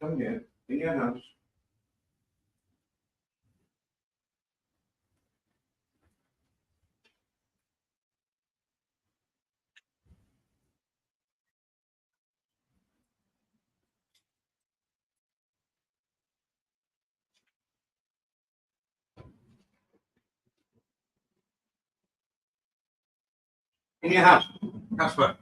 También, in your house. In your house. Casper.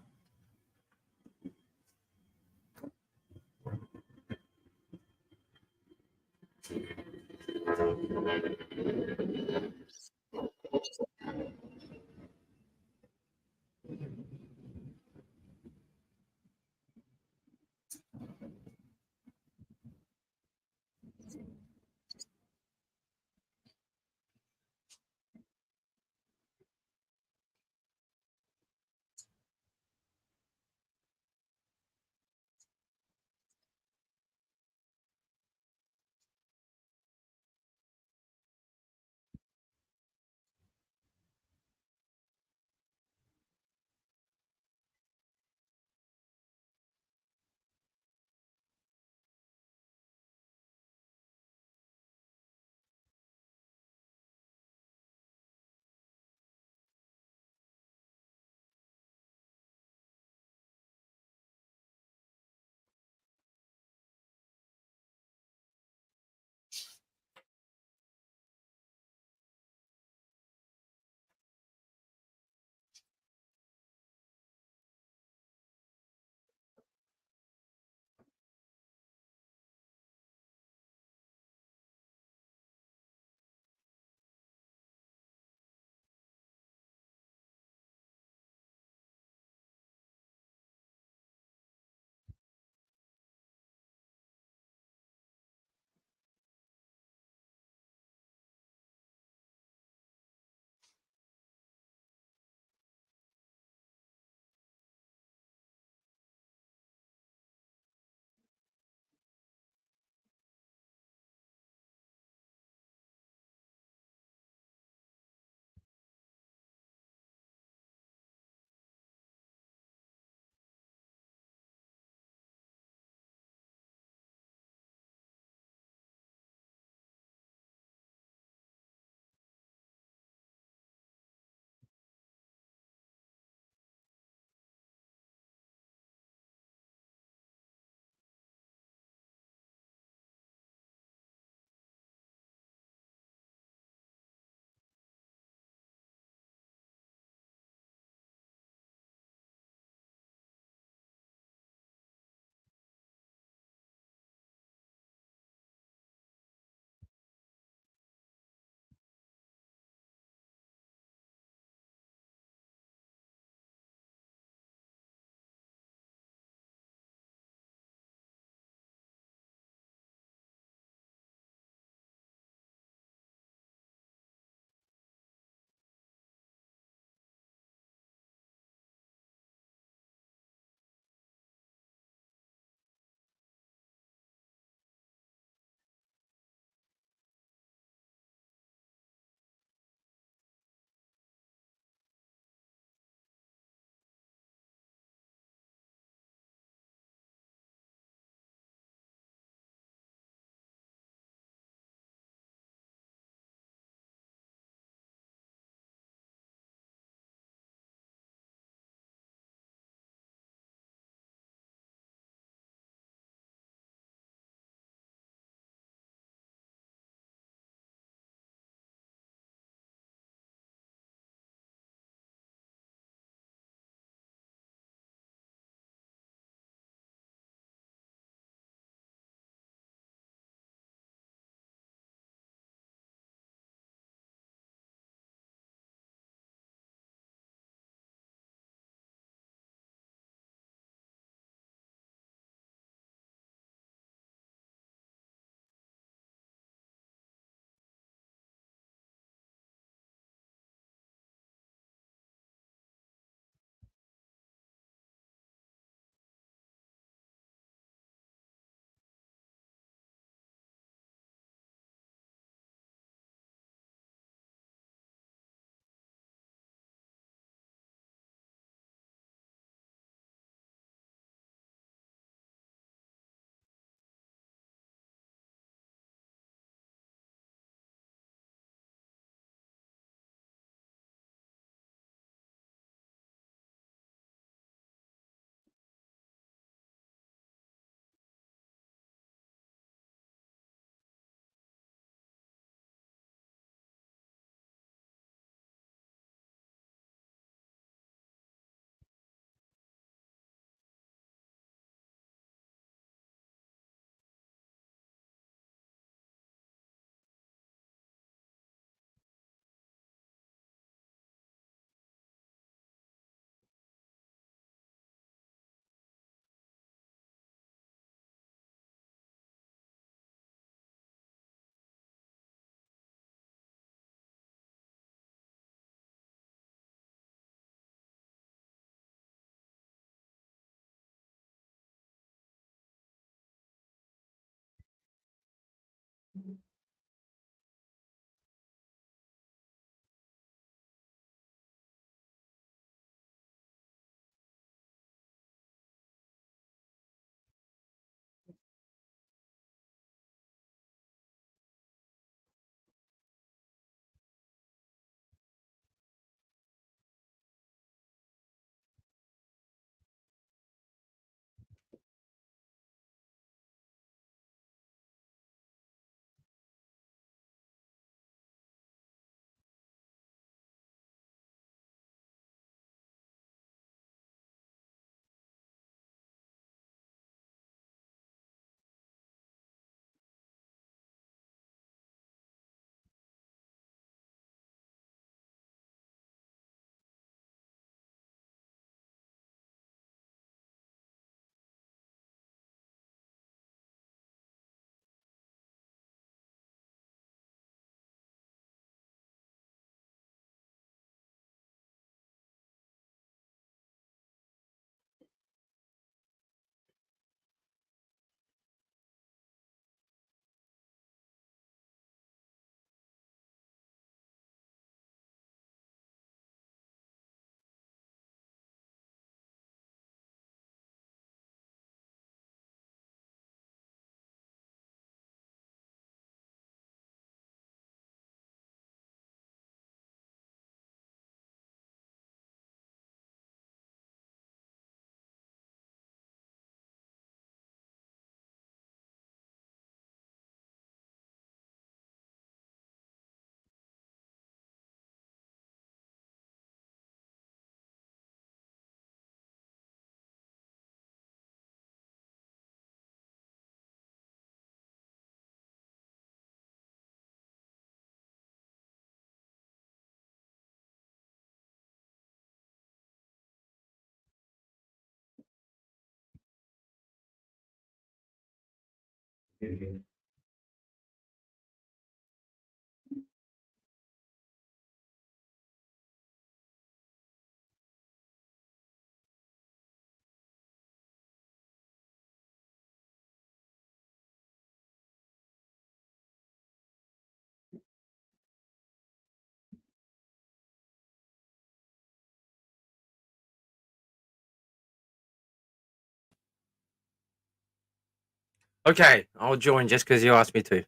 Okay, I'll join just because you asked me to.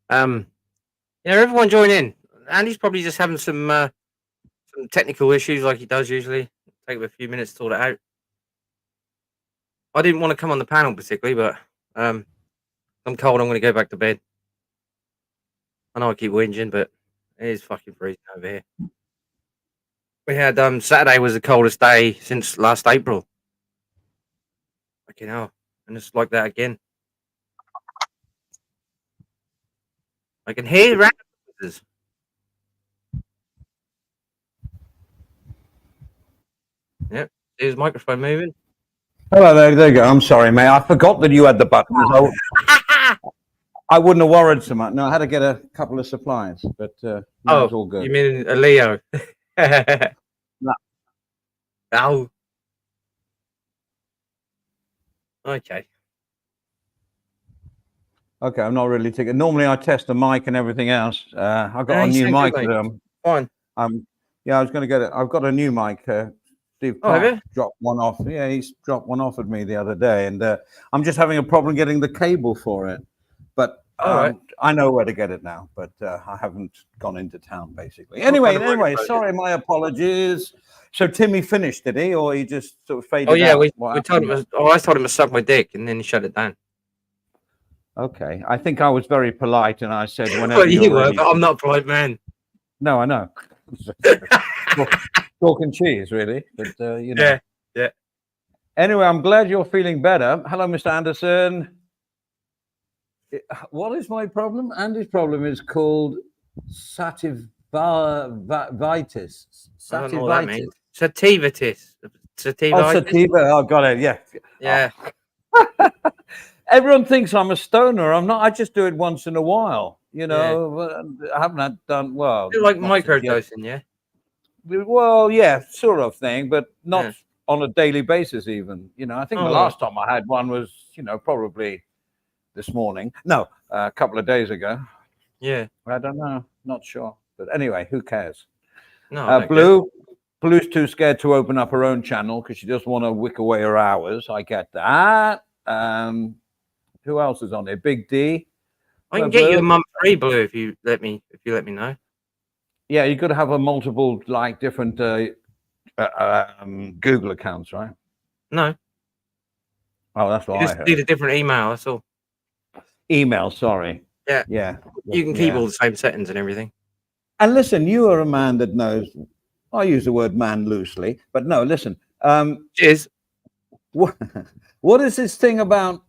Yeah, everyone join in. Andy's probably just having some technical issues like he does usually. Take him a few minutes to sort it out. I didn't want to come on the panel particularly, but I'm cold. I'm going to go back to bed. I know I keep whinging, but it is fucking freezing over here. We had Saturday was the coldest day since last April. Fucking hell, and it's like that again. I can hear rabbits. Yep, see his microphone moving. Hello there you go. I'm sorry, mate. I forgot that you had the buttons. I wouldn't have worried so much. No, I had to get a couple of supplies, but no, it's all good. You mean a Leo? No. Oh. Okay. Okay, I'm not really taking. Normally, I test the mic and everything else. I've got a new mic. Fine. Yeah, I was going to get it. I've got a new mic. Steve Clark dropped one off. Yeah, he's dropped one off at me the other day, and I'm just having a problem getting the cable for it. But I know where to get it now. But I haven't gone into town basically. Anyway, sorry, my apologies. So Timmy finished, did he, or he just sort of faded out? Oh yeah, we told him. I told him to suck my dick, and then he shut it down. Okay, I think I was very polite, and I said whenever well, you were, but I'm not a polite man. No, I know. Talking cheese, really, but you know. Yeah. Anyway, I'm glad you're feeling better. Hello, Mr. Anderson. What is my problem? Andy's problem is called sativitis. Sativitis. Sativitis. Oh, sativa. Oh, got it. Yeah. Yeah. Oh. Everyone thinks I'm a stoner. I'm not. I just do it once in a while. You know, I haven't done well. You're like microdosing, yeah? Well, yeah, sort of thing, but not on a daily basis even. You know, I think the last time I had one was, you know, probably this morning. No, a couple of days ago. Yeah. I don't know. Not sure. But anyway, who cares? No. Blue's too scared to open up her own channel because she doesn't want to wick away her hours. I get that. Who else is on there? Big D. I can get you a month free, Blue, if you let me know. Yeah, you got to have a multiple like different Google accounts, right? No. Oh, that's what I heard. Just need a different email. That's all. Email, sorry. Yeah. Yeah. You can keep all the same settings and everything. And listen, you are a man that knows. I use the word man loosely, but no, listen. Cheers. What is this thing about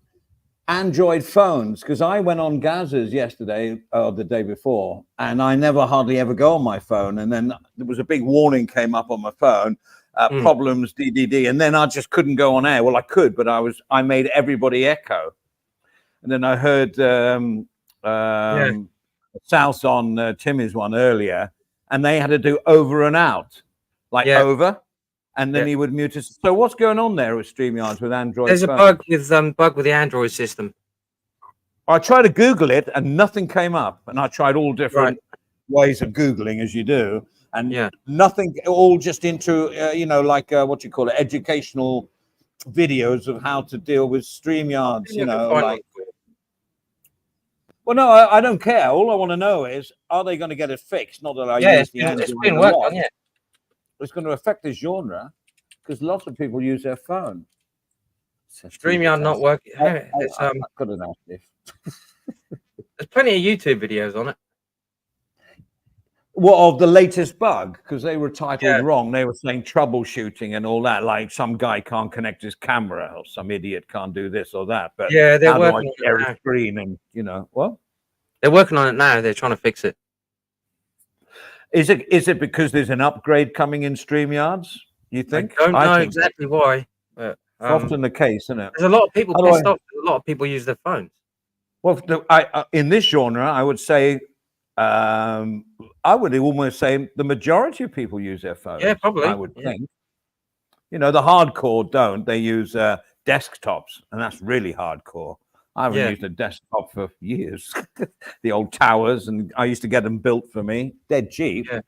Android phones? Because I went on Gaz's yesterday or the day before, and I never hardly ever go on my phone. And then there was a big warning came up on my phone, problems, DDD, and then I just couldn't go on air. Well, I could, but I made everybody echo. And then I heard South on Timmy's one earlier, and they had to do over and out, like over. And then he would mute us. So what's going on there with StreamYards with Android? There's phones? a bug with the Android system. I tried to Google it and nothing came up. And I tried all different ways of Googling, as you do, and nothing. All just into you know, like what you call it, educational videos of how to deal with StreamYards. You know, like. Well, no, I don't care. All I want to know is, are they going to get it fixed? Not that I use the Android. It's been worked on, It's going to affect the genre because lots of people use their phone. StreamYard not working. It's good enough. There's plenty of YouTube videos on it. What of the latest bug? Because they were titled wrong. They were saying troubleshooting and all that. Like some guy can't connect his camera, or some idiot can't do this or that. But they're working on it now. Screen and you know what? They're working on it now. They're trying to fix it. Is it because there's an upgrade coming in StreamYards? You think? I don't know exactly why, but often the case, isn't it? There's a lot of people How do I? pissed off. A lot of people use their phones. Well, in this genre, I would say, I would almost say the majority of people use their phones. Yeah, probably. I would think. You know, the hardcore don't. They use desktops, and that's really hardcore. I haven't used a desktop for years. The old towers, and I used to get them built for me. They're cheap. Yeah.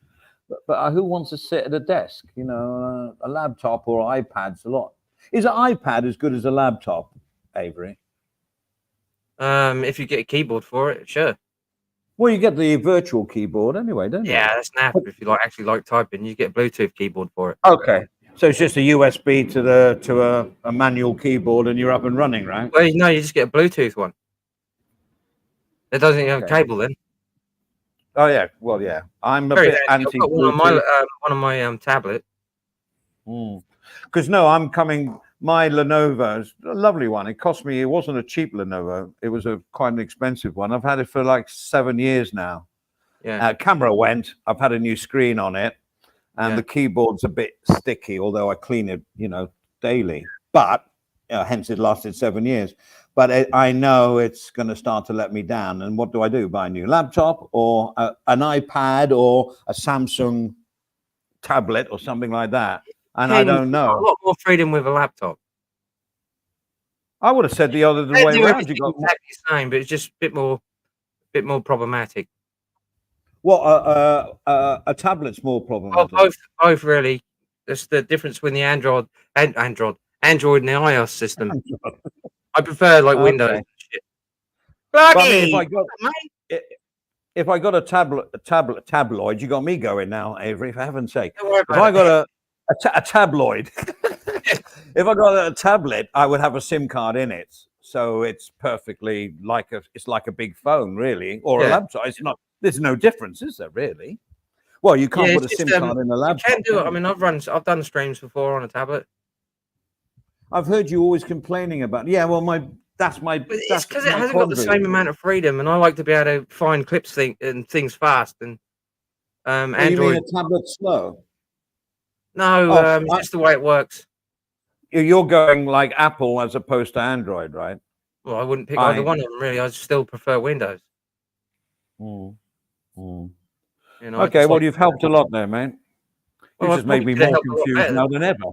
But who wants to sit at a desk? You know, a laptop or iPad's a lot. Is an iPad as good as a laptop, Avery? If you get a keyboard for it, sure. Well, you get the virtual keyboard anyway, don't you? Yeah, that's naff. If you actually like typing, you get a Bluetooth keyboard for it. Okay. So it's just a USB to a manual keyboard, and you're up and running, right? Well, no, you just get a Bluetooth one. It doesn't even have a cable then. Oh yeah, well yeah. I'm a Very bit handy. anti I've got one on my tablet. Because no, I'm coming. My Lenovo is a lovely one. It cost me. It wasn't a cheap Lenovo. It was quite an expensive one. I've had it for like 7 years now. Yeah. Camera went. I've had a new screen on it, and the keyboard's a bit sticky. Although I clean it, daily. But hence it lasted 7 years. But I know it's going to start to let me down. And what do? Buy a new laptop or an iPad or a Samsung tablet or something like that? And I don't know. A lot more freedom with a laptop. I would have said the other way around. You got exactly the same, but it's just a bit more problematic. Well, a tablet's more problematic. Oh, both really. That's the difference between the Android and the iOS system. I prefer like Windows and shit. But I mean, if I got a tabloid, you got me going now, Avery. For heaven's sake, if I got a tabloid, if I got a tablet, I would have a SIM card in it, so it's perfectly like a big phone, really, or a laptop. It's not. There's no difference, is there really? Well, you can't put a SIM card in a laptop. You can do it. I mean, I've done streams before on a tablet. I've heard you always complaining about. Yeah, well, that's it's because it hasn't got the same amount of freedom, and I like to be able to find clips and things fast. And Android. You mean a tablet slow? No, it's just the way it works. You're going like Apple as opposed to Android, right? Well, I wouldn't pick either one of them really. I still prefer Windows. Okay, well, you've helped a lot there, mate. You just made me more confused now than ever.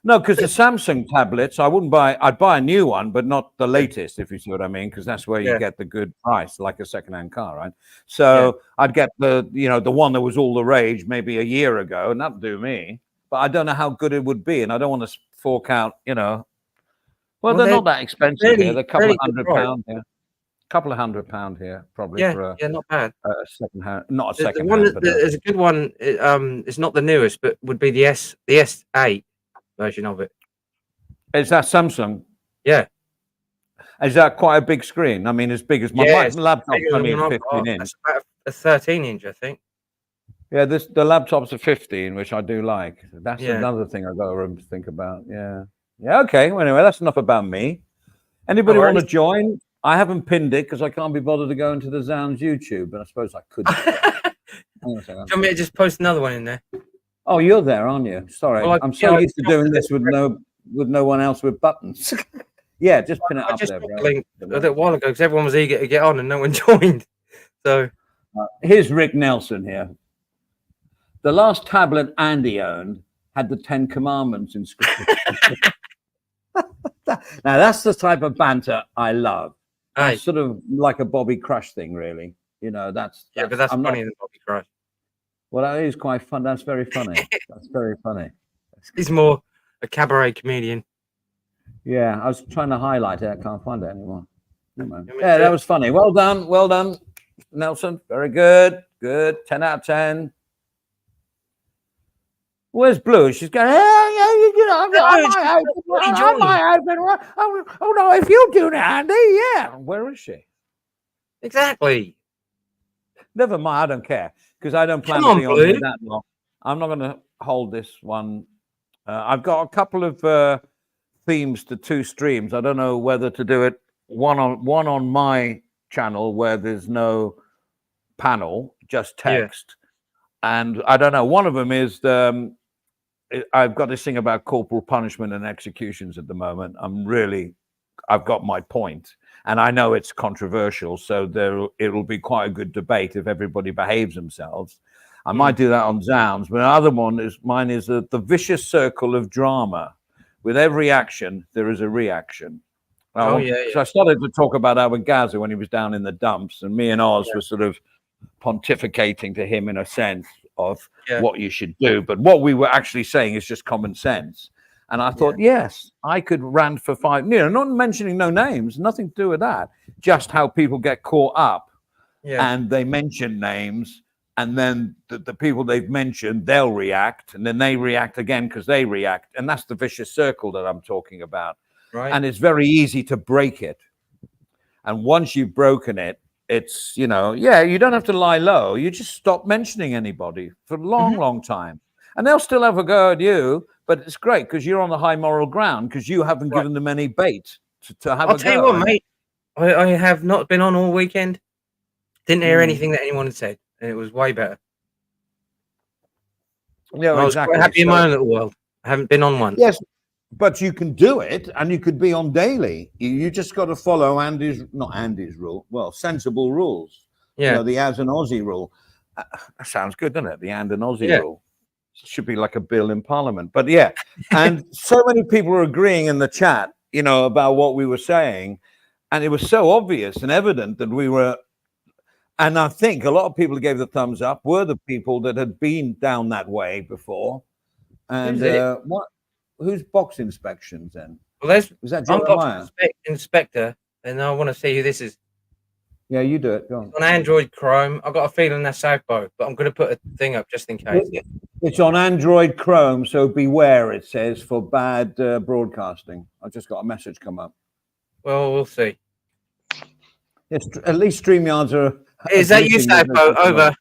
No, because the Samsung tablets, I'd buy a new one, but not the latest, if you see what I mean, because that's where you get the good price, like a secondhand car, right? So I'd get the one that was all the rage maybe a year ago, and that'd do me. But I don't know how good it would be, and I don't want to fork out, Well, they're not that expensive here. They're a couple of £100 here. Couple of £100 here, probably for not bad. A second-hand, not a The one second-hand. there's a good one. It's not the newest, but would be the S8 version of it. Is that Samsung? Yeah. Is that quite a big screen? I mean, as big as my laptop. I mean, 15 inch. That's about a 13 inch, I think. Yeah, the laptop's a 15, which I do like. That's another thing I got to think about. Yeah. Okay. Well, anyway, that's enough about me. Anybody want to join? I haven't pinned it because I can't be bothered to go into the Zounds YouTube, but I suppose I could. Do you want me to just post another one in there? Oh, you're there, aren't you? Sorry, well, I'm so used to doing this with no one else with buttons. Yeah, just pin it up there, bro. Link a little while ago because everyone was eager to get on and no one joined. So here's Rick Nelson here. The last tablet Andy owned had the 10 Commandments inscribed. Now that's the type of banter I love. It's sort of like a Bobby Crush thing, really. But that's funny than Bobby Crush. Well, that is quite fun. That's very funny. That's very funny. He's more a cabaret comedian. Yeah, I was trying to highlight it. I can't find it anymore. Yeah, that was funny. Well done, Nelson. Very good. 10 out of 10. Where's Blue? She's going, I might open. Oh no, if you do that, Andy, yeah. Where is she? Exactly. Never mind, I don't care because I don't plan to be on here that long. I'm not going to hold this one. I've got a couple of themes to 2 streams. I don't know whether to do it one on my channel where there's no panel, just text, and I don't know. One of them is I've got this thing about corporal punishment and executions at the moment. I've got my point, and I know it's controversial, so it'll be quite a good debate if everybody behaves themselves. I might do that on Zounds, but another mine is the vicious circle of drama. With every action, there is a reaction. So I started to talk about Albert Gaza when he was down in the dumps, and me and Oz were sort of pontificating to him in a sense of what you should do. But what we were actually saying is just common sense. And I thought, yes, I could rant for 5, not mentioning no names, nothing to do with that, just how people get caught up and they mention names. And then the people they've mentioned, they'll react, and then they react again because they react. And that's the vicious circle that I'm talking about. Right. And it's very easy to break it. And once you've broken it, it's, you don't have to lie low. You just stop mentioning anybody for a long, long time. And they'll still have a go at you, but it's great because you're on the high moral ground because you haven't given them any bait to have a go. I'll tell you what, mate. I have not been on all weekend. Didn't hear anything that anyone had said. And it was way better. Yeah, I was quite happy in my own little world. I haven't been on one. Yes, but you can do it, and you could be on daily. You just got to follow not Andy's rule. Well, sensible rules. Yeah, the as an Aussie rule. That sounds good, doesn't it? The and an Aussie rule should be like a bill in Parliament. But yeah, and so many people were agreeing in the chat, about what we were saying, and it was so obvious and evident that we were. And I think a lot of people who gave the thumbs up were the people that had been down that way before. And who's box inspections then? Well, was that I'm Jeremiah? box inspector, and I want to see who this is. Yeah, you do it. Go on. On Android Chrome, I've got a feeling that's Southbow, but I'm going to put a thing up just in case. It's on Android Chrome, so beware, it says, for bad broadcasting. I just got a message come up. Well, we'll see. Yes, at least StreamYards are. Is that you, Southbow? Over.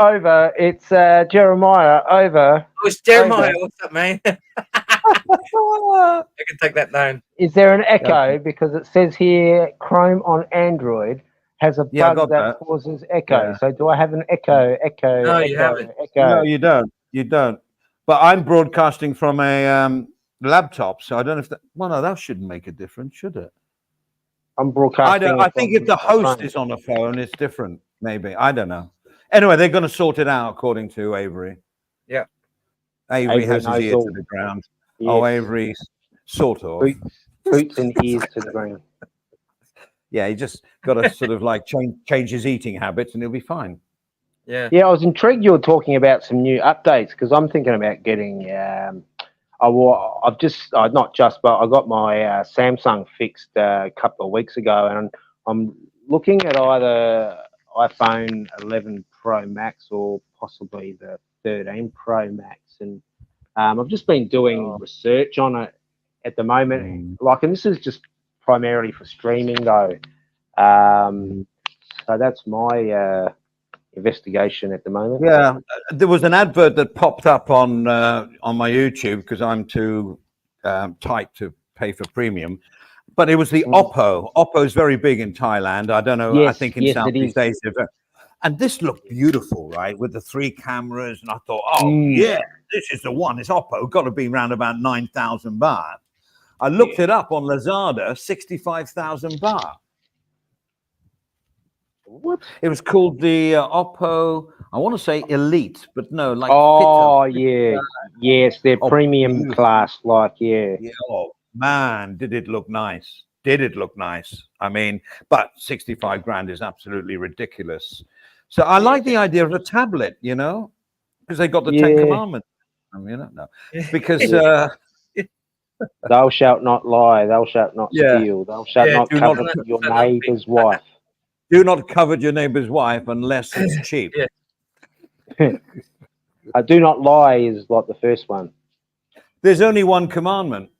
Over. It's Jeremiah. Over. Oh, it's Jeremiah. Over. What's up, man? I can take that down. Is there an echo? Because it says here Chrome on Android has a bug that causes echo. Yeah. So do I have an echo? No, you haven't. Echo. No, you don't. You don't. But I'm broadcasting from a laptop, so I don't know if that. Well, no, that shouldn't make a difference, should it? I'm broadcasting. I think if the host is on a phone, it's different. Maybe I don't know. Anyway, they're going to sort it out, according to Avery. Yeah, Avery has his ear to the ground. Yes. Oh, Avery, sort of. Boots and ears to the ground. Yeah, he just got to sort of like change his eating habits, and he'll be fine. Yeah. Yeah, I was intrigued you were talking about some new updates because I'm thinking about getting. I've just not just, but I got my Samsung fixed a couple of weeks ago, and I'm looking at either iPhone 11 Pro Max or possibly the 13 Pro Max, and I've just been doing research on it at the moment. And this is just primarily for streaming though. So that's my investigation at the moment. Yeah, there was an advert that popped up on my YouTube because I'm too tight to pay for premium, but it was the Oppo. Oppo is very big in Thailand. I don't know. Yes, I think in Southeast Asia. And this looked beautiful, right, with the 3 cameras. And I thought, yeah, this is the one. It's Oppo. Got to be around about 9,000 baht. I looked it up on Lazada, 65,000 baht. What? It was called the Oppo, I want to say Elite, but no, like. Yeah. Yes, they're premium class, yeah. Oh, man, did it look nice. Did it look nice? I mean, but 65 grand is absolutely ridiculous. So I like the idea of a tablet, because they got the 10 commandments. No. Because thou shalt not lie, thou shalt not steal, thou shalt not covet your neighbor's wife. Do not covet your neighbor's wife unless it's cheap. I do not lie is like the first one. There's only one commandment.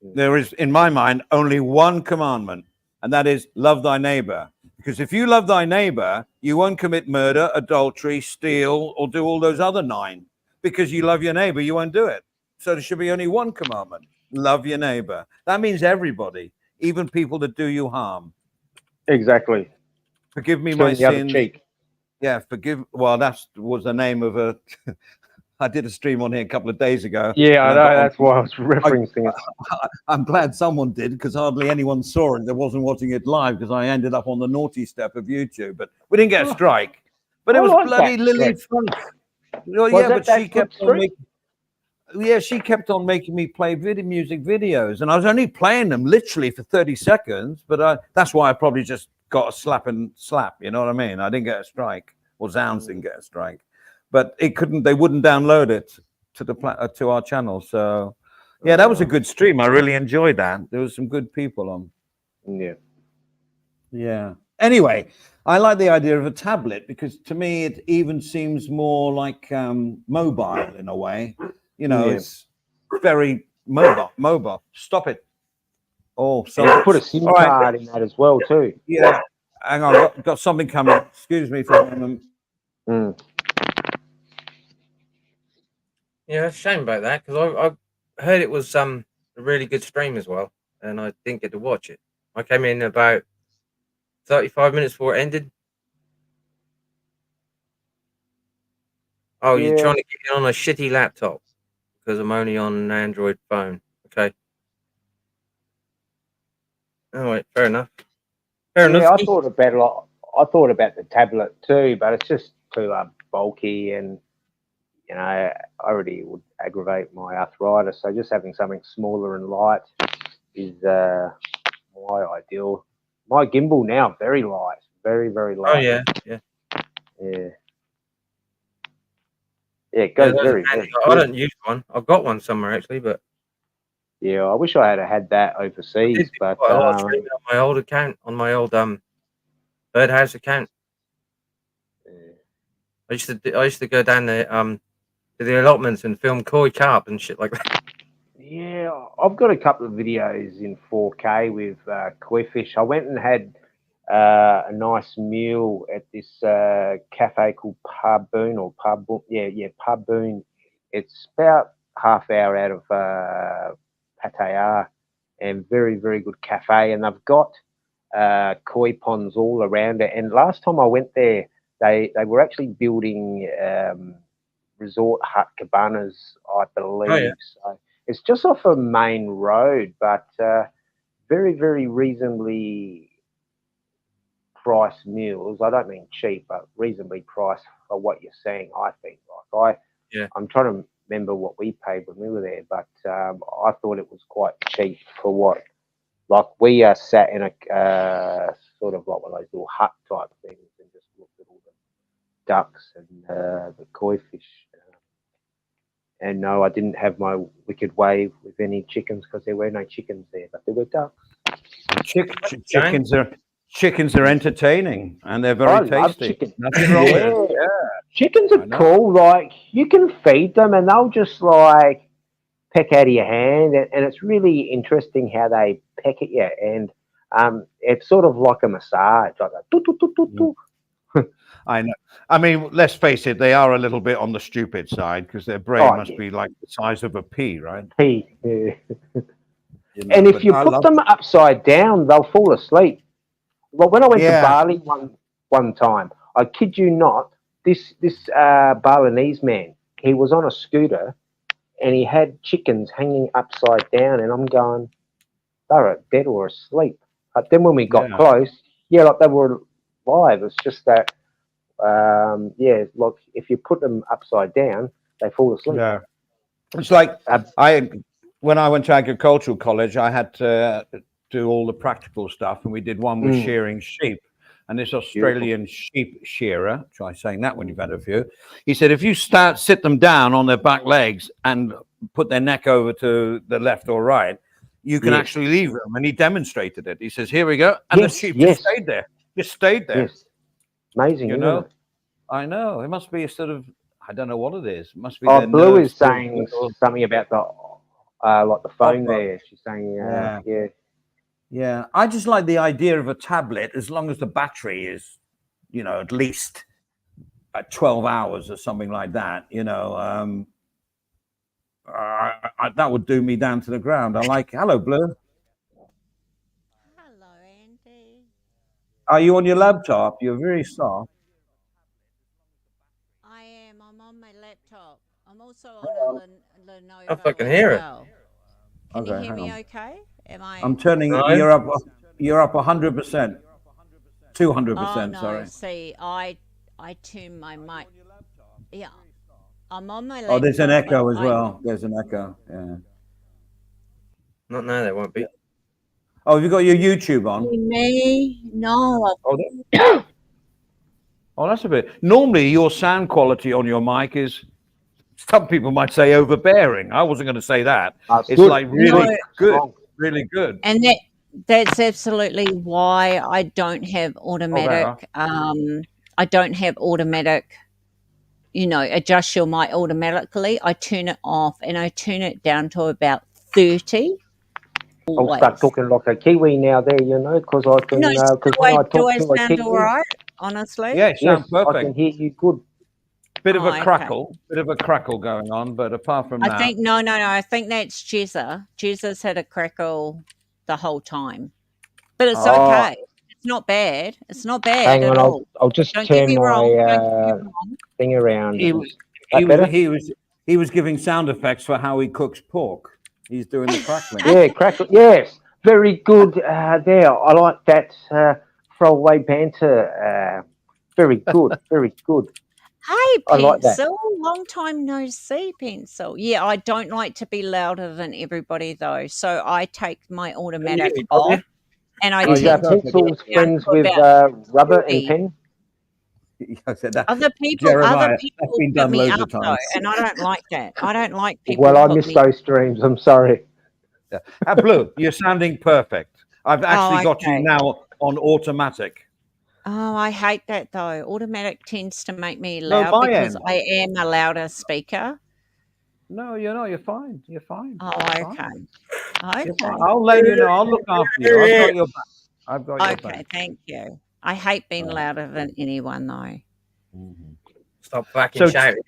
There is, in my mind, only one commandment, and that is love thy neighbor. Because if you love thy neighbor, you won't commit murder, adultery, steal, or do all those other 9. Because you love your neighbor, you won't do it. So there should be only one commandment. Love your neighbor. That means everybody, even people that do you harm. Exactly. Forgive me my sins. Yeah, forgive. Well, that was the name of I did a stream on here a couple of days ago. Yeah, I and know. got on- That's why I was referencing it. I'm glad someone did because hardly anyone saw it that wasn't watching it live because I ended up on the naughty step of YouTube. But we didn't get a strike. But it I was like bloody that Lily streak. Funk. Well, Was yeah, that but that she good kept on streak? making. Yeah, she kept on making me play music videos, and I was only playing them literally for 30 seconds. But that's why I probably just got a slap. You know what I mean? I didn't get a strike, or Zounds didn't get a strike, but it couldn't. They wouldn't download it to the to our channel. So yeah, that was a good stream. I really enjoyed that. There was some good people on. Yeah. Yeah. Anyway, I like the idea of a tablet because to me it even seems more like mobile in a way. You know, Yeah. it's very mobile. Stop it. Oh, You sorry. can put a SIM All right. card in that as well too. Yeah. Hang on, got something coming. Excuse me for a moment. Mm. Yeah, it's a shame about that because I heard it was a really good stream as well, and I didn't get to watch it. I came in about 35 minutes before it ended. Oh, you're Yeah. trying to get it on a shitty laptop because I'm only on an Android phone. Okay. All right, fair enough. Fair Yeah, enough. I thought about the tablet too, but it's just too bulky, and you know, I already would aggravate my arthritis. So just having something smaller and light is my ideal. My gimbal now very light, very very Oh light. yeah, yeah. Yeah. Yeah, it Yeah, goes those are very handy. very I good. don't use one. I've got one somewhere actually, but Yeah, I wish I had that I did overseas, do but quite a lot of streaming on my old account, on my old Birdhouse account. yeah. I used to go down there to the allotments and film koi carp and shit like that. Yeah, I've got a couple of videos in 4K with koi fish. I went and had a nice meal at this cafe called Parboon or Parboon. Yeah, Parboon. It's about half hour out of Pattaya, and very, very good cafe. And they've got koi ponds all around it. And last time I went there, they were actually building resort hut cabanas, I believe. Oh yeah. So it's just off a main road, but very, very reasonably priced meals. I don't mean cheap, but reasonably priced for what you're seeing, I think. Yeah. I'm trying to remember what we paid when we were there, but I thought it was quite cheap for what. Like we sat in a sort of like one of those little hut type things and just looked at all the ducks and the koi fish. And no, I didn't have my wicked wave with any chickens because there were no chickens there, but there were ducks. Chickens are entertaining and they're I very love tasty. chicken. Nothing wrong with it. Yeah. Chickens I are know. cool. Like you can feed them and they'll just like peck out of your hand, and it's really interesting how they peck at you. And it's sort of like a massage, like a doo, doo, doo, doo, doo. I know. I mean, let's face it, they are a little bit on the stupid side because their brain must be like the size of a pea, right? Pea. Yeah. You know, And if but you I put love- them upside down, they'll fall asleep. Well, when I went to Yeah. Bali one time, I kid you not, this Balinese man, he was on a scooter and he had chickens hanging upside down, and I'm going, they were dead or asleep. But then when we got Yeah. close, yeah, like they were alive. It's just that, yeah, like if you put them upside down, they fall asleep. Yeah. It's like Uh, when I went to agricultural college, I had to do all the practical stuff, and we did one with shearing sheep. And this Australian sheep shearer, try saying that when you've had a few. He said, if you sit them down on their back legs and put their neck over to the left or right, you can actually leave them. And he demonstrated it. He says, here we go. And the sheep just stayed there. Just stayed there. Yes. Amazing, You isn't know? it? I know. It must be a sort of, I don't know what it is. It must be Oh, their Blue nerves is saying or- something about the like the phone Opera. there. She's saying, Yeah. yeah. Yeah, I just like the idea of a tablet as long as the battery is, you know, at least 12 hours or something like that. You know, that would do me down to the ground. I like. Hello, Blue. Hello, Andy. Are you on your laptop? You're very soft. I am. I'm on my laptop. I'm also on a Lenovo I fucking as hear it. well. Can you Okay, hear hang me on. okay? Am I? I'm turning. No. You're up. You're up 100%. Oh 200%. no! Sorry. See, I tune my mic. Yeah, I'm on my laptop. Oh, there's an echo as I- well. There's an echo. Yeah. Not now, there won't be. Oh, have you got your YouTube on? Me? No. Oh, oh, that's a bit. Normally, your sound quality on your mic is. Some people might say overbearing. I wasn't going to say that. It's good. like really No. good. Strong. Really good. And that's absolutely why I don't have automatic. I don't have automatic. Adjust your mic automatically. I turn it off and I turn it down to about 30. I'll Always. start talking like a Kiwi now there, because I can, No, because when I do talk I to a sound Kiwi, all right? Honestly. Yeah, it yes, sounds I can perfect. hear you good. Bit of Oh, a okay. crackle. Bit of a crackle going on, but apart from I that, think no. I think that's Jezza. Jezza's had a crackle the whole time, but it's Oh. okay. It's not bad. It's not bad Hang at on, all. I'll just Don't get turn me wrong. Don't get me my wrong. thing around. he Is was that he better? was he was giving sound effects for how he cooks pork. He's doing the crackling. Yeah, crackle. Yes, very good. There, I like that throwaway banter. Very good, very good. Hey, I like that. Pencil. Long time no see, Pencil. Yeah, I don't like to be louder than everybody though, so I take my automatic me, off, Bobby. and I Oh, Is yeah, tend to perfect. Pencil's get it down friends to with about Rubber 30. and Pen? I said that. Other people Jeremiah, that's been put done me loads up of though, times. and I don't like that. I don't like people. Well, I put missed me those streams. I'm sorry. Blue, you're sounding perfect. I've actually got you okay. now on automatic. Oh, I hate that though. Automatic tends to make me No, loud my because end. I am a louder speaker. No, you're not. You're fine. You're fine. Oh, You're okay. fine. Okay. You're fine. I'll let you know. I'll look after you. I've got your back. I've got your Okay, back. thank you. I hate being louder than anyone though. Stop fucking So- shouting.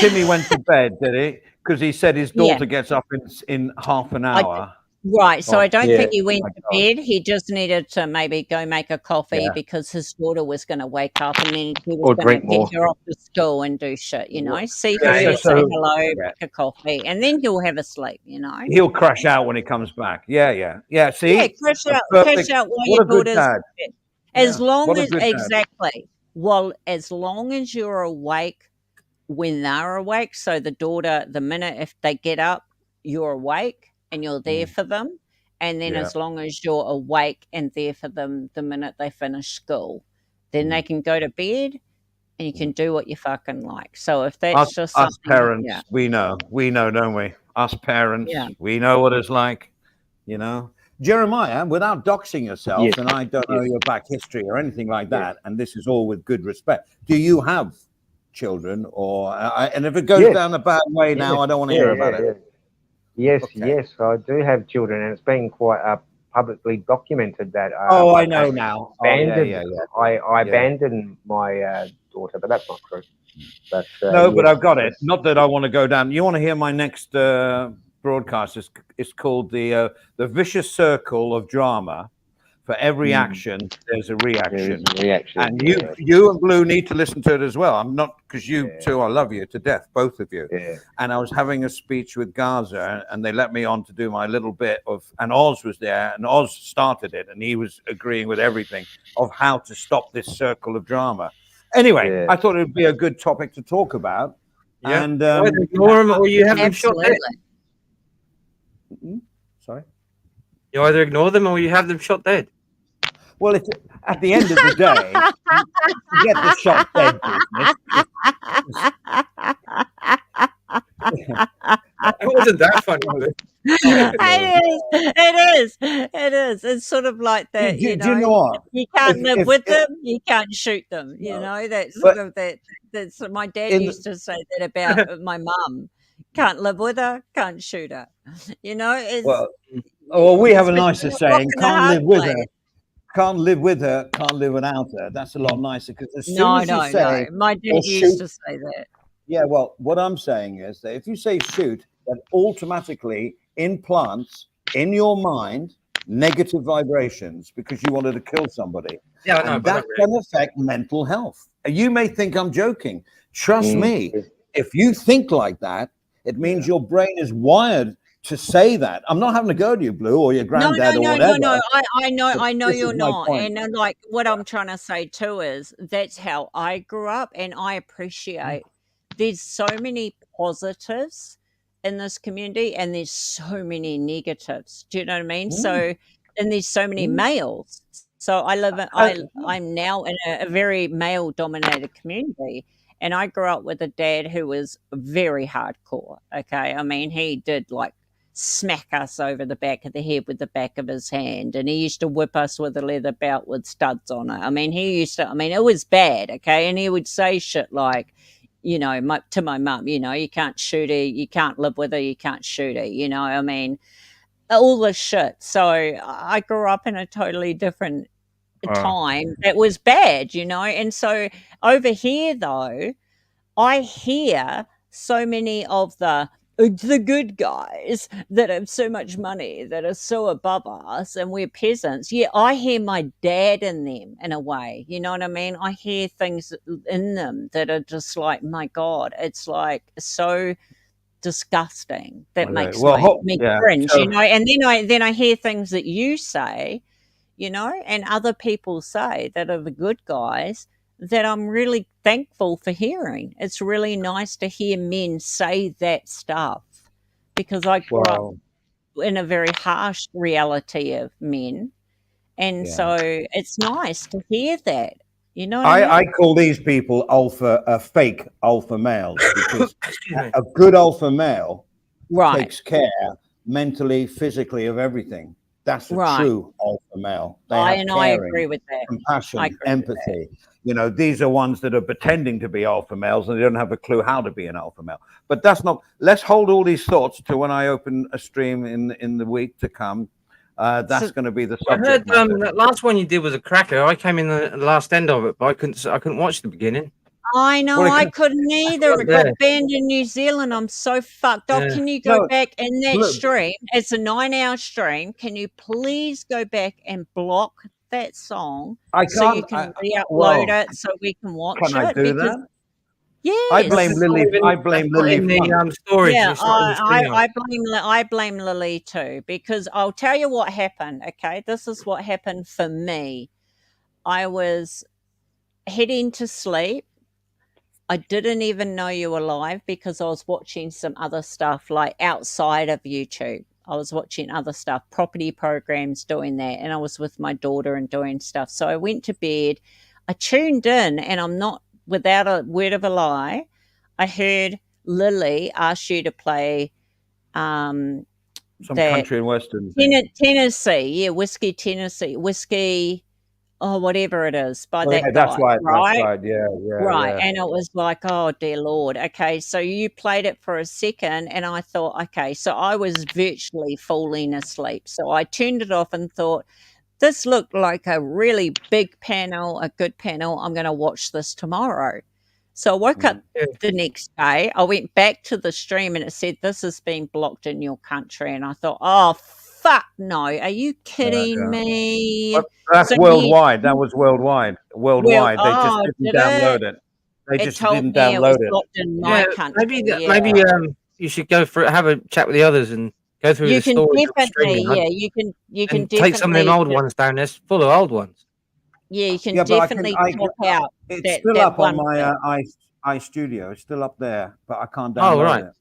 Timmy went to bed, did he? Because he said his Yeah. daughter gets up in half an hour. Right. So Oh, I don't yeah. think he went my to God. bed. He just needed to maybe go make a coffee Yeah. because his daughter was going to wake up and then he Or was going to drink more. get her off to school and do shit, see Yeah, her, yeah, say so- hello, yeah. make a coffee, and then he'll have a sleep, He'll crash out when he comes back. Yeah. See, Yeah, crash A out perfect- while what your a good daughter's dad. as Yeah, long what a as good dad. exactly. Well, as long as you're awake when they're awake, so the minute if they get up, you're awake and you're there for them. And then Yeah. as long as you're awake and there for them the minute they finish school, then they can go to bed and you can do what you fucking like. So if that's just Us something, parents, yeah. we know, don't we? Us parents, Yeah. we know what it's like, Jeremiah, without doxing yourself, Yes. and I don't know your back history or anything like that, and this is all with good respect. Do you have children, or and if it goes Yes. down a bad way now, I don't want to hear about it. Yes, Okay. yes, I do have children, and it's been quite publicly documented that. Oh, I I know now. Oh, yeah, abandoned. yeah, yeah. I Yeah. abandoned my daughter, but that's not true. But No, but yes, I've got it. yes. Not that I want to go down. You want to hear my next broadcast? It's called the Vicious Circle of Drama. For every action, there's a There reaction. is a reaction. And yeah, you and Blue need to listen to it as well. I'm not, because you Yeah. two, I love you to death, both of you. yeah. And I was having a speech with Gaza, and they let me on to do my little bit of, and Oz was there, and Oz started it, and he was agreeing with everything of how to stop this circle of drama. Anyway, Yeah. I thought it would be a good topic to talk about. Yeah. And You either ignore them or you have them shot Absolutely. dead. sorry. You either ignore them or you have them shot dead. Well, it's at the end of the day, forget the shot dead business. It wasn't that funny, was it? It is. It's sort of like that, Do you know what? You can't If- live if- with if- them, you can't shoot them. That's But- sort of that. That's my dad In the- used to say that about my mum. Can't live with her, can't shoot her. It's Well, we have a it's nicer between a rock saying: and a can't hard live with place. her, can't live with her, can't live without her. That's a lot nicer, because as soon No, as you say, no. My dad or used shoot- to say that. yeah, well, what I'm saying is that if you say shoot, that automatically implants in your mind negative vibrations because you wanted to kill somebody. Yeah, I know, And but that can affect mental health. You may think I'm joking. Trust me, if you think like that, it means your brain is wired to say that. I'm not having to go to you, Blue, or your granddad, or whatever. No. I But know this you're is my not. point. And like what I'm trying to say too is that's how I grew up, and I appreciate there's so many positives in this community, and there's so many negatives. Do you know what I mean? So, and there's so many males. So I live in, I'm now in a very male dominated community. And I grew up with a dad who was very hardcore. Okay. I mean, he did like smack us over the back of the head with the back of his hand, and he used to whip us with a leather belt with studs on it. I mean, it was bad. Okay. And he would say shit like, you know, to my mum, you know, you can't shoot her, you can't live with her, you can't shoot her, you know, I mean, all this shit. So I grew up in a totally different time that was bad, you know. And so over here, though, I hear so many of the good guys that have so much money that are so above us, and we're peasants. Yeah, I hear my dad in them in a way. You know what I mean? I hear things in them that are just like, my God, it's like so disgusting. That Okay. makes Well, me yeah, cringe, so- you know. And then I hear things that you say, you know, and other people say that are the good guys, that I'm really thankful for hearing. It's really nice to hear men say that stuff, because I grew up in a very harsh reality of men. And Yeah. so it's nice to hear that. You know what I mean? I call these people fake alpha males, because Excuse me. a good alpha male Right. takes care mentally, physically of everything. That's a Right. true alpha male. They I have agree caring, with that. I compassion, agree with that. empathy. You know, these are ones that are pretending to be alpha males and they don't have a clue how to be an alpha male. But that's not. Let's hold all these thoughts to when I open a stream in the week to come. That's going to be the I subject. heard matter. that last one you did was a cracker. I came in the last end of it, but I couldn't watch the beginning. I know, Well, I couldn't either. It Yeah. got banned in New Zealand. I'm so fucked up. Yeah. Can you go No, back in that look. stream? It's a 9-hour stream. Can you please go back and block that song I so you can't. can re-upload well, it so we can watch Can I it? do Because that? yes, I blame Lily. I blame Lily. in the Funk. storage. yeah, It's not in the stream. I blame Lily too, because I'll tell you what happened. Okay, this is what happened for me. I was heading to sleep. I didn't even know you were live because I was watching some other stuff like outside of YouTube. I was watching other stuff, property programs, doing that, and I was with my daughter and doing stuff. So I went to bed. I tuned in, and I'm not, without a word of a lie, I heard Lily ask you to play Some that country and western. thing. Tennessee, whiskey, oh, whatever it is, by Oh, that yeah, guy, that's right. right? That's right. Yeah. Right. Yeah. And it was like, oh, dear Lord. Okay. So you played it for a second, and I thought, okay. So I was virtually falling asleep. So I turned it off and thought, this looked like a really big panel, a good panel. I'm going to watch this tomorrow. So I woke up the next day. I went back to the stream, and it said, this has been blocked in your country. And I thought, oh, fuck no. Are you kidding me? But that's So worldwide. That was worldwide. Worldwide. They just oh, didn't did download it? it. They It just told didn't me it was download it. blocked in my Yeah, country. maybe you should go for have a chat with the others and go through You the can storage of the definitely, streaming, yeah, you can and take some of them definitely, old ones down. There's full of old ones. yeah, you can Yeah, but definitely top out It's that still that up on one my bit. iStudio. It's still up there, but I can't Oh, download right. it.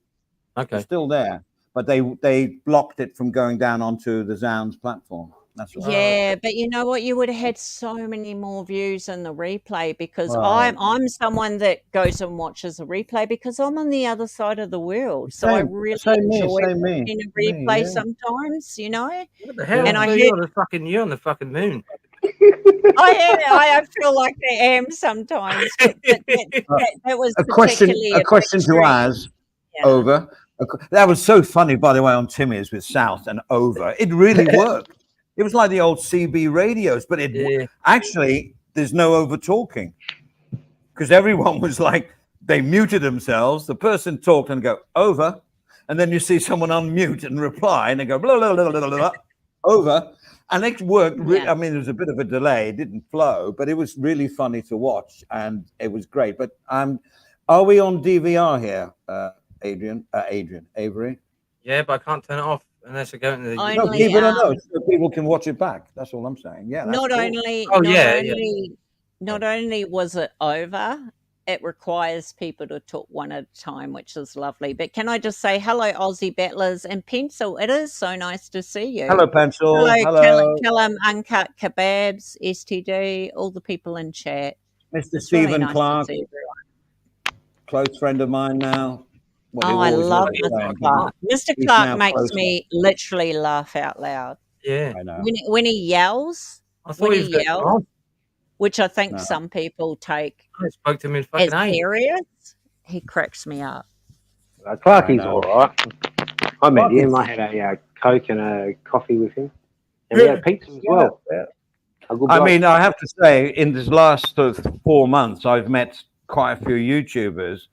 Okay. It's still there, but they blocked it from going down onto the Zounds platform. That's right. Yeah, but you know what? You would have had so many more views in the replay, because Well, I'm someone that goes and watches a replay because I'm on the other side of the world. So I really enjoy watching a replay yeah. sometimes, you know. What the hell? And I You're heard, on the fucking moon. I feel like I am sometimes, but that was A question particularly to Az. yeah. Over. That was so funny, by the way, on Timmy's with South and Over. It really worked. It was like the old CB radios, but actually there's no over talking, because everyone was like, they muted themselves. The person talked and go over, and then you see someone unmute and reply, and they go blah blah blah blah blah over, and it worked. I mean, there was a bit of a delay; it didn't flow, but it was really funny to watch, and it was great. But Are we on DVR here, Avery? Yeah, but I can't turn it off unless I go into the. I- No, Only, keep it on those so people can watch it back. That's all I'm saying. Yeah, that's not cool. only Oh, not yeah, only not only was it over, it requires people to talk one at a time, which is lovely. But can I just say hello, Aussie Battlers and Pencil? It is so nice to see you. Hello, Pencil. Hello, Hello, Callum, Uncut Kebabs, STD, all the people in chat. Mr. It's really Stephen nice Clark, to see everyone. close friend of mine now. Well, Oh, he I always love was Mr. friend. Mr. Clark. Mr. He's Clark now makes closer. me literally laugh out loud. Yeah. I know. When he yells, I when thought he he was going yelled, on. which I think No. some people take I spoke to him in as fucking eight. serious, he cracks me up. Clarky's I know. all right. I met Clark is- him. I had a Coke and a coffee with him. And we had pizza as well. Yeah. A good I bloke. mean, I have to say, in this last 4 months, I've met quite a few YouTubers.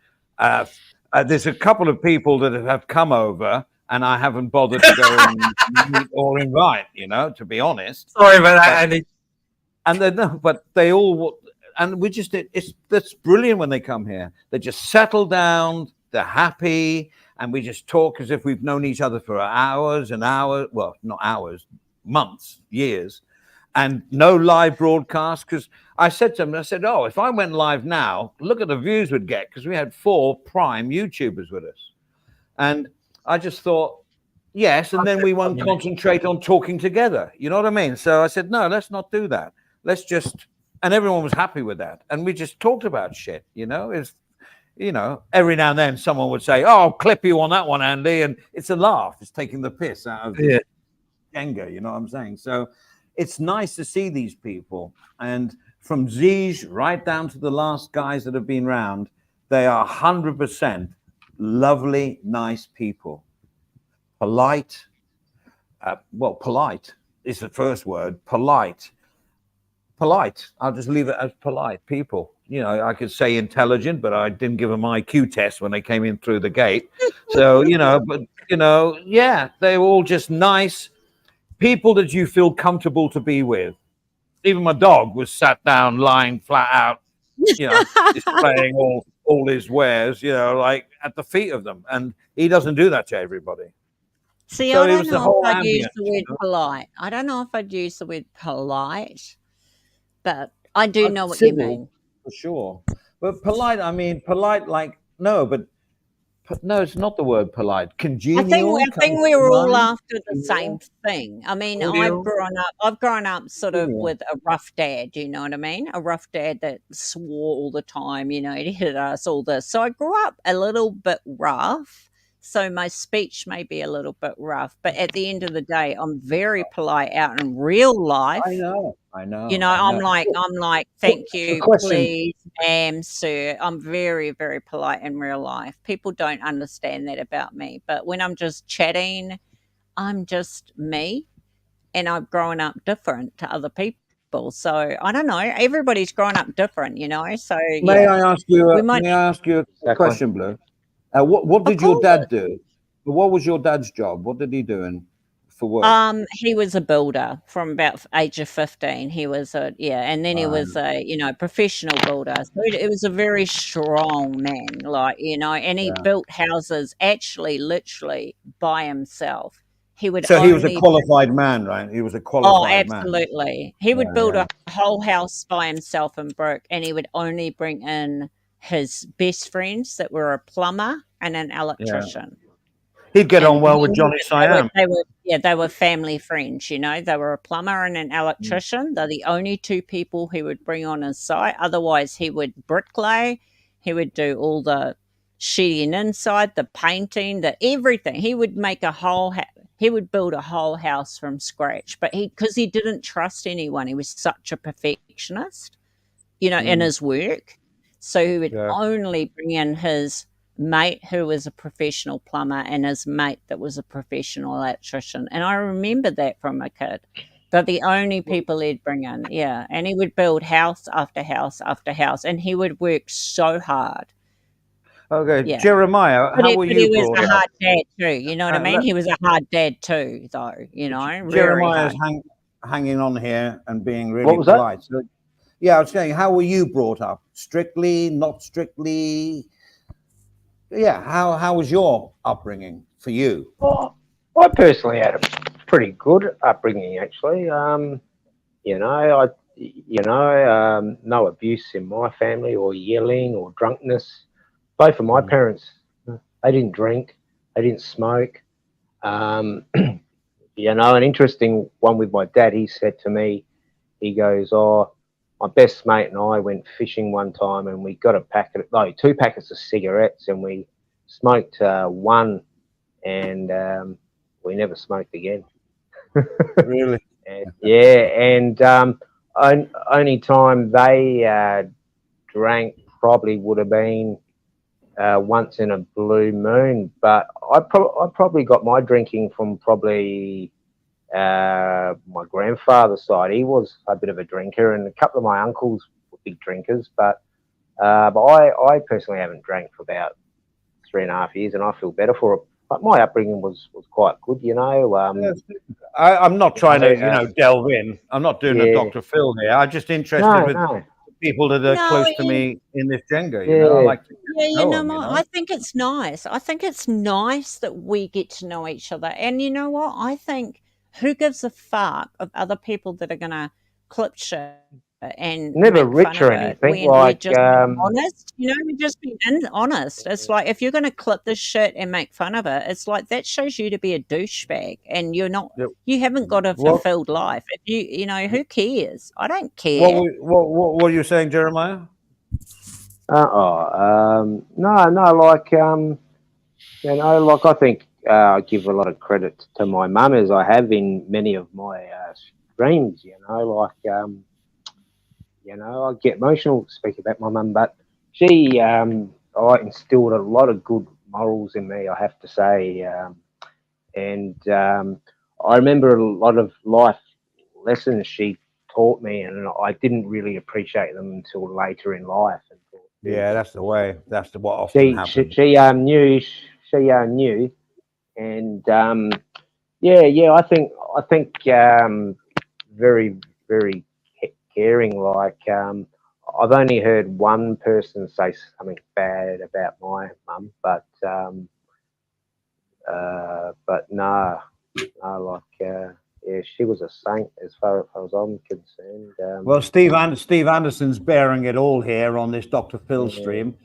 There's a couple of people that have come over, and I haven't bothered to go and meet or invite. To be honest. Sorry about that, Andy. And then, no, but they all, and we just, that's brilliant when they come here. They just settle down, they're happy, and we just talk as if we've known each other for hours and hours. Well, not hours, months, years, and no live broadcast. Because I said to them, oh, if I went live now, look at the views we'd get, because we had 4 prime YouTubers with us. And I just thought, yes, and then we won't concentrate on talking together. You know what I mean? So I said, no, let's not do that. Let's just, and everyone was happy with that. And we just talked about shit, it's, every now and then someone would say, oh, I'll clip you on that one, Andy. And it's a laugh. It's taking the piss out of Jenga, you know what I'm saying? So it's nice to see these people. And from Ziege right down to the last guys that have been round, they are 100% lovely, nice people. Polite. Polite is the first word. Polite. I'll just leave it as polite people. I could say intelligent, but I didn't give them IQ test when they came in through the gate. So, yeah, they're all just nice people that you feel comfortable to be with. Even my dog was sat down, lying flat out, displaying all his wares, like at the feet of them. And he doesn't do that to everybody. See, So I it don't was the know whole if I'd use ambience, the word polite. I don't know if I'd use the word polite, but I do know what you Civil, mean. for sure. But polite, I mean, polite, like, no, but no, it's not the word polite. Congenial. I think comes we to were all mind. after the same thing. I mean, Cordial. I've grown up sort of Yeah. with a rough dad, you know what I mean? A rough dad that swore all the time, he'd hit us, all this. So I grew up a little bit rough. So my speech may be a little bit rough, but at the end of the day, I'm very polite out in real life. I know. I'm I know. like, thank you, question. please, ma'am, sir. I'm very, very polite in real life. People don't understand that about me. But when I'm just chatting, I'm just me. And I've grown up different to other people. So I don't know. Everybody's grown up different, So May yeah. I ask you? We might- May I ask you a Exactly. question, Blue? What did Of your course. dad do? What was your dad's job? What did he do for work? He was a builder from about age of 15. He was and then he was a, professional builder. So it was a very strong man, and he Yeah. built houses actually literally by himself. He would So he was a only qualified man, right? He was a Oh, qualified man. absolutely. He would Yeah, build yeah. a whole house by himself in brick, and he would only bring in his best friends that were a plumber and an electrician. He'd get on And well with Johnny Siam. they were family friends, They were a plumber and an electrician. They're the only 2 people he would bring on his site. Otherwise, he would bricklay. He would do all the sheeting inside, the painting, the everything. He would make he would build a whole house from scratch. But because he didn't trust anyone, he was such a perfectionist, in his work. So he would Yeah. only bring in his mate who was a professional plumber and his mate that was a professional electrician. And I remember that from a kid. They're the only people he'd bring in, And he would build house after house after house, and he would work so hard. Okay, Yeah. Jeremiah, But how he, were but he you was brought a up? hard dad too, you know what I mean? Look- He was a hard dad too, though, very Jeremiah's hard. hanging on here and being really What was that? polite. So, yeah, I was saying, how were you brought up? Strictly, not strictly? yeah, how was your upbringing for you? Well, I personally had a pretty good upbringing, actually. No abuse in my family or yelling or drunkenness. Both of my parents, they didn't drink, they didn't smoke. Um, an interesting one with my dad. He said to me, he goes, "Oh, my best mate and I went fishing one time, and we got two packets of cigarettes, and we smoked one, and we never smoked again." Really? Only time they drank probably would have been once in a blue moon. But I probably got my drinking from probably my grandfather's side. He was a bit of a drinker, and a couple of my uncles were big drinkers. But I personally haven't drank for about 3.5 years, and I feel better for it. But my upbringing was quite good, I'm not trying to, Yeah. delve in. I'm not doing a Yeah. Dr. Phil here. I'm just interested No, with no, people that are No, close to me in this Jenga. I yeah. like to Yeah, you know know them. what? I think it's nice. I think it's nice that we get to know each other. And you know what? I think who gives a fuck of other people that are going to clip shit and Never make fun rich or of it anything. when we're Like, just being honest? We're just being honest. It's like if you're going to clip this shit and make fun of it, it's like that shows you to be a douchebag, and you're not. Yep. You haven't got a What, fulfilled life. If who cares? I don't care. what were you saying, Jeremiah? no, like I think I give a lot of credit to my mum, as I have in many of my streams. I get emotional speaking about my mum, but she I instilled a lot of good morals in me, I have to say, and I remember a lot of life lessons she taught me, and I didn't really appreciate them until later in life. Yeah, that's the way. That's what often happens. She knew, and I think very very caring. Like I've only heard one person say something bad about my mum, but no, she was a saint as far as I'm concerned. Well, Steve Anderson's bearing it all here on this Dr. Phil Yeah. stream.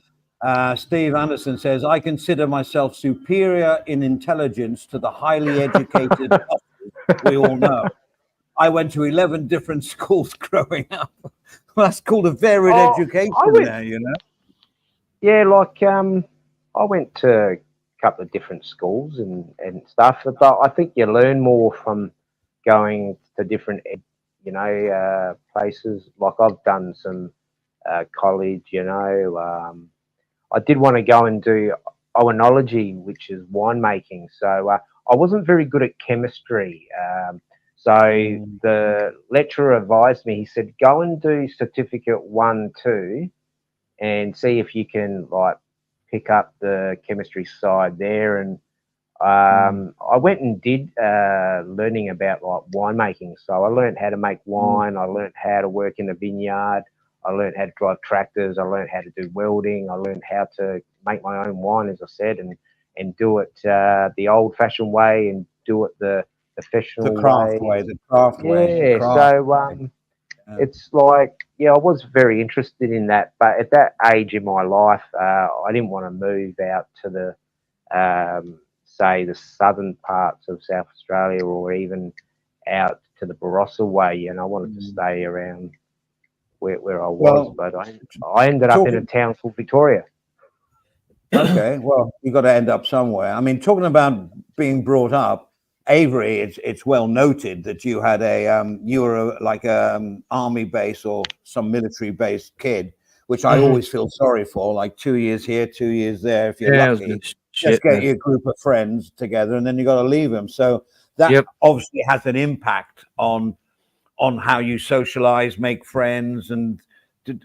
Steve Anderson says, I consider myself superior in intelligence to the highly educated we all know. I went to 11 different schools growing up. Well, that's called a varied education there, Yeah, I went to a couple of different schools and stuff, but I think you learn more from going to different, places. Like I've done some college, I did want to go and do oenology, which is winemaking. So I wasn't very good at chemistry. So the lecturer advised me, he said, go and do certificate 1, 2 and see if you can pick up the chemistry side there. And I went and did learning about winemaking. So I learned how to make wine. I learned how to work in a vineyard. I learned how to drive tractors. I learned how to do welding. I learned how to make my own wine, as I said, and do it the old-fashioned way and do it the professional way. The craft way. It's like, I was very interested in that, but at that age in my life, I didn't want to move out to the, say, the southern parts of South Australia or even out to the Barossa way, and I wanted to stay around where I was, but I ended up in a town called Victoria. Okay, well, you got to end up somewhere. I mean, talking about being brought up, Avery, it's well noted that you had you were like army base or some military based kid, which I always feel sorry for. Like 2 years here, 2 years there. If you're lucky, just get your group of friends together, and then you got to leave them. So that obviously has an impact on how you socialize, make friends, and did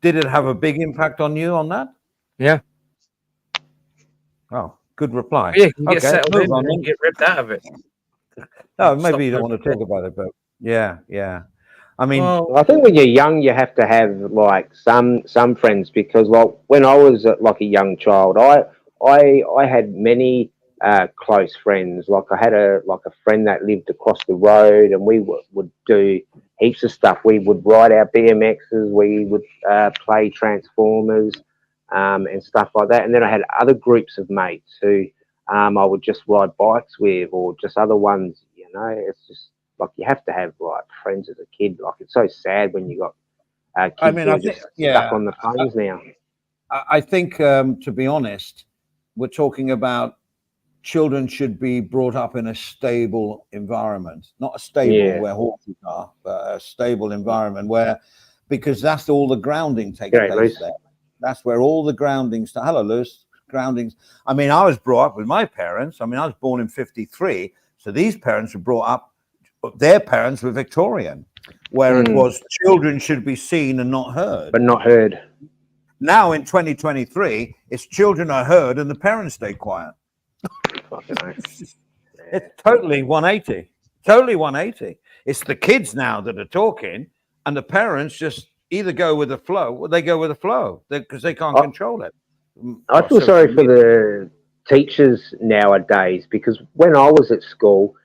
it have a big impact on you on that? Yeah. Oh, good reply. Yeah, you get settled in and then get ripped out of it. No, maybe you don't want to talk about it, but yeah. I mean, I think when you're young, you have to have some friends, because when I was a young child, I I had many close friends. Like I had a friend that lived across the road, and we would do heaps of stuff. We would ride our BMXs, we would play Transformers, and stuff like that. And then I had other groups of mates who I would just ride bikes with, or just other ones. You know, it's just like you have to have like friends as a kid. Like it's so sad when you got kids I mean, who I are think, just yeah, stuck on the phones now. I think, to be honest, we're talking about children should be brought up in a stable environment, not a stable Yeah. where horses are, but a stable environment where, because that's all the grounding takes G'day, place Luce. there. That's where all the grounding starts. Hello, Luce. Groundings. I mean, I was brought up with my parents. I mean, I was born in 53. So these parents were brought up, their parents were Victorian, where it was children should be seen and not heard. But not heard. Now in 2023, it's children are heard and the parents stay quiet. Fucking hell. It's totally 180. Totally 180. It's the kids now that are talking, and the parents just either go with the flow, or they go with the flow because they can't control it. I feel sorry for the teachers nowadays, because when I was at school,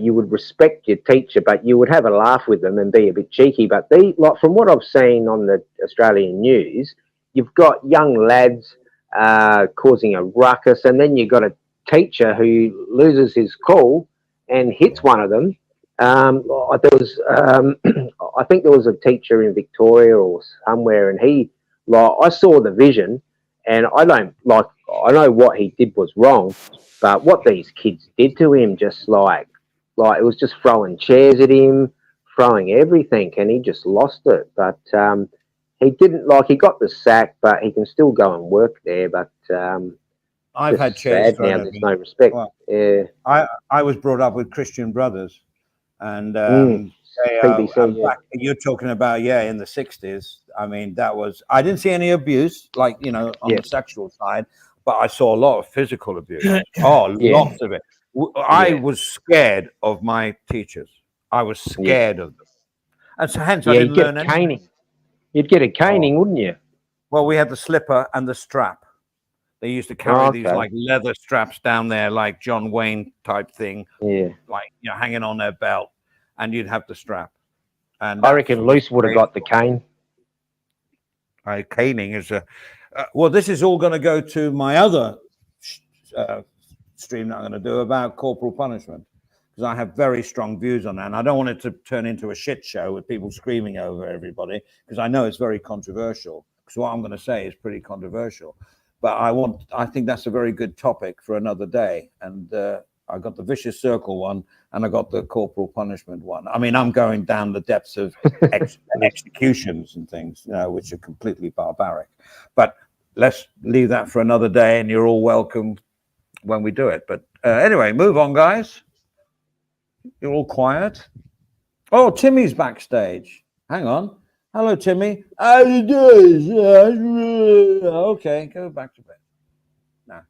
you would respect your teacher, but you would have a laugh with them and be a bit cheeky. But like from what I've seen on the Australian news, you've got young lads causing a ruckus, and then you've got a teacher who loses his cool and hits one of them. There was, I think there was a teacher in Victoria or somewhere, and I saw the vision, and I know what he did was wrong, but what these kids did to him, just like it was just throwing chairs at him, throwing everything, and he just lost it. But he didn't, he got the sack, but he can still go and work there. But I've had chairs now. There's no respect. Well, yeah, I was brought up with Christian brothers, and you're talking about in the 60s. I mean, I didn't see any abuse, on the sexual side, but I saw a lot of physical abuse. Lots of it. I was scared of my teachers. I was scared of them, and so hence I didn't learn anything. Caning. You'd get a caning, wouldn't you? Well, we had the slipper and the strap. They used to carry these leather straps down there, like John Wayne type thing. Yeah, hanging on their belt, and you'd have the strap. And I reckon Luce would have got the cane. Caning is well, this is all going to go to my other stream that I'm going to do about corporal punishment, because I have very strong views on that, and I don't want it to turn into a shit show with people screaming over everybody, because I know it's very controversial. Because what I'm going to say is pretty controversial, but I think that's a very good topic for another day. And I got the vicious circle one, and I got the corporal punishment one. I mean, I'm going down the depths of executions and things, which are completely barbaric. But let's leave that for another day, and you're all welcome when we do it. But anyway, move on, guys. You're all quiet. Oh, Timmy's backstage. Hang on. Hello, Timmy. How you doing? Okay, go back to bed. No,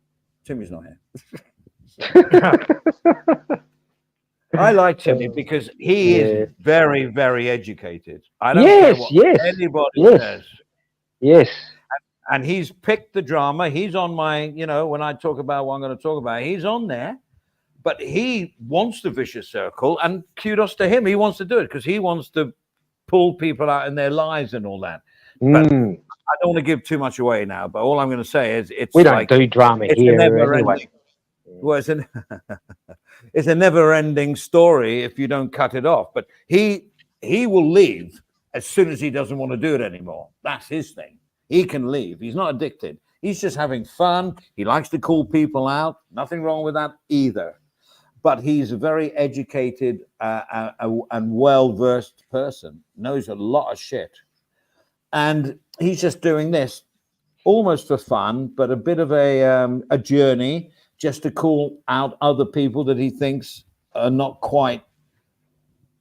Timmy's not here. I like Timmy because he is very, very educated. I don't care what anybody says. Yes. And he's picked the drama. He's on my, when I talk about what I'm going to talk about, he's on there. But he wants the vicious circle, and kudos to him. He wants to do it because he wants to pull people out in their lives and all that. But I don't want to give too much away now. But all I'm going to say is we don't do drama here anyway. Well, it's a never-ending story if you don't cut it off. But he will leave as soon as he doesn't want to do it anymore. That's his thing. He can leave. He's not addicted. He's just having fun. He likes to call people out. Nothing wrong with that either. But he's a very educated and well-versed person. Knows a lot of shit. And he's just doing this almost for fun, but a bit of a journey just to call out other people that he thinks are not quite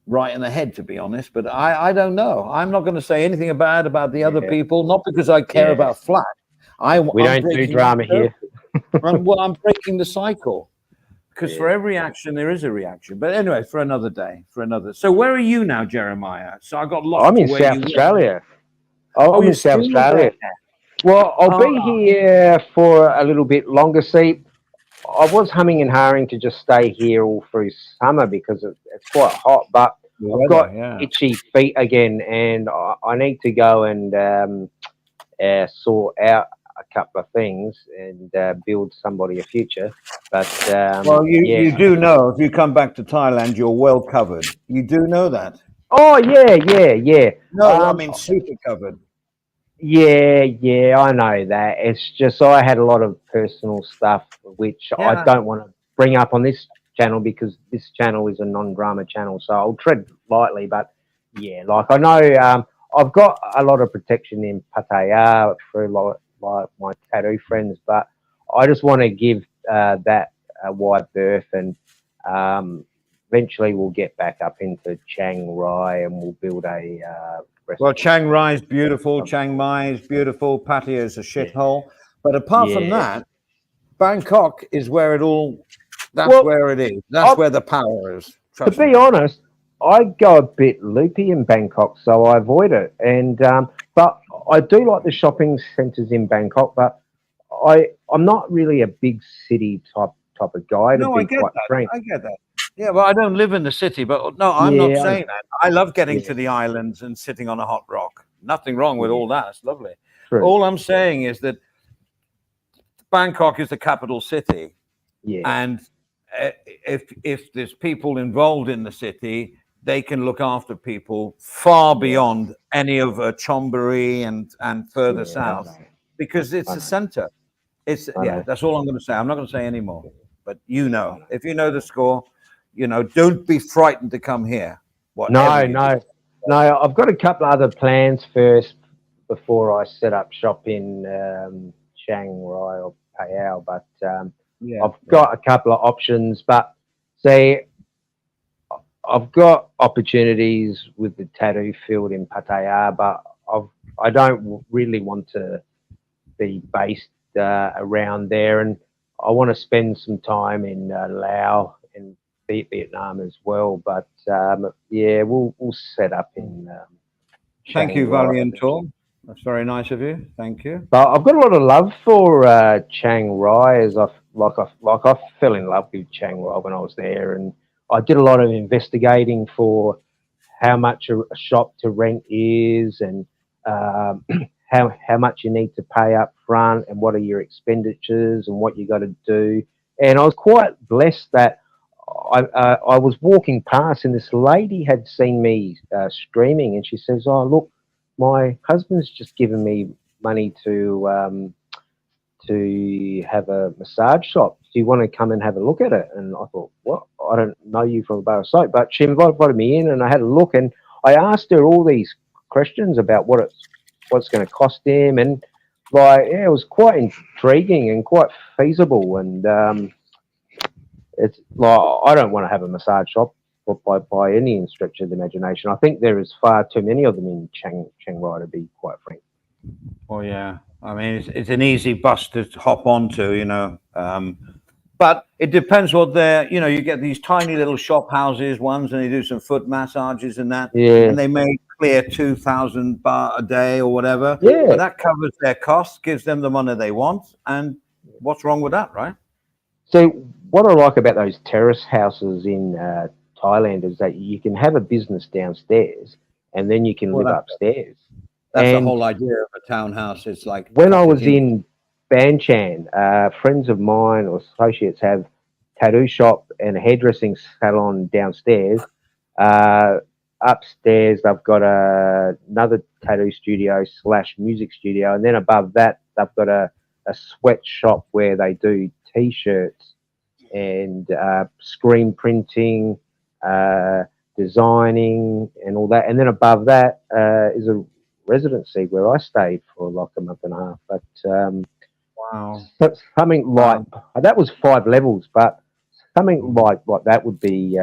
right in the head, to be honest. But I don't know. I'm not going to say anything bad about the other people, not because I care about flat. We don't do drama here. I'm breaking the cycle. Because for every action, there is a reaction. But anyway, for another day, So where are you now, Jeremiah? So I got lost. I'm in South Australia. I'm in South Australia. Well, I'll be Oh. here for a little bit longer. See, I was humming and hawing to just stay here all through summer because it's quite hot, but The I've weather, got yeah. itchy feet again, and I need to go and sort out a couple of things and build somebody a future. But Well, you yeah. do know if you come back to Thailand, you're well covered. You do know that. Oh yeah. No, I mean super covered. Yeah, I know that. It's just I had a lot of personal stuff which I Yeah. don't want to bring up on this channel because this channel is a non-drama channel, so I'll tread lightly. But yeah, like I know I've got a lot of protection in Pattaya through like my tattoo friends, but I just want to give that a wide berth, and eventually we'll get back up into Chiang Rai and we'll build a Well, Chiang Rai is beautiful. Chiang Mai is beautiful. Pattaya is a shithole. But apart from Yeah. that, Bangkok is where it all. That's Well, where it is. That's I'll- where the power is. To Trust be me. honest, I go a bit loopy in Bangkok, so I avoid it. And but I do like the shopping centres in Bangkok, but I'm not really a big city type of guy, to No, I be get quite that. frank. I get that. Yeah, well, I don't live in the city, but no, I'm not Yeah, I saying that. I love getting Yeah. to the islands and sitting on a hot rock. Nothing wrong with Yeah. all that. It's lovely. True. All I'm saying is that Bangkok is the capital city, Yeah, and if there's people involved in the city, they can look after people far beyond any of Chonburi and further Yeah, south, I know. because it's I the know. center. It's I know. that's all I'm going to say. I'm not going to say any more. But you I know, know. if you know the score, you know, don't be frightened to come here. No, Whatever you do. no. I've got a couple of other plans first before I set up shop in Chiang Rai or Pattaya, but Yeah, I've got a couple of options. But see, I've got opportunities with the tattoo field in Pattaya, but I don't really want to be based around there, and I want to spend some time in Laos and Vietnam as well. But yeah, we'll set up in. Thank you, Chiang Rai. Valiant Tor. That's very nice of you. Thank you. But I've got a lot of love for Chiang Rai, as I fell in love with Chiang Rai when I was there, and I did a lot of investigating for how much a shop to rent is, and how much you need to pay up front, and what are your expenditures, and what you got to do. And I was quite blessed that I was walking past, and this lady had seen me streaming, and she says, "Oh, look, my husband's just given me money to have a massage shop. Do you want to come and have a look at it?" And I thought, what? I don't know you from a bar of soap, but she invited me in, and I had a look, and I asked her all these questions about what's going to cost him, and like, yeah, it was quite intriguing and quite feasible. And it's like, I don't want to have a massage shop by any stretch of the imagination. I think there is far too many of them in Chiang Rai, to be quite frank. Well, yeah. I mean, it's an easy bus to hop onto, you know. But it depends what they're, you know, you get these tiny little shop houses ones, and they do some foot massages and that, Yeah, and they may clear 2,000 baht a day or whatever. Yeah. But that covers their costs, gives them the money they want, and what's wrong with that, right? So what I like about those terrace houses in Thailand is that you can have a business downstairs, and then you can Well, live upstairs. That's the And whole idea of a townhouse. It's like when I tuck it was in Banchan, friends of mine or associates have tattoo shop and a hairdressing salon downstairs. Upstairs, they've got another tattoo studio / music studio, and then above that, they've got a sweatshop where they do T-shirts and screen printing, designing, and all that. And then above that is a residency where I stayed for like a month and a half. But Wow. something like that was 5 levels, but something like that would be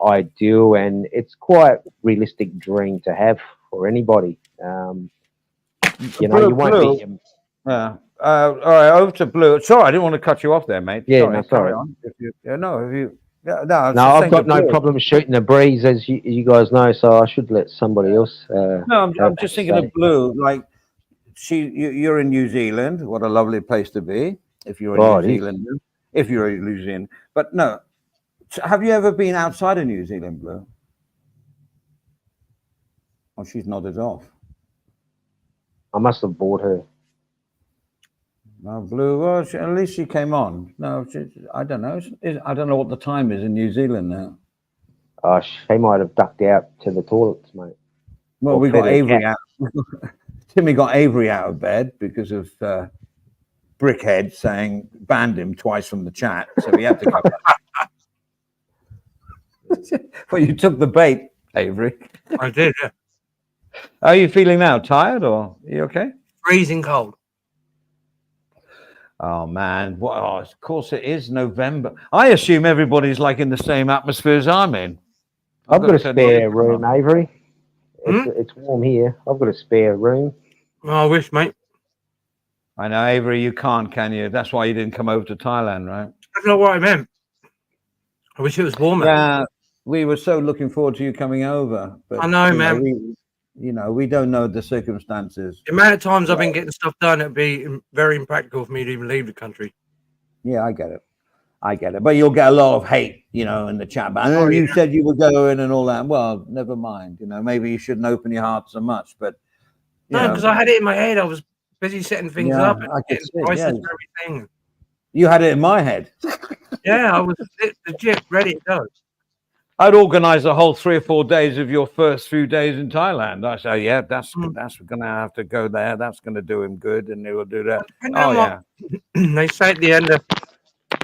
ideal, and it's quite realistic dream to have for anybody. You know, you won't Blue. be. Yeah. All right, over to Blue. Sorry, I didn't want to cut you off there, mate. Yeah, sorry, no, carry sorry. on. If you, yeah, no, if you, yeah, no, I was No, just I've saying got to no Blue. problem shooting the breeze, as you guys know. So I should let somebody else. No, I'm just thinking of Blue. Like, you're in New Zealand. What a lovely place to be. If you're in Oh, New it is. Zealand, if you're in New Zealand, but no. Have you ever been outside of New Zealand, Blue? Oh, she's nodded off. I must have bored her. No, Blue. Well, at least she came on. No, I don't know. I don't know what the time is in New Zealand now. She might have ducked out to the toilets, mate. Well, Or we got fed her Avery cat. out. Timmy got Avery out of bed because of Brickhead saying banned him twice from the chat, so he had to go. Well, you took the bait, Avery. I did. Yeah. How are you feeling now? Tired or are you okay? Freezing cold. Oh man, well, of course it is November. I assume everybody's like in the same atmosphere as I'm in. I've got a turn spare the- room, Avery. Hmm? It's warm here. I've got a spare room. Oh, I wish, mate. I know, Avery, you can't, can you? That's why you didn't come over to Thailand, right? That's not what I meant. I wish it was warmer. Yeah, we were so looking forward to you coming over. But, I know, man. We don't know the circumstances. The amount of times I've been getting stuff done, it'd be very impractical for me to even leave the country. Yeah, I get it. But you'll get a lot of hate, in the chat. But I know you said you were going and all that. Well, never mind. Maybe you shouldn't open your heart so much. But No, because I had it in my head. I was busy setting things Yeah, up and I could getting see, prices yeah. and everything. you had it in my head. Yeah, I was legit ready to go. I'd organize a whole 3 or 4 days of your first few days in Thailand. I say, yeah, that's going to have to go there. That's going to do him good, and they will do that. Depending Oh on yeah, what they say at the end of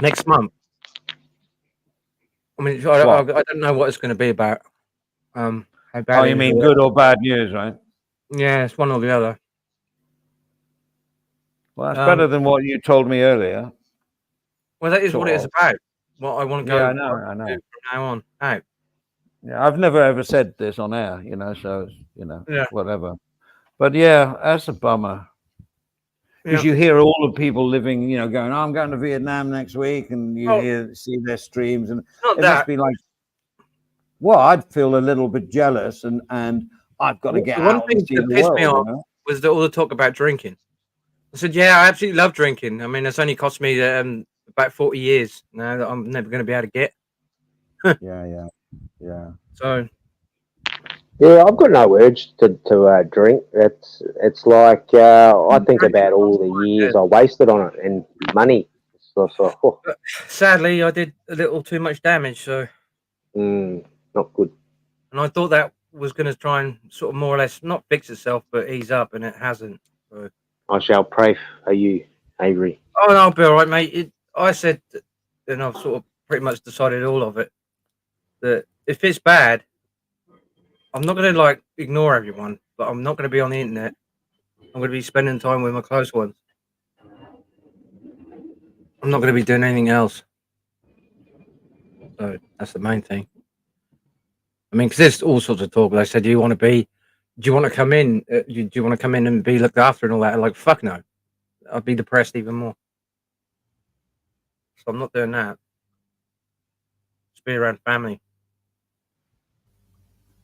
next month. I mean, I don't know what it's going to be about. How bad oh, it you is mean or good or bad news, right? what. Yeah, it's one or the other. Well, that's better than what you told me earlier. Well, that is what it is Sort about. What I want to go Yeah, I know. do from now on out. Yeah, I've never ever said this on air, so Yeah. whatever. But yeah, that's a bummer because you hear all the people living, going, I'm going to Vietnam next week, and you see their streams, and Not it that. must be like, well, I'd feel a little bit jealous, and I've got to get The one out thing and see that the pissed world. me off was all the talk about drinking. I said, yeah, I absolutely love drinking. I mean, it's only cost me about 40 years now that I'm never going to be able to get. Yeah. So, Yeah, I've got no urge to drink. It's like I think about all the years I wasted on it and money. So but sadly, I did a little too much damage. So, not good. and I thought that was going to try and sort of more or less not fix itself, but ease up, and it hasn't. So. I shall pray for you, Avery. Oh, no, I'll be all right, mate. I said, and I've sort of pretty much decided all of it, that if it's bad, I'm not going to ignore everyone, but I'm not going to be on the internet. I'm going to be spending time with my close ones. I'm not going to be doing anything else. So that's the main thing. I mean, because there's all sorts of talk. Like I said, do you want to come in? Do you want to come in and be looked after and all that? Like, fuck no. I'd be depressed even more. So I'm not doing that. Just be around family.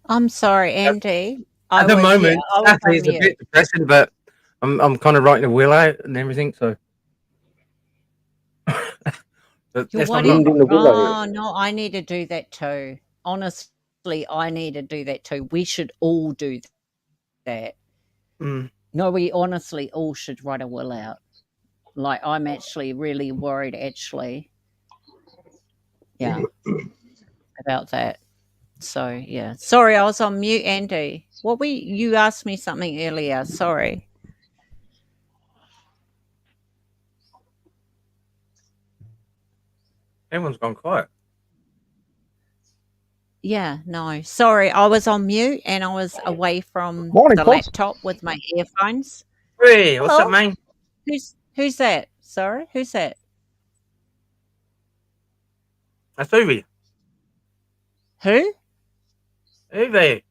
I'm sorry, Andy. At the moment, I was sadly, on it's a mute. bit depressing, but I'm kind of writing a will out and everything. So, but You're yes, I'm wanting- not, in the willow. Oh no, I need to do that too. Honestly, I need to do that too. We should all do that. No, we honestly all should write a will out. Like, I'm actually really worried, yeah, about that. So yeah, sorry, I was on mute, Andy. You asked me something earlier. Sorry. everyone's gone quiet. Yeah, no, sorry, I was on mute and I was away from Morning, the Paul. laptop with my earphones. Hey, what's Hello? up, man? Who's that? Sorry, who's that? That's Uwe. Who? Uwe.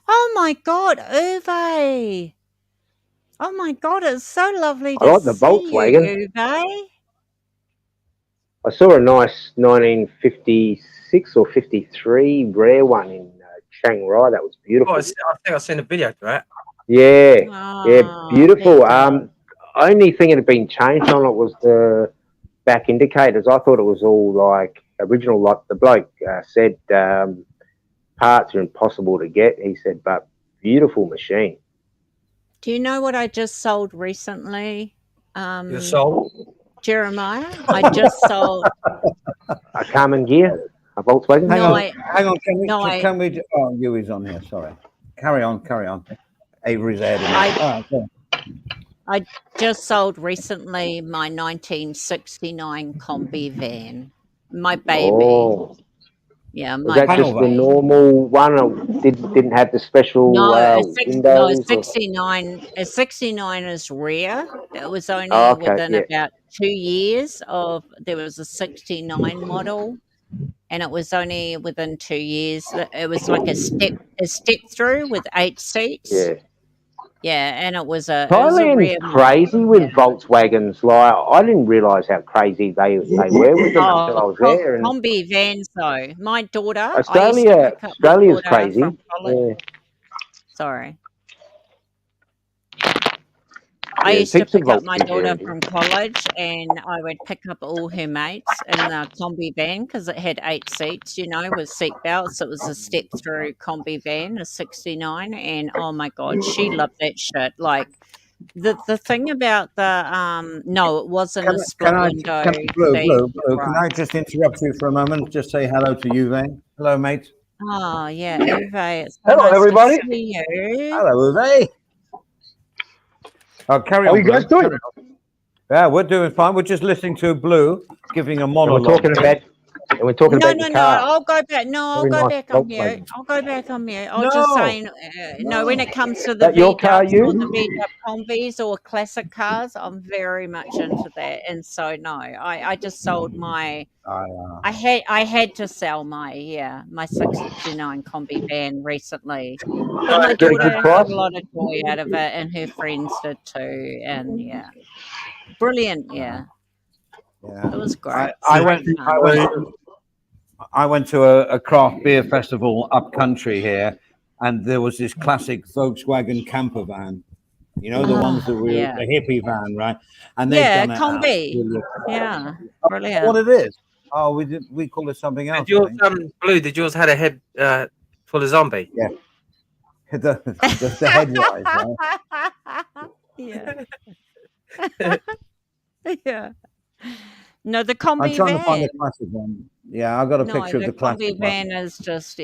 Oh my God, Uwe! Oh my God, it's so lovely to I like the see Volkswagen. you, Uwe. I saw a nice 1956 or 53 rare one in Chiang Rai. That was Oh, beautiful. I think I sent a video to that. Yeah, yeah, Oh, beautiful. Peter. Only thing that had been changed on it was the back indicators. I thought it was all like original, like the bloke said. Parts are impossible to get. He said, but beautiful machine. Do you know what I just sold recently? Your soul. Jeremiah, I just sold. A Carmen gear, a Volkswagen. Hang No, on, I hang on. no, I Oh, Yui's on here. Sorry. Carry on, carry on. Avery's ahead of me. I All right, go on. I just sold recently my 1969 Combi van, my baby. Oh, Yeah, was my that just Panel the van. baby. normal one, or didn't have the special No, windows? Or... 69. A 69 is rare. It was Oh, only okay, within yeah, about 2 years of there was a 69 model, and it was only within 2 years that it was like a step through with 8 seats. yeah. Yeah, and it was a Thailand's rare model. crazy with Yeah. Volkswagens. Like, I didn't realise how crazy they were with them until I Oh, was there. And Combi vans though. My daughter, I used to Australia, pick up my Australia's daughter crazy. from college. Yeah, Sorry. I yeah, used to heaps of pick up my Volkswagens daughter here. from college, and I would pick up all her mates in the Combi van because it had 8 seats, with seat belts. It was a step through Combi van, a 69, and oh my God, she loved that shit. Like the thing about no, it wasn't a split window Blue, seat. can I just interrupt you for a moment? Just say hello to Uwe. Hello, mate. Oh yeah, Uwe, it's so Hello, nice everybody. to see you. Hello, Uwe. Oh, carry How on, you guys Blue. doing? Carry on. Yeah, we're doing fine. We're just listening to Blue giving a And monologue. we're talking about, No, your no. car. I'll go back. No, I'll Very go nice back on mute. Volkswagen. I'll go back on mute. I was just saying, no, when it comes to the That your car, V-dubs or the you? V-dub combis or classic cars, I'm very much into that. And so, no, I just sold my. I had to sell my 69 Combi van recently. But my Get a good daughter price? got a lot of joy out of it, and her friends did too. And yeah, brilliant. Yeah, it was great. I Great fun. went to a craft beer festival up country here, and there was this classic Volkswagen camper van. You know, the ones that were Yeah. the hippie van, right? And they've Yeah, done it. Combi. Yeah, What brilliant. it is? Oh, we call it something else. Did yours, I think. Blue? Did yours had a head full of zombie? Yeah. the head rise, right? Yeah. Yeah. No, the I'm Combi trying to find van. the classic one. Yeah, I got a No, picture of the the classic Combi one. van is just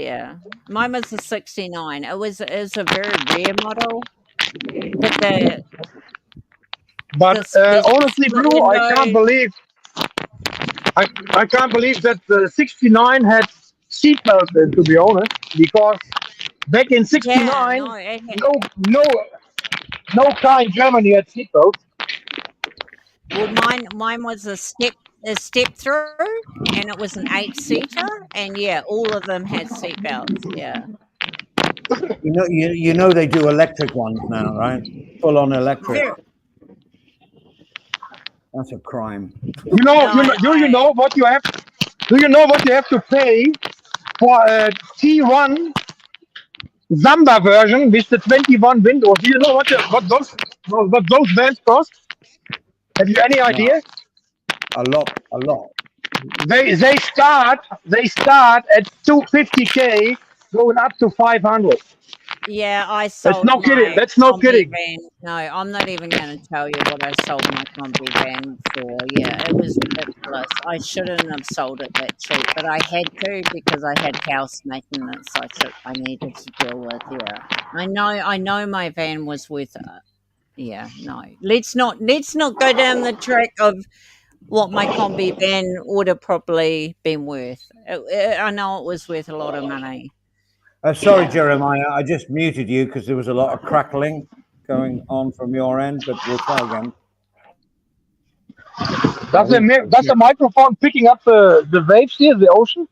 Mine was a 69. It's a very rare model, but But the honestly, split Blue, I can't window. believe I can't believe that the 69 had seatbelts in, to be honest, because back in Yeah, '69, no, it had, no car in Germany had seatbelts. well, mine was a step through, and it was an 8-seater, and yeah, all of them had seatbelts. Yeah. You know they do electric ones now, right? Full on electric. Very, That's a crime. Do you know what you have? Do you know what you have to pay for a T1 Samba version with the 21 windows? Do you know what those vans cost? Have you any idea? A lot. They start at 250K, going up to 500. Yeah, I sold no kidding. my That's no Combi kidding. van. No, I'm not even going to tell you what I sold my Combi van for. Yeah, it was ridiculous. I shouldn't have sold it that cheap, but I had to because I had house maintenance I needed to deal with. Yeah, I know my van was worth it. Yeah, no. Let's not go down the track of what my Combi van would have probably been worth. I know it was worth a lot of money. Sorry, Jeremiah, I just muted you because there was a lot of crackling going on from your end, but we'll try again. Does the microphone picking up the waves here, the ocean?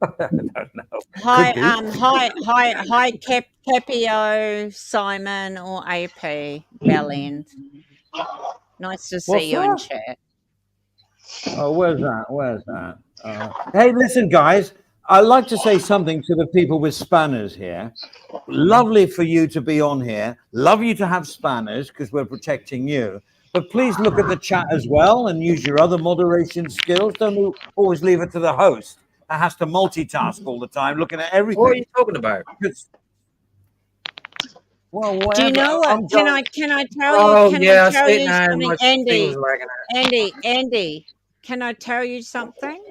I don't know. Hi, Capio, Simon, or AP Bellend. Nice to see you in chat. Oh, where's that? Hey, listen, guys. I'd like to say something to the people with spanners here. Lovely for you to be on here. Love you to have spanners because we're protecting you. But please look at the chat as well and use your other moderation skills. Don't always leave it to the host that has to multitask all the time, looking at everything. What are you talking about? Well, Do you whatever. know what? I'm Can going- I tell Oh, you? Can yeah, I tell see it you now. something, My thing's lagging out. Andy? Can I tell you something?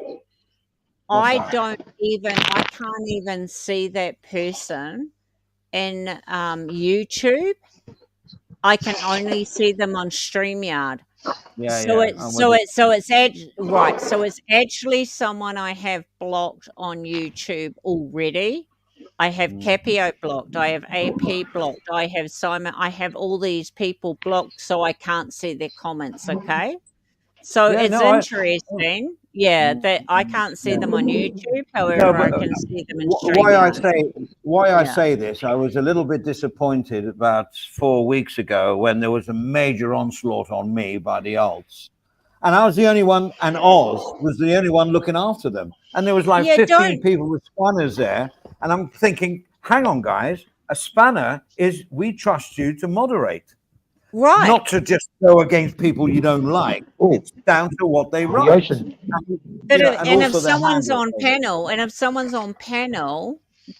What's I that? I can't even see that person in YouTube. I can only see them on StreamYard. Yeah, So yeah. So it's actually someone I have blocked on YouTube already. I have Capio blocked. I have AP blocked. I have Simon. I have all these people blocked, so I can't see their comments. Okay, so Yeah, it's no, interesting. Yeah, that I can't see them on YouTube. However, No, I but can see them in why I StreamYard. Yeah. say this, I was a little bit disappointed about 4 weeks ago when there was a major onslaught on me by the alts. And I was the only one, and Oz was the only one looking after them. And there was like Yeah, 15 don't- people with spanners there. And I'm thinking, hang on, guys, a spanner is we trust you to moderate, Right. not to just go against people you don't like. Oh, It's down to what they the write. ocean. But Yeah, and if also the someone's handle on thing. panel,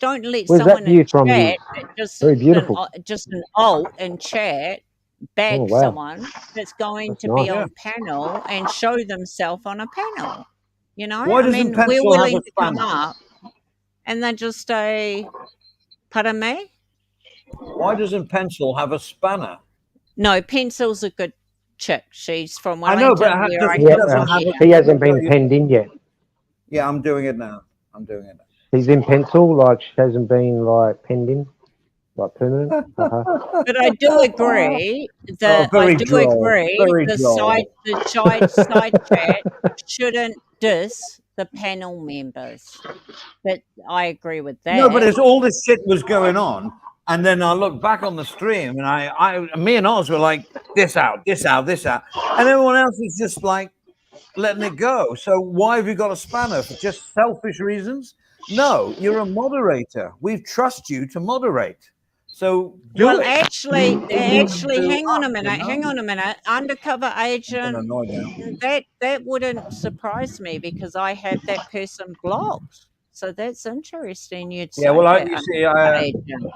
don't let Where's that someone view in from you? chat just Very beautiful. just an alt in chat bag Oh, wow. someone that's going That's to be nice. on panel and show themselves on a panel. You know, Why I doesn't mean, Pencil we're have willing a to come spanner? up, and they just say, "Pardon me." Why doesn't Pencil have a spanner? No, Pencil's a good chick. She's from I know, Wellington, but where I Yeah, come doesn't from. have he hasn't been penned in yet. Yeah, I'm doing it now. I'm doing it now. He's in pencil, like she hasn't been like penned in, like permanent. But I do agree that very I do droll, agree very the droll. side chat shouldn't diss the panel members. But I agree with that. No, but as all this shit was going on, and then I look back on the stream, and me and Oz were like, this out, this out, this out, and everyone else is just like letting it go. So why have you got a spanner? For just selfish reasons? No, you're a moderator. We trust you to moderate. So do well, it. actually, do hang on a us, minute, you know? Undercover I'm agent. annoyed now. That wouldn't surprise me because I have that person blocked. So that's interesting. You'd say Yeah, well, that, you see, Undercover Agent.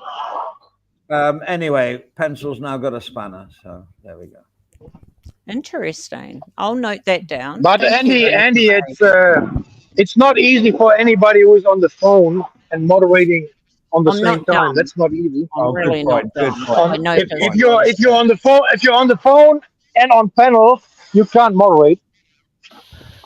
anyway, Pencil's now got a spanner, so there we go. Interesting. I'll note that down. But Thank you, Andy, Undercover it's not easy for anybody who is on the phone and moderating on the I'm same not time. dumb. That's not easy. I'm Oh, good really point, not good dumb. point. I know If you're on the phone and on panel, you can't moderate.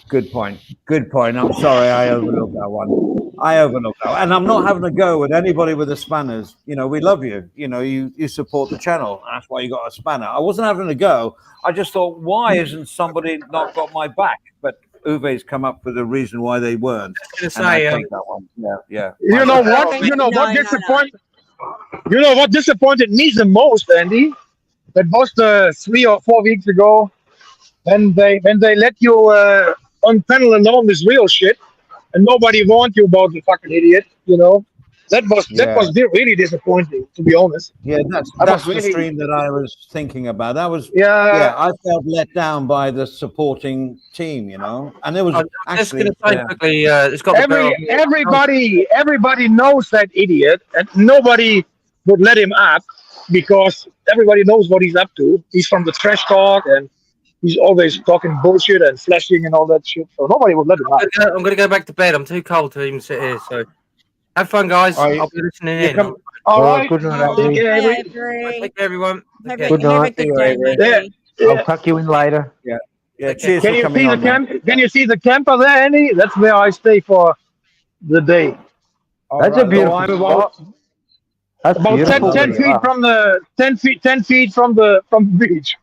Good point. Good point. I'm sorry, I overlooked that one. And I'm not having a go with anybody with the spanners. You know, we love you. You know, you support the channel. That's why you got a spanner. I wasn't having a go. I just thought, why isn't somebody not got my back? But Uwe's come up with a reason why they weren't. I was And going I to say, take that one. Yeah. You know what? You know what disappointed me the most, Andy? That was the 3 or 4 weeks ago when they let you on panel alone with real shit, and nobody warned you about the fucking idiot. You know, that was really disappointing, to be honest. Yeah, that's the stream that I was thinking about. That was I felt let down by the supporting team, you know. And there was I'm just going actually to say quickly, it's got the bell. Everybody knows that idiot, and nobody would let him up because everybody knows what he's up to. He's from the trash talk, and he's always talking bullshit and flashing and all that shit. So nobody would let him up. I'm going to go back to bed. I'm too cold to even sit here. So have fun, guys. I'll be listening in. All right. Good night, Agent. Avery. Bye, Take Avery. care, everyone. Have Take a care. Good good night. day, Avery. I'll tuck you in later. Yeah, cheers Can for you coming see the on. man. Can you see the camper there, Andy? That's where I stay for the day. All That's right, a beautiful I'm about spot. That's about beautiful. 10 feet Wow. from the 10 feet from the beach.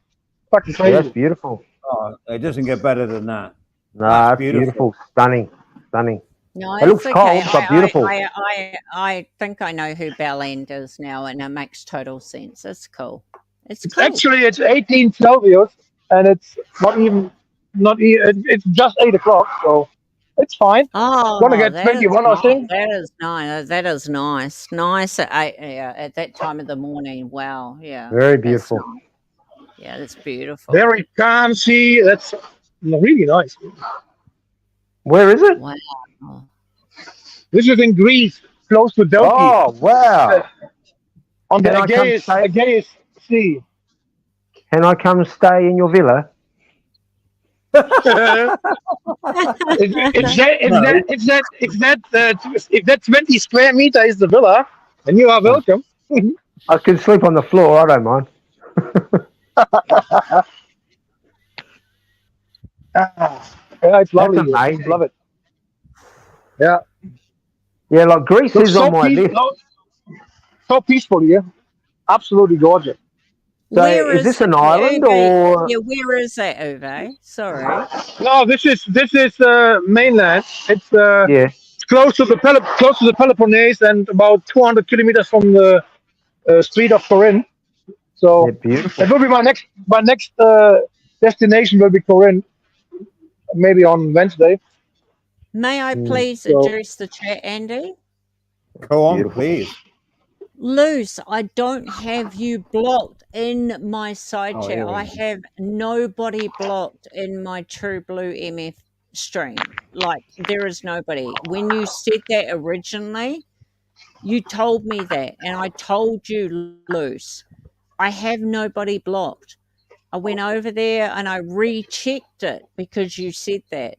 Fucking Yeah, crazy. that's beautiful. Oh, it doesn't get better than that. No, That's that's beautiful. beautiful. Stunning. Stunning. No, It looks it's cold, okay. but beautiful. I think I know who Bell End is now, and it makes total sense. It's cool. It's cool. Actually, it's 18 Celsius, and it's not even. It's just 8 o'clock. So It's fine. Oh, Gonna get that is 21, I nice. think. That is nice. That is nice. Nice at 8, yeah, at that time of the morning. Wow. Yeah. Very That's beautiful. nice. Yeah, that's beautiful. Very calm sea. That's really nice. Where is it? Wow. This is in Greece, close to Delphi, Oh, wow. on Can the I come stay? Aegeus Sea. Can I come stay in your villa? If that 20 square meter is the villa, then you are welcome. I can sleep on the floor. I don't mind. Yeah, it's lovely. That's amazing. Love it. Yeah. Yeah, like Greece Looks is on my list. so peaceful here. Absolutely gorgeous. So Where is this an yeah, island Uwe, or? yeah, where is that, Uwe? Sorry. No, this is mainland. It's Yeah. close to the Peloponnese and about 200 kilometers from the Strait of Corinth. So They're beautiful. that will be my next destination will be Corinth, maybe on Wednesday. May I please So- address the chat, Andy? Go on, Beautiful. please. Luce, I don't have you blocked in my side Oh, chat. here we I go. have nobody blocked in my True Blue MF stream. Like, there is nobody. When you said that originally, you told me that, and I told you, Luce, I have nobody blocked. I went over there and I rechecked it because you said that.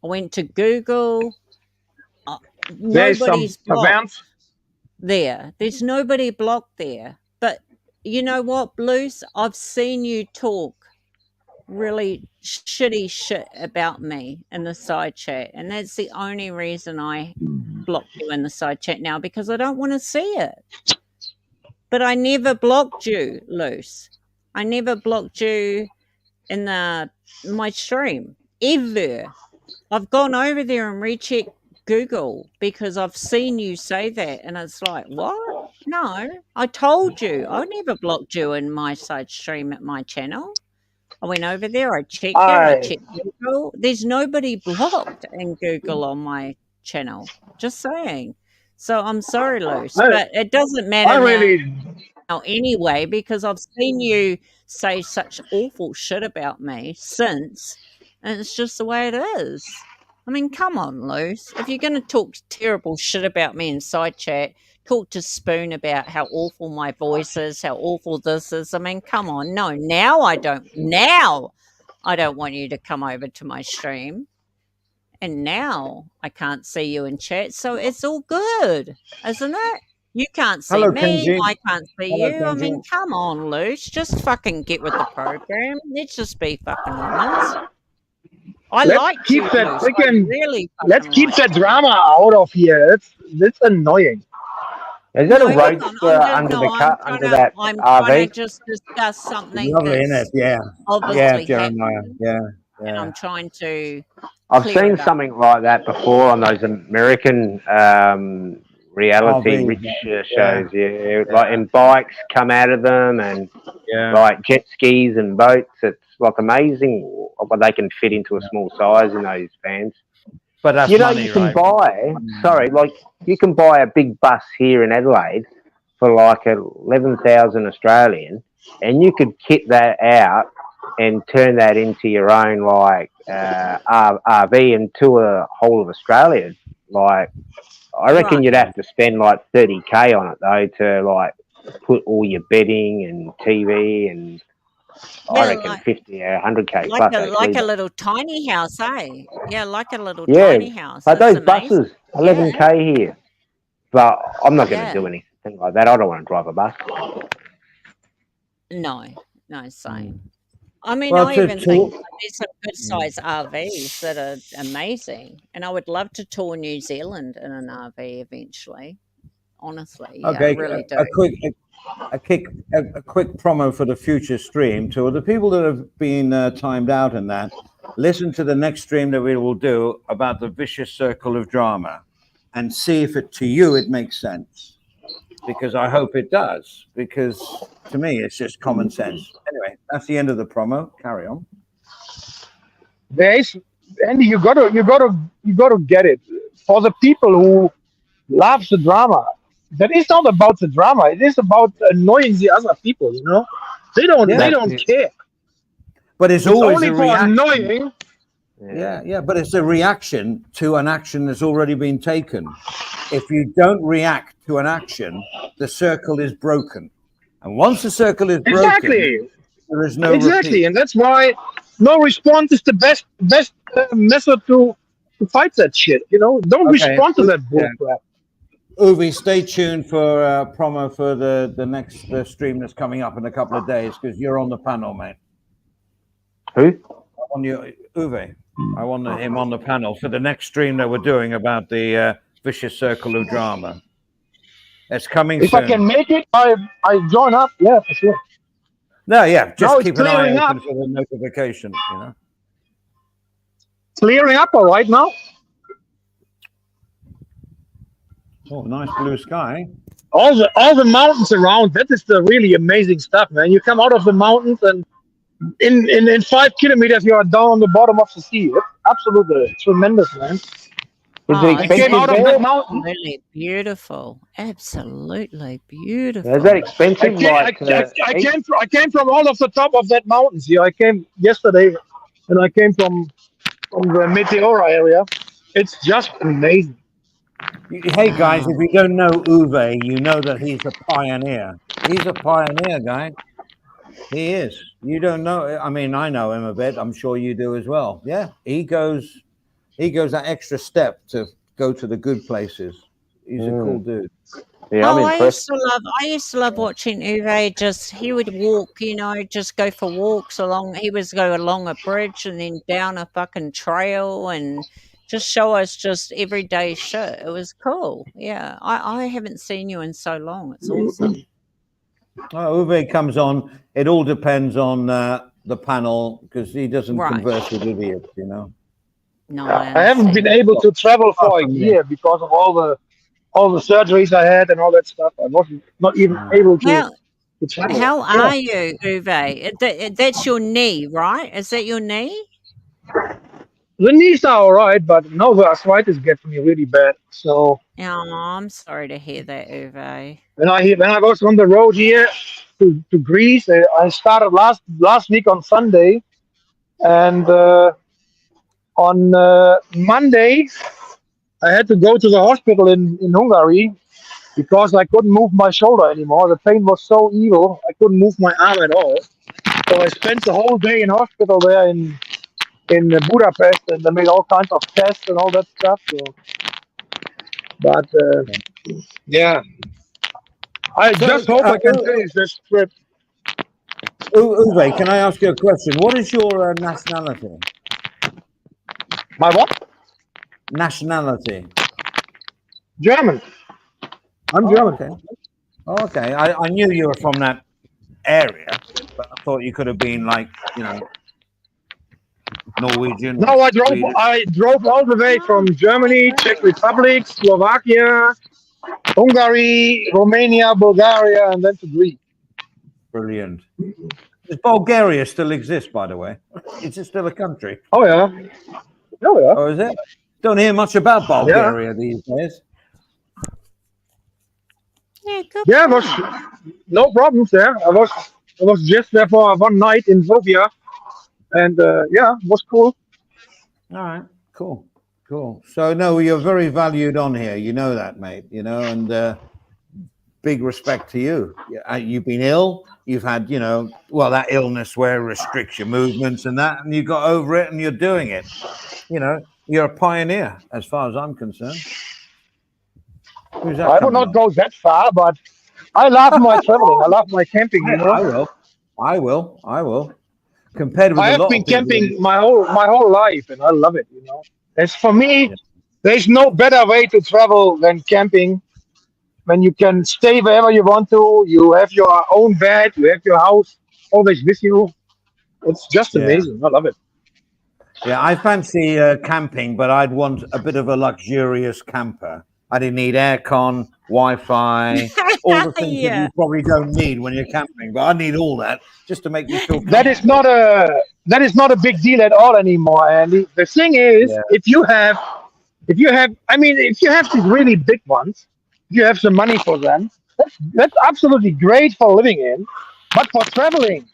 I went to Google. There's some Nobody's blocked events. there. There's nobody blocked there. But you know what, Blues? I've seen you talk really shitty shit about me in the side chat. And that's the only reason I blocked you in the side chat now, because I don't want to see it. But I never blocked you, Luce. I never blocked you in my stream, ever. I've gone over there and rechecked Google because I've seen you say that, and it's like, what? No, I told you. I never blocked you in my side stream at my channel. I went over there, I checked it, I checked Google. There's nobody blocked in Google on my channel. Just saying. So I'm sorry, Luce, but it doesn't matter I now really anyway, because I've seen you say such awful shit about me since, and it's just the way it is. I mean, come on, Luce. If you're going to talk terrible shit about me in side chat, talk to Spoon about how awful my voice is, how awful this is. I mean, come on. No, now I don't want you to come over to my stream. And now I can't see you in chat, so it's all good, isn't it? You can't see Hello, me, Kenji. I can't see Hello, you. I mean, Kenji. come on, Luce. Just fucking get with the program. Let's just be fucking honest. I Let's like keep you, that Luce. freaking- I really let's fucking keep like that you. drama out of here. That's annoying. Is that No, a hang on. roadster under the cut I'm under trying that to RV? just discuss something Lovely, isn't it? that's Yeah. obviously Yeah, Jeremiah. happening, Yeah. and Yeah. I'm trying to I've clear seen it up. something like that before on those American reality RVs, rich yeah. shows. Yeah, like and bikes come out of them and Yeah. like jet skis and boats. It's like amazing what they can fit into a small size in those vans. But that's You know, money, you can right? buy. Sorry, like you can buy a big bus here in Adelaide for like 11,000 Australian, and you could kit that out and turn that into your own like RV and tour the whole of Australia. Like, I reckon Right. you'd have to spend like 30K on it though to like put all your bedding and TV and I Yeah, reckon like 50 or 100K like plus a like actually. a little tiny house, eh? Yeah, like a little Yeah, tiny house. like That's those amazing. buses, 11K here. But I'm not going to Yeah. do anything like that. I don't want to drive a bus. No, same. I mean, Well, I to- even to- think there's some good size RVs that are amazing, and I would love to tour New Zealand in an RV eventually. Honestly, yeah, Okay, I really do. a quick promo for the future stream to the people that have been timed out in that. Listen to the next stream that we will do about the vicious circle of drama, and see if to you it makes sense. Because I hope it does. Because to me, it's just common sense. Anyway, that's the end of the promo. Carry on. There is Andy, you gotta get it. For the people who love the drama, that is not about the drama. It is about annoying the other people. You know, they don't That's- care. But it's It's always only a for reaction. annoying. Yeah, but it's a reaction to an action that's already been taken. If you don't react to an action, the circle is broken. And once the circle is broken, Exactly. there is no Exactly, repeat. and that's why no response is the best method to fight that shit. You know, don't Okay. respond to that bullcrap. Uwe, stay tuned for promo for the next stream that's coming up in a couple of days because you're on the panel, mate. Who? On your Uwe, I want him on the panel for the next stream that we're doing about the vicious circle of drama. It's coming If soon. I can make it, I join up. Yeah, for sure. No, yeah, just No, it's keep an eye clearing open up. for the notification. You know. Clearing up all right now. Oh, nice blue sky. All the mountains around. That is the really amazing stuff, man. You come out of the mountains and in 5 kilometers you are down on the bottom of the sea. It's absolutely tremendous, man. Is Oh, it it's I came expensive out of there? that mountain. Absolutely beautiful. Absolutely beautiful. Is that expensive? I came from all of the top of that mountains here. I came yesterday, and I came from the Meteora area. It's just amazing. Hey guys, if you don't know Uwe, you know that he's a pioneer. He's a pioneer, guy. He is. You don't know. I mean, I know him a bit. I'm sure you do as well. Yeah, he goes that extra step to go to the good places. He's a cool dude. Yeah, I'm impressed. I used to love watching Uwe. He would walk, just go for walks along. He would go along a bridge and then down a fucking trail and just show us just everyday shit. It was cool. Yeah, I haven't seen you in so long. It's awesome. Uwe comes on. It all depends on the panel because he doesn't Right. converse with idiots, you know. No, I haven't been understand. able to travel for a year because of all the surgeries I had and all that stuff. I wasn't not even able to travel. How Yeah. are you, Uwe? That's your knee, right? Is that your knee? The knees are all right, but now the arthritis gets me really bad. So Oh, I'm sorry to hear that, Uwe. when I was on the road here to Greece, I started last week on Sunday, and on Monday I had to go to the hospital in Hungary because I couldn't move my shoulder anymore. The pain was so evil, I couldn't move my arm at all. So I spent the whole day in hospital there in Budapest, and they made all kinds of tests and all that stuff. So, but yeah, I So, just hope I can finish this trip. Uwe, can I ask you a question? What is your nationality? My what? Nationality. German. I'm German. Okay. Okay. I knew you were from that area, but I thought you could have been like, Norwegian. No, I drove all the way from Germany, Czech Republic, Slovakia, Hungary, Romania, Bulgaria, and then to Greece. Brilliant. Does Bulgaria still exist, by the way? Is it still a country? Oh yeah. Oh yeah. Or is it? Don't hear much about Bulgaria these days. Yeah, good. Yeah, was no problems there. I was just there for one night in Sofia, and yeah, it was cool. All right. Cool. So, no, you're very valued on here. You know that, mate. And big respect to you. You've been ill. You've had, that illness where it restricts your movements and that, and you got over it and you're doing it. You're a pioneer as far as I'm concerned. Who's that I would coming not on? go that far, but I love my traveling. I love my camping. I will. Compared with I a have lot been of people, camping my whole life, and I love it. As for me, there's no better way to travel than camping. When you can stay wherever you want to, you have your own bed, you have your house always with you. It's just amazing. I love it. Yeah, I fancy camping, but I'd want a bit of a luxurious camper. I didn't need aircon, Wi-Fi, all the things that Yeah. you probably don't need when you're camping. But I need all that just to make me feel That is not a big deal at all anymore. And the thing is, Yeah. if you have these really big ones, if you have some money for them, that's absolutely great for living in. But for traveling,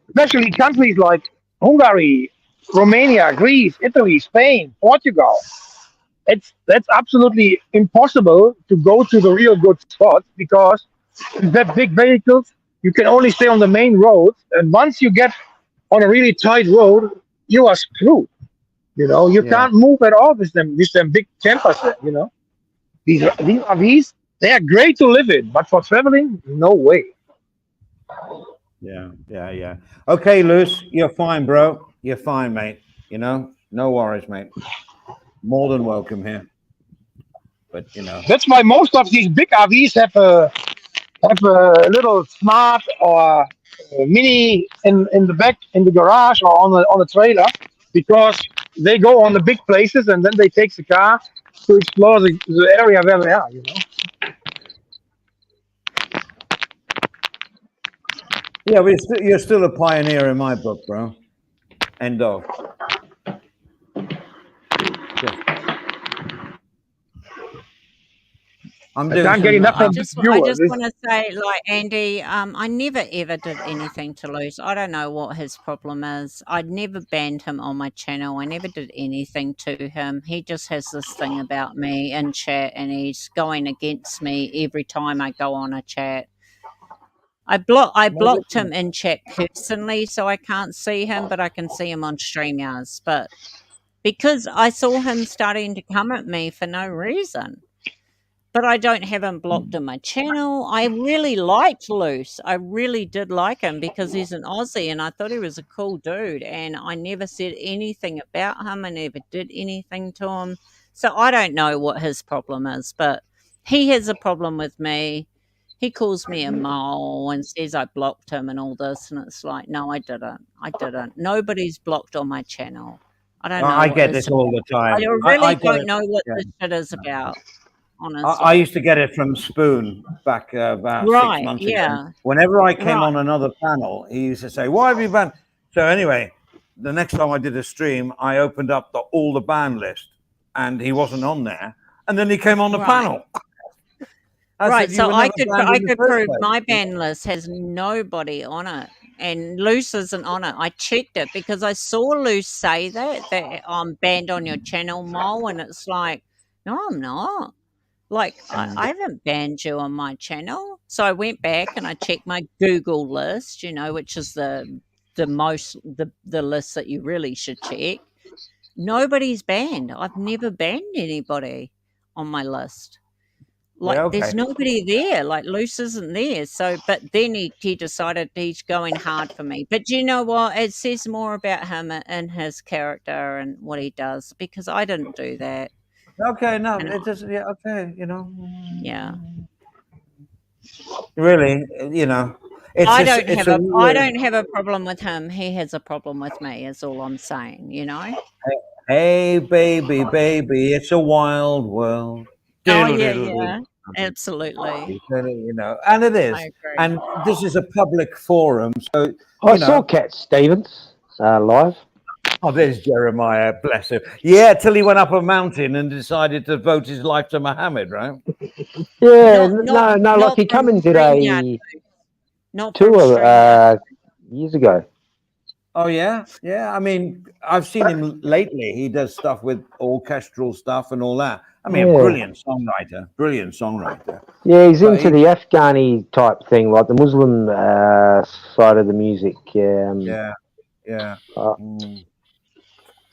especially countries like Hungary, Romania, Greece, Italy, Spain, Portugal, that's absolutely impossible to go to the real good spots because that big vehicles, you can only stay on the main roads, and once you get on a really tight road, you are screwed. You know, you Yeah. can't move at all with them big campers. You know, these RVs, they are great to live in, but for traveling, no way. Yeah. Okay, Lewis, you're fine, bro. You're fine, mate. You know, no worries, mate. More than welcome here. But you know, That's why most of these big RVs have a little smart or a mini in the back in the garage or on the trailer, because they go on the big places and then they take the car to explore the area where they are. You know. yeah, but you're still a pioneer in my book, bro. End of. Just- I'm I doing can't get some- enough I of just, the I viewers. just want to say, like Andy, I never ever did anything to Luce. I don't know what his problem is. I'd never banned him on my channel. I never did anything to him. He just has this thing about me in chat, and he's going against me every time I go on a chat. I blocked him in chat personally, so I can't see him, but I can see him on StreamYards. But because I saw him starting to come at me for no reason. But I don't have him blocked on my channel. I really liked Luce. I really did like him because he's an Aussie and I thought he was a cool dude. And I never said anything about him. I never did anything to him. So I don't know what his problem is, but he has a problem with me. He calls me a mole and says I blocked him and all this. And it's like, no, I didn't. I didn't. Nobody's blocked on my channel. I don't know. I what get his- this all the time. I really I get don't it. know what Yeah. this shit is about. Honestly. I used to get it from Spoon back about Right, 6 months yeah. ago. Whenever I came Right. on another panel, he used to say, "Why have you banned?" So anyway, the next time I did a stream, I opened up all the ban list, and he wasn't on there. And then he came on the Right. panel. Right, said, "You so were I never could banned I in the could first prove place." my ban list has nobody on it, and Luce isn't on it. I checked it because I saw Luce say that I'm banned on your channel, Mole, and it's like, no, I'm not. Like I haven't banned you on my channel. So I went back and I checked my Google list, which is the list that you really should check. Nobody's banned. I've never banned anybody on my list. Like Yeah, there's okay. nobody there. Like Luce isn't there. So but then he decided he's going hard for me. But you know what? It says more about him and his character and what he does because I didn't do that. Okay, no, And it doesn't. Yeah, okay, yeah. really, it's I just, don't it's have a I weird- don't have a problem with him. He has a problem with me. Is all I'm saying. Hey, baby, baby, it's a wild world. Oh yeah, Diddle-diddle-diddle. yeah, absolutely. And it is. I agree. And this is a public forum, so I saw Cat Stevens live. oh, there's Jeremiah, bless him. Yeah, till he went up a mountain and decided to devote his life to Muhammad, right? Yeah, Not like he come from and did StreamYard, a not from tour StreamYard. years ago. Oh yeah, yeah. I mean, I've seen him lately. He does stuff with orchestral stuff and all that. I mean, Yeah. brilliant songwriter. Yeah, he's But into the Afghani type thing, like the Muslim side of the music. Yeah. Uh, Mm.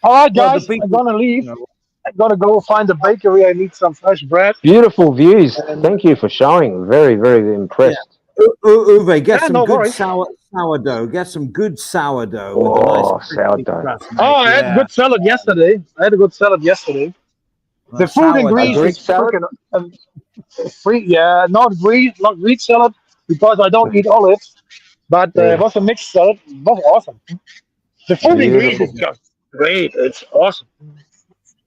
All right, Well, the guys, people- I'm gonna leave. you know, I'm gonna go find the bakery. I need some fresh bread. Beautiful views. Thank you for showing. Very, very impressed. Uwe, get Yeah, some no good worries. sourdough. Get some good sourdough with a nice Oh, crispy sourdough. crust, mate. Oh, I had Yeah. good salad yesterday. The food in Sourdough. Greece Greek is salad? freaking free. Yeah, not Greek salad because I don't eat olives. But Yeah. it was a mixed salad. It was awesome. The food in Greece is just great. It's awesome.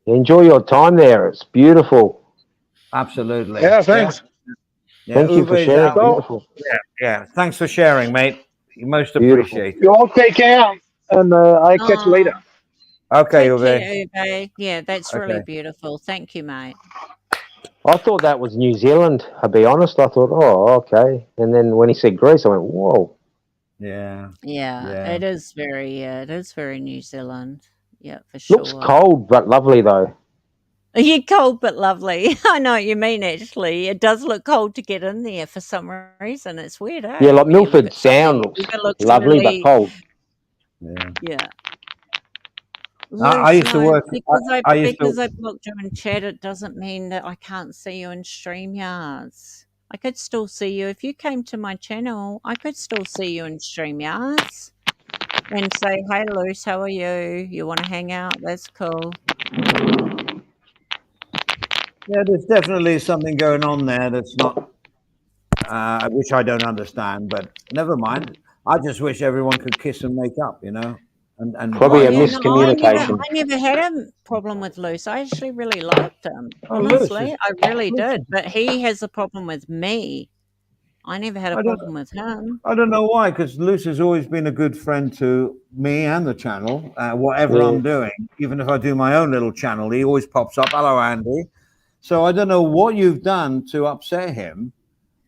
Enjoy your time there. It's beautiful. Absolutely. Yeah, thanks. Yeah, Thank you for Uwe is sharing. out. Beautiful. Yeah, thanks for sharing, mate. You most Beautiful. appreciate it. You all take care, and I catch you Oh, later. Okay, take Uwe. care, Uwe. Yeah, that's really Okay. beautiful. Thank you, mate. I thought that was New Zealand. I'll be honest. I thought, oh, okay. And then when he said Greece, I went, whoa. Yeah. Yeah, Yeah. it is very New Zealand. Yeah, for Looks sure. cold but lovely though. You're cold but lovely. I know what you mean, actually. It does look cold to get in there for some reason. It's weird, eh? Yeah, like When you look Milford at some of Sound the looks it looks lovely but really, cold. Yeah. yeah. I Loose, used to no, work. I used because to. I blocked you in chat, it doesn't mean that I can't see you in StreamYards. I could still see you. If you came to my channel, I could still see you in StreamYards and say, hey, Luce, how are you? You want to hang out? That's cool. Yeah, there's definitely something going on there that's not, which I don't understand. But never mind. I just wish everyone could kiss and make up, you know, and Probably a vibe Yeah, on. no, miscommunication. I never had a problem with Luce. I actually really liked him. Oh, Lewis is. Honestly, I really Lewis did. is- But he has a problem with me. I never had a I don't. problem with him. I don't know why, because Luce has always been a good friend to me and the channel. Whatever Yeah. I'm doing, even if I do my own little channel, he always pops up. Hello, Andy. So I don't know what you've done to upset him.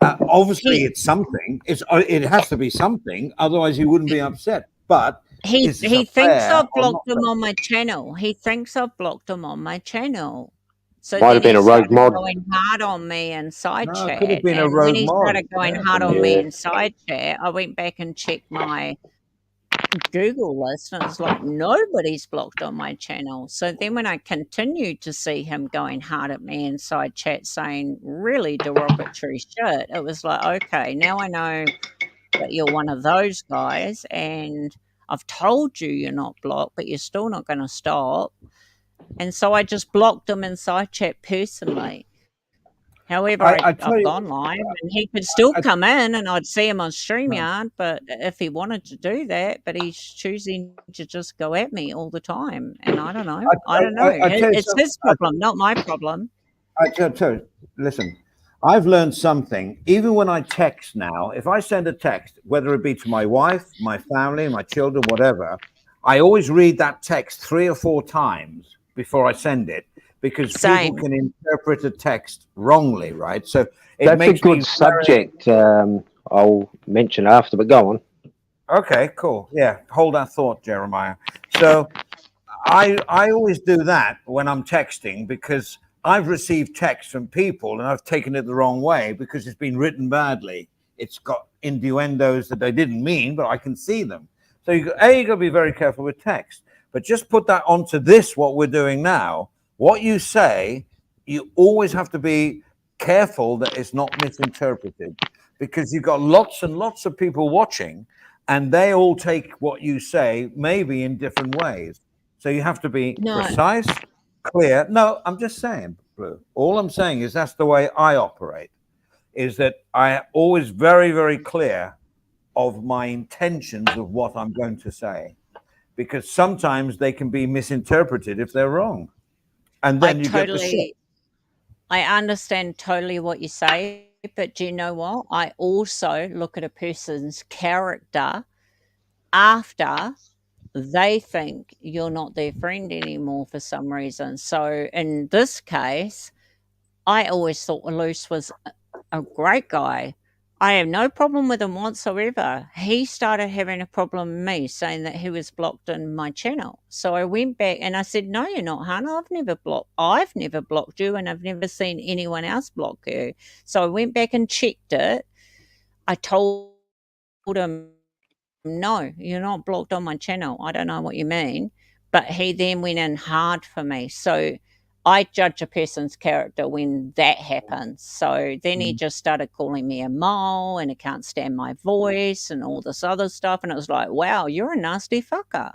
Obviously, He it's something. It has to be something, otherwise he wouldn't be upset. But he is this he a thinks fair I've or not blocked him fair? on my channel. He thinks I've blocked him on my channel. So Might then have been he a rogue started mod. going hard on me in side No, it could have chat. been a And when rogue he mod. started going Yeah, hard on Yeah. me in side chat, I went back and checked my Google list and it's like nobody's blocked on my channel. So then when I continued to see him going hard at me in side chat saying really derogatory shit, it was like, okay, now I know that you're one of those guys and I've told you you're not blocked, but you're still not going to stop. And so I just blocked him in side chat personally. However, I tell I've you, gone live and he could still I, come in and I'd see him on no, StreamYard, but if he wanted to do that, but he's choosing to just go at me all the time. And I don't know. I don't know. I tell you It's something. his problem, not my problem. I tell you, listen, I've learned something. Even when I text now, if I send a text, whether it be to my wife, my family, my children, whatever, I always read that text 3 or 4 times before I send it because people Same. can interpret a text wrongly, right? So it That's a makes me good subject. I'll mention after, but go on. okay, cool. Yeah, hold that thought, Jeremiah. So I always do that when I'm texting because I've received texts from people and I've taken it the wrong way because it's been written badly. It's got innuendos that they didn't mean, but I can see them. So you got to be very careful with text. But just put that onto this, what we're doing now. What you say, you always have to be careful that it's not misinterpreted because you've got lots and lots of people watching and they all take what you say maybe in different ways. So you have to be No, precise, clear. No, I'm just saying, Blue. All I'm saying is that's the way I operate, is that I always very, very clear of my intentions of what I'm going to say, because sometimes they can be misinterpreted if they're wrong. And I then you get the shit. I understand totally what you say, but do you know what? I also look at a person's character after they think you're not their friend anymore for some reason. So in this case, I always thought Luce was a great guy. I have no problem with him whatsoever. He started having a problem with me saying that he was blocked in my channel. So I went back and I said, no, you're not, Hannah. I've never blocked you and I've never seen anyone else block you. So I went back and checked it. I told him, no, you're not blocked on my channel. I don't know what you mean. But he then went in hard for me. So I judge a person's character when that happens. So then he just started calling me a mole and he can't stand my voice and all this other stuff. And it was like, wow, you're a nasty fucker.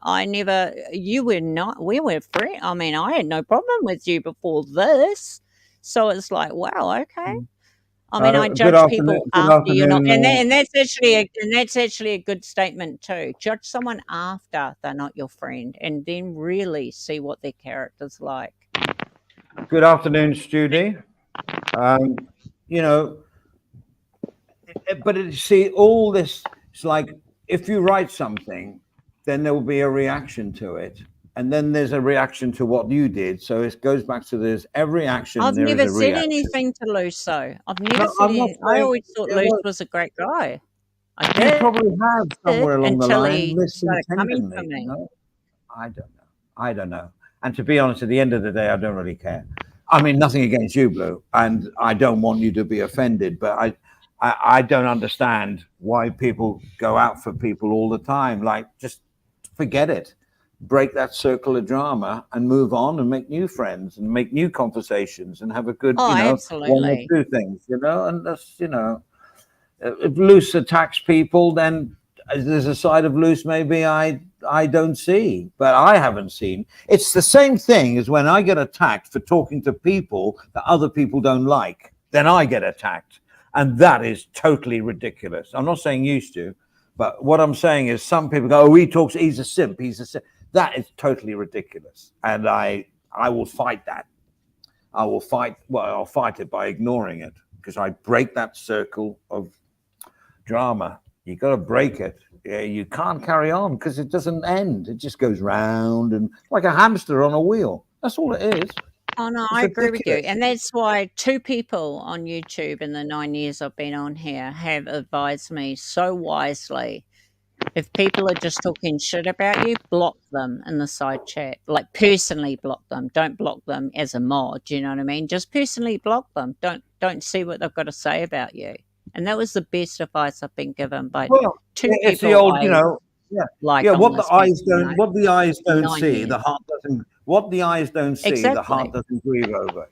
We were friends. I mean, I had no problem with you before this. So it's like, wow, okay. I mean, I Good judge afternoon. people Good after you're not, afternoon. and that's actually a good statement too. Judge someone after they're not your friend, and then really see what their character's like. Good afternoon, Studi. You know, but see, all this, it's like if you write something, then there will be a reaction to it. And then there's a reaction to what you did. So it goes back to this every action. I've there is never a said reaction. anything to Luce, though. I've never No, said I'm not anything. I saying- always thought yeah, Luce well- was a great guy. I You did probably have somewhere along the until line he listened started coming for tenderly, me. you know? I don't know. And to be honest, at the end of the day, I don't really care. I mean, nothing against you, Blue, and I don't want you to be offended, but I don't understand why people go out for people all the time. Like, just forget it. Break that circle of drama and move on and make new friends and make new conversations and have a good, Oh, one or absolutely. two things, and that's, if Luce attacks people, then there's a side of Luce maybe I don't see, but I haven't seen. It's the same thing as when I get attacked for talking to people that other people don't like, then I get attacked. And that is totally ridiculous. I'm not saying used to, but what I'm saying is some people go, oh, he's a simp, That is totally ridiculous. And I will fight that. I'll fight it by ignoring it, because I break that circle of drama. You got to break it. Yeah, you can't carry on because it doesn't end. It just goes round and like a hamster on a wheel. That's all it is. Oh, no, It's I agree with you. ridiculous. And that's why 2 people on YouTube in the 9 years I've been on here have advised me so wisely. If people are just talking shit about you, block them in the side chat. Like, personally block them. Don't block them as a mod. Do you know what I mean? Just personally block them. Don't see what they've got to say about you. And that was the best advice I've been given by Well, 2 it's the people old, like yeah. on What the this eyes channel, don't, you know. what the eyes don't 9 see, years. the heart doesn't. What the eyes don't see, the Exactly. heart doesn't grieve over.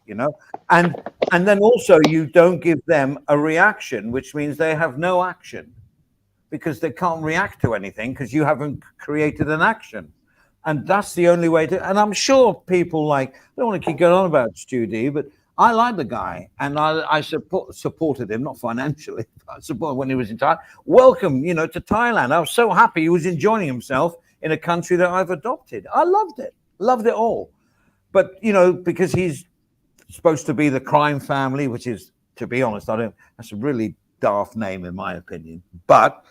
And then also you don't give them a reaction, which means they have no action, because they can't react to anything because you haven't created an action. And that's the only way to. And I'm sure people I don't want to keep going on about Stu D, but I like the guy, and I supported him, not financially, but I supported when he was in Thailand. Welcome, to Thailand. I was so happy he was enjoying himself in a country that I've adopted. I loved it all. But because he's supposed to be the crime family, which is, to be honest, that's a really daft name in my opinion. But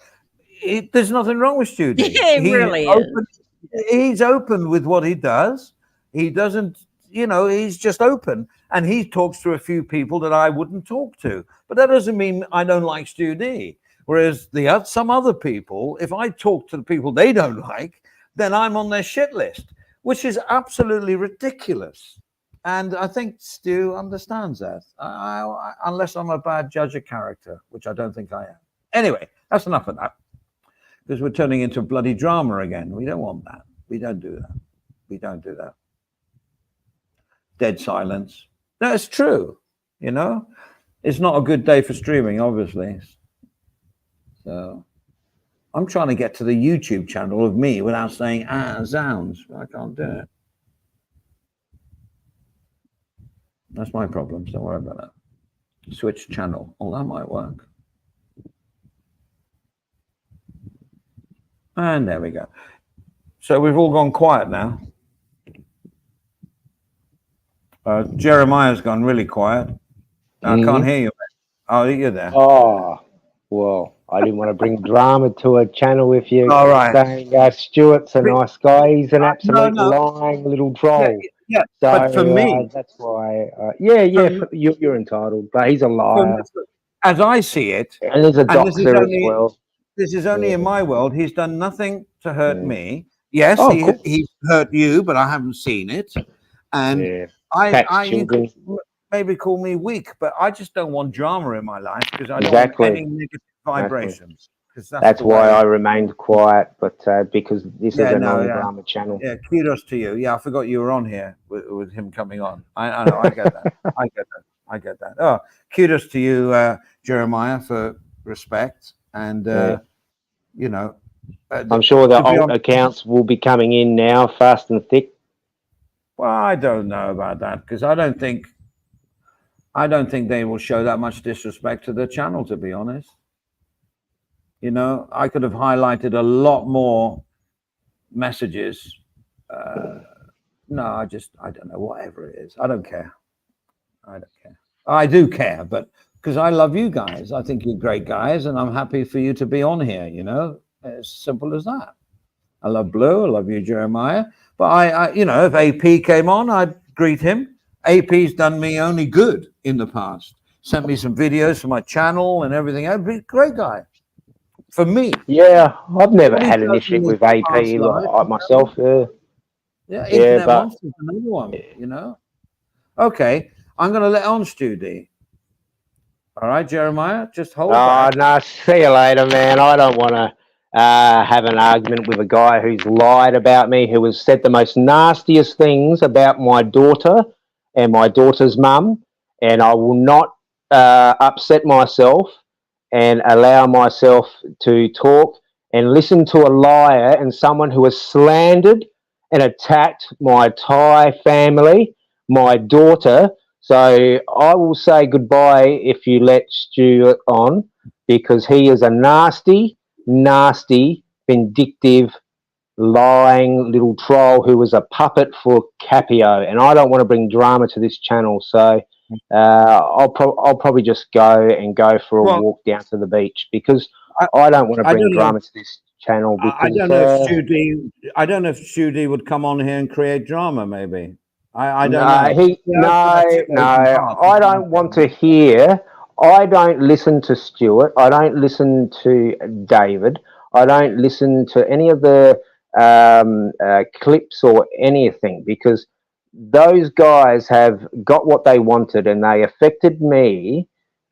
there's nothing wrong with Stu D. Yeah, it really is. He's open with what he does. He doesn't, he's just open, and he talks to a few people that I wouldn't talk to. But that doesn't mean I don't like Stu D. Whereas some other people, if I talk to the people they don't like, then I'm on their shit list, which is absolutely ridiculous. And I think Stu understands that, unless I'm a bad judge of character, which I don't think I am. Anyway, that's enough of that, because we're turning into bloody drama again. We don't want that. We don't do that. We don't do that. Dead silence. No, it's true. It's not a good day for streaming, obviously. So I'm trying to get to the YouTube channel of me without saying zounds. I can't do it. That's my problem. Don't worry about that. Switch channel. Oh, that might work. And there we go. So we've all gone quiet now. Jeremiah's gone really quiet. I can't hear you, mate. Oh, you're there. Oh, well, I didn't want to bring drama to a channel with you. All right. Saying Stuart's a nice guy. He's an absolute no. lying little troll. Yeah, So, but for me, that's why. You're entitled, but he's a liar. as I see it, And there's a doctor as well. this is only in my world. He's done nothing to hurt Yeah. me. Yes, Oh, cool. he's hurt you, but I haven't seen it. And Yeah. you could maybe call me weak, but I just don't want drama in my life, because I don't Exactly. want any negative vibrations. That's why I remained quiet, but because this is a no, non-drama channel. Yeah, kudos to you. Yeah, I forgot you were on here with him coming on. I know, I get that. I get that. Oh, kudos to you, Jeremiah, for respect. And, I'm sure the alt accounts will be coming in now, fast and thick. Well, I don't know about that, because I don't think they will show that much disrespect to the channel, to be honest. I could have highlighted a lot more messages. No, I don't know, whatever it is. I don't care. I do care, but because I love you guys. I think you're great guys, and I'm happy for you to be on here. You know, as simple as that. I love Blue. I love you, Jeremiah. But I you know, if AP came on, I'd greet him. AP's done me only good in the past. Sent me some videos for my channel and everything. I'd be a great guy for me. Yeah, I've never What he had an does issue in his with AP past life, like myself. yeah, Yeah, Internet but Monster's another one. You know. Okay, I'm going to let on Stu D. All right, Jeremiah, just hold oh back. no, see you later, man. I don't want to have an argument with a guy who's lied about me, who has said the most nastiest things about my daughter and my daughter's mum, and I will not upset myself and allow myself to talk and listen to a liar and someone who has slandered and attacked my Thai family, my daughter. So I will say goodbye if you let Stuart on, because he is a nasty, vindictive, lying little troll who was a puppet for Capio, and I don't want to bring drama to this channel. So I'll probably just go for a walk down to the beach, because I don't want to bring drama to this channel. Because I don't know if Stu D. I don't know if Stu D would come on here and create drama. Maybe I don't know. I don't want to hear. I don't listen to Stuart. I don't listen to David. I don't listen to any of the clips or anything, because those guys have got what they wanted and they affected me,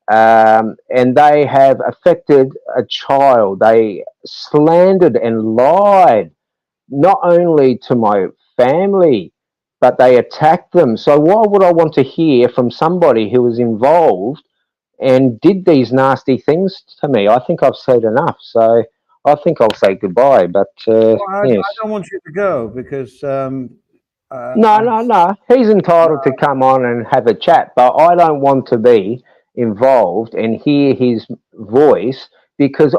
and they have affected a child. They slandered and lied not only to my family, but they attacked them. So why would I want to hear from somebody who was involved and did these nasty things to me? I think I've said enough. So I think I'll say goodbye. But I yes. don't want you to go because No. He's entitled to come on and have a chat, but I don't want to be involved and hear his voice, because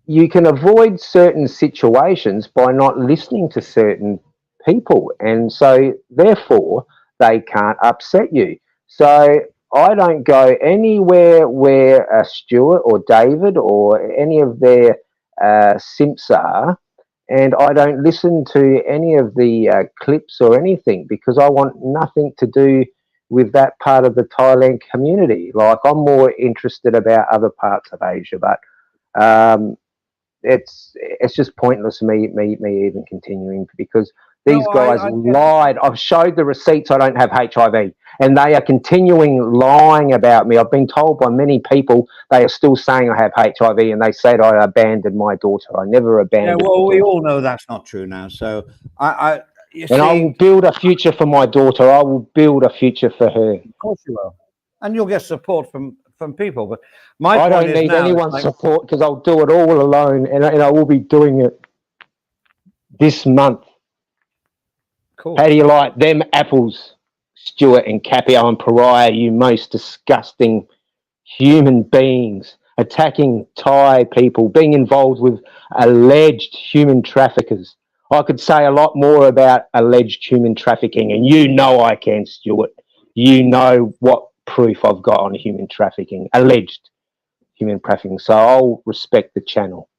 you can avoid certain situations by not listening to certain people, and so therefore they can't upset you. So I don't go anywhere where Stuart or David or any of their simps are, and I don't listen to any of the clips or anything, because I want nothing to do with that part of the Thailand community. Like, I'm more interested about other parts of Asia, but it's just pointless me even continuing, because these guys lied. I've showed the receipts. I don't have HIV, and they are continuing lying about me. I've been told by many people they are still saying I have HIV, and they said I abandoned my daughter. I never abandoned. Yeah, well, we all know that's not true now. So I will build a future for my daughter. I will build a future for her. Of course you will, and you'll get support from people. But I don't need anyone's support, because I'll do it all alone, and I will be doing it this month. Cool. How do you like them apples, Stuart and Capio and Pariah, you most disgusting human beings, attacking Thai people, being involved with alleged human traffickers? I could say a lot more about alleged human trafficking, and you know I can, Stuart. You know what proof I've got on human trafficking, alleged human trafficking. So I'll respect the channel.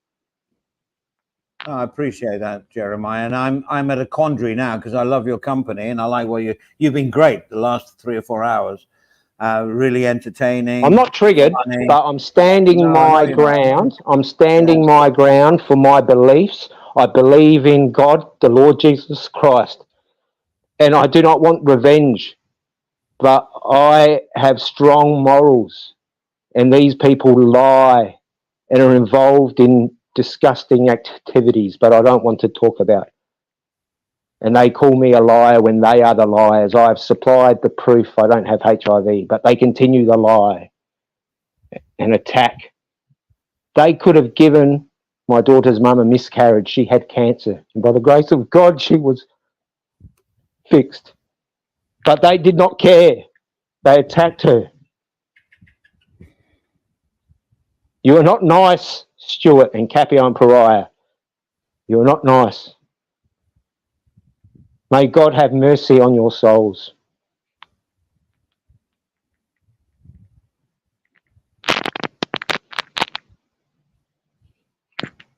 Oh, I appreciate that, Jeremiah, and I'm at a quandary now, because I love your company and I like what you've been great the last 3 or 4 hours. Really entertaining. I'm not triggered, but I'm standing my ground. I'm standing my ground for my beliefs. I believe in God, the Lord Jesus Christ, and I do not want revenge, but I have strong morals, and these people lie and are involved in disgusting activities, but I don't want to talk about it. And they call me a liar when they are the liars. I've supplied the proof I don't have HIV, but they continue the lie and attack. They could have given my daughter's mum a miscarriage. She had cancer, and by the grace of God, she was fixed. But they did not care. They attacked her. You are not nice, Stuart and Capio and Pariah. You are not nice. May God have mercy on your souls.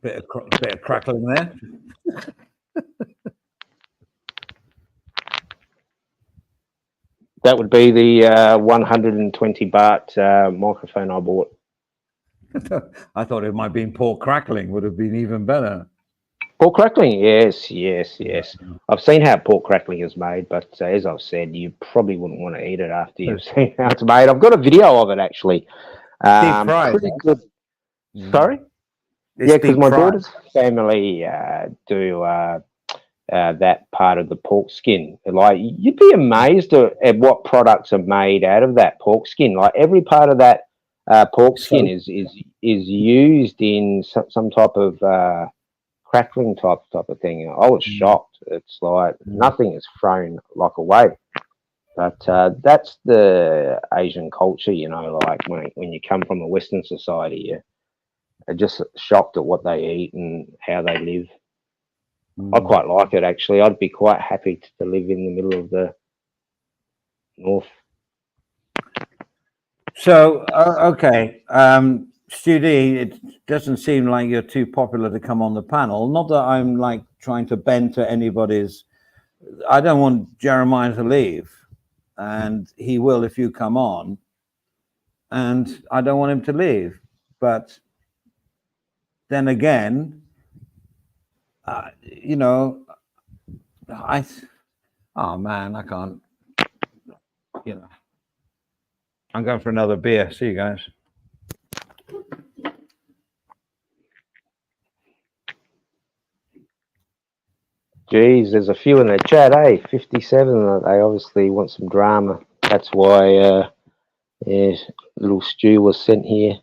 Bit of crackling there. That would be the 120 baht microphone I bought. I thought it might have been pork crackling, would have been even better. Pork crackling, yes. I've seen how pork crackling is made, but as I've said, you probably wouldn't want to eat it after you've seen how it's made. I've got a video of it actually. Deep fried, pretty eh? good. Sorry? It's Yeah, because deep my fried. daughter's family do that part of the pork skin. Like, you'd be amazed at what products are made out of that pork skin. Like, every part of that pork skin is used in some type of crackling type of thing. I was shocked. It's like nothing is thrown like away. But that's the Asian culture, you know. Like when you come from a Western society, you're just shocked at what they eat and how they live. I quite like it, actually. I'd be quite happy to live in the middle of the north. So, okay, Stu D, it doesn't seem like you're too popular to come on the panel. Not that I'm like trying to bend to anybody's. I don't want Jeremiah to leave, and he will if you come on. And I don't want him to leave, but then again, you know, oh man, I can't. You know, I'm going for another beer. See you guys. Geez, there's a few in the chat, eh? 57. They obviously want some drama. That's why little Stu was sent here.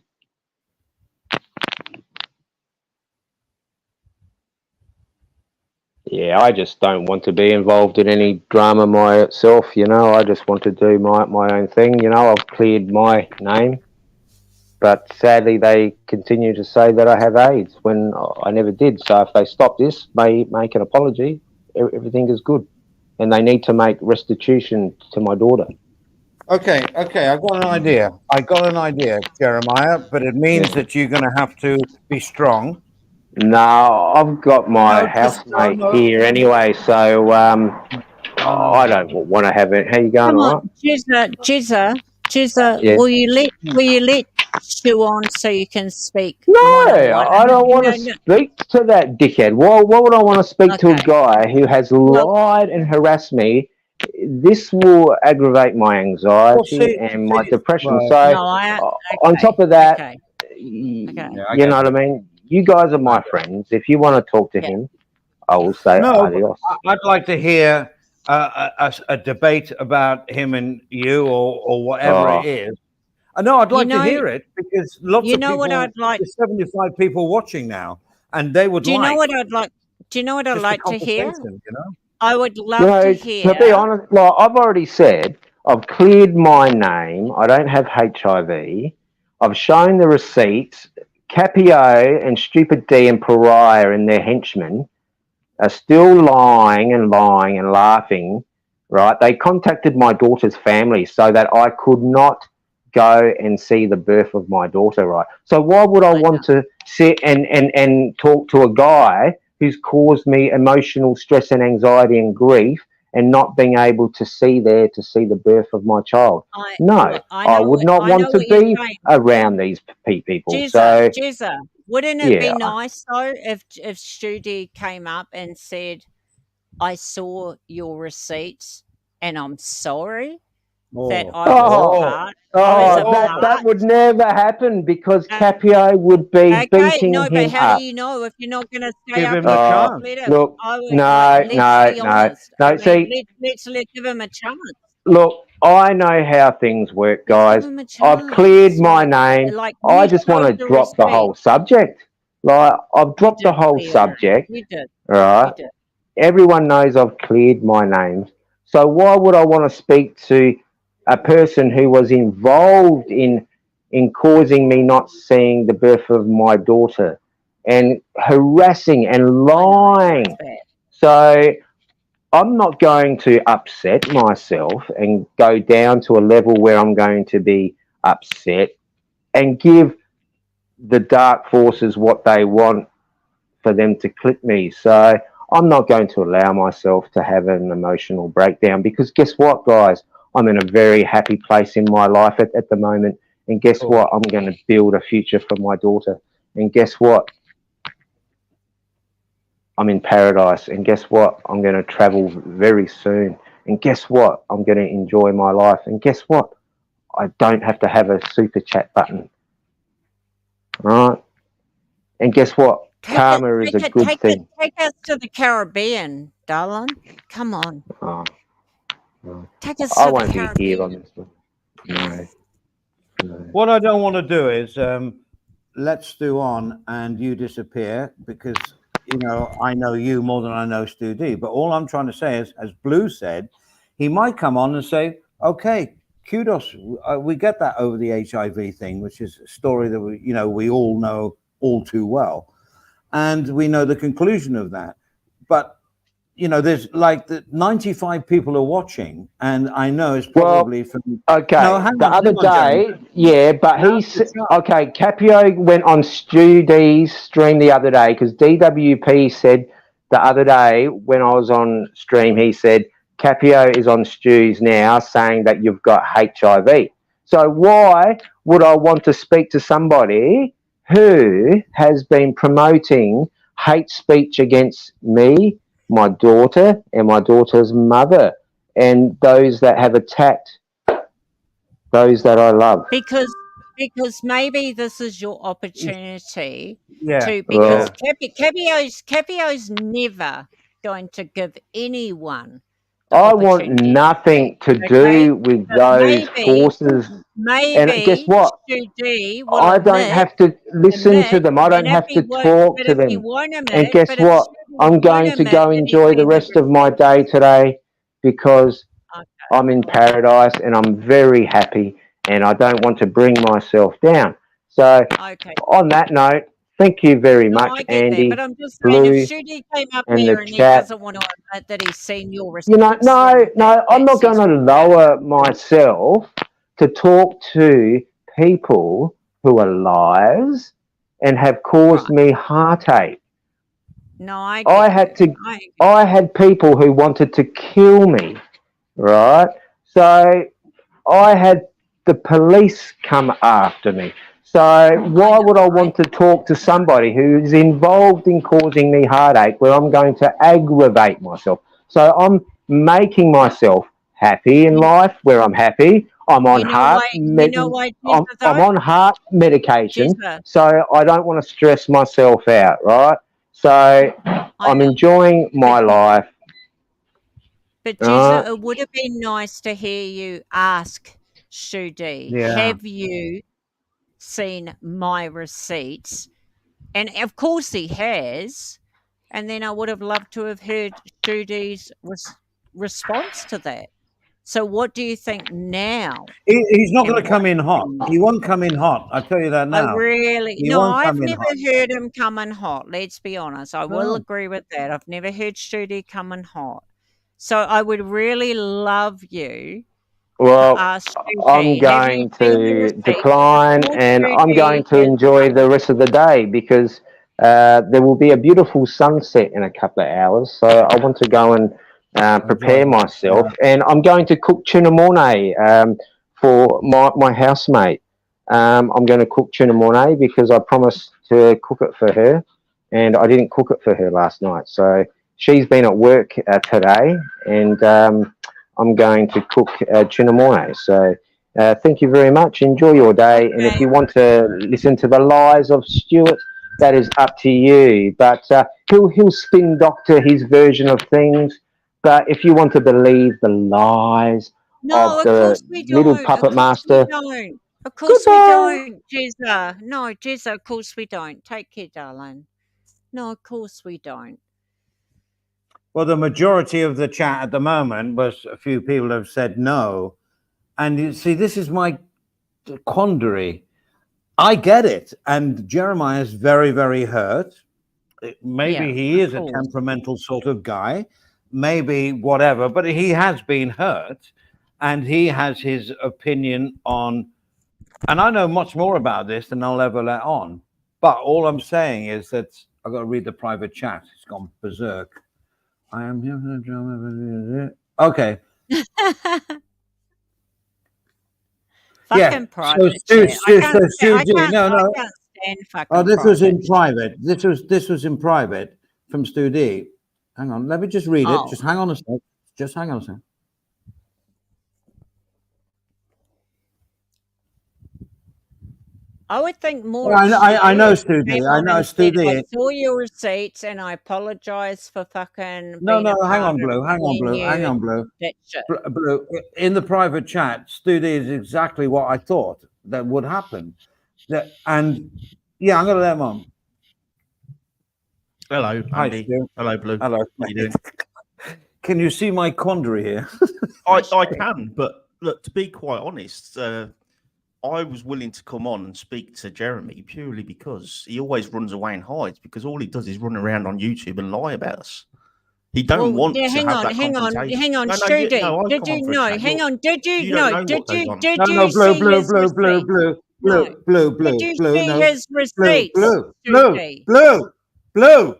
Yeah, I just don't want to be involved in any drama myself, you know. I just want to do my own thing, you know. I've cleared my name. But sadly, they continue to say that I have AIDS when I never did. So if they stop this, make an apology, everything is good. And they need to make restitution to my daughter. Okay, I got an idea, Jeremiah, but it means that you're going to have to be strong. No, I've got my housemate here anyway, so I don't want to have it. How you going, Come all right? on, Jizza, Yes. will you let Stu on so you can speak? No, one-on-one? I don't want to speak to that dickhead. Why would I want to speak to a Okay. guy who has lied and harassed me? This will aggravate my anxiety and my depression. well, So, No, on top of that, okay. you I know get what I mean? You guys are my friends. If you want to talk to Yeah. him, I will say No, adios. I'd like to hear a debate about him and you or whatever Oh. it is. No, I'd You like to know- hear it because lots you of know people, what I'd like- there's 75 people watching now, and they would Do you like know what I'd like? Do you know what I'd just a like to hear? conversation, you know? I would love You know, to hear. to be honest, like I've already said, I've cleared my name. I don't have HIV. I've shown the receipts. Capio and Stupid D and Pariah and their henchmen are still lying and laughing, right? They contacted my daughter's family so that I could not go and see the birth of my daughter, right? So why would I want to sit and talk to a guy who's caused me emotional stress and anxiety and grief and not being able to see the birth of my child? No, I would not want to be around these people. So, Jizza, wouldn't it Yeah. be nice though if Studi came up and said, "I saw your receipts and I'm sorry that I was a part." that would never happen because Capio would be Okay, beating no, him but how up. do you know if you're not going to stay Give up? him a chance. Let him. Look, I would, no, let's be honest. no. I mean, See, let's give him a chance. look, I know how things work, guys. Give him a I've chance. cleared my name. Like, I you just want to showed the drop the whole respect. subject. Like, I've dropped the did whole clear it. subject, You did. right? You did. Everyone knows I've cleared my name. So why would I want to speak to a person who was involved in causing me not seeing the birth of my daughter and harassing and lying? That's bad. So I'm not going to upset myself and go down to a level where I'm going to be upset and give the dark forces what they want for them to clip me. So I'm not going to allow myself to have an emotional breakdown, because guess what, guys? I'm in a very happy place in my life at the moment. And guess what? I'm going to build a future for my daughter. And guess what? I'm in paradise. And guess what? I'm going to travel very soon. And guess what? I'm going to enjoy my life. And guess what? I don't have to have a super chat button. All right? And guess what? Karma is a good thing. Take us to the Caribbean, darling. Come on. Oh, Take us to I the won't be Caribbean. here on this one. No. What I don't want to do is let Stu on and you disappear, because I know you more than I know Stu D. But all I'm trying to say is, as Blue said, he might come on and say, "Okay, kudos, we get that over the HIV thing, which is a story that we all know all too well, and we know the conclusion of that." But there's like the 95 people are watching, and I know it's probably from. Okay, No, hang the on, other Jeremy. day, yeah, but okay, Capio went on Stu D's stream the other day, because DWP said the other day when I was on stream, he said, Capio is on Stu's now saying that you've got HIV. So why would I want to speak to somebody who has been promoting hate speech against me, my daughter, and my daughter's mother, and those that have attacked those that I love? Because maybe this is your opportunity Yeah. to, because Capio's never going to give anyone the I want opportunity. nothing to Okay? do with But those forces. Maybe And guess what? Stu D will I don't admit- have to listen to admit, them. I and don't if have he to won't- talk but to if he them. won't admit- And guess but if what? Stu D I'm won't going to admit go that he's enjoy the been rest of my day today, because Okay. I'm in paradise and I'm very happy, and I don't want to bring myself down. So Okay. on that note, thank you very No, much, I get Andy. that, but I'm just saying, Blue, if Stu D came up and here the and he chat. doesn't want to admit that he's seen your No, receipts, then I'm not that's going his to lower myself to talk to people who are liars and have caused me heartache. No, I had people who wanted to kill me, right? So I had the police come after me. So why would I want to talk to somebody who's involved in causing me heartache, where I'm going to aggravate myself? So I'm making myself happy in life, where I'm happy. I'm on I'm on heart medication, so I don't want to stress myself out, right? So I'm enjoying my life. But Jezza, it would have been nice to hear you ask Stu D, have you seen my receipts? And of course he has. And then I would have loved to have heard Stu D's response to that. So what do you think now? He's not going to come in hot. He won't come in hot. I tell you that now. I've never heard him come in hot. Let's be honest. I will agree with that. I've never heard Stu D come in hot. So I would really love you. Well, I'm going to decline, and I'm going to enjoy the rest of the day, because there will be a beautiful sunset in a couple of hours. So I want to go and prepare myself, and I'm going to cook tuna mornay for my housemate. I'm going to cook tuna mornay because I promised to cook it for her, and I didn't cook it for her last night. So she's been at work today, and I'm going to cook tuna mornay. So thank you very much. Enjoy your day. And if you want to listen to the lies of Stuart, that is up to you. But he'll spin doctor his version of things. But if you want to believe the lies of the little puppet master, of course we don't, Jezza. No, Jezza, of course we don't. Take care, darling. No, of course we don't. Well, the majority of the chat at the moment was a few people have said no. And you see, this is my quandary. I get it. And Jeremiah is very, very hurt. Maybe he is a temperamental sort of guy, maybe whatever, but he has been hurt, and he has his opinion on, and I know much more about this than I'll ever let on. But all I'm saying is that I've got to read the private chat. It's gone berserk. I am here for the drama. Okay. Fucking So private Stu, chat. Stu, so Stu D, no, I no. can't stand fucking Oh, this was in private chat. private. This was in private from Stu D. Hang on, let me just read it. Oh. Just hang on a sec. Just hang on a sec. I would think more. Well, of I know Stu Stu D. came I on know and Stu said, I D. saw your receipts and I apologize for fucking No, being no, a hang part on, of Blue. Hang on, telling Blue. you Hang on, Blue. that shit. Blue. In the private chat, Stu D is exactly what I thought that would happen. And yeah, I'm going to let him on. Hello, Hi, Andy. Stu. Hello, Blue. Hello. How you doing? Can you see my quandary here? I can, but look, to be quite honest, I was willing to come on and speak to Jeremy purely because he always runs away and hides, because all he does is run around on YouTube and lie about us. He don't want to hang have on, that confrontation. hang on, No, Stu D. I've Did come on you for a know? chat. Hang on, did you You don't know did what goes you on. did No, you see his receipts? No. Did you see his receipts? Blue.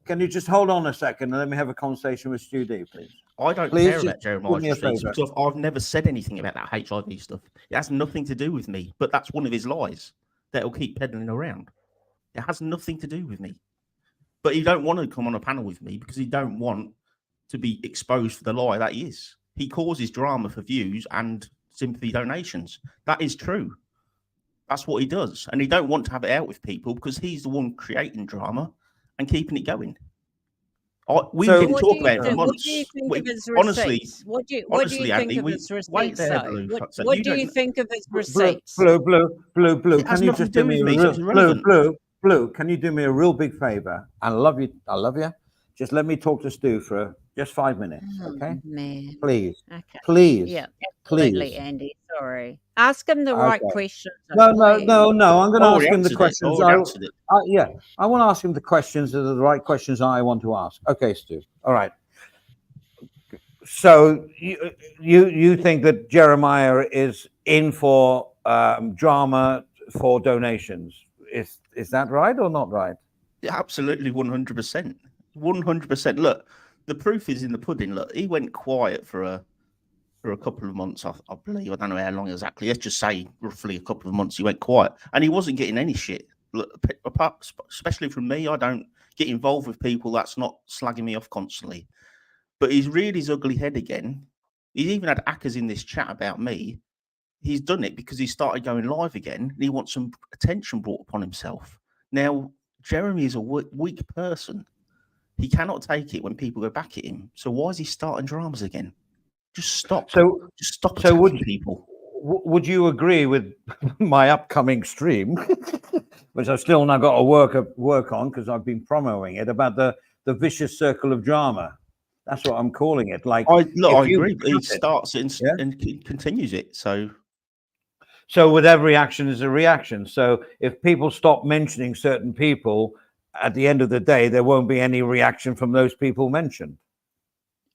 Can you just hold on a second and let me have a conversation with Stu D, please? I don't Please care just about do me Jeremiah's a receipts favour. because I've never said anything about that HIV stuff. It has nothing to do with me, but that's one of his lies that he'll keep peddling around. It has nothing to do with me. But he don't want to come on a panel with me because he don't want to be exposed for the lie that he is. He causes drama for views and sympathy donations. That is true. That's what he does. And he don't want to have it out with people because he's the one creating drama and keeping it going. We didn't talk about it for months. Honestly, What do you think Andy, of his receipts? wait there, though? Blue. What do you think of his receipts? Blue. It has Can you nothing just to do do me with me, so it's Blue? irrelevant. Can you do me a real big favor? I love you. Just let me talk to Stu for just 5 minutes, okay? Man. Please. Okay. Please. Yeah, absolutely, Please. Andy. Sorry. Ask him the right Okay. questions. No. please. I'm going to ask him the I questions. already answered it. I want to ask him the questions that are the right questions I want to ask. Okay, Stu. All right. So you think that Jeremiah is in for drama for donations? Is that right or not right? Yeah, absolutely, 100%. 100%. Look, the proof is in the pudding. Look, he went quiet for a couple of months, I believe. I don't know how long exactly. Let's just say roughly a couple of months he went quiet. And he wasn't getting any shit. Look, especially from me, I don't get involved with people that's not slagging me off constantly. But he's reared his ugly head again. He's even had hackers in this chat about me. He's done it because he started going live again and he wants some attention brought upon himself. Now, Jeremy is a weak person. He cannot take it when people go back at him. So why is he starting dramas again? Just stop. Just stop attacking people. Would you agree with my upcoming stream, which I've still now got to work on because I've been promoting it, about the vicious circle of drama? That's what I'm calling it. Like, I agree. But he starts it and continues it. So with every action is a reaction. So if people stop mentioning certain people, at the end of the day, there won't be any reaction from those people mentioned.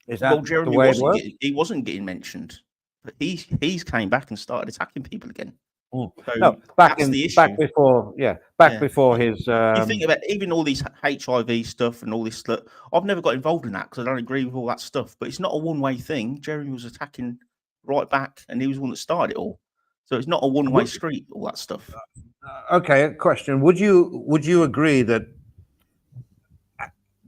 Is that Jeremy the way it works? He wasn't getting mentioned, but he's came back and started attacking people again. So no, back before his. You think about even all these HIV stuff and all this stuff. I've never got involved in that because I don't agree with all that stuff. But it's not a one-way thing. Jeremy was attacking right back, and he was the one that started it all. So it's not a one-way street. All that stuff. Okay, question: Would you agree that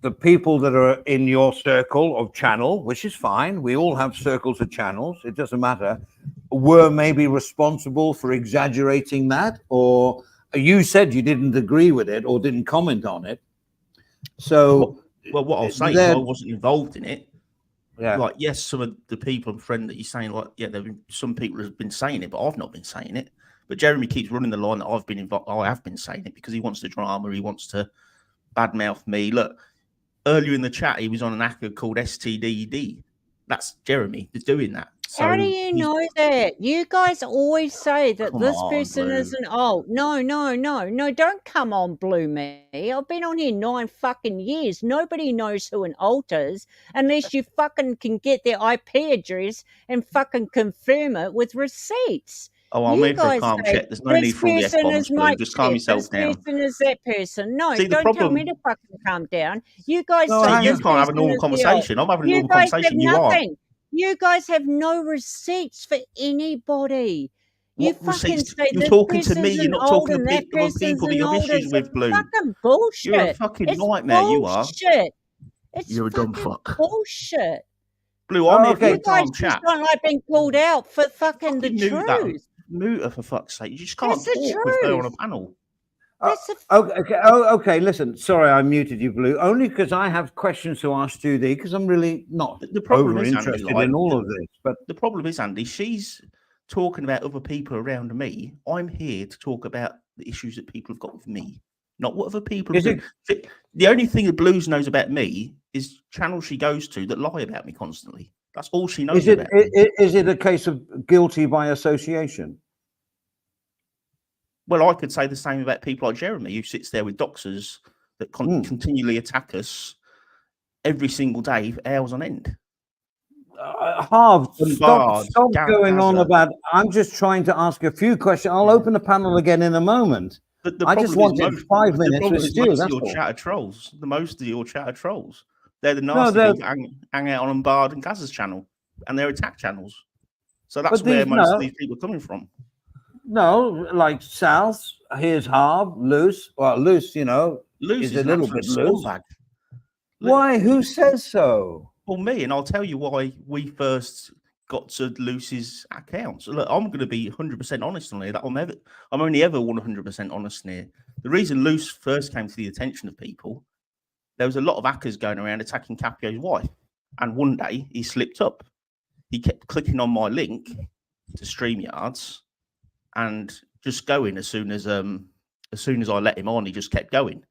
the people that are in your circle of channel, which is fine, we all have circles of channels, it doesn't matter, were maybe responsible for exaggerating that? Or you said you didn't agree with it or didn't comment on it. So well what I'll say is I wasn't involved in it. Yeah. Like, yes, some of the people and friend that you're saying, like, yeah, some people have been saying it, but I've not been saying it. But Jeremy keeps running the line that I've been involved. I have been saying it because he wants the drama. He wants to badmouth me. Look, earlier in the chat, he was on an hacker called STDD. That's Jeremy that's doing that. So how do you know that? You guys always say that this person Blue. isn't old. No, don't come on, Blue me. I've been on here 9 fucking years. Nobody knows who an alt is unless you fucking can get their IP address and fucking confirm it with receipts. Oh, I'm You here for a guys calm say, check. There's no need this for all the person F-bombs, is Blue. Mike Just calm Chef, yourself this down. person is that person. No, See, the don't tell me problem- to fucking calm down. You guys No, say hang You this on. can't have a person normal is the alt. conversation. I'm having a You normal guys have conversation. You aren't. nothing. You guys have no receipts for anybody. You What fucking receipts? say You're this talking to me. person's You're an not old talking to and that other person's people that an you have old. issues It's with, Blue. fucking bullshit. You're a fucking It's nightmare. You are. bullshit. It's You're a dumb fucking fuck. bullshit. Blue, I'm here Okay. for You a guys calm just chat. don't like being called out for fucking the Fucking mute that. truth. Mute her, for fuck's sake. You just can't That's the talk with her on a truth. panel. That's a Okay. Listen, sorry, I muted you, Blue, only because I have questions to ask Judy because I'm really not The problem over is, Andy, interested like, in all of this. But the problem is, Andy, she's talking about other people around me. I'm here to talk about the issues that people have got with me, not what other people Is do. The only thing that Blues knows about me is channels she goes to that lie about me constantly. That's all she knows is it about me. is it a case of guilty by association? Well, I could say the same about people like Jeremy, who sits there with doxers that continually attack us every single day for hours on end. Harv, Bombard, stop going on Gaza. about. I'm just trying to ask a few questions. I'll open the panel again in a moment. But the I just problem is wanted most- 5 the minutes problem with is Stu. most of That's your all. chatter trolls. The most of your chatter trolls. They're the No, nasty they're- people hang out on Bombard and Gaza's channel, and they're attack channels. So that's But where these- most no. of these people are coming from. No, like South. Here's Harv, loose. Well, loose, you know. Luce Is is a an little absolute bit loose. scumbag. Lu- Why? Who says so? Well, me, and I'll tell you why we first got to Luce's account. So look, I'm going to be 100% honest on here. That I'm only ever 100% honest in here. The reason Luce first came to the attention of people, there was a lot of hackers going around attacking Capio's wife, and one day he slipped up. He kept clicking on my link to StreamYards, and just going as soon as I let him on, he just kept going.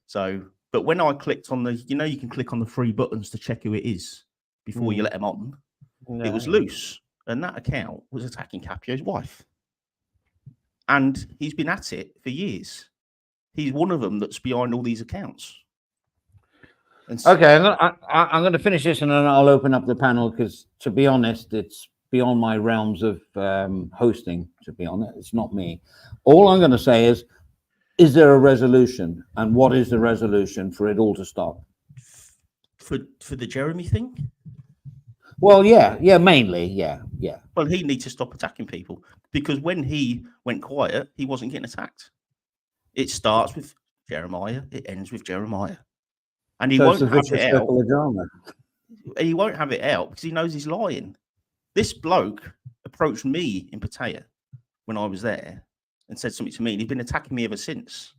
So, but when I clicked on the, you can click on the 3 buttons to check who it is before you let him on. It was Luce, and that account was attacking Capio's wife, and he's been at it for years. He's one of them that's behind all these accounts. And Okay, I'm going to finish this and then I'll open up the panel because, to be honest, it's beyond my realms of hosting. To be honest, it's not me. All I'm going to say is there a resolution, and what is the resolution for it all to stop? for the Jeremy thing, Well, yeah, mainly, yeah. well, he needs to stop attacking people, because when he went quiet, he wasn't getting attacked. It starts with Jeremiah, it ends with Jeremiah, and he So won't it's a have vicious it out. circle of drama. He won't have it out because he knows he's lying. This bloke approached me in Pattaya when I was there and said something to me, and he's been attacking me ever since.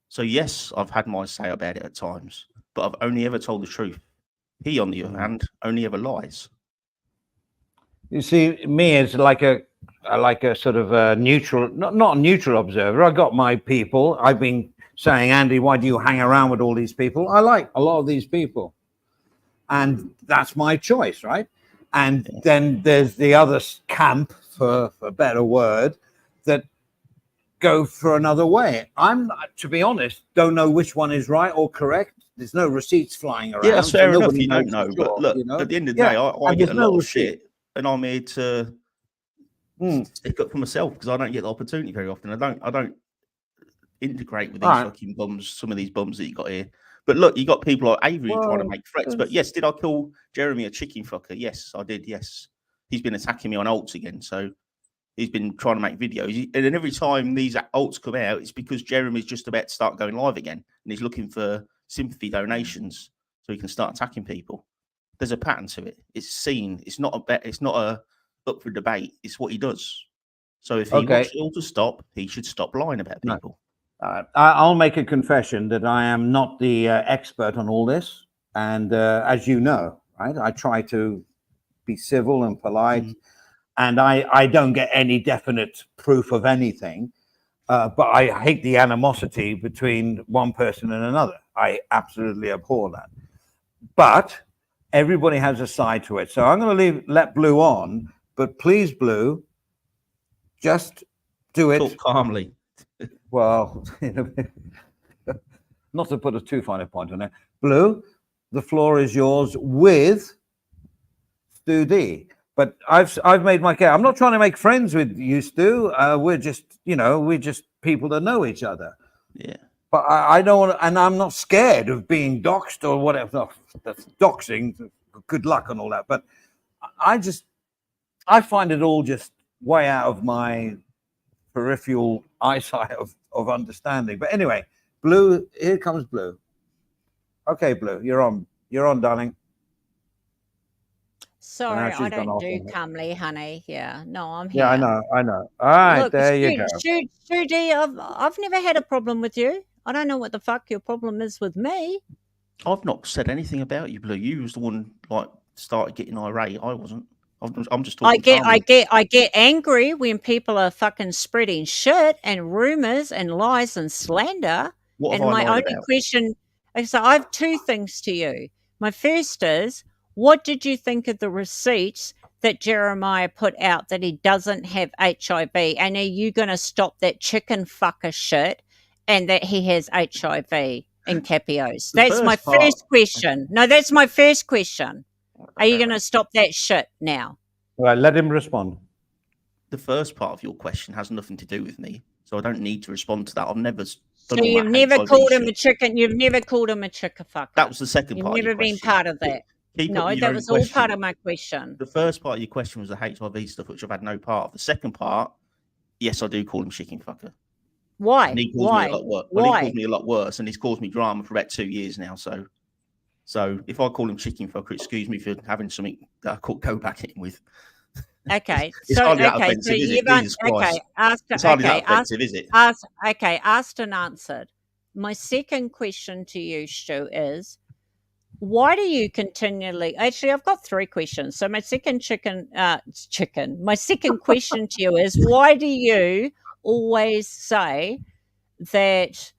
So yes, I've had my say about it at times, but I've only ever told the truth. He, on the other hand, only ever lies. You see, me as like a sort of a neutral, not a neutral observer. I got my people. I've been saying, Andy, why do you hang around with all these people? I like a lot of these people, and that's my choice, right? And then there's the other camp, for a better word, that go for another way. I'm, to be honest, don't know which one is right or correct. There's no receipts flying around. Yeah, that's so fair enough. nobody You don't knows know, for but sure, look, you know? at the end of the Yeah, day, I and get there's a no lot of receipt. shit, and I'm here to stick up for myself because I don't get the opportunity very often. I don't integrate with these Right. fucking bums. Some of these bums that you got here. But look, you got people like Avery trying to Well, make threats. But yes, did I call Jeremy a chicken fucker? Yes, I did. Yes, he's been attacking me on alts again. So he's been trying to make videos. And then every time these alts come out, it's because Jeremy's just about to start going live again, and he's looking for sympathy donations so he can start attacking people. There's a pattern to it. It's seen. It's not a up for debate. It's what he does. So if he Okay. wants it all to stop, he should stop lying about No. people. I'll make a confession that I am not the expert on all this, and as you know, right, I try to be civil and polite, and I don't get any definite proof of anything, but I hate the animosity between one person and another. I absolutely abhor that. But everybody has a side to it, so I'm going to let Blue on, but please, Blue, just do it. Talk calmly. Well, not to put a too fine a point on it. Blue, the floor is yours with Stu D. But I've made my case. I'm not trying to make friends with you, Stu. We're just people that know each other. Yeah. But I don't want to, and I'm not scared of being doxxed or whatever. No, that's doxing. Good luck and all that. But I find it all just way out of my peripheral eyesight of understanding. But anyway, Blue, here comes Blue. Okay, Blue, you're on, darling. Sorry, she's I gone don't off do on it. comely, honey. Yeah, no, I'm here. Yeah, I know. All right, Look, there you go. Stu D, I've never had a problem with you. I don't know what the fuck your problem is with me. I've not said anything about you, Blue. You was the one like started getting irate. I wasn't. I'm just talking. I get angry when people are fucking spreading shit and rumors and lies and slander. What have And I my lied only about? question, so I have two things to you. My first is, what did you think of the receipts that Jeremiah put out that he doesn't have HIV? And are you going to stop that chicken fucker shit and that he has HIV and Capios? That's my first question. No, that's my first question. Are you going to stop that shit now? All right, let him respond. The first part of your question has nothing to do with me, so I don't need to respond to that. I've never. So you've never called him a chicken. You've never called him a chicken fucker. That was the second part. You've never been part of that. No, that was all part of my question. The first part of your question was the HIV stuff, which I've had no part of. The second part, yes, I do call him chicken fucker. Why? And he calls me a lot worse. Well, he calls me a lot worse, and he's caused me drama for about 2 years now. So if I call him chicken fucker, excuse me for having something that I could go back at him with. Okay. It's hardly that offensive, is it? Jesus Christ. It's hardly that offensive, is it? Asked and answered. My second question to you, Stu, is why do you continually? Actually, I've got three questions. So my second My second question to you is why do you always say that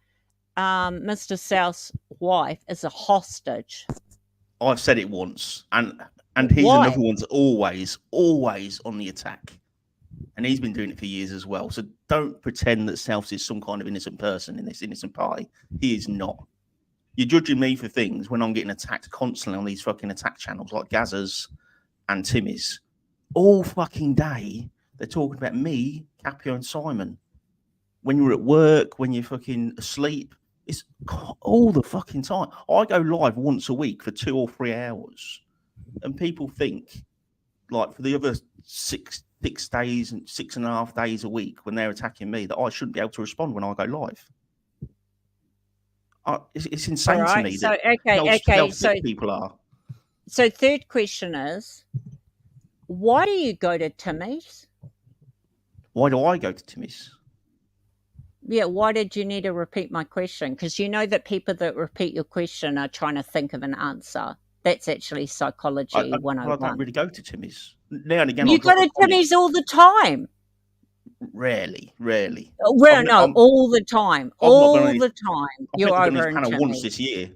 Mr. South's wife is a hostage? I've said it once, and he's another one's always on the attack, and he's been doing it for years as well. So don't pretend that South is some kind of innocent person in this innocent party. He is not. You're judging me for things when I'm getting attacked constantly on these fucking attack channels like Gazza's and Timmy's. All fucking day, they're talking about me, Capio, and Simon. When you're at work, when you're fucking asleep, it's all the fucking time. I go live once a week for 2 or 3 hours, and people think, like, for the other 6 days and 6.5 days a week when they're attacking me, that I shouldn't be able to respond when I go live. It's insane to me. So how people are. So third question is, why do you go to Timmy's? Why do I go to Timmy's? Yeah, why did you need to repeat my question? Because you know that people that repeat your question are trying to think of an answer. That's actually psychology 101. I don't really go to Timmy's. Now and again, you go to Timmy's all the time. Rarely. Well, no, all the time. All the time. You're over in panel Timmy's. once this year.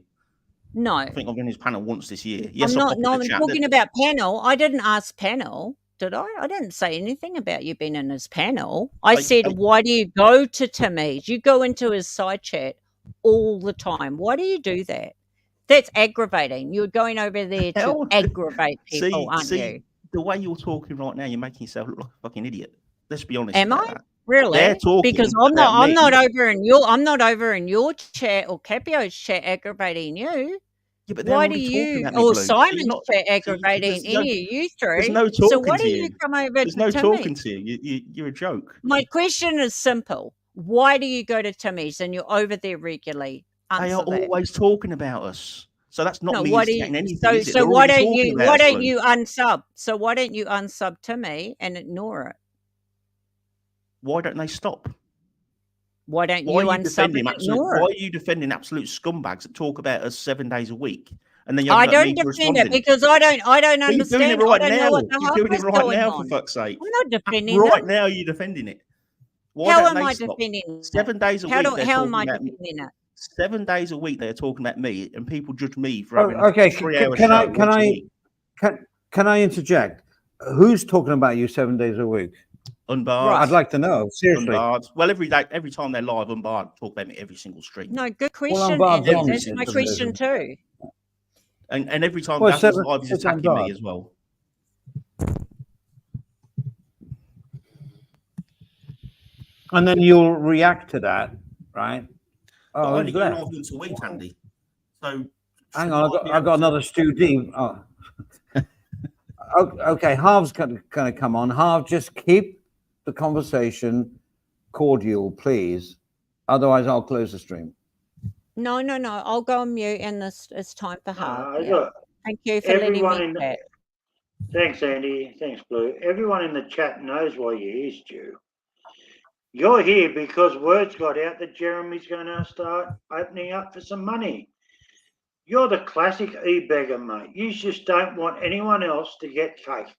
No. I think I've been in his panel once this year. Yes, I'm talking about panel. I didn't ask panel, did I? I didn't say anything about you being in his panel. I said, why do you go to Timmy's? You go into his side chat all the time. Why do you do that? That's aggravating. You're going over there to aggravate people, aren't you? The way you're talking right now, you're making yourself look like a fucking idiot. Let's be honest. Am I? Really? They're talking because I'm not over in your chat or Capio's chat aggravating you. Yeah, but why do you or Simon's chat aggravating any of you three? There's no talking so why to do you. you come over There's to no Timmy's? talking to you. You're a joke. My question is simple. Why do you go to Timmy's and you're over there regularly? Answer they are that. always talking about us. So that's not me getting anything. So why don't you unsub? So why don't you unsub Timmy and ignore it? Why don't they stop? Why don't you unsub and ignore it? Why are you defending absolute scumbags that talk about us 7 days a week? And then I don't defend it because I don't understand. You're doing it right I don't now. know what the You're doing it right now, on. for fuck's sake. I'm not defending right it. now. You're defending it. Why how don't am they I stop? defending it? 7 days a week. How am I defending it? 7 days a week they're talking about me, and people judge me for having 3 hours. Can I interject? Who's talking about you 7 days a week? Unbarred. I'd like to know, seriously. Unbarred. Well, every time they're live, Unbarred talk about me every single stream. No, good question. That's my question too. And every time Gaz is live, he's attacking me as well. And then you'll react to that, right? But I Oh, only who's go left? live once a week, Andy. So Hang on, I've got another Stu D. Oh. Okay, Harv's going to come on. Harv, just keep the conversation cordial, please. Otherwise, I'll close the stream. No. I'll go on mute, and it's time for Harv. Yeah. Look, Thank you for letting everyone me in chat. thanks, Andy. Thanks, Blue. Everyone in the chat knows why you're here, Stu. You're here because words got out that Jeremy's going to start opening up for some money. You're the classic e-beggar, mate. You just don't want anyone else to get cake.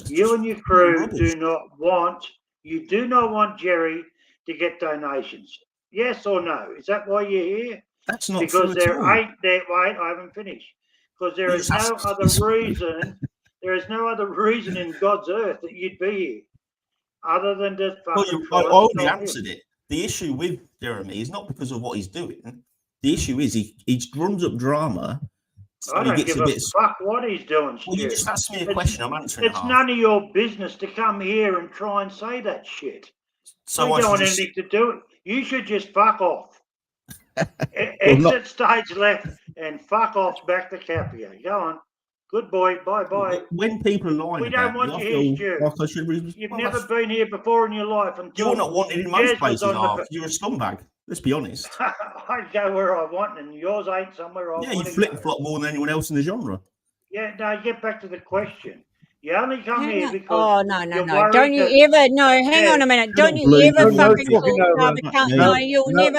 You and your crew do not want Jerry to get donations. Yes or no? Is that why you're here? That's not Because true at all. wait, I haven't finished. Because there is no other reason. There is no other reason in God's earth that you'd be here, other than just fucking. I already answered it. The issue with Jeremy is not because of what he's doing. The issue is he drums up drama. So I don't he gets give a a bit. fuck what he's doing. Well, you Stu. just asked me a question. I'm answering. It's none of your business to come here and try and say that shit. So we I don't want should just. anything to do it. You should just fuck off. Exit stage left and fuck off back to Capia. Go on. Good boy. Bye. When people are lying, We don't want you here, Stu. You've never been here before in your life until You're not wanted in most Jez was places. on the- Harv. You're a scumbag. Let's be honest. I go where I want, and yours ain't somewhere I Yeah, you want to flip go. flop more than anyone else in the genre. Yeah, no, get back to the question. You only come Hang here on. because Oh no! you're Don't worried that- you ever? No, hang Yeah. on a minute. Don't you Blue. ever No fucking talking call over. Harv a cunt? No. No, you'll No.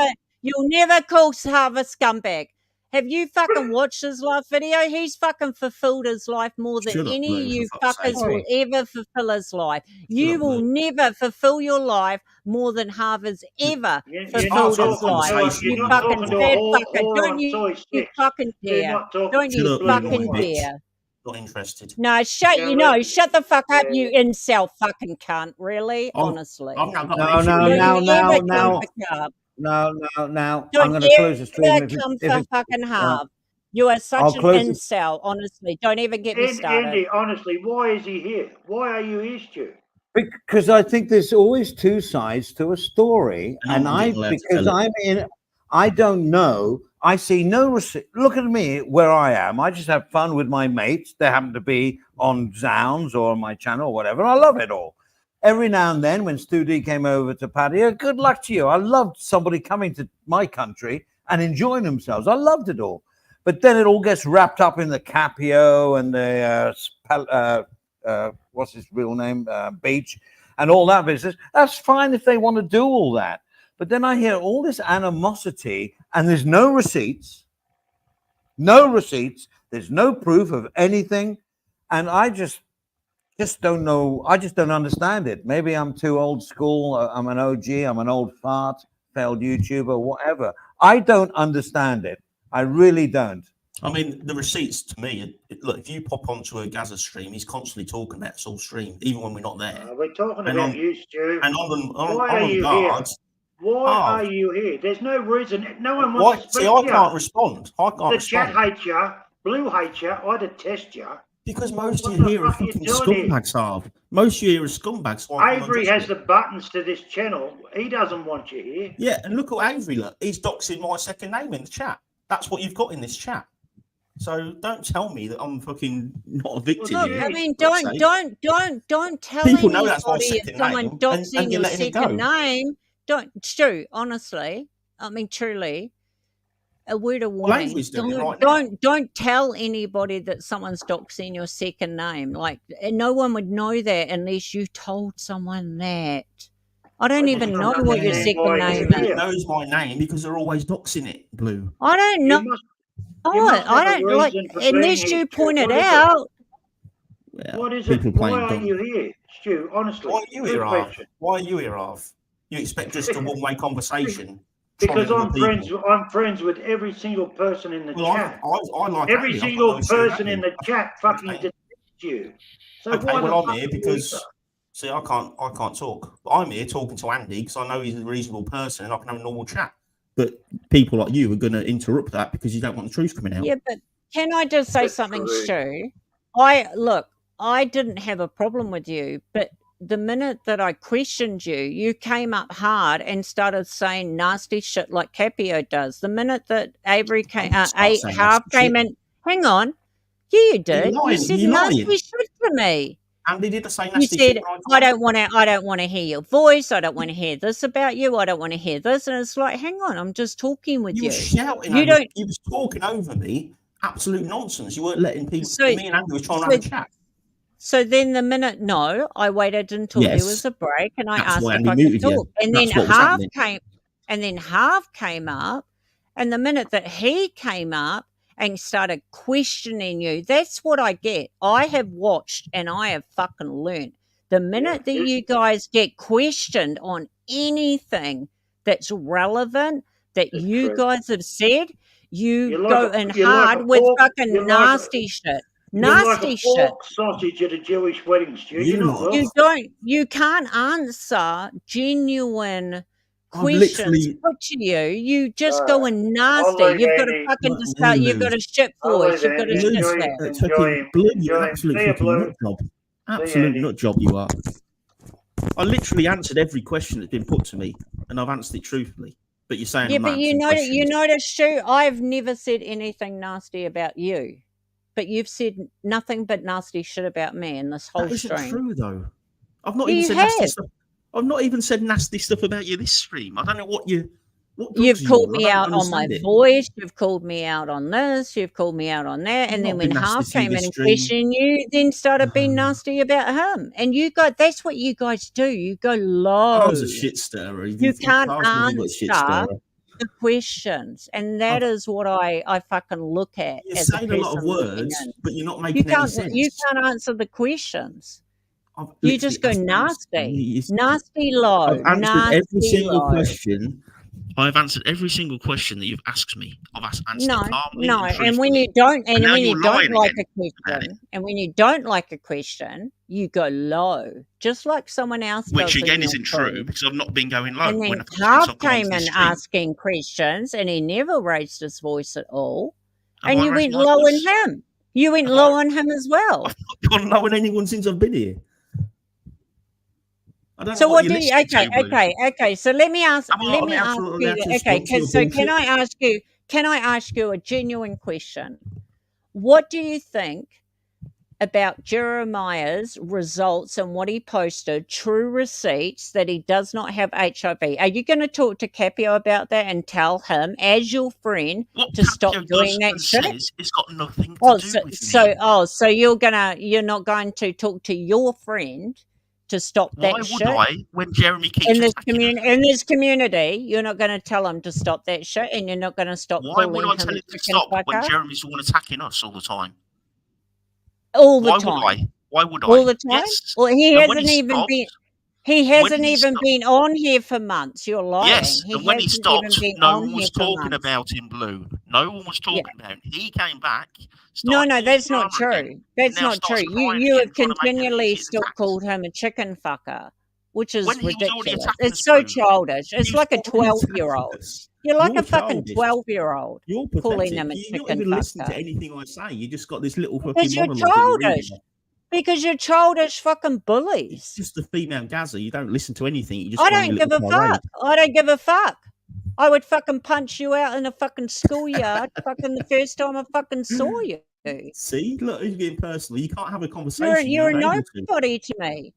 never call Harv a scumbag. Have you fucking watched his live video? He's fucking fulfilled his life more than Shut up, any Blue, of you for fuck's fuckers sake. will ever fulfill his life. You up, will Blue. never fulfill your life more than Harv has ever You're fulfilled not his talking life. to a- You you're not fucking talking to a fat whore fucker. Don't on you soy you sticks. fucking You're dare. not talking Don't Shut you up, you fucking annoying bitch. dare. Not interested. No, shut Yeah, you well, know, shut the fuck up, yeah. you incel fucking cunt. Really, Oh, honestly. I've now got No, an issue no, with Don't you. now, you now, ever now. come for Harv. No. Don't I'm going to close the stream. ever come for fucking Harv. You are I'll such an close it. incel, honestly. Don't even get me started. Andy, honestly, why is he here? Why are you here, Stu? Because I think there's always two sides to a story, And I'm getting allowed to because tell it. I'm in, I don't know. I see no receipt. Look at me where I am. I just have fun with my mates. They happen to be on Zounds or on my channel or whatever. I love it all. Every now and then, when Stu D came over to Paddy, good luck to you. I loved somebody coming to my country and enjoying themselves. I loved it all. But then it all gets wrapped up in the Capio and the what's his real name, Beach, and all that business. That's fine if they want to do all that. But then I hear all this animosity, and there's no receipts. There's no proof of anything, and I just don't know. I just don't understand it. Maybe I'm too old school. I'm an OG. I'm an old fart, failed YouTuber, whatever. I don't understand it. I really don't. I mean, the receipts to me, look, if you pop onto a Gaza stream, he's constantly talking about us all stream, even when we're not there. We're talking And about on- you, Stu. And Why are on you guard, Why are you here? There's no reason. No one wants to speak see, I to you. can't respond. I can't The chat respond. hates you. Blue hates you. I detest you. Because most What of you the here are fuck are you fucking doing here? scumbags, Harv. Most of you here are scumbags. So I can't Avery address has it. the buttons to this channel. He doesn't want you here. Yeah, and look at Avery, look. He's doxing my second name in the chat. That's what you've got in this chat. So don't tell me that I'm fucking not a victim Well, here. I mean, for God's sake. don't tell People know that's my anybody if second someone name, and doxing you're your letting it second go. name. Don't, Stu, honestly, I mean, truly, a word of Well, warning. Avery's doing it right now. Don't tell anybody that someone's doxing your second name. Like, no one would know that unless you told someone that. I don't I even just know don't what your understand second why name you're is. here. Everyone knows my name because they're always doxing it, Blue. I don't You know. must, Oh, must I have a don't like reason for being unless here, you Stu. point it What is it? out. Yeah, What is it? people Why playing are dumb. you here, Stu? Honestly, Why are you good here, Harv? question. Why are you here, Harv? You expect just a one-way conversation? Because trolling I'm other friends. people? I'm friends with every single person in the Well, chat. I like Every Avery. I've got single no issue with person in Avery. the chat fucking Okay. detests you. So Okay, why the well, I'm fuck here are you because here? see, I can't talk. But I'm here talking to Andy because I know he's a reasonable person and I can have a normal chat. But people like you are going to interrupt that because you don't want the truth coming out. Yeah, but can I just say That's something, correct. Stu? I didn't have a problem with you, but the minute that I questioned you, you came up hard and started saying nasty shit like Capio does. The minute that Avery came, I didn't start saying Half nasty came shit. in. Hang on, you did. You lying, said you're nasty lying. shit to me. Andy did the same You nasty said, shit. I don't want to hear your voice. I don't want to hear this about you. I don't want to hear this. And it's like, hang on, I'm just talking with You you. were shouting. You don't. You was talking over me. Absolute nonsense. You weren't letting people. So- me and Andy were trying to have a chat. So then the minute, no, I waited until there Yes. was a break and I That's asked why if Andy I could muted you. talk. And That's then what was half came up. And the minute that he came up and started questioning you, that's what I get. I have watched and I have fucking learned. The minute that you guys get questioned on anything that's relevant that That's you true. guys have said, you You're like go a- in you're like hard a with pork- fucking you're like a- nasty shit. You're like Nasty a shit. pork sausage at a Jewish wedding, Stu. You're You're not not. welcome. You can't answer genuine I've questions literally- put to you. You just go in nasty. leave You've got to Andy. fucking Look, start. You've got a shit I'll voice. leave You've got a Andy. shit Enjoy there. it. fucking blue, enjoy you're an him. absolute See you, fucking Blue. nut job. See Absolute Andy. nut job you are. I literally answered every question that's been put to me, and I've answered it truthfully. But you're saying Yeah, I'm not but you answering questions. notice, Stu, I've never said anything nasty about you, but you've said nothing but nasty shit about me in this whole That isn't stream. true, though. I've not You even said nasty have. stuff. I've not even said nasty stuff about you this stream. I don't know what you. What drugs You've are you called on? I me don't out on my understand it. voice. You've called me out on this. You've called me out on that. I've And then not when been nasty Half to you came in this and stream. questioned you, then started being nasty about him. And you that's what you guys do. You go I low. was a shit stirrer. You can't I was nothing but a shit answer stirrer. the questions. And that is what I fucking look at You're as a saying a lot of person looking words, in. but you're not You making any sense. can't answer the questions. I've You just go literally answered- nasty. Nasty low. I've answered every Nasty single low. question. I've answered every single question that you've asked me. I've answered No, it calmly no. and And when truthfully. you don't, and now when you you're don't lying like again a about question, and when you don't like a question, you go low, just like someone else Which does. in again your isn't true feed. because I've not been going low. And when then I've Half I've gone onto came the in stream. asking questions, and he never raised his voice at all. Have And I you raised went my low on voice? him. You went Have low I? on him as well. I've not gone low on anyone since I've been here. I don't So know what you're do you? listening to, Blue. Okay. So let me ask. Am I Let not me allowed ask to- you. allowed to Okay. respond to your So can bullshit? I ask you? Can I ask you a genuine question? What do you think about Jeremiah's results and what he posted? True receipts that he does not have HIV. Are you going to talk to Capio about that and tell him, as your friend, What to stop Capio doing does that and shit? says, it's got nothing to Oh, do so with so me. so you're not going to talk to your friend to stop Why that would shit I when Jeremy keeps in this attacking us? community? In this community, you're not going to tell him to stop that shit, and you're not going to stop Why would calling I him tell a him to chicken stop when fucker Jeremy's the one attacking us all the time? all the Why time. would I? Why would I? All the time. Yes. Well, he And when hasn't he even stopped, been. He when hasn't he even stopped, been on here for months. You're lying. yes, He and when he hasn't even stopped, been no on one here was for talking months. about him, Blue. No one was Yeah. talking about him. He came back, No, started causing that's not drama again, true. and That's now not starts true. crying You again, have trying to make continually everything still attacks. called him a chicken fucker, which is When he was already ridiculous. attacking us, It's so Blue. childish. It's He was like a already attacking 12-year-old. us. You're like You're a fucking childish. 12-year-old You're calling pathetic. him a You're not chicken even listening to fucker. anything I say. You just got this little Because fucking you're monologue that you're childish. reading. Because you're childish fucking It's bullies. just a female Gaza. You don't listen to anything. You just I go on don't your give a little tirade. fuck. I don't give a fuck. I would fucking punch you out in a fucking schoolyard fucking the first time I fucking saw you. See, look, who's getting personal. You can't have a conversation. You're a You're not able to. nobody to me.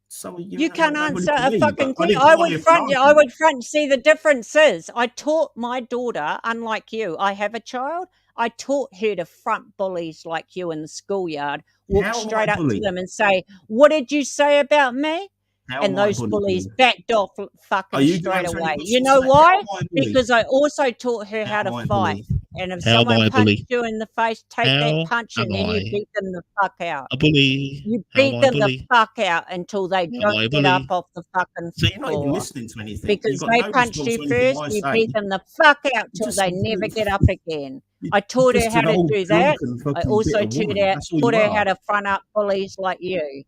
So You know, can't nobody answer to a me, fucking but I thing. didn't I come on would here for an front you. I argument. would front. See, the difference is I taught my daughter, unlike you, I have a child. I taught her to front bullies like you in the schoolyard, walk How am I straight up to bullied? them and say, "What did you say about me?" How And am I those bullied, bullies Blue? backed off Are fucking you straight answering away. any You questions know today? why? How am I bullied? Because I also taught her how How to am I fight. bullied? And if How am someone I a punched bully? you in the face, take that How punch am and then you I beat them the fuck out. a bully? You How am beat I a them the bully? fuck out until they Am I a don't get up bully? off the fucking So you're not even floor. listening to anything. You've Because got they no punched response you to anything first, I you say. beat them the fuck out You're till just they a never little, get up again. you're I taught her just how an to old do that. drunken I fucking also bitter woman. That's all taught you her how are. to front up bullies like you.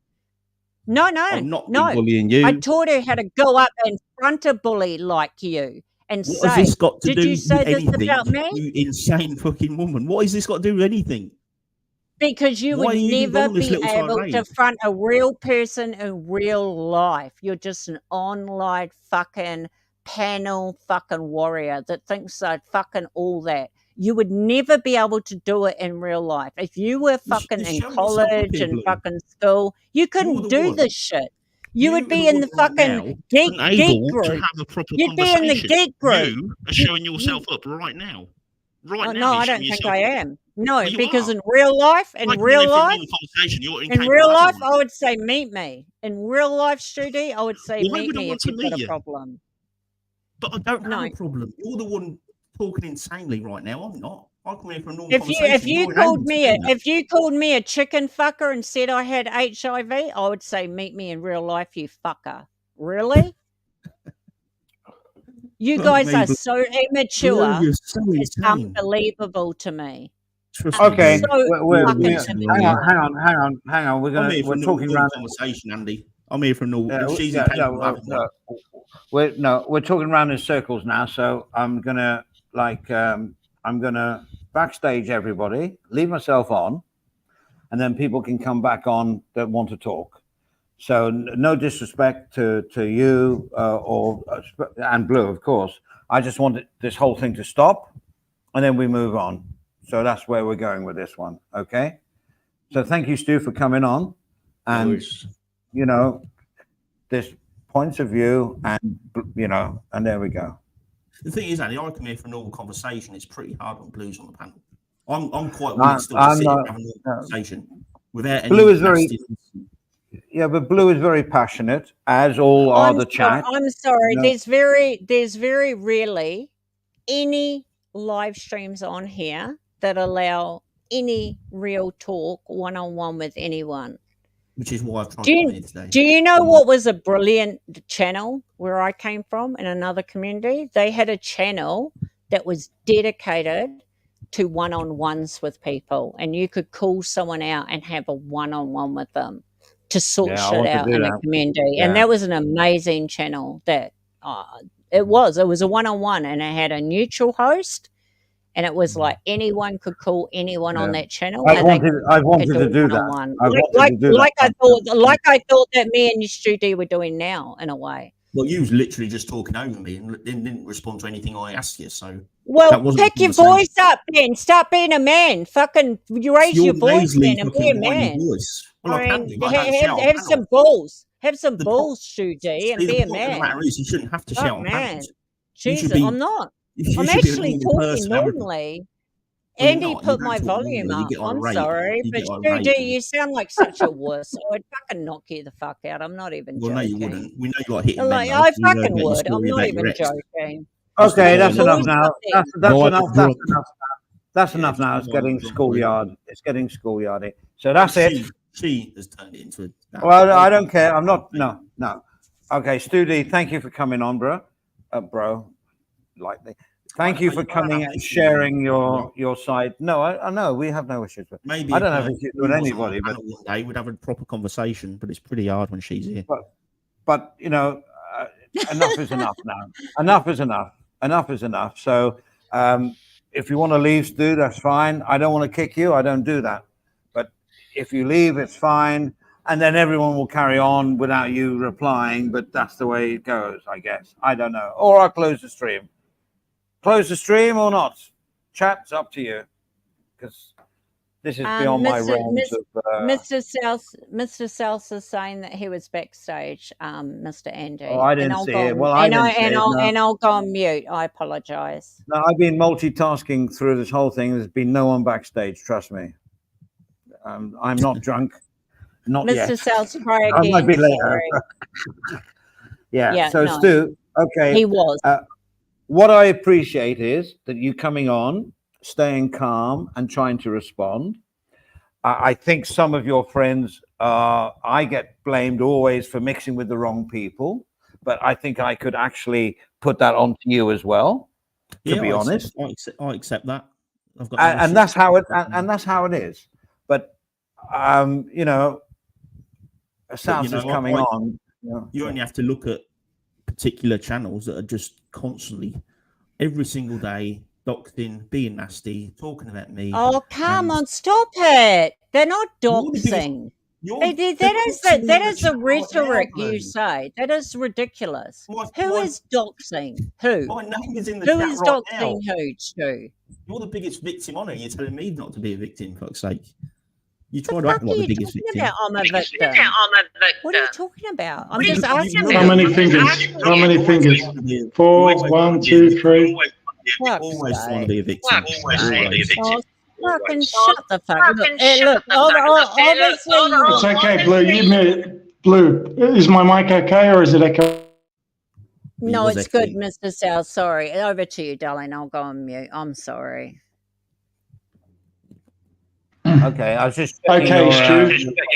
No, I'm not big no. bullying I you. taught her how to go up and front a bully like you and What has say, this got to "Did do you say with this anything, about me?" you insane fucking woman? What has this got to do with anything? Because you Why would are you even never on this be little able to tirade? front a real person in real life. You're just an online fucking panel fucking warrior that thinks they're fucking all that. You would never be able to do it in real life. If you were fucking You're in showing yourself up college here, and Blue. fucking school, you couldn't the do one. this shit. You would are be the in one the right fucking now geek unable to group. have a proper You'd be in the conversation. geek group. You are showing yourself up right now. Right Oh, now, no, you're I showing don't think yourself I up. am. No, Well, you because are. in real life, I come here for a normal conversation. You're in incapable real of life, having one. I would say meet me. In real life, Studi, I would say Why meet would I me if want to you've meet got a you? problem. But I don't have No. a problem. You're the one talking insanely right now. I'm not. I come here for a normal If conversation. you You're called unable to me do a, that. if you called me a chicken fucker and said I had HIV, I would say meet me in real life, you fucker. Really? You Fuck guys me, are Blue. so Blue, immature. you're so It's insane. unbelievable to me. Trust me, Okay, So Blue. fucking hang on. We're I'm here for we're a talking normal around. conversation, Andy. I'm here for a normal. If she's incapable of having one, We're talking around in circles now. So I'm gonna backstage everybody, leave myself on, and then people can come back on that want to talk. So no disrespect to you and Blue, of course. I just wanted this whole thing to stop, and then we move on. So that's where we're going with this one. Okay. So thank you, Stu, for coming on, and you know, there's points of view, and you know, and there we go. the thing is, Andy, I come here for a normal conversation. It's pretty hard when Blue's on the panel. I'm quite willing still to sit here and have a normal conversation without any. Blue is very nasty- yeah, but Blue is very passionate, as all are the chat. I'm sorry. No. There's very rarely any live streams on here that allow any real talk one-on-one with anyone. Which is why I've tried Do to you- come here today. Do you know what was a brilliant channel where I came from in another community? They had a channel that was dedicated to one-on-ones with people, and you could call someone out and have a one-on-one with them to sort Yeah, I shit want to out do in a that. community. Yeah. And that was an amazing channel that it was a one-on-one, and it had a neutral host, and it was like anyone could call anyone on Yeah. that channel. I and they wanted could to do that. one-on-one. I wanted to do like that. I thought that me and Stu D were doing now, in a way. Well, you was literally just talking over me and didn't respond to anything I asked you. So Well, that wasn't a pick your conversation. voice up, then. Stop being a man. Fucking, you raise your voice, nasally then, and be a fucking whiny man. voice. Well, I I can mean, do. I don't shout on have panel. some balls. Have some The balls, Stu D, and See, be the a point of the man. matter is, you shouldn't have to Fuck, shout on man. panels. You should Jesus, be- I'm not. You I'm should be a actually normal talking person, Andy. normally. Well, you're Andy not. You put don't my talk volume normally. You up. get I'm irate. sorry, You but get Stu irate. D, you sound like such a wuss. I would fucking knock you the fuck out. I'm not even Well, no, joking. you wouldn't. We know you like hitting Like, men, though. I We know fucking about your would. I'm story not about your even ex. joking. Okay, that's Boys enough up now. there. That's Right, enough. drunk. That's Yeah, enough now. It's come on, getting drunk, schoolyard. It's getting schoolyardy. So that's it. She has turned it into a. Well, I don't care. I'm not. No. Okay, Stu D, thank you for coming on, bro. Lightly. Thank you for coming and sharing your side. No, I know we have no issues with. Maybe I don't have if, issues we with wasn't on anybody, the but panel one day we'd have a proper conversation. But it's pretty hard when she's here. but you know, enough is enough now. Enough is enough. Enough is enough. So if you want to leave, Stu, that's fine. I don't want to kick you. I don't do that. But if you leave, it's fine. And then everyone will carry on without you replying. But that's the way it goes, I guess. I don't know. Or I'll close the stream. Close the stream or not? Chat's up to you. Because this is beyond my realms of... Mr. South is saying that he was backstage, Mr. Andy. Oh, I didn't see it. Well, I didn't see it, no. And I'll go on mute. I apologize. No, I've been multitasking through this whole thing. There's been no one backstage, trust me. I'm not drunk. Not yet. Mr. South, try again. I might be later. Sorry. Yeah. So, no. Stu, okay. He was. What I appreciate is that you coming on, staying calm and trying to respond. I think some of your friends, I get blamed always for mixing with the wrong people, but I think I could actually put that onto you as well, to be honest. I accept that. I've got no And issue. that's how it and that's how it is. But you know, South is coming on. You only have to look at particular channels that are just constantly, every single day, doxing, being nasty, talking about me. Oh, come on, stop it. They're not You're the biggest- doxing. you're- That they're is doxing that in is the the chat right now, rhetoric Blue. you say. That is ridiculous. My- Who my- is doxing? Who? My name is in the Who chat is right now. doxing who, Stu? You're the biggest victim on it. You're telling me not to be a victim, for fuck's sake. You try What to the act fuck like are the you biggest talking victim. about? I'm a victim. What are you talking about? I'm just asking How you. many fingers? How many fingers? 4, 1, 2, 3. Fuck's Always trying to sake. be a victim. Always. Oh, fucking shut the fuck up. Look, obviously It's okay, Blue. Blue. Is my mic okay or is it echo? no, was it's good, echoing. Mr. South. Sorry. Over to you, darling. I'll go on mute. I'm sorry. Okay, I was just checking Okay,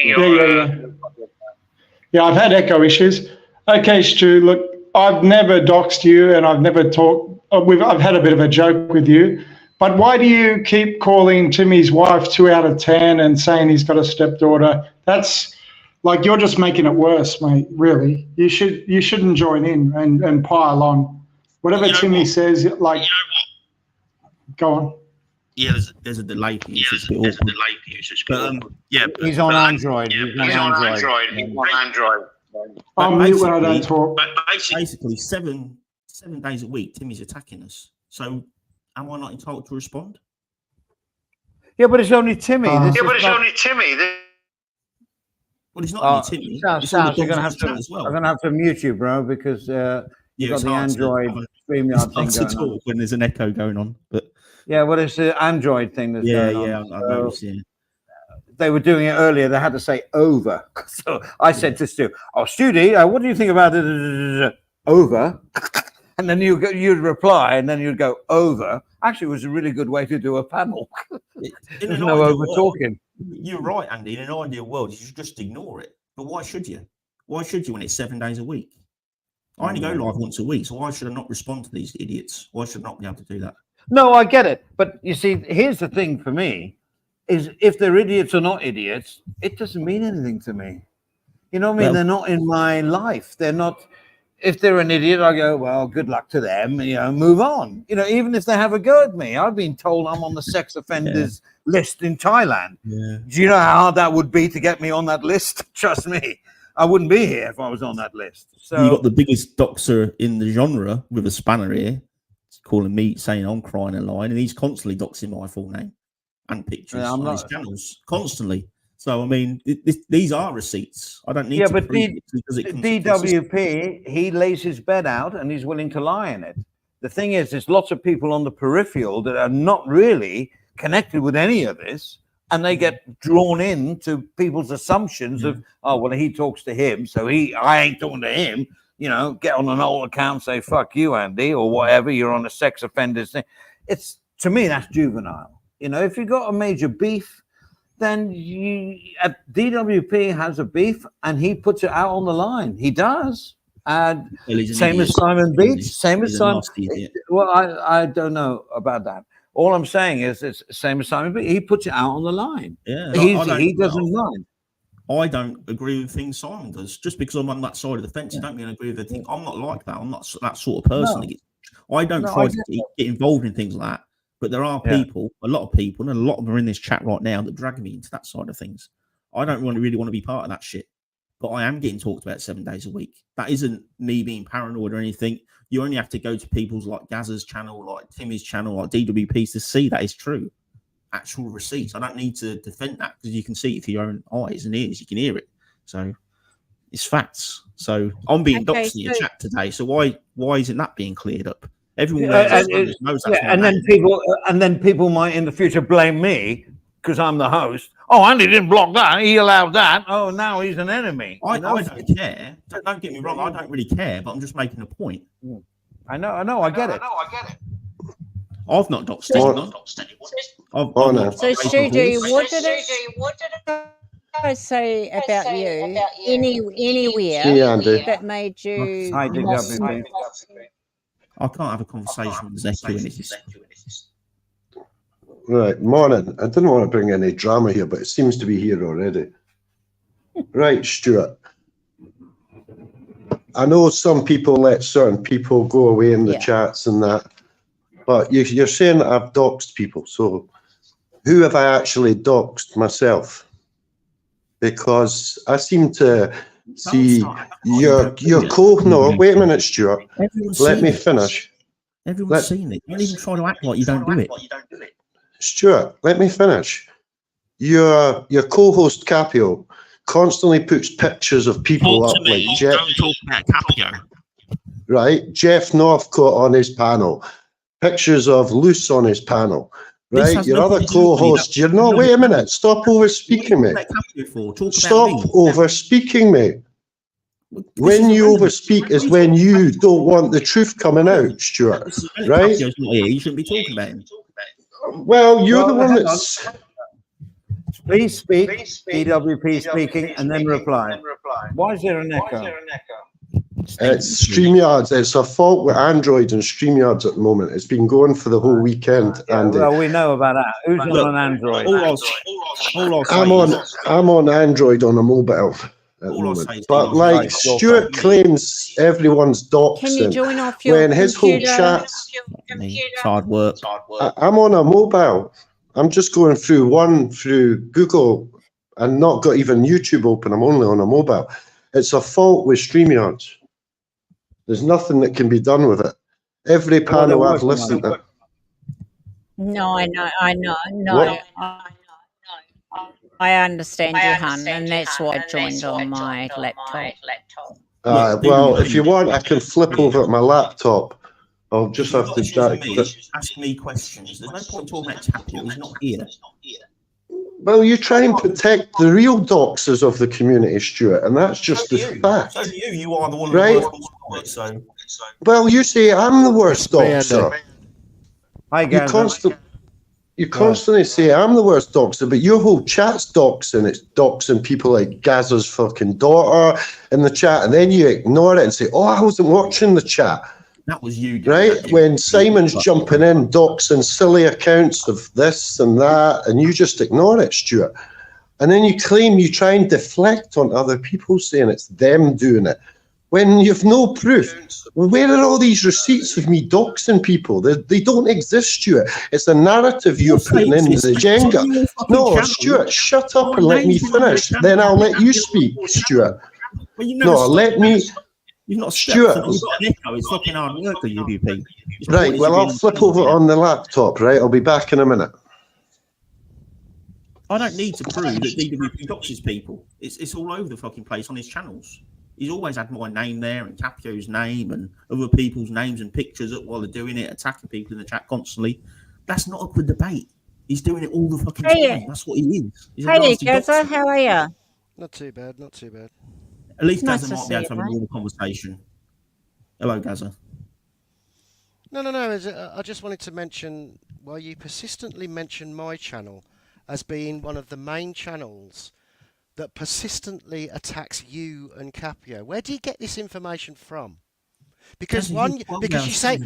your, Stu. Yeah, I've had echo issues. Okay, Stu, look, I've never doxed you and I've never talked. I've had a bit of a joke with you, but why do you keep calling Timmy's wife 2 out of 10 and saying he's got a stepdaughter? That's like, you're just making it worse, mate, really. You shouldn't join in and pile on. Whatever You know Timmy what? says, like, go on. Yeah, there's a delay for you. So it's a bit awkward. But, he's on Android. He's on Android. I'm mute when I don't talk. basically 7 days a week, Timmy's attacking us. So am I not entitled to respond? Yeah, but it's only Timmy. This Yeah, is not- Well, it's not Oh, only Timmy. Sounds, It's all the you're gonna dogs have to. as well. I'm gonna have to mute you, bro, because Yeah, you've got it's the hard to Android have a- StreamYard It's thing hard to going on. talk when there's an echo going on. But Yeah, well, it's the Android thing that's yeah, going yeah, on. I've So noticed. Yeah. they were doing it earlier. They had to say over. So I said to Stu, "Oh, Studi, what do you think about it? Over?" And then you'd reply, and then you'd go over. Actually, it was a really good way to do a panel. In There's an no ideal over world, talking. You're right, Andy. In an ideal world, you should just ignore it. But why should you? Why should you when it's 7 days a week? I only go live once a week, so why should I not respond to these idiots? Why should I not be able to do that? No, I get it. But you see, here's the thing for me is if they're idiots or not idiots, it doesn't mean anything to me. You know what I mean? Well- They're not in my life. They're not. If they're an idiot, I go, well, good luck to them. You know, move on. You know, even if they have a go at me, I've been told I'm on the sex offenders list in Thailand. Yeah. Do you know how hard that would be to get me on that list? Trust me, I wouldn't be here if I was on that list. So You got the biggest doxer in the genre with a spanner here, calling me, saying I'm crying a line, and he's constantly doxing my full name and pictures Yeah, I'm on his not- channels constantly. So I mean, these are receipts. I don't need Yeah, to but prove it because it comes consistent. DWP, he lays his bed out and he's willing to lie in it. The thing is, there's lots of people on the peripheral that are not really connected with any of this, and they get drawn into people's assumptions of, oh, well, he talks to him, so I ain't talking to him. You know, get on an old account, say "fuck you, Andy" or whatever. You're on a sex offenders thing. It's, to me, that's juvenile. You know, if you've got a major beef, then DWP has a beef and he puts it out on the line. He does. And Well, he's an same as idiot. Simon Beach, same as He's a Simon. nasty idiot. Well, I don't know about that. All I'm saying is it's same as Simon Beach. He puts it out on the line. Yeah, He doesn't mind. I don't agree with things Simon does. Just because I'm on that side of the fence, I don't mean I agree with the thing. I'm not like that. I'm not that sort of person. No. I don't No, try I to get get involved in things like that. But there are Yeah. people, a lot of people, and a lot of them are in this chat right now that drag me into that side of things. I don't really want to be part of that shit. But I am getting talked about 7 days a week. That isn't me being paranoid or anything. You only have to go to people's like Gazza's channel, like Timmy's channel, like DWP's to see that is true. Actual receipts. I don't need to defend that because you can see it with your own eyes and ears. You can hear it. So it's facts. So I'm being Okay, doxed in your so- chat today. So why isn't that being cleared up? Everyone Yeah, knows that's Yeah, my and name. then people might in the future blame me because I'm the host. Oh, Andy didn't block that. He allowed that. Oh, now he's an enemy. I You know? don't care. Don't get me wrong. I don't really care, but I'm just making a point. I know. I get it. I've not doxed Well- anyone. I've Oh, not no. doxed So, anyone. Studio, what did I say about you anywhere See you, Andy. that made you Hi, not DWP. I can't have a conversation with Zeku and it's Right, morning. I didn't want to bring any drama here, but it seems to be here already. Right, Stuart. I know some people let certain people go away in the Yeah. chats and that, but you're saying I've doxed people. So who have I actually doxed myself? Because I seem to see your no, wait a minute, Stuart. Everyone's Let seen me it. finish. Everyone's seen it. Don't even try to act like you don't do it. Stuart, let me finish. Your co-host Capio constantly puts pictures of people Talk up to me. like Jeff, Don't talk about Capio. right? Jeff Northcote on his panel, pictures of Luce on his panel, This right? has Your nothing other to do with me. co-host, you're no. Wait a minute. Stop over-speaking me. What are you talking about Capio for? Talk Stop about me. over-speaking me. This When is you irrelevant. overspeak is when you don't want the truth coming out, Stuart. This is right? Capio's not here. You shouldn't be talking about him. Well, you're the Well, one hang that's. Please speak, DWP speaking, and then reply. Why is there an echo? It's StreamYards. It's a fault with Android and StreamYards at the moment. It's been going for the whole weekend, Yeah, and well, we know about that. Who's Look, on an Android? All I'll say I'm on Android on a mobile at the All I'll moment. say is But DWP like is your Stuart fault. claims, everyone's Can you doxing. join off your When his whole computer? chat, It's hard work. I'm on a mobile. I'm just going through Google and not got even YouTube open. I'm only on a mobile. It's a fault with StreamYards. There's nothing that can be done with it. Every Well, they're panel I've working on listened it. to. No, I know, What? I understand you, hun, and that's why I joined on my laptop. Well, if you want, I can flip over my laptop. I'll just have to Ask me questions. There's no point talking about Capio. He's not here. Well, you try and protect the real doxers of the community, Stuart, and that's just the fact. So do you. You are the one Right. who works on it, so. Well, you say I'm the worst doxer. Hi, You guys. You constantly say I'm the worst doxer, but your whole chat's doxing. It's doxing people like Gaza's fucking daughter in the chat, and then you ignore it and say, "Oh, I wasn't watching the chat." That was you, right? When Simon's jumping in, doxing silly accounts of this and that, and you just ignore it, Stuart. And then you claim you try and deflect on other people, saying it's them doing it, when you've no proof. Well, where are all these receipts of me doxing people? They don't exist, Stuart. It's a narrative you're putting into the Jenga. No, Stuart, shut up and let me finish. Then I'll let you speak, Stuart. No, let me... You've not Stuart. You've got an echo. It's fucking hard work for UVP. Right, well, I'll flip over on the laptop, right? I'll be back in a minute. I don't need to prove that DWP doxes people. It's all over the fucking place on his channels. He's always had my name there and Capio's name and other people's names and pictures up while they're doing it, attacking people in the chat constantly. That's not up for debate. He's doing it all the fucking time. That's what he is. He's a Hey, nasty Gaza, doxer. how are you? Not too bad, not too bad. At least Nice Gaza to might be see able you, to have a mate. normal conversation. Hello, Gaza. No. I just wanted to mention why you persistently mention my channel as being one of the main channels that persistently attacks you and Capio. Where do you get this information from? Because you say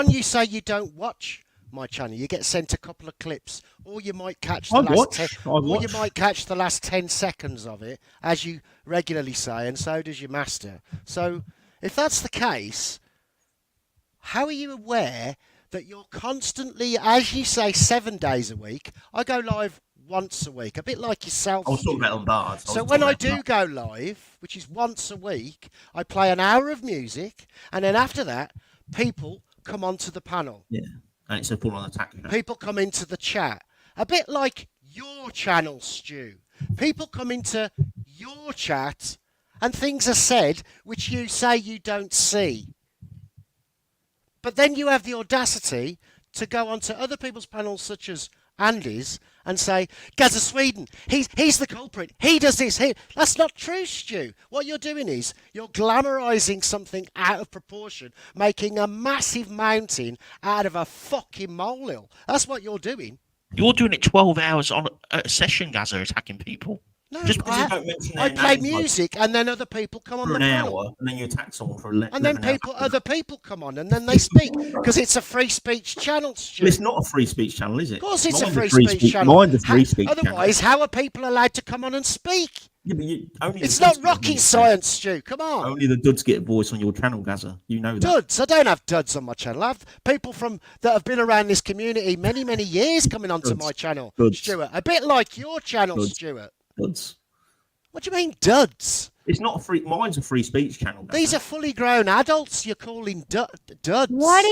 you say you don't watch my channel. You get sent a couple of clips, or you might catch the you might catch the last 10 seconds of it, as you regularly say, and so does your master. So, if that's the case, how are you aware that you're constantly, as you say, 7 days a week? I go live once a week, a bit like yourself. I was talking about on bars. So when I do go live, which is once a week, I play an hour of music, and then after that, people come onto the panel. Yeah, and it's a full-on attack. People come into the chat. A bit like your channel, Stu. People come into your chat, and things are said which you say you don't see. But then you have the audacity to go onto other people's panels, such as Andy's, and say, Gaza Sweden, he's the culprit. He does this. That's not true, Stu. What you're doing is you're glamorizing something out of proportion, making a massive mountain out of a fucking molehill. That's what you're doing. You're doing it 12 hours on a session, Gaza, attacking people. No, Just because you don't mention their I play names, like, music, and then other people come on for the an panel. hour, and then you attack someone for 11 And then hours. other people come on, and then they speak, because it's a free speech channel, Stu. Well, it's not a free speech channel, is it? Of course it's Mine's a free speech channel. Mine's a free speech channel. Otherwise, how are people allowed to come on and speak? Yeah, but only It's the not duds get a rocket voice. science, Stu. Come on. Only the duds get a voice on your channel, Gaza. You know that. Duds. I don't have duds on my channel. I have people that have been around this community many, many years coming onto Duds. my channel, Duds. Stuart. A bit like your channel, Duds. Stuart. Duds. What do you mean, duds? It's not a free. Mine's a free speech channel. Gaza. These are fully grown adults you're calling duds. Why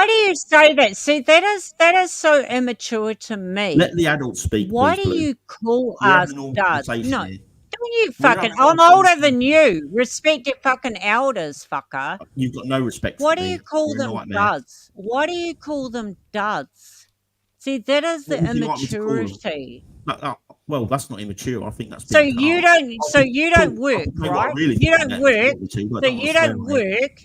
do you say that? See, that is so immature to me. Let the adults speak. Why please, do Blue. you call We're us having a normal duds? conversation No, here. don't you We're fucking. having a I'm normal older conversation. than you. Respect your fucking elders, fucker. You've got no respect Why for do me. you call You're a them nightmare. duds? Why do you call them duds? See, that is the What would you like me to call them? immaturity. Well, that's not immature. I think that's. So being you calm. don't. So you don't work, right? You don't work. So you don't work.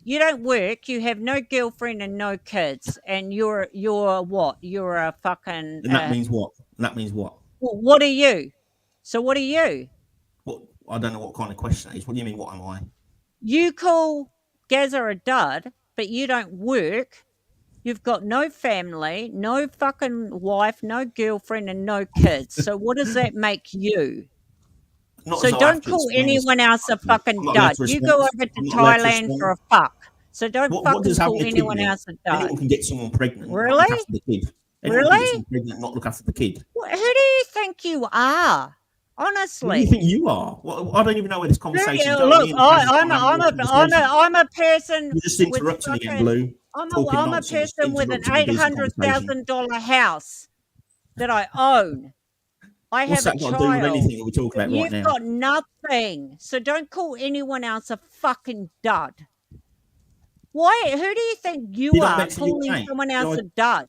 You don't work. You have no girlfriend and no kids, and you're what? You're a fucking. And that means what? And that means what? What are you? So what are you? What? I don't know what kind of question it is. What do you mean? What am I? You call Gaza a dud, but you don't work. You've got no family, no fucking wife, no girlfriend, and no kids. So what does that make you? Not So as I don't have to call explain this. anyone else a fucking I'm not allowed dud. to You go respond. over to I'm not allowed to Thailand for a fuck. So don't What fucking does having call a kid anyone mean? else a dud. Anyone can get someone pregnant. and not Really? Look after the kid. Anyone can get Really? someone pregnant, and not look after the kid. Who do you think you are? Who do Honestly. you think you are? Well, I don't even know where this conversation is going. Look, Me and Kaz are having a conversation. I'm a person. You're just with interrupting again, fucking- Blue. I'm Talking a nonsense, person with an interrupting the conversation. $800,000 house that I own. I What's have a that got to do with child. anything that we're talking about You've right now? got nothing. So don't call anyone else a fucking dud. Why? Who do you think you Did I are mention your calling name? someone else Did a dud?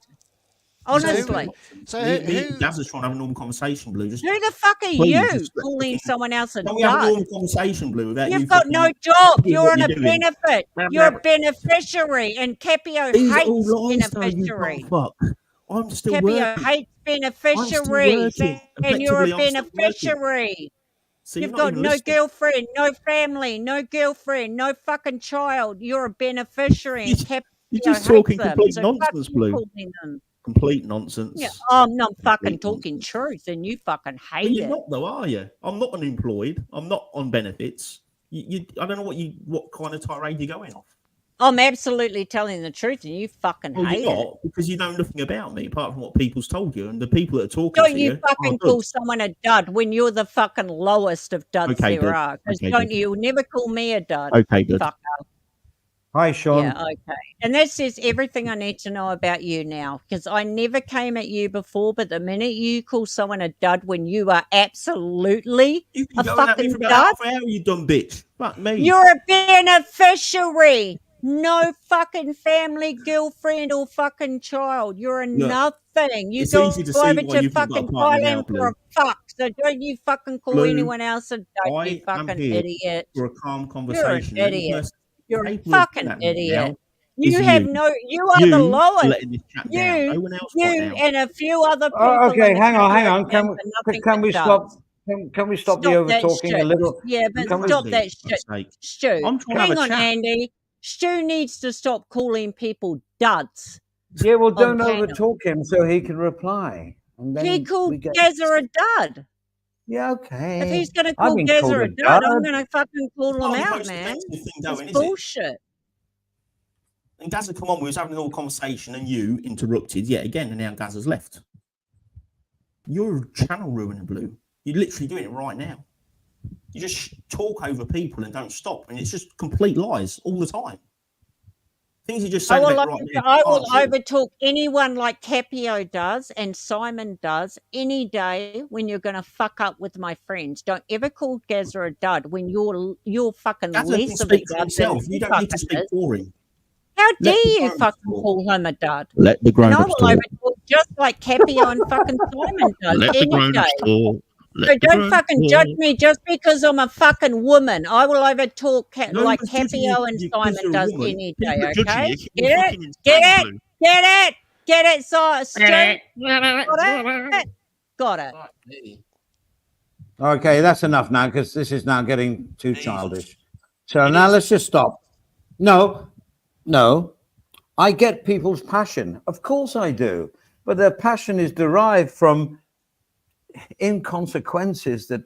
Honestly. So me who? and Gaz are trying to have a normal conversation, Blue. Just Who the fuck are please, you just calling someone else a can we have a dud? normal conversation, Blue? Without you You've got no fucking job. doing You're what on a you're doing? benefit. You're a beneficiary, and Capio These are hates all lies, though, you beneficiary. fuck. I'm still Capio working. hates I'm still beneficiaries, working. and you're a Effectively, I'm still working. beneficiary. So you're You've not got even no listening. girlfriend, no family, no girlfriend, no fucking child. You're a beneficiary, and Capio You're just hates talking them. complete So fuck nonsense, you Blue. calling them. Complete nonsense. Yeah, I'm not fucking Complete talking nonsense. truth, and you fucking Well, hate you're it. not though, are you? I'm not unemployed. I'm not on benefits. I don't know what kind of tirade you're going off. I'm absolutely telling the truth, and you fucking Well, hate you're it. not because you know nothing about me apart from what people's told you, and the people that are talking Don't to you you. fucking call someone a dud when you're the fucking lowest of duds Okay, there good. are. Because Okay, don't good. you never call me a dud. Okay, good. Fucker. Hi, Sean. Yeah, okay. And that says everything I need to know about you now. Because I never came at you before, but the minute you call someone a dud when you are absolutely You've a been going at me fucking for about dud, half an hour, you dumb bitch. Fuck me. you're a beneficiary. No fucking family, girlfriend, or fucking child. You're a Look, nothing. You it's go easy to see over why to you've not got a fucking partner now, Thailand for a fuck. So don't you fucking call Blue, anyone else a dud, you I am fucking here idiot. for a calm You're an conversation. The only idiot. person You're a capable of fucking doing that right idiot. now You is have you. no. You are the You are lowest. letting this chat down. No You, one else right you, now. and a few other people. Oh, okay, in the hang on. Capio camp are nothing Can but we stop? duds. Can we stop the Stop over that talking a shit. little? Yeah, but Can we? stop Andy, that for shit, fuck's sake. Stu. I'm trying to Hang have a on, chat. Andy. Stu needs to stop calling people duds. Yeah, well, on don't over panel. talk him so he can reply. And then He called we get. Gaza a dud. Yeah, If okay. he's going to I've call been Gaza called a a dud, I'm dud. going to fucking call It's him not the out, most man. offensive thing It's going, is it? bullshit. And Gaza, come on, we was having a little conversation and you interrupted yet again, and now Gaza's left. You're a channel ruiner, Blue. You're literally doing it right now. You just talk over people and don't stop, and it's just complete lies all the time. Things you just say I will, about right now. I will aren't true. overtalk anyone like Capio does and Simon does any day when you're going to fuck up with my friends. Don't ever call Gaza a dud when you're fucking Gaza can less of a speak for dud than himself. he You don't need to fucking speak is. for him. How Let dare the you grown-ups fucking talk. call him a dud? Let the And I grown-ups will talk. overtalk just like Capio and fucking Simon does Let the any grown-ups day. talk. So Let the don't fucking grown-ups judge talk. me just because I'm a fucking woman. I will overtalk No like one's judging you Capio and because Simon you're a does woman. any People day, are judging okay? you. You're Get it? fucking insane, Get it? Blue. Get it? Get it, so Stu? Got it? Got it. Okay, that's enough now because this is now getting too childish. So now let's just stop. No. I get people's passion. Of course I do. But their passion is derived from inconsequences that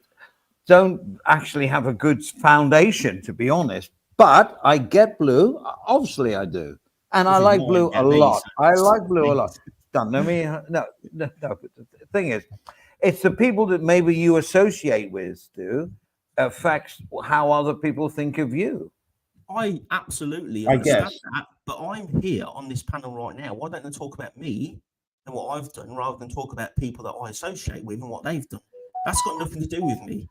don't actually have a good foundation, to be honest. But I get Blue. Obviously, I do, and I This is like mine, Blue a get me, lot. so I it's like Blue a me. lot. Done. Let me. No. But the thing is, it's the people that maybe you associate with, Stu, affects how other people think of you. I absolutely I understand guess. that, but I'm here on this panel right now. Why don't they talk about me and what I've done rather than talk about people that I associate with and what they've done? That's got nothing to do with me.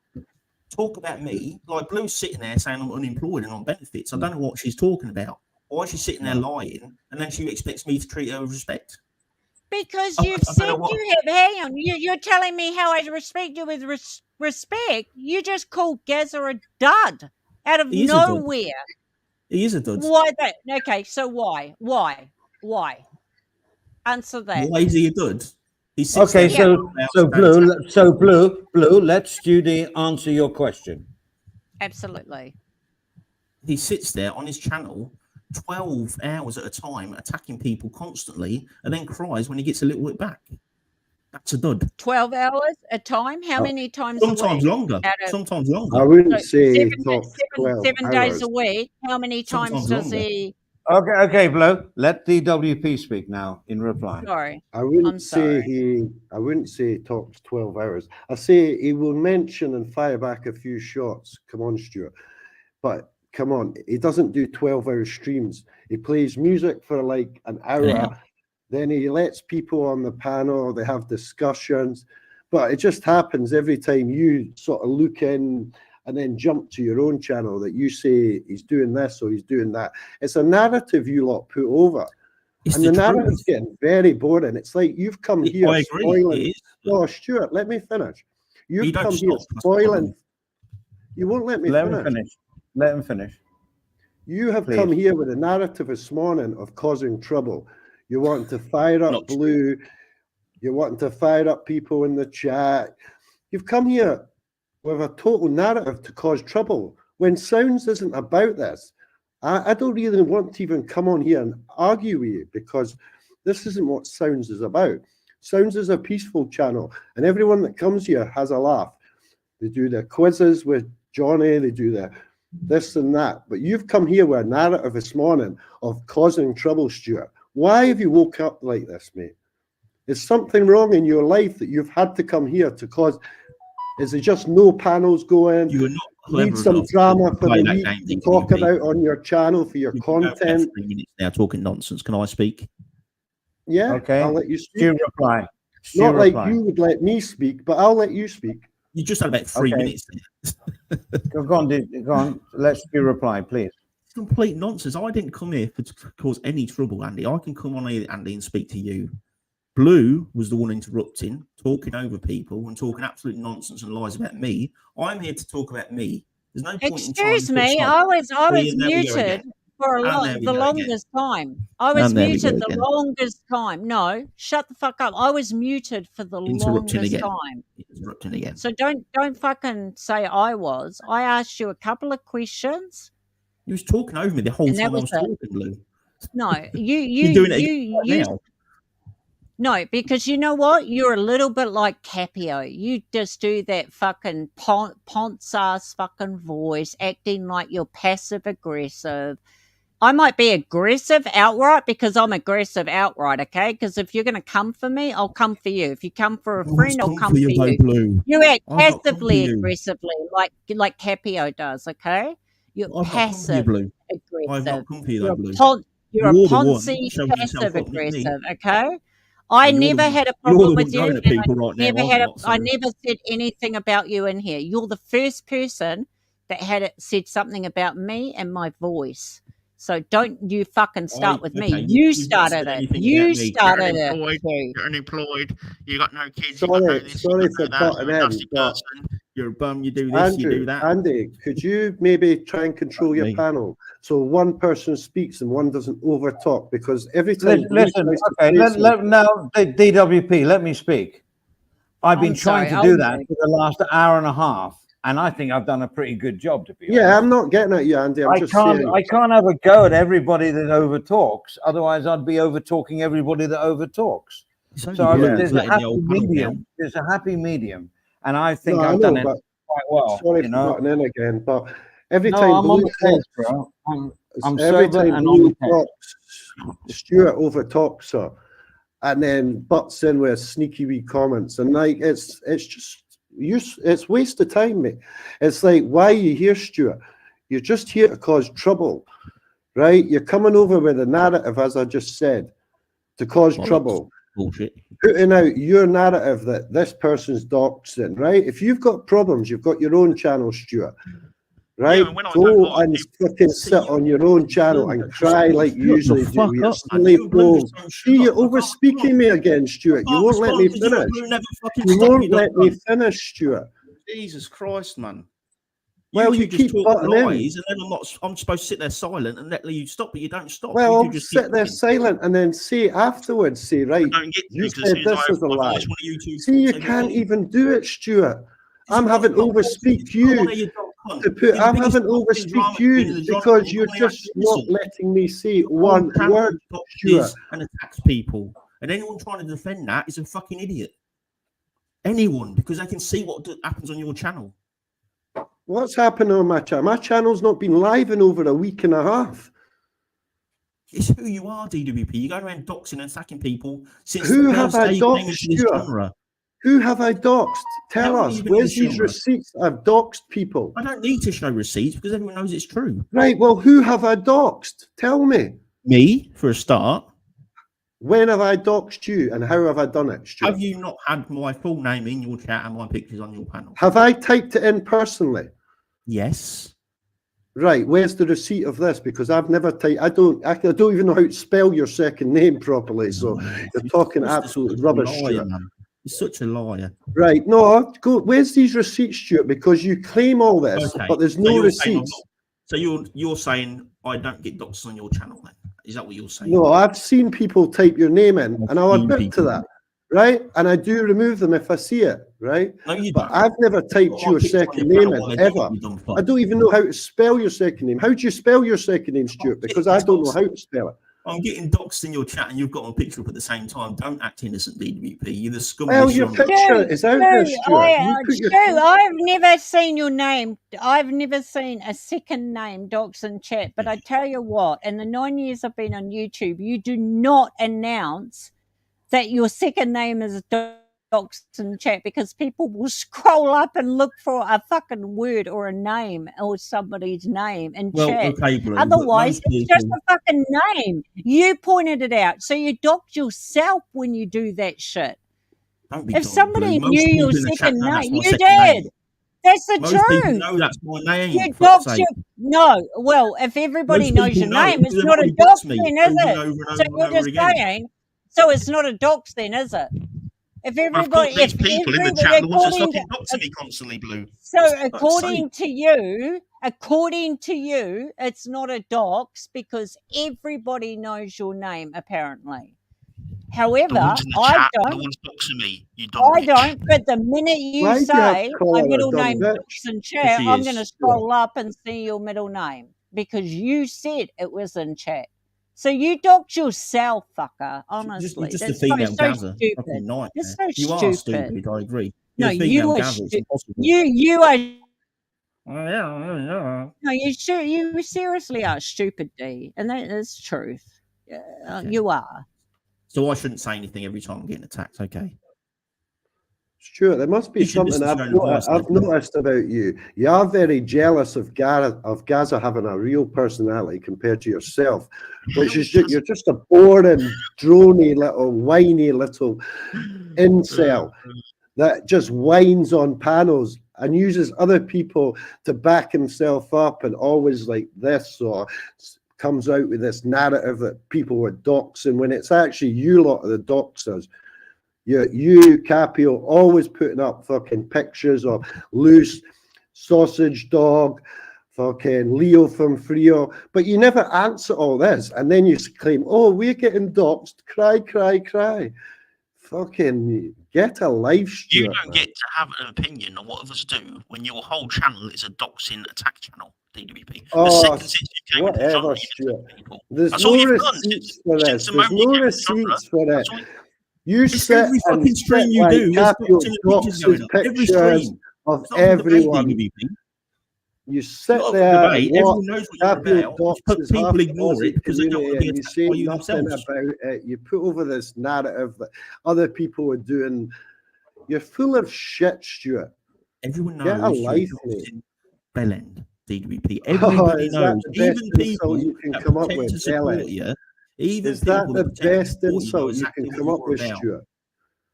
Talk about me. Like Blue's sitting there saying I'm unemployed and on benefits. I don't know what she's talking about. Why is she sitting there lying and then she expects me to treat her with respect? Because I you've don't said know what. you have. Hang on, you're telling me how I respect you with respect. You just called Gazza a dud out of He is a dud. nowhere. He is a dud. Why that? Okay, so why? Answer that. Why is he a dud? He sits Okay, there so Blue. Let's Judy answer your question. Absolutely. he sits there on his channel 12 hours at a time, attacking people constantly, and then cries when he gets a little bit back. That's a dud. 12 hours a time? How many times a Sometimes week? longer. Sometimes I longer. wouldn't So say top 12 seven days hours. a week. How many times Sometimes does longer. he? Okay, Blue. Let DWP speak now in reply. Sorry. I wouldn't I'm say sorry. I wouldn't say he talks 12 hours. I say he will mention and fire back a few shots. Come on, Stuart. But come on, he doesn't do 12-hour streams. He plays music for like an hour. Yeah. Then he lets people on the panel, they have discussions. But it just happens every time you sort of look in and then jump to your own channel that you say he's doing this or he's doing that. It's a narrative you lot put over. It's And the the narrative's truth. getting very boring. It's like you've come here I agree. spoiling. It is. No, Stuart, let me finish. You've You don't come here stop. That's the problem. spoiling. You won't let me Let finish. him finish. Let him finish. You have Please. come here with a narrative this morning of causing trouble. You want to fire up Not true. Blue. You want to fire up people in the chat. You've come here with a total narrative to cause trouble when Sounds isn't about this. I don't really want to even come on here and argue with you because this isn't what Sounds is about. Sounds is a peaceful channel and everyone that comes here has a laugh. They do their quizzes with Johnny, they do their this and that. But you've come here with a narrative this morning of causing trouble, Stuart. Why have you woke up like this, mate? Is something wrong in your life that you've had to come here to cause? Is there just no panels going? You are not clever Need some enough drama to for play the that week game, to talk DWP. about on your channel for your You've been going for content? 3 minutes now talking nonsense. Can I speak? Yeah, Okay. I'll let you speak. Stu reply. Stu Not like reply. you would let me speak, but I'll let you speak. You just had about 3 Okay. minutes there. Go on. Let Stu reply, please. It's complete nonsense. I didn't come here to cause any trouble, Andy. I can come on here, Andy, and speak to you. Blue was the one interrupting, talking over people and talking absolute nonsense and lies about me. I'm here to talk about me. There's no point in trying Excuse to me, stop. I was There we go muted again. for And there we the go longest time. I was And there we muted go the again. longest time. No, shut the fuck up. I was muted for the Interrupting longest again. time. Interrupting again. So don't fucking say I was. I asked you a couple of questions. You was talking over me the whole And that time I was was it. talking, Blue. No, You're doing it again right now. No, because you know what? You're a little bit like Capio. You just do that fucking ponce ass fucking voice, acting like you're passive aggressive. I might be aggressive outright because I'm aggressive outright, okay? Because if you're going to come for me, I'll come for you. If you come for a No one's friend, I'll come come for for you, though, you. Blue. You act I've not come for passively you. aggressively, like Capio does, okay? You're I've not come for you, passive Blue. I've aggressive. not come for you, though, You're Blue. you're a You're the one poncy shoving yourself passive up, not me. aggressive, okay? I And you're the never one- had a you're problem the with one you, going and at people right now. never I'm had not, I so- never said anything about you in here. You're the first person that said something about me and my voice. So don't you fucking start with me. okay, You you've not started said it. anything You about me. You're started it. unemployed. Stu. You're unemployed. You got no kids. You got no Sorry, this. sorry You got for no that. cutting You're a in, nasty but person. You're a bum. You do this. you do Andrew, that. Andy, could you maybe try and control your Me. panel so one person speaks and one doesn't overtalk? Because every time Listen, Bruce tries to okay, say something- now, DWP, let me speak. I've been I'm trying sorry, to do I'll that for the last hour and a half, and I think I've done a pretty good job, to be honest. Yeah, I'm not getting at you, Andy. I'm I just can't saying. have a go at everybody that overtalks. Otherwise, I'd be overtalking everybody that overtalks. It's only So Blue there's a letting the happy old panel medium. down. There's a happy medium, and I think No, I I've know, done it but quite well. Sorry you for know. butting in again, but every No, time I'm on Blue the case, talks, bro. I'm every sober time and on Blue the case. talks, Stuart overtalks her, and then butts in with sneaky wee comments, and like it's just it's waste of time, mate. It's like, why are you here, Stuart? You're just here to cause trouble, right? You're coming over with a narrative, as I just said, to cause trouble. Bullshit. Putting out your narrative that this person's doxing, right? If you've got problems, you've got your own channel, Stuart, right? when I Go don't like and people, fucking see, sit on your own channel and cry like you usually do. You're silly fool. See, you're over speaking me again, Stuart. You won't let me finish. You won't let me finish, Stuart. Jesus Christ, man. Well, you just keep talk butting in. lies, and then I'm supposed to sit there silent and let you stop, but you don't stop. Well, you just sit there silent and then say afterwards, say, right, you said this is a lie. See, you can't even do it, Stuart. I'm having to overspeak you. I'm having to overspeak you because you're just not letting me say one word, Stuart. And attacks people. And anyone trying to defend that is a fucking idiot. Anyone, because they can see what happens on your channel. What's happened on my channel? My channel's not been live in over a week and a half. It's who you are, DWP. You go around doxing and attacking people since Who the have first I day you came doxed, into this Stuart? genre. Who have I doxed? Tell How long us. have you been in Where's this these genre? receipts? I've doxed people. I don't need to show receipts because everyone knows it's true. Right, well, who have I doxed? Tell me. Me, for a start. When have I doxed you and how have I done it, Stuart? Have you not had my full name in your chat and my pictures on your panel? Have I typed it in personally? Yes. Right, where's the receipt of this? Because I've never typed. I don't even know how to spell your second name properly. So you're talking absolute rubbish, Stuart. Man. You're such a liar. Right, no, go. Where's these receipts, Stuart? Because you claim all this, Okay, but there's so no you're saying receipts. So you're saying I don't get doxed on your channel then? Is that what you're saying? No, I've seen people type your name in, and I'll seen admit to people. that, right? And I do remove them if I see it, right? No, you But don't. I've never typed Well, your I picked on second your name panel, in I ever. don't, you dumb fuck. I don't even know how to spell your second name. How do you spell your second name, Stuart? Because I don't know how to spell it. I'm getting doxed in your chat and you've got my picture up at the same time. Don't act innocent, DWP. You're the scummiest. Well, your picture is out there, Stuart. You put your I've never seen your name. I've never seen a second name dox in chat. But I tell you what, in the 9 years I've been on YouTube, you do not announce that your second name is dox in chat because people will scroll up and look for a fucking word or a name or somebody's name in chat. Okay, Blue, Otherwise, it's just a fucking name. You pointed it out. So you dox yourself when you do that shit. Don't be If dumb, somebody Blue. Most knew your people in the chat second know that's name, my you second did. name. That's the Most people truth. know that's my name. You for fuck's dox sake. your no. Well, if everybody Most knows people your know name, because it's they've not a already dox doxed me then, is over and it? over and So over and you're over just again. saying. So it's not a dox then, is it? If I've everybody, got these if people in the everybody, chat the ones that according fucking to, doxing me constantly, Blue. so Fuck's according sake. to you, it's not a dox because everybody knows your name apparently. The However, ones in the I chat are the don't. ones doxing me, you dumb I bitch. don't, but the minute you Why do you have say to call my her a middle dumb name bitch? dox in Because chat, she I'm is. going to scroll up and see your middle name because you said it was in chat. So you dox yourself, fucker. Honestly, You're just a that's female so Gaza. stupid. Fucking nightmare. You're so You are stupid. stupid, I agree. No, You're a female you are Gaza, it's stupid. impossible. You are. Yeah. No, you seriously are stupid, D, and that is truth. Okay. You are. So I shouldn't say anything every time I'm getting attacked, okay? Stuart, there must be You should something listen to I've, your own advice, I've mate. noticed about you. You are very jealous of Gaza having a real personality compared to yourself, which is you're just a boring, drony little, whiny little incel that just whines on panels and uses other people to back himself up and always like this or comes out with this narrative that people were doxing when it's actually you lot of the doxers. You, Capio, always putting up fucking pictures of Loose, Sausage Dog, fucking Leo from Frio, but you never answer all this. And then you claim, oh, we're getting doxed. Cry, cry, cry. Fucking get a life, Stuart. You don't get to have an opinion on what others do when your whole channel is a doxing attack channel, DWP. Oh, the second since you came into the whatever, genre, Stuart. people. There's That's no all you've done receipts since for the this. There's moment you no came into the genre. receipts for it. That's all You It's sit every and fucking stream sit you like do. There's Capio doxing and pictures doxes going up. Every pictures stream. of It's not a debate, everyone. DWP. You It's sit not a there and debate. watch Everyone knows what you're Capio about. But doxes half people the ignore Aussie it because they don't want to community be and you attacked say by you nothing themselves. about it. You put over this narrative that other people are doing. You're full of shit, Stuart. Everyone Get a knows you're life, mate. doxing Bellend, DWP. Oh, Everybody is that knows. the best Even insult people you can that come up pretend with, to support Bellend? you, even Is that people the that pretend to best support you know insult you exactly can what come up you're with, about. Stuart?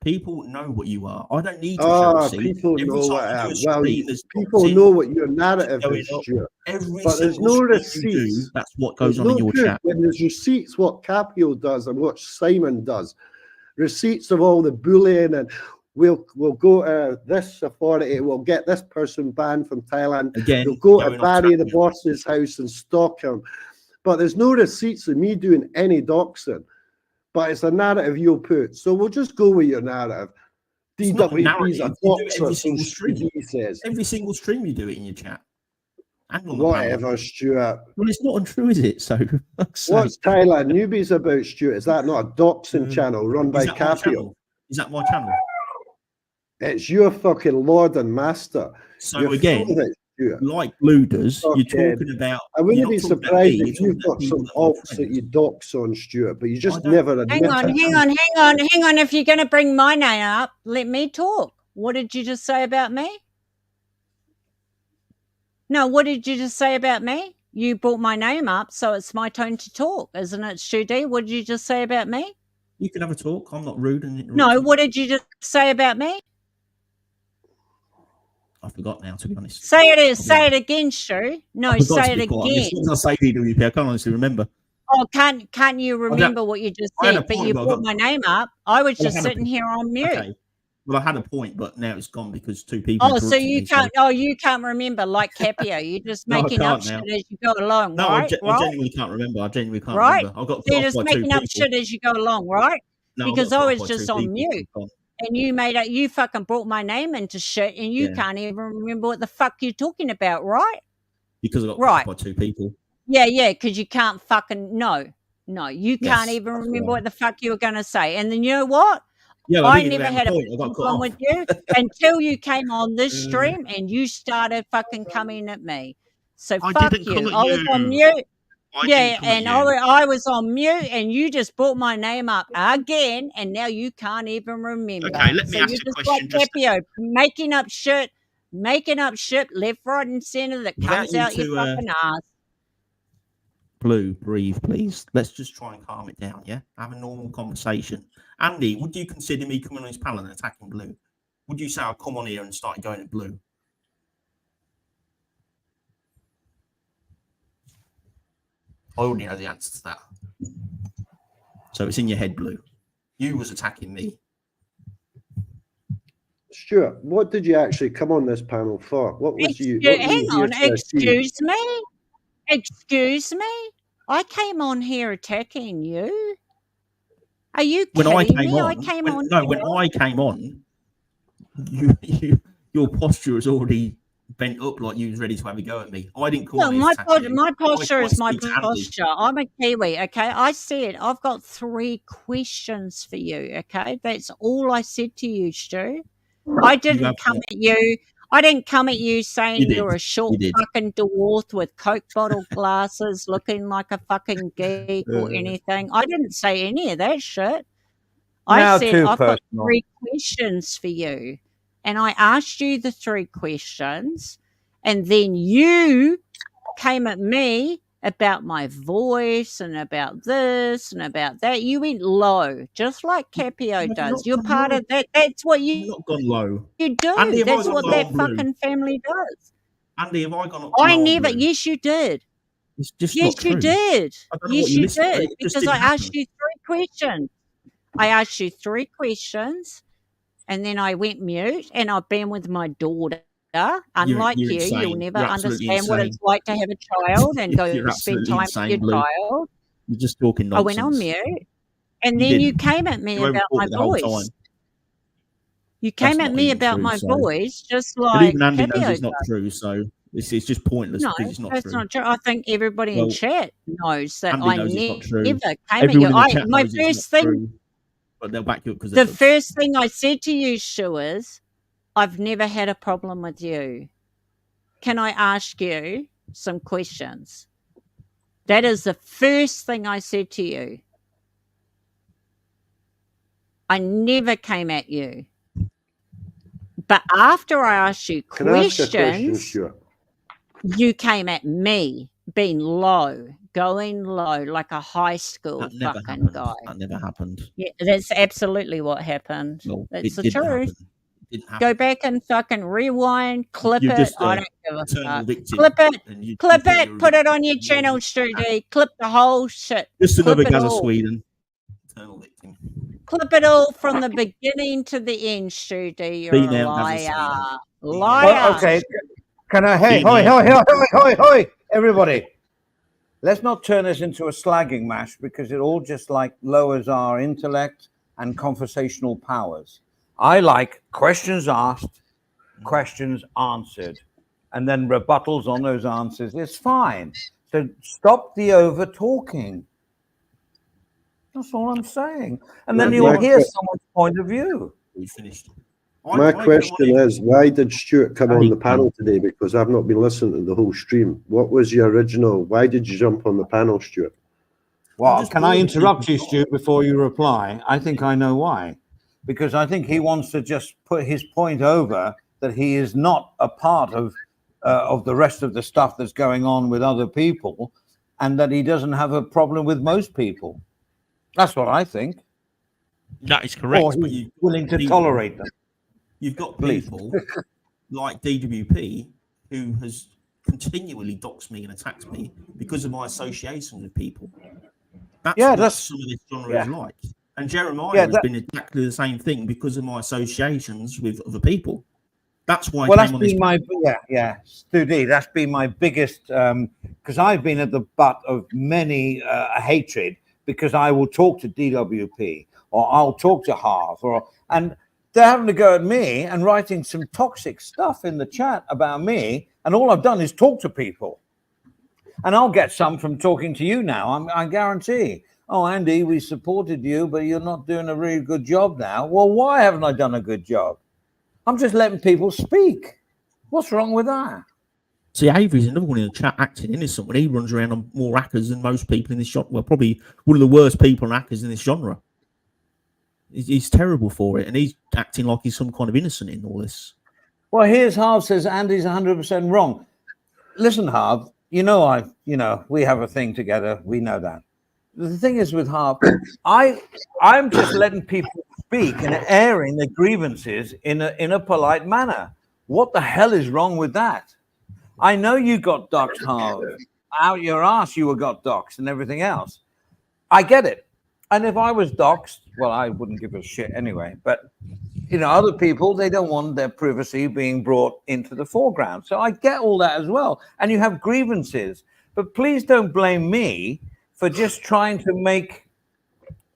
People know what you are. I don't need to show Ah, a seat. people Every know time what I I do am. a Well, stream, there's people boxing know what your narrative going is, up. Stuart. Every But there's single no stream you do, receipts. that's what There's goes on in no your proof. chat. When there's receipts, what Capio does and what Simon does, receipts of all the bullying, and we'll go to this authority, we'll get this person banned from Thailand. Again, We'll go to going off Barry the topic. boss's house and stalk him. But there's no receipts of me doing any doxing. But it's a narrative you'll put. So we'll just go with your narrative. It's not a DWP's a narrative. You do it doxer, every so single stream. Stevie says. Every single stream you do it in your chat. And on the Whatever, panel. Stuart. Well, it's not untrue, is it? So, fuck's sake. What's Thailand Newbies about, Stuart? Is that not a doxing channel run by Is that my Capio? channel? Is that my channel? It's your fucking lord and master. So You're again, full of it, Stuart. like Blue does, you're Okay. talking about. I wouldn't you're be not talking about surprised me, if you're you've talking about got some people that are alts that friends. you dox on, Stuart, but you just don't- never Hang admit on, it. hang on. If you're going to bring my name up, let me talk. What did you just say about me? No, what did you just say about me? You brought my name up, so it's my turn to talk, isn't it, Stu D? What did you just say about me? You can have a talk. I'm not rude and No, interrupting. what did you just say about me? I forgot now, to be honest. Say it I'll be say it honest. again, Stu. No, I forgot say to it be quite honest. again. As soon as I say DWP, I can't honestly remember. Oh, can't you remember what you just I had a said? But point, you but I brought got- my name up. I was Well, I just had a sitting point. here on mute. Okay. Well, I had a point, but now it's gone because two people. Oh, so interrupted you me, can't. Oh, you can't remember like Capio. You're just No, I making up can't now. shit as you go along, No, right? I genuinely can't remember. I genuinely can't Right? remember. I got So cut you're off just by two making up people. shit as you go along, right? No, I got Because cut I off was by just two on people. mute, and you fucking brought my name into shit, and you Yeah. can't even remember what the fuck you're talking about, right? Because I got cut Right. off by two people. Yeah, because you can't fucking no, you can't Yes, even that's remember right. what the fuck you were going to say. And then you know what? Yeah, I didn't even never have had a point. I got cut problem off. with you until you came on this stream and you started fucking coming at me. So I fuck didn't you. come at I was on you. mute. I Yeah, didn't come at and you. I was on mute, and you just brought my name up again, and now you can't even remember. Okay, let me So ask you're you a just question. like Capio, making up shit left, right, and center that Without comes you out your two, fucking ass. Blue, breathe, please. Let's just try and calm it down, yeah? Have a normal conversation. Andy, would you consider me coming on this panel and attacking Blue? Would you say I'll come on here and start going at Blue? I already know the answer to that. So it's in your head, Blue. You was attacking me. Stuart, what did you actually come on this panel for? What was you? What were Hang you here on, to achieve? excuse me. I came on here attacking you. Are you When kidding I came me? on, I came when, on. no, when I came on, your posture was already bent up like you was ready to have a go at me. I didn't come No, on here my, to attack you. my posture I is my speak to Andy. posture. I'm a Kiwi, okay? I said I've got 3 questions for you, okay? That's all I said to you, Stu. I didn't have come got- at you. I didn't come at you saying You did. you're a short You did. fucking dwarf with Coke bottle glasses looking like a fucking geek or anything. I didn't say any of that shit. Now I said too I've got personal. 3 questions for you. And I asked you the 3 questions, and then you came at me about my voice and about this and about that. You went low, just like Capio I've does. not You're gone part low. of that. That's what I've you not gone low. do. Andy, have I That's gone what low that on Blue? fucking family does. Andy, have I gone up I low on never. Blue? Yes, you did. It's just Yes, not you true. did. I don't know Yes, what you you listened to. did. It just Because I didn't asked happen. you 3 questions. I asked you 3 questions, and then I went mute, and I've been with my daughter. Unlike you're you'll insane. never You're absolutely understand what it's insane. like to have a child and go You're spend absolutely time insane, with your Blue. child. You're just talking I went on nonsense. mute, and You then you didn't. came at me You about my overtalked the whole voice. time. You That's came at not me even about true, my so- voice, just But like even Andy knows Capio it's not does. true, so it's just pointless No, because it's not that's true. not true. I think everybody in Well, chat knows that Andy I knows it's not true. never came at Everyone you. in the chat My knows it's first not thing, true, but they'll back you up because the first thing I said to you, Sue, is I've never had a problem with you. Can I ask you some questions? That is the first thing I said to you. I never came at you. But after I asked you Can I ask a question, questions, Stuart? you came at me, being low, going low, like a high school That never fucking happened. guy. That never happened. Yeah, that's absolutely what happened. No, That's it the didn't truth. happen. It didn't happen. Go back and fucking rewind, clip You're it. just I a don't give a eternal fuck. victim. Clip it, And you clip think it, you're a put it victim. on your You're channel, a victim. Study. Clip the whole shit. Just Clip another it Gaza all. Sweden. Eternal victim. Clip it all from the beginning to the end, Study. You're a Female Gaza Sweden. liar. Female Liar. Well, okay. Can I? Hey, Female hoi, Gaza Sweden. hoi, everybody. Let's not turn this into a slagging match because it all just like lowers our intellect and conversational powers. I like questions asked, questions answered, and then rebuttals on those answers. It's fine. So stop the over talking. That's all I'm saying. And then My- you'll my hear que- someone's point of view. We finished. My question is, why did Stuart come on the panel today? Because I've not been listening to the whole stream. What was your original? Why did you jump on the panel, Stuart? Well, just can I bored of interrupt you, people. Stu, before you reply? I think I know why. Because I think he wants to just put his point over that he is not a part of the rest of the stuff that's going on with other people, and that he doesn't have a problem with most people. That's what I think. That is correct. Or But he's you, willing to people- tolerate them. You've got Please. people like DWP who has continually doxed me and attacked me because of my association with people. That's Yeah, what that's- some of this genre yeah. is like. And Jeremiah Yeah, has been exactly the same thing because of my associations with other people. That's why Well, I that's came on this. been Stu D, that's been my biggest, because I've been at the butt of many hatred because I will talk to DWP or I'll talk to Harv, and they're having to go at me and writing some toxic stuff in the chat about me, and all I've done is talk to people. And I'll get some from talking to you now, I guarantee. Oh, Andy, we supported you, but you're not doing a really good job now. Well, why haven't I done a good job? I'm just letting people speak. What's wrong with that? See, Avery's another one in the chat acting innocent when he runs around on more hackers than most people in this genre. Well, probably one of the worst people and hackers in this genre. He's terrible for it, and he's acting like he's some kind of innocent in all this. Well, here's Harv says Andy's 100% wrong. Listen, Harv, we have a thing together. We know that. The thing is with Harv, I'm just letting people speak and airing their grievances in a polite manner. What the hell is wrong with that? I know you got doxed, Harv. Out your ass you got doxed and everything else. I get it. And if I was doxed, well, I wouldn't give a shit anyway. But, other people, they don't want their privacy being brought into the foreground. So I get all that as well. And you have grievances. But please don't blame me for just trying to make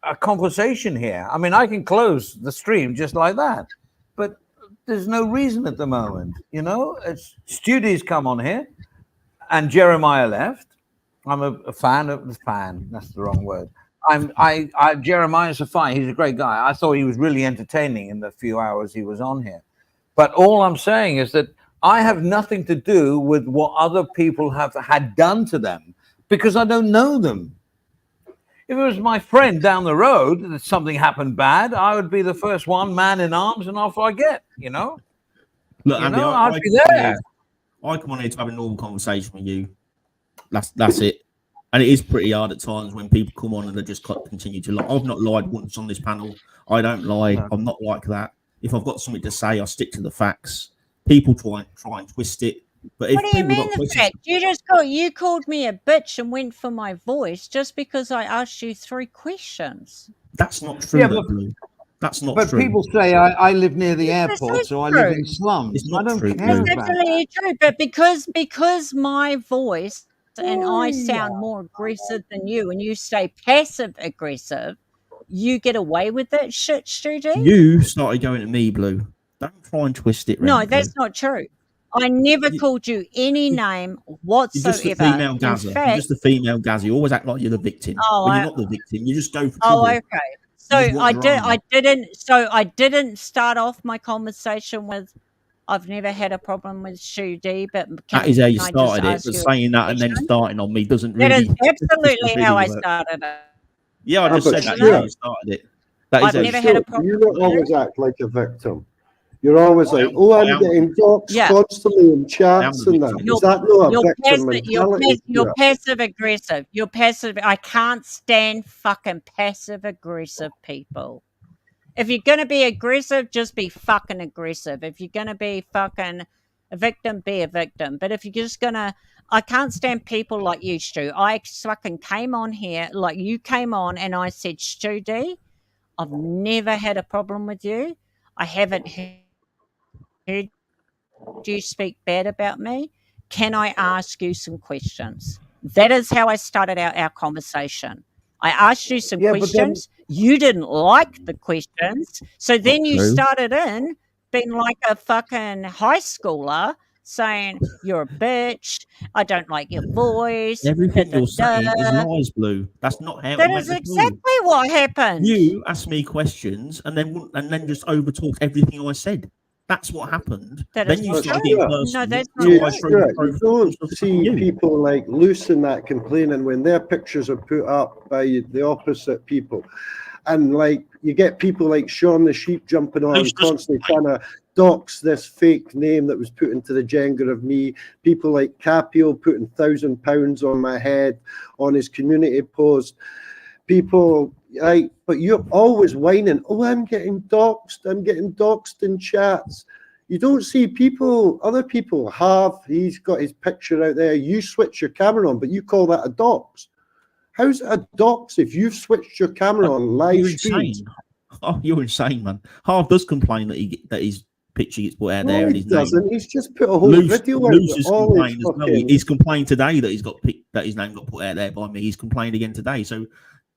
a conversation here. I mean, I can close the stream just like that. But there's no reason at the moment. It's Studi's come on here and Jeremiah left. I'm a fan of the fan. That's the wrong word. Jeremiah's a fan. He's a great guy. I thought he was really entertaining in the few hours he was on here. But all I'm saying is that I have nothing to do with what other people have had done to them because I don't know them. If it was my friend down the road that something happened bad, I would be the first one man in arms and off I get, Look, Andy, I'd be there. I come on here to have a normal conversation with you. That's it. And it is pretty hard at times when people come on and they just continue to lie. I've not lied once on this panel. I don't lie. No. I'm not like that. If I've got something to say, I stick to the facts. People try and twist it. But if what do you mean the fact? You called me a bitch and went for my voice just because I asked you 3 questions. That's not true, Blue. That's not true. But people say I live near the airport, so I live in slums. It's not I don't true. care It's about absolutely true. But because my voice and I sound more aggressive than you, and you stay passive aggressive, you get away with that shit, Study? You started going at me, Blue. Don't try and twist it. No, that's not true. I never called you any name whatsoever. You're just a female Gaza. You're just a female Gaza. You always act like you're the victim. When you're not the victim, you just go for trouble. Oh, okay. So just want drama. I didn't start off my conversation with I've never had a problem with Shu D, but That is how you can I just started it. ask But you a saying that and then question? starting on me doesn't That really. is absolutely doesn't how I really work. started it. Yeah, I Ah, just but said that. Stuart, How you started it. That is I've how you never started had a Stuart, problem you don't with always it. act like a victim. You're always I like, am- oh, I I'm am- getting doxxed Yeah. constantly in I am chats the and that. victim. Is that not a You're victim passive. mentality? You're Stuart? passive aggressive. You're passive. I can't stand fucking passive aggressive people. If you're gonna be aggressive, just be fucking aggressive. If you're gonna be fucking a victim, be a victim. But if you're just gonna, I can't stand people like you, Stu. I fucking came on here like you came on, and I said, Stu D, I've never had a problem with you. I haven't heard you speak bad about me. Can I ask you some questions? That is how I started out our conversation. I asked you some Yeah, but then questions. You didn't like the questions. So then Not you true. started in being like a fucking high schooler saying, you're a bitch. I don't like your voice. Everything Da, you're da, saying is da. lies, Blue. That's not how That it is meant to do. exactly what happened. You asked me questions and then just overtalked everything I said. That's what happened. That Then is you not But started true. getting Stuart, personal. No, that's So not you, I true. threw Stuart, you some don't stuff at see you. people like loose in that complaining when their pictures are put up by the opposite people. And like you get people like Sean the Sheep jumping on, Loose doesn't constantly trying to dox this fake name that was put into the Jenga of me. People like Capio putting £1,000 on my head on his community post. People like, but you're always whining, oh, I'm getting doxed in chats. You don't see people, other people have, he's got his picture out there, you switch your camera on, but you call that a dox. How's it a dox if you've switched your camera on live You're streams? insane. Oh, you're insane, man. Harv does complain that his picture gets put out there No, and he his name. doesn't. He's just put a whole Luce video out has with all his complained as well. fucking... He's complained today that that his name got put out there by me. He's complained again today. So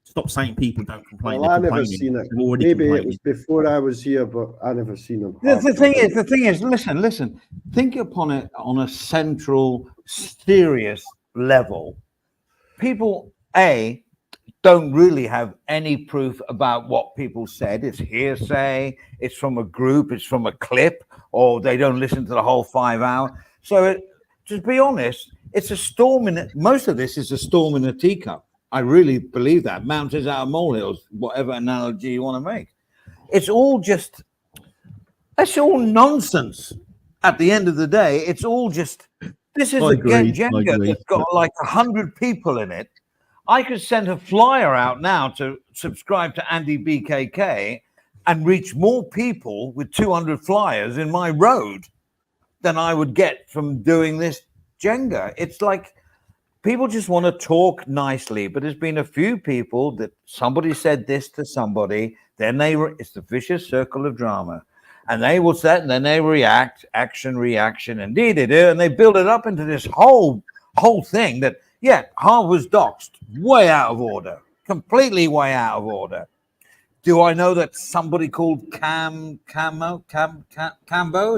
stop saying people don't complain. Well, They're I never complaining. seen it. They're already Maybe it complaining. was before I was here, but I never seen him. the thing is, listen. Think upon it on a central, serious level. People, don't really have any proof about what people said. It's hearsay. It's from a group. It's from a clip, or they don't listen to the whole 5 hour. So, to be honest, it's a storm in it. Most of this is a storm in a teacup. I really believe that. Mountains out of molehills, whatever analogy you want to make. It's all nonsense. At the end of the day, it's all just, this is I a agree, Jenga that's got like 100 people in it. I could send a flyer out now to subscribe to Andy BKK and reach more people with 200 flyers in my road than I would get from doing this Jenga. It's like people just want to talk nicely, but there's been a few people that somebody said this to somebody, then it's the vicious circle of drama. And they will say, and then they react, action, reaction. Indeed they do. And they build it up into this whole thing that, yeah, Harv was doxed, way out of order, completely way out of order. Do I know that somebody called Cambo?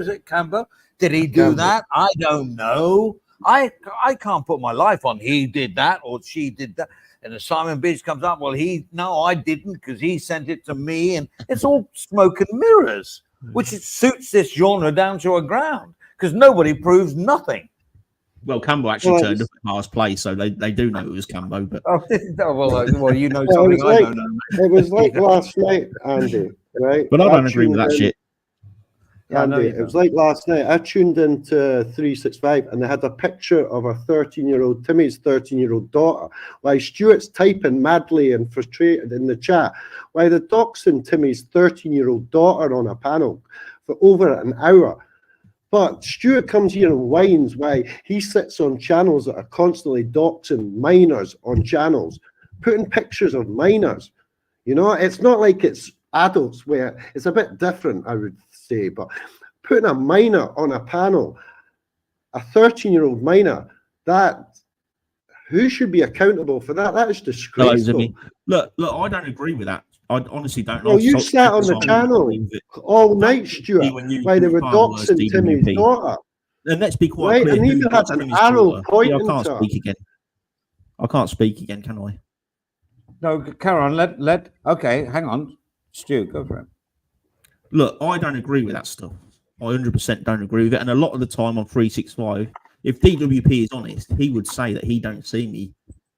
Is it Cambo? Did he do that? I don't know. I can't put my life on he did that or she did that. And the Simon Beach comes up, well, no, I didn't because he sent it to me. And it's all smoke and mirrors, which it suits this genre down to a ground because nobody proves nothing. Well, Cambo actually turned up at Mars Place, so they do know it was Cambo. But well, you know something I don't know. It was like last night, Andy, right? But I don't agree with that shit. Yeah, Andy, it was like last night. I tuned into 365 and they had a picture of a 13-year-old, Timmy's 13-year-old daughter, while Stuart's typing madly and frustrated in the chat, while they're doxing Timmy's 13-year-old daughter on a panel for over an hour. But Stuart comes here and whines why he sits on channels that are constantly doxing minors on channels, putting pictures of minors. You know, it's not like it's adults where it's a bit different, I would say, but putting a minor on a panel, a 13-year-old minor, who should be accountable for that? That is disgraceful. Look, I don't agree with that. I honestly don't know. Well, you sat on the channel all night, Stuart, while they were doxing Timmy's daughter. And let's be quite clear. And even had an arrow pointing I can't speak again. I can't speak again, can I? No, Karen, let. Okay, hang on, Stu, go for it. Look, I don't agree with that stuff. I 100% don't agree with it. And a lot of the time on 365, if DWP is honest, he would say that he don't see me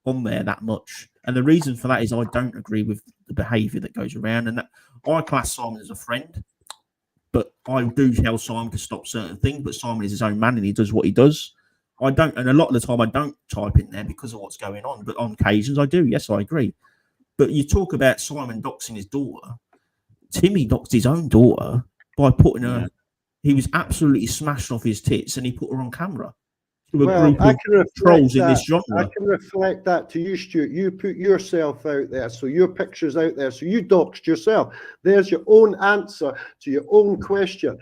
on there that much. And the reason for that is I don't agree with the behaviour that goes around. And that, I class Simon as a friend, but I do tell Simon to stop certain things. But Simon is his own man and he does what he does. I don't, and a lot of the time I don't type in there because of what's going on. But on occasions I do. Yes, I agree. But you talk about Simon doxing his daughter. Timmy doxed his own daughter by putting her. He was absolutely smashed off his tits, and he put her on camera. To a Well, group I of can reflect trolls in that. this genre. I can reflect that to you, Stuart. You put yourself out there, so your picture's out there, so you doxed yourself. There's your own answer to your own question,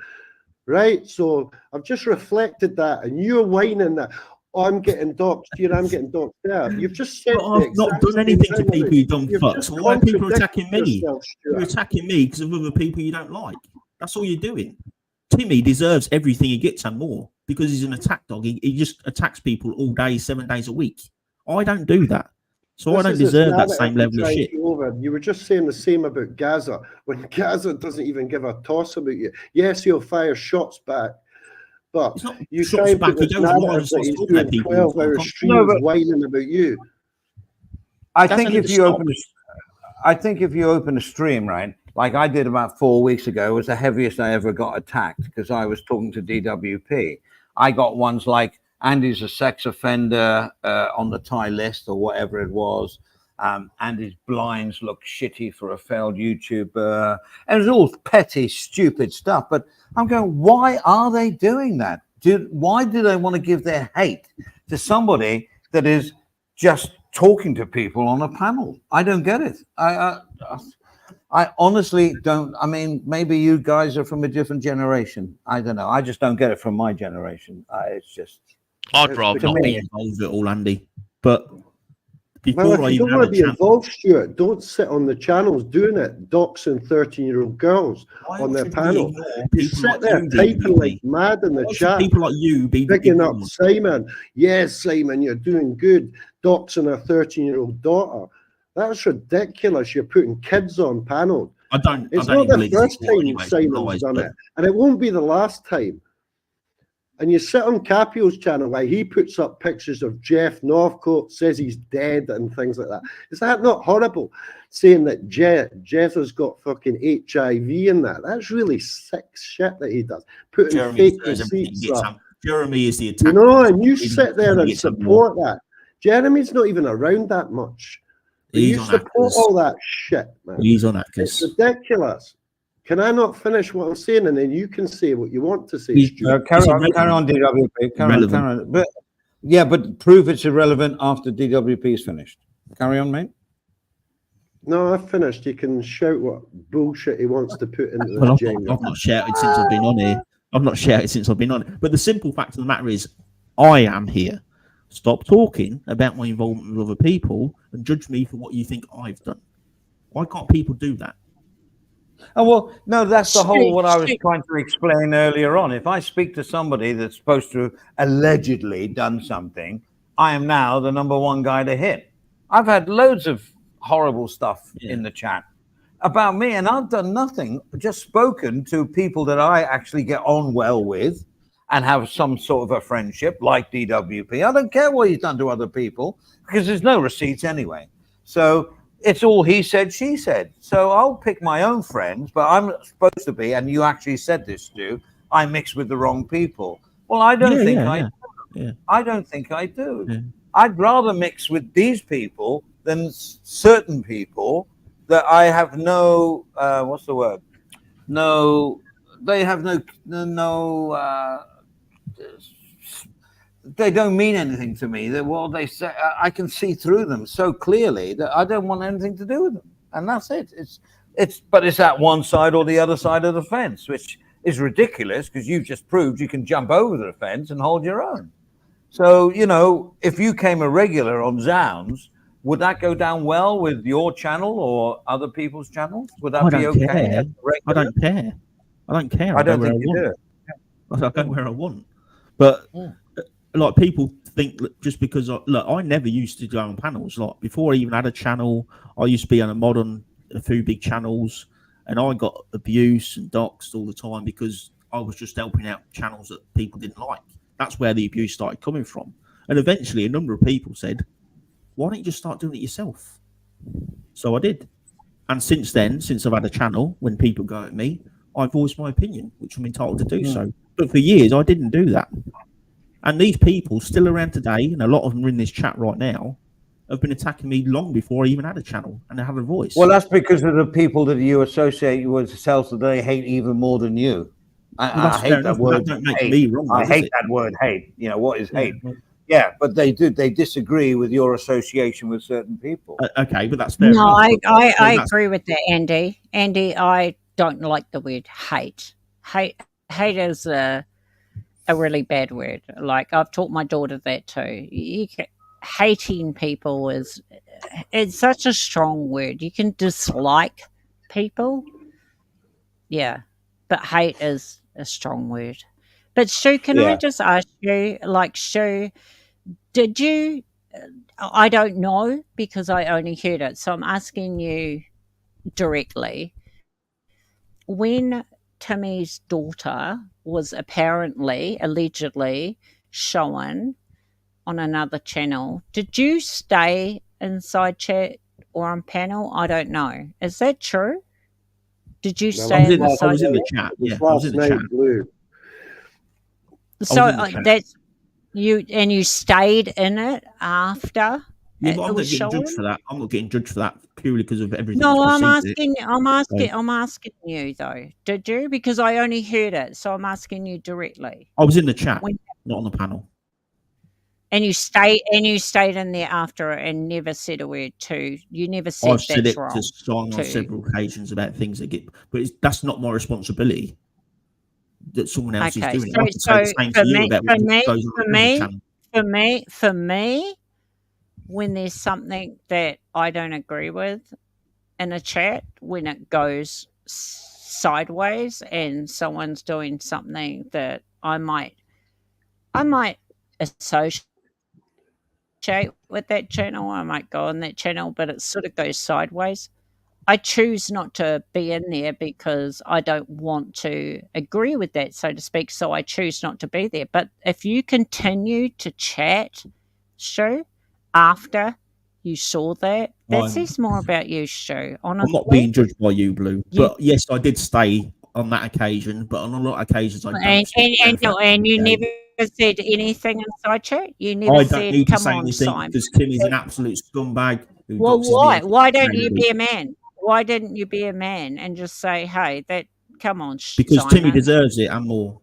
right? So I've just reflected that, and you're whining that. Oh, I'm getting doxed here, I'm getting doxed there. You've just said But I've not done anything to people you don't You've fuck. just So why are people attacking me? contradicted yourself, You're Stuart. attacking me because of other people you don't like. That's all you're doing. Timmy deserves everything he gets and more because he's an attack dog. He just attacks people all day, 7 days a week. I don't do that. So I This don't is a deserve that narrative same you're level of trying shit. to go over. You were just saying the same about Gaza when Gaza doesn't even give a toss about you. Yes, he'll fire shots back, but It's not you shots try and back. put He this goes live narrative and that starts he's talking about doing people. 12-hour No, streams but- whining about you. I That's think only if the you start. open, I think if you open a stream, right, like I did about 4 weeks ago, it was the heaviest I ever got attacked because I was talking to DWP. I got ones like Andy's a sex offender on the Thai list or whatever it was. Andy's blinds look shitty for a failed YouTuber. And it was all petty, stupid stuff. But I'm going, why are they doing that? Why do they want to give their hate to somebody that is just talking to people on a panel? I don't get it. I honestly don't. I mean, maybe you guys are from a different generation. I don't know. I just don't get it from my generation. It's just. I'd rather to not me- be involved with it all, Andy. But Well, before I if you even don't had want a to be chance, involved, Stuart, don't sit on the channels doing it, doxing 13-year-old girls why on their should we panel. ignore You people sit like there you, typing DWP? like mad in the Why should chat. people like you be Picking up ignored? Simon. Yes, Simon, you're doing good. Doxing a 13-year-old daughter. That's ridiculous. You're putting kids on panels. I don't It's even not the believe first it's time anyway, it's Simon's lies, done but it, and it won't be the last time. And you sit on Capio's channel, like he puts up pictures of Jeff Northcote, says he's dead and things like that. Is that not horrible? Saying that Jeff has got fucking HIV and that. That's really sick shit that he does. Putting Jeremy fake deserves everything he receipts gets. up. Jeremy is the You attack. know, and you He sit there and gets some more. support that. Jeremy's not even around that much. But He's you on support Actors. all that shit, man. He's on It's Actors. ridiculous. Can I not finish what I'm saying, and then you can say what you want to say, He's- Stuart? Carry It's on, DWP. Carry Irrelevant. on. But yeah, but prove it's irrelevant after DWP is finished. Carry on, mate. No, I've finished. You can shout what bullshit he wants to put into Well, the jingle. I've not shouted since I've been on here. I've not shouted since I've been on it. But the simple fact of the matter is, I am here. Stop talking about my involvement with other people and judge me for what you think I've done. Why can't people do that? Oh, well, no, that's the whole Stu, what I was Stu. trying to explain earlier on. If I speak to somebody that's supposed to have allegedly done something, I am now the number one guy to hit. I've had loads of horrible stuff in the chat about me, and I've done nothing, just spoken to people that I actually get on well with and have some sort of a friendship, like DWP. I don't care what he's done to other people because there's no receipts anyway. So it's all he said, she said. So I'll pick my own friends, but I'm supposed to be, and you actually said this, Stu, I mix with the wrong people. Well, I don't think I do. Yeah. I don't think I do. Yeah. I'd rather mix with these people than certain people that I have no, what's the word? No, they have they don't mean anything to me. They say, I can see through them so clearly that I don't want anything to do with them, and that's it. But it's at one side or the other side of the fence, which is ridiculous because you've just proved you can jump over the fence and hold your own. So if you came a regular on Zounds, would that go down well with your channel or other people's channels? Would that I be don't okay? care. as a regular? I don't care. I don't care. I don't go where think you I do. want. I go where I want. But like people think just because I never used to go on panels. Like before I even had a channel, I used to be on a few big channels, and I got abuse and doxed all the time because I was just helping out channels that people didn't like. That's where the abuse started coming from. And eventually a number of people said, why don't you just start doing it yourself? So I did. And since then, since I've had a channel, when people go at me, I voice my opinion, which I'm entitled to do so. But for years, I didn't do that. And these people still around today, and a lot of them are in this chat right now, have been attacking me long before I even had a channel and I have a voice. Well, that's because of the people that you associate with yourself that they hate even more than you. I hate that word. That don't make me wrong. I hate that word hate. You know, what is hate? Yeah, but they disagree with your association with certain people. Okay, but that's fair No, enough. I agree with that, Andy. Andy, I don't like the word hate. Hate is a really bad word. Like, I've taught my daughter that too. Hating people it's such a strong word. You can dislike people. Yeah, but hate is a strong word. But Stu, can I just ask you, like, Stu, did you? I don't know because I only heard it, so I'm asking you directly. When Timmy's daughter was allegedly shown on another channel, did you stay inside chat or on panel? I don't know. Is that true? Did you stay I was in the chat. It was Yeah, I was last in the night, chat. Blue. So that's you, and you stayed in it after Yeah, it but I'm not was getting shown? judged for that. I'm not getting judged for that purely because of everything. No, that's I'm preceded it. I'm asking you though. Did you? Because I only heard it, so I'm asking you directly. I was in the chat, When- not on the panel. And you stayed in there after it and never said a word to. You never said I've said that's it wrong. to Song on to- several occasions about things that get, but that's not my responsibility. That someone else is doing it. I can say the same to you about what goes on in the channel. For me, when there's something that I don't agree with in a chat, when it goes sideways and someone's doing something that I might associate with that channel, I might go on that channel, but it sort of goes sideways. I choose not to be in there because I don't want to agree with that, so to speak. So I choose not to be there. But if you continue to chat, Stu, after you saw that says more about you, Stu. Honestly, I'm not being judged by you, Blue. But yes, I did stay on that occasion. But on a lot of occasions, I don't. And you never said anything inside chat. You never I don't said, need to "Come say on, anything Simon." because Tim is an absolute scumbag. Well, why? Why don't you be a man? Why didn't you be a man and just say, "Hey, come on, because Simon." Timmy deserves it and more.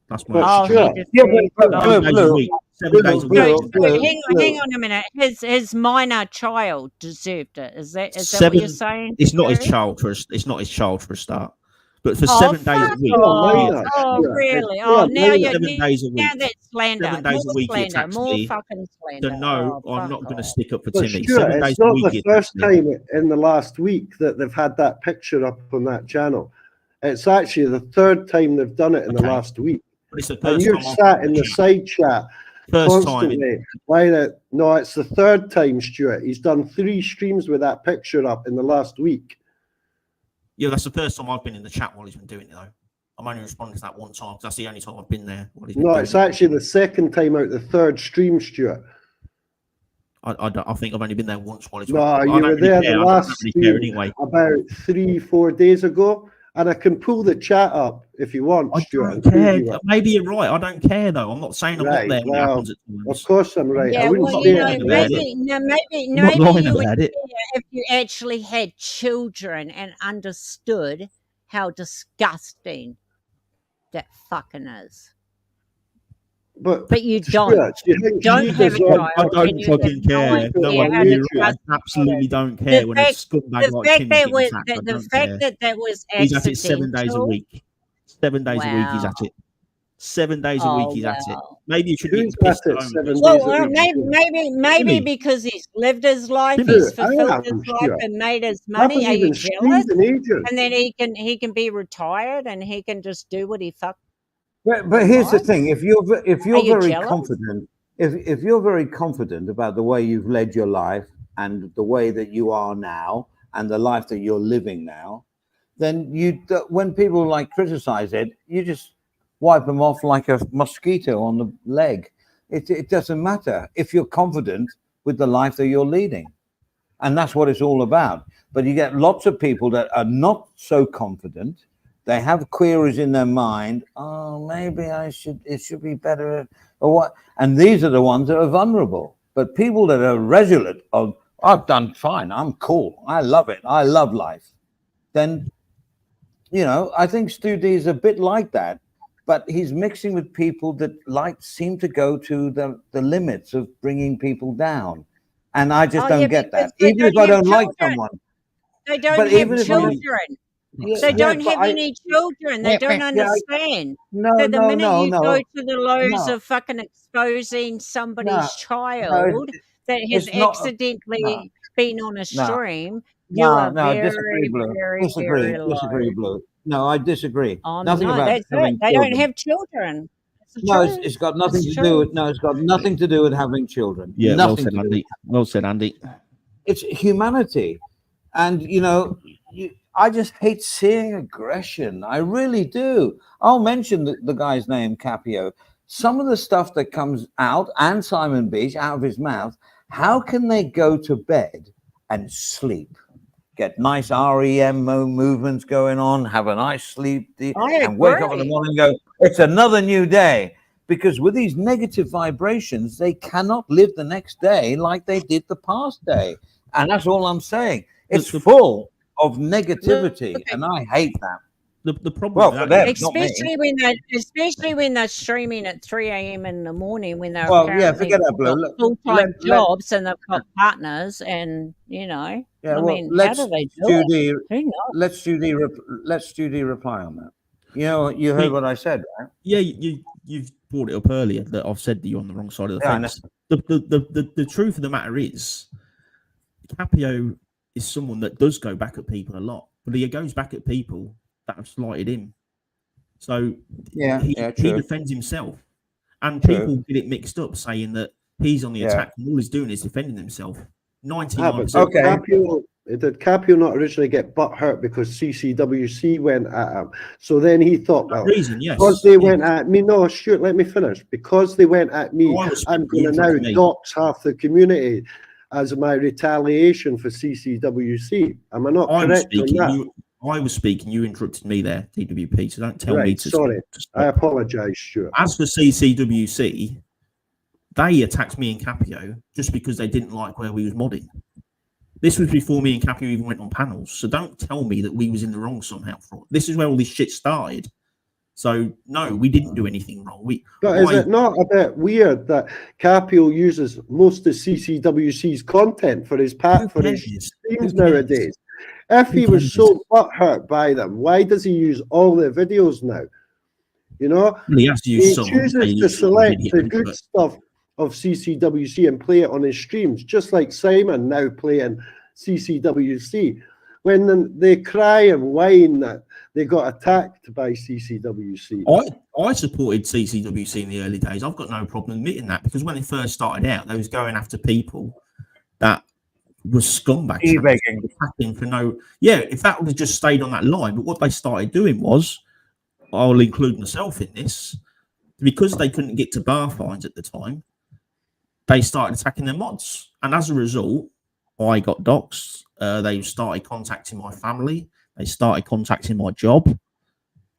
That's my. Oh, he Stuart, deserved 7 days a week. Hang on a minute. His minor child deserved it. Is that what you're saying? It's not his child for. It's not his child for a start. But for Oh, 7 days a fuck week. off. Oh, really? Oh, now you're 7 days a week. now that's slander. 7 days More a week he slander. attacks More me. fucking slander. So no, Oh, I'm fuck not going to off. stick up for But Timmy. Stuart, 7 days it's a not week. the he first attacks me. time in the last week that they've had that picture up on that channel. It's actually the third time they've done it in the Okay. last week. But it's the And first you're time I've sat been in the side chat First time. constantly. No, it's the third time, Stuart. He's done 3 streams with that picture up in the last week. Yeah, that's the first time I've been in the chat while he's been doing it, though. I'm only responding to that one time because that's the only time I've been there. While he's been No, doing it's it. actually the second time out the third stream, Stuart. I think I've only been there once while he's. No, I you don't were really there care. the I last don't really care stream anyway. about 3-4 days ago, and I can pull the chat up if you want, I Stuart. don't and prove care. you it. Maybe you're right. I don't care though. I'm not saying I'm Right, not there when it well, happens at times. Of course I'm right. I Yeah, wouldn't well, say you know, it about maybe I'm not maybe lying you would about it. care if you actually had children and understood how disgusting that fucking is. But you Stuart, don't. do you think Don't you have a deserve child. I and don't you have fucking no care. idea No, how I disgusting absolutely it is. don't care when a scumbag like Timmy that gets was attacked. I the don't fact care. that was He's at it 7 days a accidental. week. 7 days a week he's at it. 7 days a week he's at it. Maybe you should be Who's pissed at at it home. 7 days Well, a week? maybe Timmy. because he's lived his life, Timmy. he's I fulfilled am, his life, Stuart. and made his I haven't money. Are you even jealous? streamed in ages. And then he can be retired and he can just do what he fucking But here's the Right? thing: if you're Are you very jealous? confident, if you're very confident about the way you've led your life and the way that you are now and the life that you're living now, then when people like criticize it, you just wipe them off like a mosquito on the leg. It doesn't matter if you're confident with the life that you're leading, and that's what it's all about. But you get lots of people that are not so confident. They have queries in their mind. Oh, maybe it should be better, or what? And these are the ones that are vulnerable. But people that are resolute of, I've done fine, I'm cool, I love it, I love life. Then, I think Stu D is a bit like that, but he's mixing with people that seem to go to the limits of bringing people down. And I just Oh, yeah, don't get because that. they Even if don't I have don't like children. someone. They don't But have even if I don't, children. yeah, They don't but have any children. They don't understand no, that the no, minute no, you go no, to the lows no, of fucking exposing somebody's no, no, child that has it's not. No, accidentally been on a no, stream, you are no, disagree, very, Blue. very, very low. Disagree, Blue. No, I disagree. Oh, Nothing no, about that's it. having They don't children. have children. It's the No, truth. it's got nothing It's to do true. with. No, it's got nothing to do with having children. Yeah, well Nothing said, to do. Andy. Well said, Andy. It's humanity, and I just hate seeing aggression. I really do. I'll mention the guy's name, Capio. Some of the stuff that comes out, and Simon Beach, out of his mouth, how can they go to bed and sleep? Get nice REM movements going on, have a nice sleep, and wake up in the agree. morning and go, it's another new day. Because with these negative vibrations, they cannot live the next day like they did the past day. And that's all I'm saying. It's full of negativity, and I hate that. The problem Well, with for that them, is, not me. Especially when they're streaming at 3 a.m. in the morning when they're Well, yeah, apparently forget that, Blue. got full-time let- jobs and they've got partners and Yeah, I well, mean, how let's do they do it? Judy, Who knows? let's Judy reply on that. You heard what I said, right? yeah, you've brought it up earlier that I've said that you're on the wrong side of the Yeah, I know. fence. The truth of the matter is, Capio is someone that does go back at people a lot, but he goes back at people that have slighted him. So he true. defends himself, and True. people get it mixed up, saying that he's on the Yeah. attack and all he's doing is defending himself. But 99%. did Capio not originally get butt hurt because CCWC went at him? So then he thought, well, reason, yes. because they went at me. No, Stuart, let me finish. Because they went at me, I was I'm speaking, going to now interrupted me. dox half the community as my retaliation for CCWC. Am I not I was correct on speaking. that? I was speaking. You interrupted me there, DWP. So don't tell me Right, to. sorry. to I stop. apologise, Stuart. As for CCWC, they attacked me and Capio just because they didn't like where we was modding. This was before me and Capio even went on panels. So don't tell me that we was in the wrong somehow. This is where all this shit started. So no, we didn't do anything wrong. But is it not a bit weird that Capio uses most of CCWC's content for his streams nowadays? If he was so butthurt by them, why does he use all their videos now? He has to use He some. chooses to select the good stuff of CCWC and play it on his streams, just like Simon now playing CCWC. When they cry and whine that they got attacked by CCWC. I supported CCWC in the early days. I've got no problem admitting that, because when they first started out, they was going after people that was scumbags, attacking for no. Yeah, if that would have just stayed on that line, but what they started doing was, I'll include myself in this, because they couldn't get to bar fines at the time, they started attacking their mods, and as a result, I got doxxed. They started contacting my family. They started contacting my job,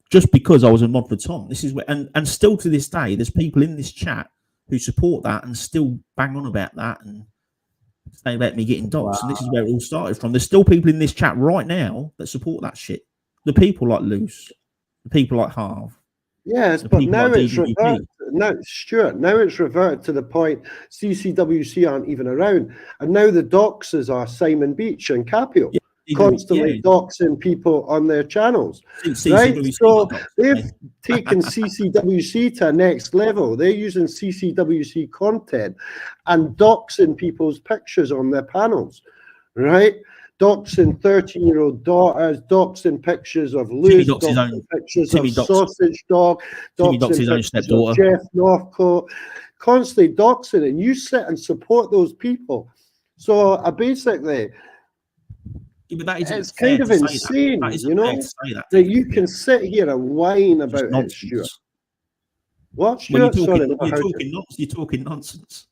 just because I was a mod for Tom. This is where, and still to this day, there's people in this chat who support that and still bang on about that and say about me getting doxxed. Wow. And this is where it all started from. There's still people in this chat right now that support that shit. The people like Loose, the people like Harv. Yes, but now it's reverted. Now, Stuart, now it's reverted to the point CCWC aren't even around, and now the doxers are Simon Beach and Capio, constantly doxing people on their channels. Right? So they've taken CCWC to a next level. They're using CCWC content and doxing people's pictures on their panels, right? doxing 13-year-old daughters, doxing pictures of Luce, docks his doxing own- pictures Timmy of docks- Sausage Dog, Timmy docks doxing his own pictures of stepdaughter. Jeff Northcote, constantly doxing, and you sit and support those people. So basically, Yeah, but that isn't it's fair kind of to say that. insane, That isn't you fair know, to say that. that you can sit here and whine It's about it, nonsense. Stuart. What, When Stuart? Sorry, you're I heard you. talking nonsense. You're talking nonsense.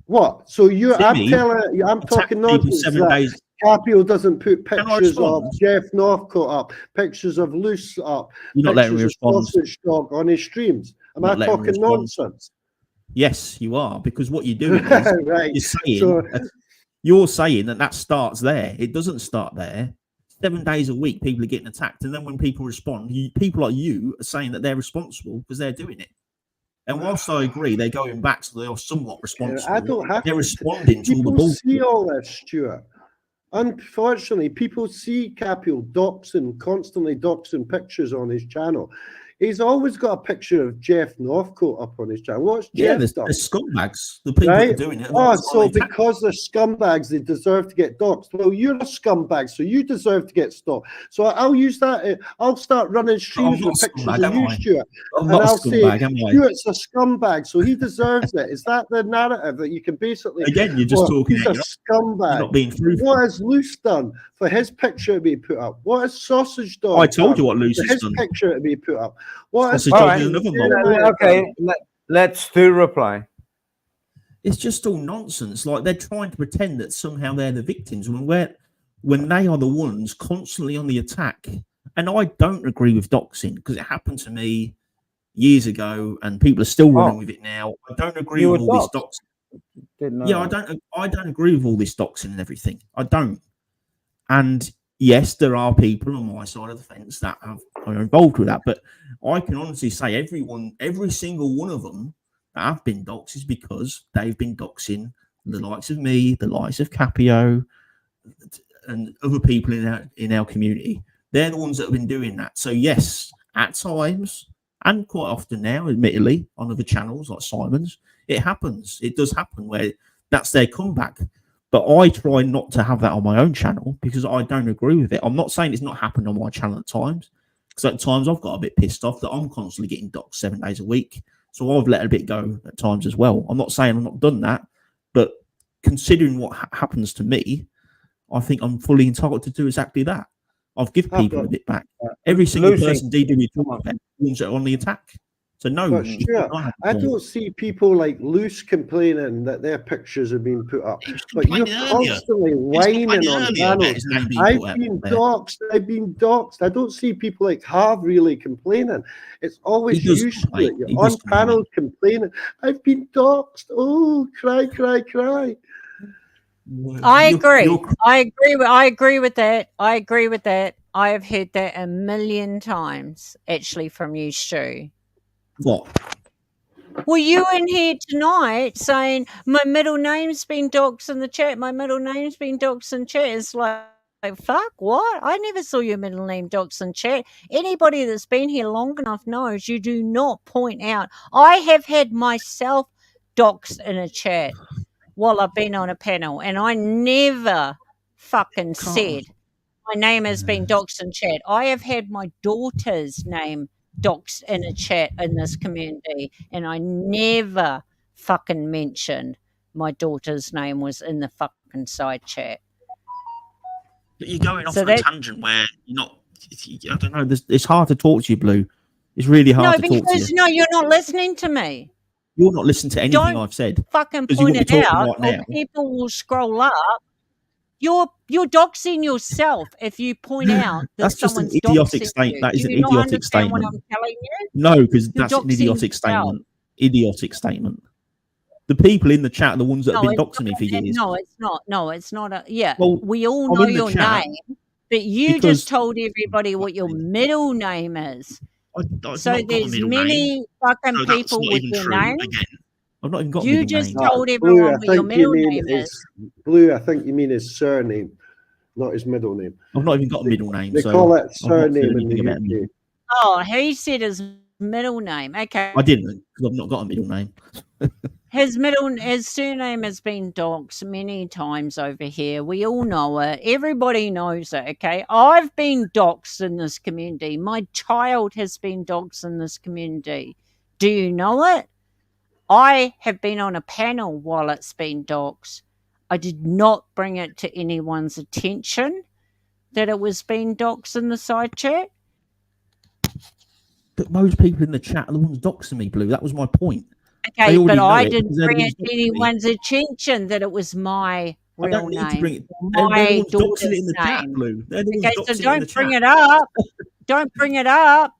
What? So I'm Timmy telling you, I'm Attack talking people nonsense 7 that days. Capio doesn't put Can I pictures of respond? Jeff Northcote up, pictures of Luce up, You're not letting me pictures of respond. Sausage Dog on his streams. Am Not I letting me talking respond. nonsense? Yes, you are, because what you're doing is Right. you're saying that starts there. It doesn't start there. 7 days a week, people are getting attacked, and then when people respond, people like you are saying that they're responsible because they're doing it. And whilst I agree, they're going back, so they are somewhat responsible. I don't have They're to. responding to all the People bullshit. see all this, Stuart. Unfortunately, people see Capio constantly doxing pictures on his channel. He's always got a picture of Jeff Northcote up on his channel. What's Yeah, Jeff they're done? scumbags. The people that Right? are doing it. Oh, that's so why they attack. because they're scumbags, they deserve to get doxed. Well, you're a scumbag, so you deserve to get stopped. So I'll use that. I'll start running streams not with a pictures scumbag, of am you, I? Stuart. I'm And not a I'll say, scumbag, am I? Stuart's a scumbag, so he deserves it. Is that the narrative that you can basically... Again, you're just talking He's out a your scumbag. You're not being truthful. What has Luce done for his picture to be put up? What has Sausage Dog I told done you what Luce for has his done. picture to be put up? What has Sausage Dog Alright. is another mob. Okay, let's do reply. It's just all nonsense. Like they're trying to pretend that somehow they're the victims when they are the ones constantly on the attack. And I don't agree with doxing because it happened to me years ago, and people are still running with it now. I don't agree You with were all this doxing. Didn't know Yeah, that. I don't agree with all this doxing and everything. I don't. And yes, there are people on my side of the fence that are involved with that, but I can honestly say every single one of them that have been doxed is because they've been doxing the likes of me, the likes of Capio, and other people in our community. They're the ones that have been doing that. So yes, at times and quite often now, admittedly, on other channels like Simon's, it happens. It does happen where that's their comeback. But I try not to have that on my own channel because I don't agree with it. I'm not saying it's not happened on my channel at times, because at times I've got a bit pissed off that I'm constantly getting doxed 7 days a week. So I've let a bit go at times as well. I'm not saying I've not done that, but considering what happens to me, I think I'm fully entitled to do exactly that. I've given people a bit back. Every single Lucy, person DW talks about ones that are on the attack. So no, But you Stuart, cannot have I them. don't see people like Luce complaining that their pictures have been put up. He was But you're complaining earlier. constantly He was whining complaining on earlier about channels. his name being I've put out been there. doxed. I've been doxed. I don't see people like Harv really complaining. It's always He does you, Stuart. complain. You're He on does complain. panels complaining. I've been doxed. Oh, cry, cry, cry. I You're- agree. you're- I agree with that. I agree with that. I have heard that a million times, actually, from you, Stu. What? Well, you in here tonight saying my middle name's been doxed in the chat. My middle name's been doxed in chat. It's like fuck, what? I never saw your middle name doxed in chat. Anybody that's been here long enough knows you do not point out. I have had myself doxed in a chat while I've been on a panel, and I never fucking said my name has been doxed in chat. I have had my daughter's name doxed in a chat in this community, and I never fucking mentioned my daughter's name was in the fucking side chat. But you're going off So on that- a tangent where you're not. I don't know. It's hard to talk to you, Blue. It's really hard No, to talk to because you. no, you're not listening to me. You're not listening to anything Don't I've said. Fucking 'Cause you point won't it be talking out, right or now. people will scroll up. You're doxing yourself if you point out that That's just an someone's idiotic doxing statement. you. That is Do an you not idiotic understand what statement. I'm telling you? No, because You're that's an doxing idiotic yourself. statement. Idiotic statement. The people in the chat are the ones that have been it's doxing me for years. No, it's not. No, it's not. Yeah, Well, we all I'm know in the your chat name, but you because- just told everybody what your middle name is. I've So not got a there's middle many name, fucking so that's people not with even your true. name. Again, I've not even got a You middle just name. told Blue, everyone I what your think you middle mean name is. is Blue. I think you mean his surname, not his middle name. I've not even got a middle name. They so call it I've not said surname in anything the about me. UK. Oh, he said his middle name. Okay. I didn't, because I've not got a middle name. His surname has been doxed many times over here. We all know it. Everybody knows it, okay? I've been doxed in this community. My child has been doxed in this community. Do you know it? I have been on a panel while it's been doxed. I did not bring it to anyone's attention that it was being doxed in the side chat. But most people in the chat are the ones doxing me, Blue. That was my point. Okay, They but already know I it, didn't because they're the bring ones it to doxing me. anyone's attention that it was my I real don't need to name, bring it. my They're the ones doxing daughter's it in the chat, name. Blue. They're the ones Okay, so doxing it in the don't bring chat. it up. Don't bring it up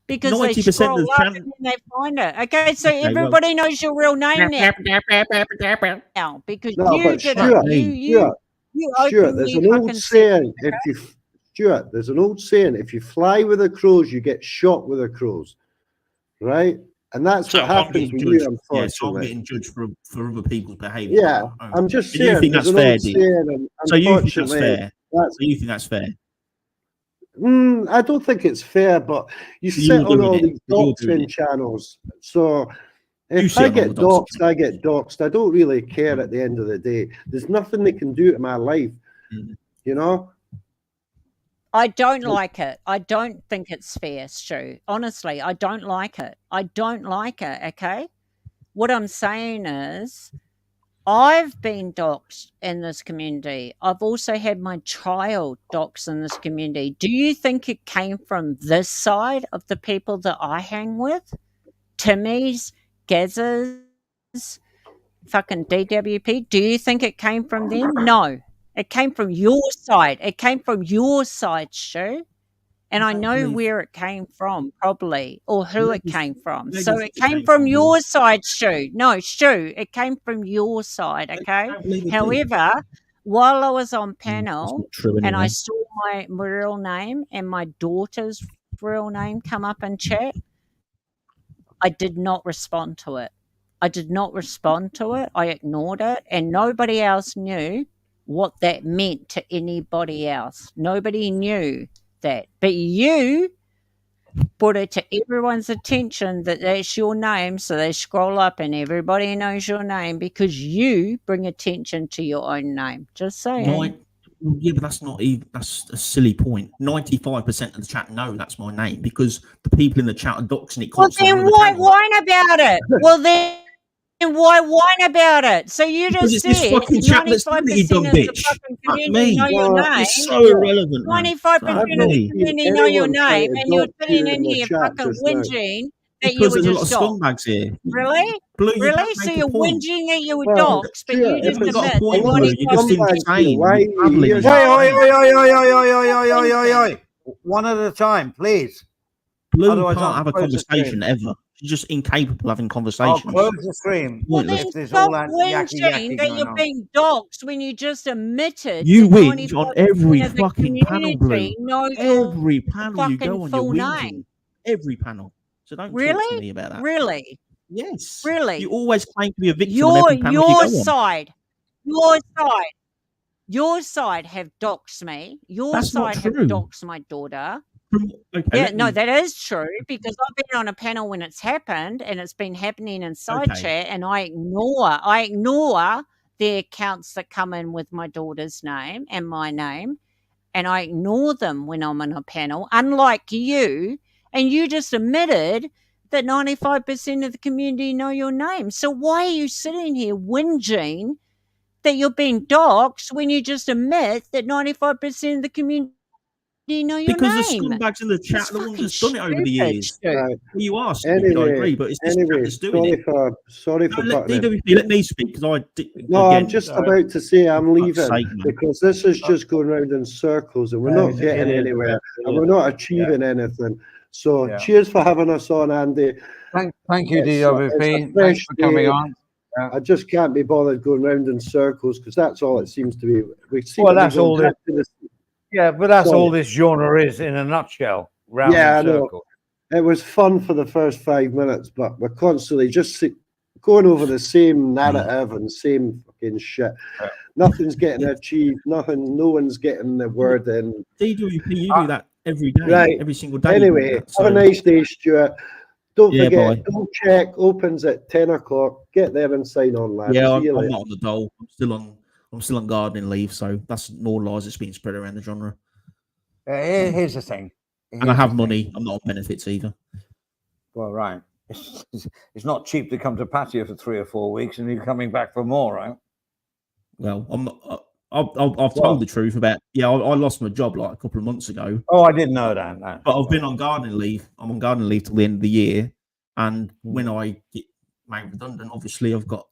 because they 90% of scroll the up channel. and then they find it. Okay, so Okay, well, everybody knows your real name now because No, you but did fuck it. Stuart, me. You Stuart, there's openly an old fucking said saying, Stuart, there's an old saying, if you fly with the crows, you get shot with the crows, right? And that's So what I'm happens getting with judged. you, Yeah, so I'm unfortunately. getting judged for other people's behaviour. Yeah, Oh. I'm just And you saying, think there's that's an fair, old do you? saying, and So you think that's unfortunately, fair? that's, So you think that's fair? I don't think it's fair, but you So sit you're on doing all it. these You're doing doxing it. channels. So You if sit I on all get the doxing doxed, I get doxed. I don't really care at the end of the day. There's nothing they can do to my life, Mm. you know? I don't like it. I don't think it's fair, Stu. Honestly, I don't like it. I don't like it, okay? What I'm saying is I've been doxed in this community. I've also had my child doxed in this community. Do you think it came from this side of the people that I hang with? Timmy's, Gaz's, fucking DWP? Do you think it came from them? No. It came from your side. It came from your side, Stu. And I know where it came from, probably, or who it came from. So it came from your side, Stu. No, Stu, it came from your side, okay? However, while I was on panel and I saw my real name and my daughter's real name come up in chat, I did not respond to it. I did not respond to it. I ignored it, and nobody else knew what that meant to anybody else. Nobody knew that. But you brought it to everyone's attention that that's your name, so they scroll up and everybody knows your name because you bring attention to your own name. Just saying. Yeah, but that's not even, that's a silly point. 95% of the chat know that's my name because the people in the chat are doxing it Well, constantly. then why whine about it? Well, then why whine about it? So you Because just it's said this fucking chat that's 95% doing it, you dumb of the bitch. fucking Fuck community me. know your name. It's so irrelevant. 95% Fuck of the me. community know your Anyone trying name, to and you're dox sitting you in in the here chat fucking just now. whinging that you Because were there's a lot of just doxed. scumbags here. Really? Blue, you Really? don't So make a you're point. whinging that you were Well, doxed, but you Stuart, just If you've got a admit point, that lot Blue, of you're just scumbags insane. here. Why You're babbling. you're Oi, oi, oi. One at a time, please. Blue Otherwise, can't I'll have a close the conversation stream. ever. She's just incapable of having I'll conversations. close the stream. Well, Pointless. then If there's stop all that whinging yakky that going you're on. being doxed when you just admitted You that whinge on 95% every of the fucking panel, Blue. community know your Every panel you go fucking on, you're full whinging. name. Every panel. So don't talk to Really? me about that. Really? Yes. Really? You always claim to be a victim on every panel you Your go on. side have doxed me. Your That's not side have true. doxed my daughter. Okay, Yeah, let no, me- that is true because I've been on a panel when it's happened and it's been happening in side Okay. chat, and I ignore the accounts that come in with my daughter's name and my name, and I ignore them when I'm on a panel, unlike you, and you just admitted that 95% of the community know your name. So why are you sitting here whinging that you're being doxxed when you just admit that 95% of the community know your because name? the scumbags in the chat It's are the ones fucking that's done it over the stupid, years. Stu. Right. You are stupid, I Anyway, agree, but it's this chat that's doing it. sorry No, for let butting in. DWP, let me speak because No, I'm again, just about to say I'm fuck's leaving sake, man. because this is just going round in circles and we're not getting anywhere and we're not achieving anything. So Yeah. cheers for having us on, Andy. Thank you, It's a DWP. fresh Thanks for coming day. on. I just can't be bothered going round in circles because that's all it seems to be. We seem Well, to be that's going all back to this. Yeah, but that's Sorry. all this genre is in a nutshell. Round Yeah, in I know. circles. It was fun for the first 5 minutes, but we're constantly just going over the same narrative and same fucking shit. Yeah. Nothing's getting achieved. No one's getting the word in. DWP, you do that every day, Right. every single day. you do Anyway, that, have a nice day, Stuart. Don't Yeah, forget, bye. double check opens at 10 o'clock. Get there and sign on, lads. Yeah, See you I'm later. not on the dole. I'm still on gardening leave, so that's more lies that's being spread around the genre. Here's the thing. And I have money. I'm not on benefits either. Well, right. It's not cheap to come to patio for 3 or 4 weeks, and you're coming back for more, right? Well, I'm not. I've told the truth about. Yeah, I lost my job like a couple of months ago. Oh, I didn't know that. No. But I've been on gardening leave. I'm on gardening leave till the end of the year, and when I get made redundant, obviously I've got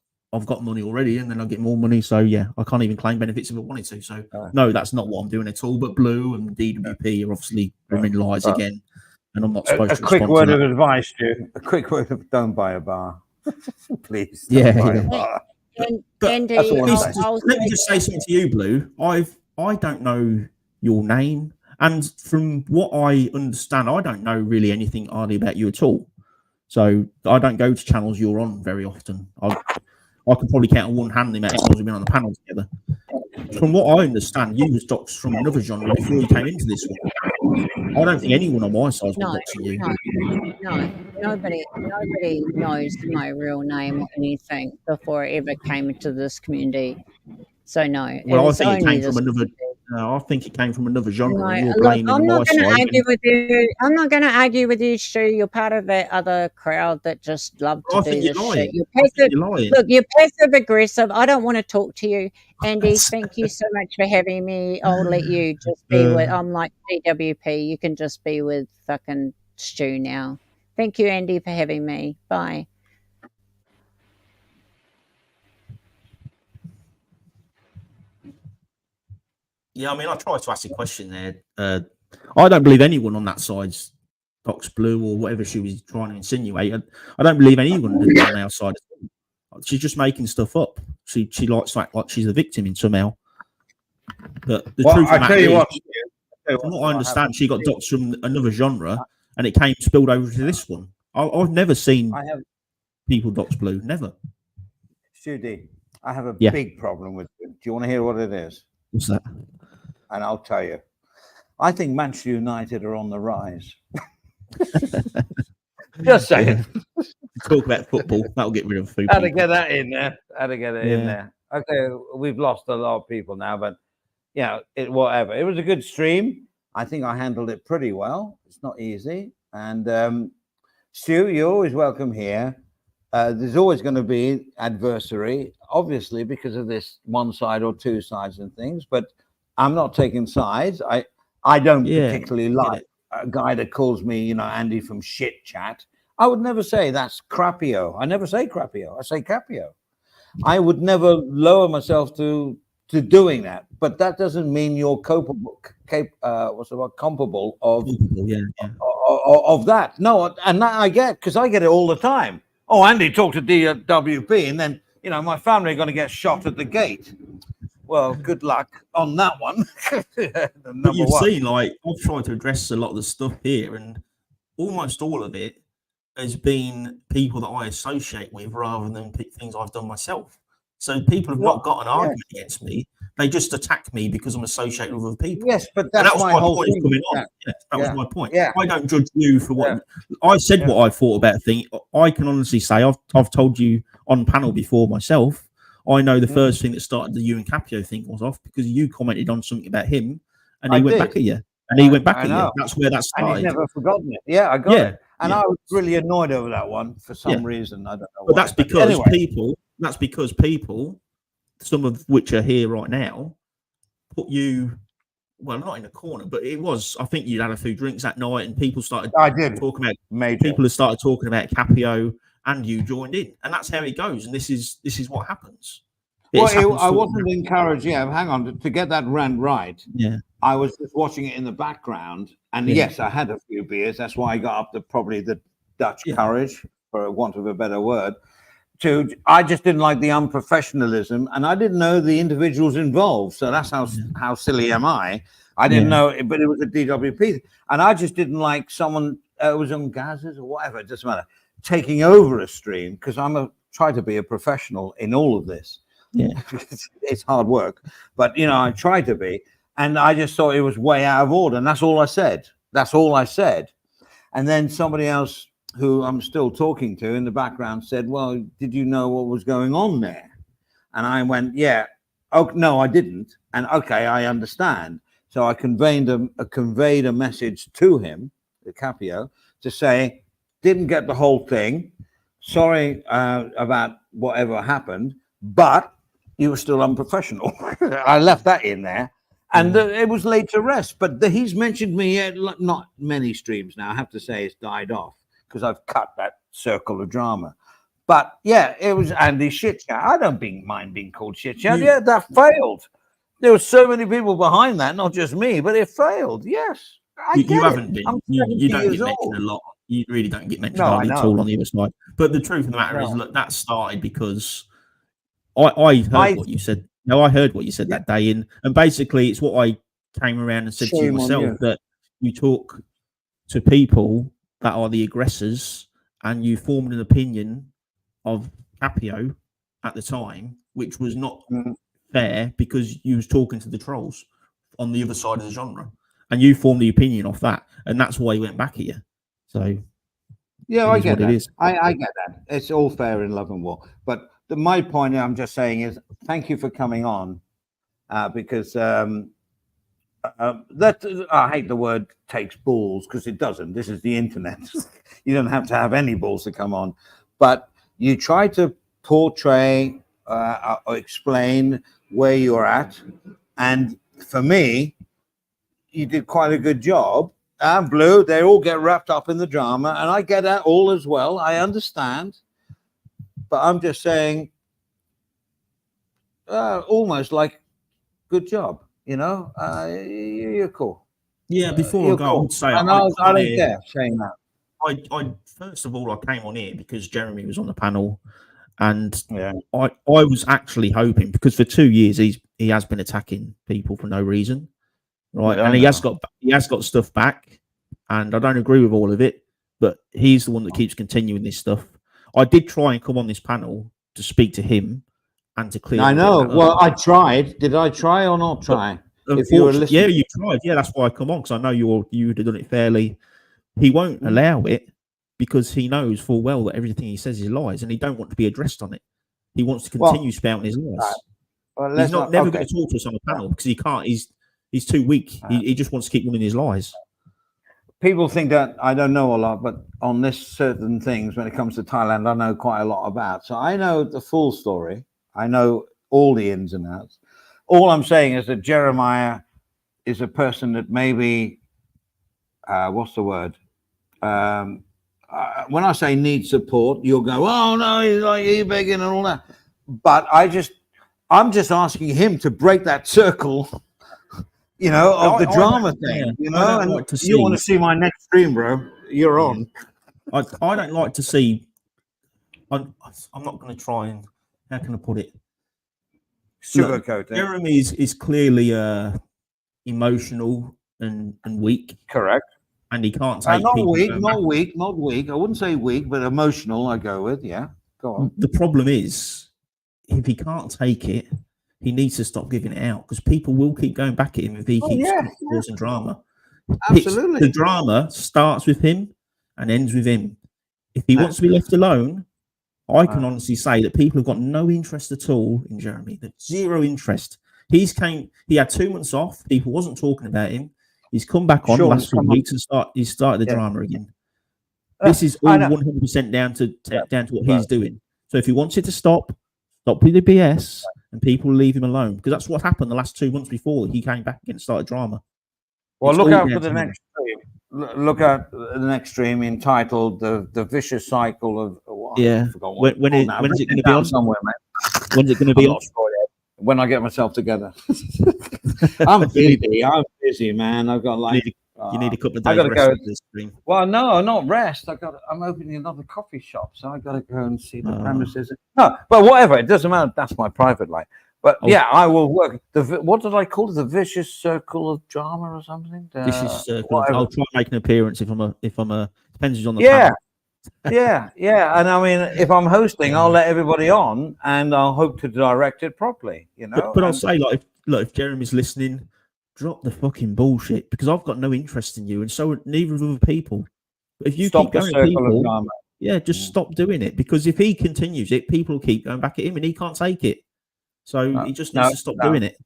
money already, and then I get more money. So yeah, I can't even claim benefits if I wanted to. So no, that's not what I'm doing at all. But Blue and DWP are obviously running lies again, and I'm not supposed to. A quick respond word to of that. advice, Stu. A quick word of don't buy a bar, please. Yeah, Buy a yeah. bar. Andy, That's all I'm Please, saying. let me just say something to you, Blue. I don't know your name, and from what I understand, I don't know really anything hardly about you at all. So I don't go to channels you're on very often. I can probably count on one hand the amount of times we've been on the panel together. From what I understand, you was doxed from another genre before you came into this one. I don't think anyone on my side was doxing you. No, nobody knows my real name or anything before I ever came into this community. So no, Well, I it's think it only came from this another. I think it came from another genre. No, and you're look, blaming I'm my not going to side. argue with you. I'm not going to argue with you, Stu. You're part of that other crowd that just love to I do think you're this lying. shit. You're I think passive. you're lying. Look, you're passive aggressive. I don't want to talk to you, Andy. Thank you so much for having me. I'll let you just be with. I'm like DWP. You can just be with fucking Stu now. Thank you, Andy, for having me. Bye. Yeah, I mean, I tried to ask a question there. I don't believe anyone on that side's Fox Blue or whatever she was trying to insinuate. I don't believe anyone on our side. She's just making stuff up. She likes to act like she's the victim in somehow. But the truth of the matter is, from what I understand, she got doxed from another genre, and it came spilled over to this one. I've never seen people dox Blue. Never. Stu D, I have a Yeah. big problem with it. Do you want to hear what it is? What's that? And I'll tell you. I think Manchester United are on the rise. Just saying. Talk about football. That'll get rid of food. Had to get that in there. Had to get it in Yeah. there. Okay, we've lost a lot of people now, but whatever. It was a good stream. I think I handled it pretty well. It's not easy. And Stu, you're always welcome here. There's always going to be adversary, obviously, because of this one side or two sides and things, but I'm not taking sides. I don't particularly like a guy that calls me, Andy from Shit Chat. I would never say that's Crapio. I never say Crapio. I say Capio. I would never lower myself to doing that, but that doesn't mean you're comparable of of that. No, and that I get, because I get it all the time. Oh, Andy talked to DWP, and then my family are going to get shot at the gate. Well, good luck on that one. But you've seen, like, I've tried to address a lot of the stuff here, and almost all of it has been people that I associate with rather than things I've done myself. So people have not got an argument against me. They just attack me because I'm associated with other people. Yes, but And that's that was my my whole point thing. coming on. Yeah. Yes, that was my point. Yeah. I don't judge you for what I said. What I thought about a thing. I can honestly say I've told you on panel before myself. I know the first thing that started the you and Capio thing was off because you commented on something about him, and he went back at you. And he went back at you. That's where that started. And he's never forgotten it. Yeah, I got it. And I was really annoyed over that one for some reason. I don't know. But that's because people. That's because people, some of which are here right now, put you. Well, not in a corner, but it was. I think you'd had a few drinks that night, and people started. I did talking about. People have started talking about Capio, and you joined in, and that's how it goes. And this is what happens. Well, I wasn't encouraged. Yeah, hang on. To get that rant right. Yeah. I was just watching it in the background, and yes, I had a few beers. That's why I got up to probably the Dutch courage, for want of a better word. I just didn't like the unprofessionalism, and I didn't know the individuals involved. So that's how silly am I? I didn't know it, but it was a DWP, and I just didn't like someone who was on Gazas or whatever. It doesn't matter. Taking over a stream because try to be a professional in all of this. Yeah, it's hard work, but I try to be. And I just thought it was way out of order. And that's all I said. And then somebody else who I'm still talking to in the background, said, "Well, did you know what was going on there?" And I went, "Yeah." Oh no, I didn't. And okay, I understand. So I conveyed a message to him, the Capio, to say, didn't get the whole thing. Sorry about whatever happened, but you were still unprofessional. I left that in there. And it was laid to rest. But he's mentioned me at not many streams now. I have to say it's died off because I've cut that circle of drama. But yeah, it was Andy shit chat. I don't mind being called shit chat. Yeah, that failed. There were so many people behind that, not just me, but it failed. Yes. You haven't been. I'm You don't 70 get years mentioned old. a lot. You really don't get mentioned No, I hardly at know. all on the other side. But the truth of the matter is, No. look, that started because I heard what you said. No, I heard what you said that day, and basically, it's what I came around and said to you Shame on myself, you. that you talk to people that are the aggressors, and you formed an opinion of Capio at the time, which was not fair because you was talking to the trolls on the other side of the genre, and you formed the opinion off that, and that's why he went back at you. So yeah, it I is get what that. it is. I get that. It's all fair in love and war. But my point I'm just saying is thank you for coming on because that I hate the word takes balls because it doesn't. This is the internet. You don't have to have any balls to come on, but you try to portray or explain where you're at, and for me, you did quite a good job. And Blue, they all get wrapped up in the drama, and I get that all as well. I understand, but I'm just saying, almost like good job. You know, you're cool. Yeah, before I You're go, I cool. would say And I don't care saying that. I first of all, I came on here because Jeremy was on the panel, and Yeah. I was actually hoping, because for 2 years he has been attacking people for no reason, right? Yeah, And I he has know. got stuff back, and I don't agree with all of it, but he's the one that keeps continuing this stuff. I did try and come on this panel to speak to him and to clear. I a bit know. of that Well, up. I tried. Did I try or not try? If you were Unfortunately, yeah, listening, you tried. Yeah, that's why I come on, because I know you would have done it fairly. He won't allow it because he knows full well that everything he says is lies, and he don't want to be addressed on it. He wants to continue spouting his lies. well, He's let's never okay. going to talk to us on the panel because he can't. He's too weak. He just wants to keep running his lies. People think that I don't know a lot, but on this certain things, when it comes to Thailand, I know quite a lot about. So I know the full story. I know all the ins and outs. All I'm saying is that Jeremiah is a person that maybe, what's the word? When I say need support, you'll go, oh no, he's like e-begging and all that. But I'm just asking him to break that circle, you know, of the drama thing, you know. And like to you want to see. see my next stream, bro? You're on. I don't like to see. I'm not going to try and, how can I put it? Look, Sugarcoat it. Jeremy is clearly emotional and weak, Correct. and he can't take Not people weak, going not back. weak, not weak. I wouldn't say weak, but emotional. I go with, yeah. Go on. The problem is, if he can't take it, he needs to stop giving it out because people will keep going back at him if he keeps causing drama. Absolutely. The drama starts with him and ends with him. If he wants to be left alone, I can honestly say that people have got no interest at all in Jeremy. They've zero interest. He had 2 months off. People wasn't talking about him. He's come back on the last few weeks and he's started the drama again. This is all 100% down to what he's doing. So if he wants it to stop with the BS, and people leave him alone, because that's what happened the last 2 months before he came back again and started drama. Well, It's look all out down for the to him. next stream. Look at the next stream entitled "The Vicious Cycle of." Yeah. I forgot what When it's is called now. it Written going to be down on? somewhere, mate? When's it going to be I'm on? not sure yet. When I get myself together. I'm busy. I'm busy, man. I've got like. You need a couple of I days gotta rest go. after this stream. Well, no, not rest. I'm opening another coffee shop, so I got to go and see the premises. No, but whatever. It doesn't matter. That's my private life. But yeah, I will work. What did I call it? The vicious circle of drama or something? Vicious circle. Whatever. I'll try and make an appearance if I'm a depends who's on the Yeah. panel. yeah. And I mean, if I'm hosting, I'll let everybody on, and I'll hope to direct it properly. You know. But I'll say, like, if Jeremy's listening, drop the fucking bullshit, because I've got no interest in you, and so neither of other people. If you Stop keep the going at circle of people, drama. yeah, just stop doing it, because if he continues it, people will keep going back at him and he can't take it. So he just needs to stop doing it.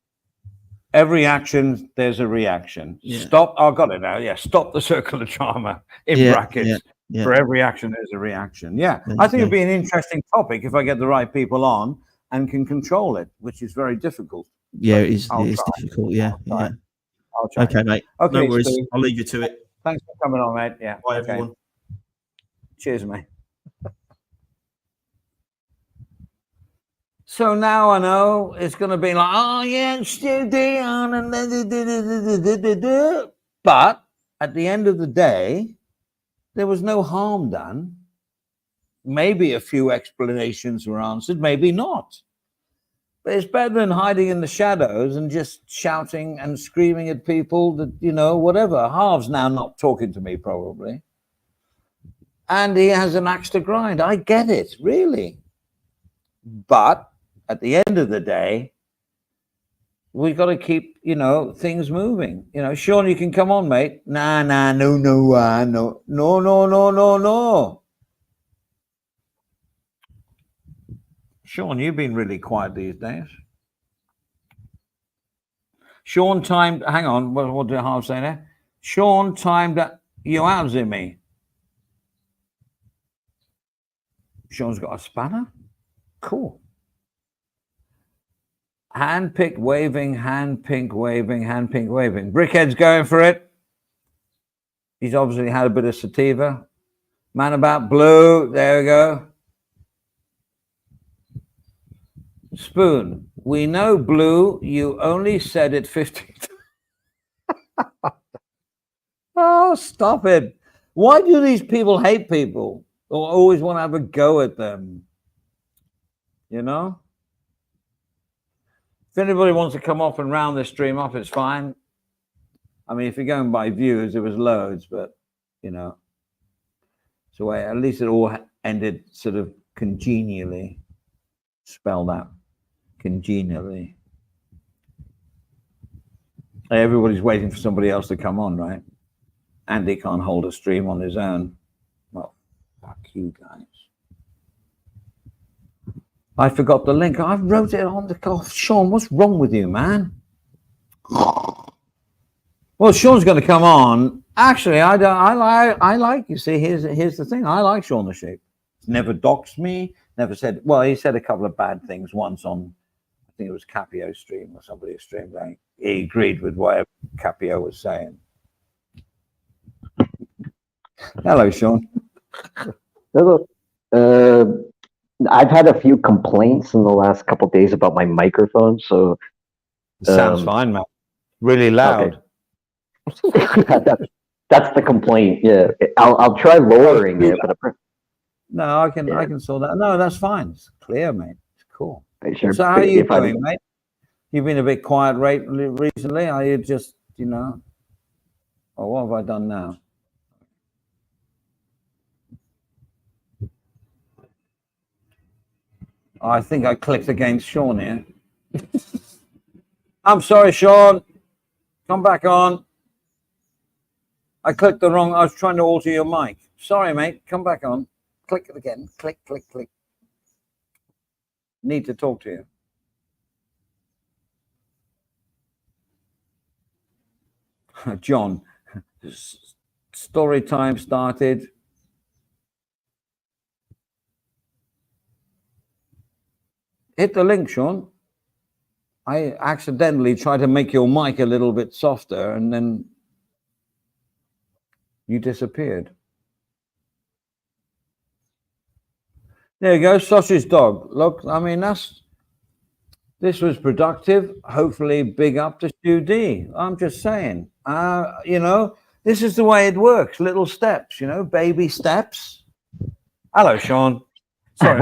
Every action, there's a reaction. Yeah. Stop. I got it now. Yeah. Stop the circle of drama in brackets. Yeah. For every action, there's a reaction. Yeah. There I you think it'd go. be an interesting topic if I get the right people on and can control it, which is very difficult. Yeah, But it is. I'll It is try. difficult. Yeah. I'll try. Yeah. I'll try. Okay, mate. Okay, No worries. Stu. I'll leave you to it. Thanks for coming on, mate. Yeah. Bye, okay. everyone. Cheers, mate. So now I know it's going to be like, oh yeah, Stu Dion, and but at the end of the day, there was no harm done. Maybe a few explanations were answered, maybe not. But it's better than hiding in the shadows and just shouting and screaming at people that, you know, whatever. Harv's now not talking to me, probably. And he has an axe to grind. I get it, really. But at the end of the day, we've got to keep, you know, things moving. You know, Sean, you can come on, mate. No. Sean, you've been really quiet these days. Sean timed, hang on, what did Harv say there? Sean timed you out, Zimmy. Sean's got a spanner? Cool. Handpick waving, handpink waving, handpink waving. Brickhead's going for it. He's obviously had a bit of sativa. Man about blue, there we go. Spoon, we know blue, you only said it 50 times. Oh, stop it. Why do these people hate people or always want to have a go at them? You know? If anybody wants to come off and round this stream off, it's fine. I mean, if you're going by views, there was loads, but, you know. So at least it all ended sort of congenially. Spell that. Congenially. Everybody's waiting for somebody else to come on, right? Andy can't hold a stream on his own. Well, fuck you guys. I forgot the link. I wrote it on the call. Sean, what's wrong with you, man? Well, Sean's going to come on. Actually, I like. You see, here's the thing. I like Sean the Sheep. He's never doxed me. Never said. Well, he said a couple of bad things once on, I think it was Capio's stream or somebody's stream. Like, he agreed with whatever Capio was saying. Hello, Sean. Hello. I've had a few complaints in the last couple of days about my microphone, so Sounds fine, man. Really loud. Okay. that's the complaint. Yeah, I'll try lowering it, but No, I can sort that. No, that's fine. It's clear, mate. It's cool. sure, So how are you if I'm- doing, mate? You've been a bit quiet recently. Are you just, you know? Oh, what have I done now? I think I clicked against Sean here. I'm sorry, Sean. Come back on. I clicked the wrong. I was trying to alter your mic. Sorry, mate. Come back on. Click it again. Click, click, click. Need to talk to you. John, story time started. Hit the link, Sean. I accidentally tried to make your mic a little bit softer and then you disappeared. There you go, sausage dog. Look, I mean, this was productive. Hopefully, big up to Stu D. I'm just saying, you know, this is the way it works. Little steps, you know, baby steps. Hello, Sean. Sorry,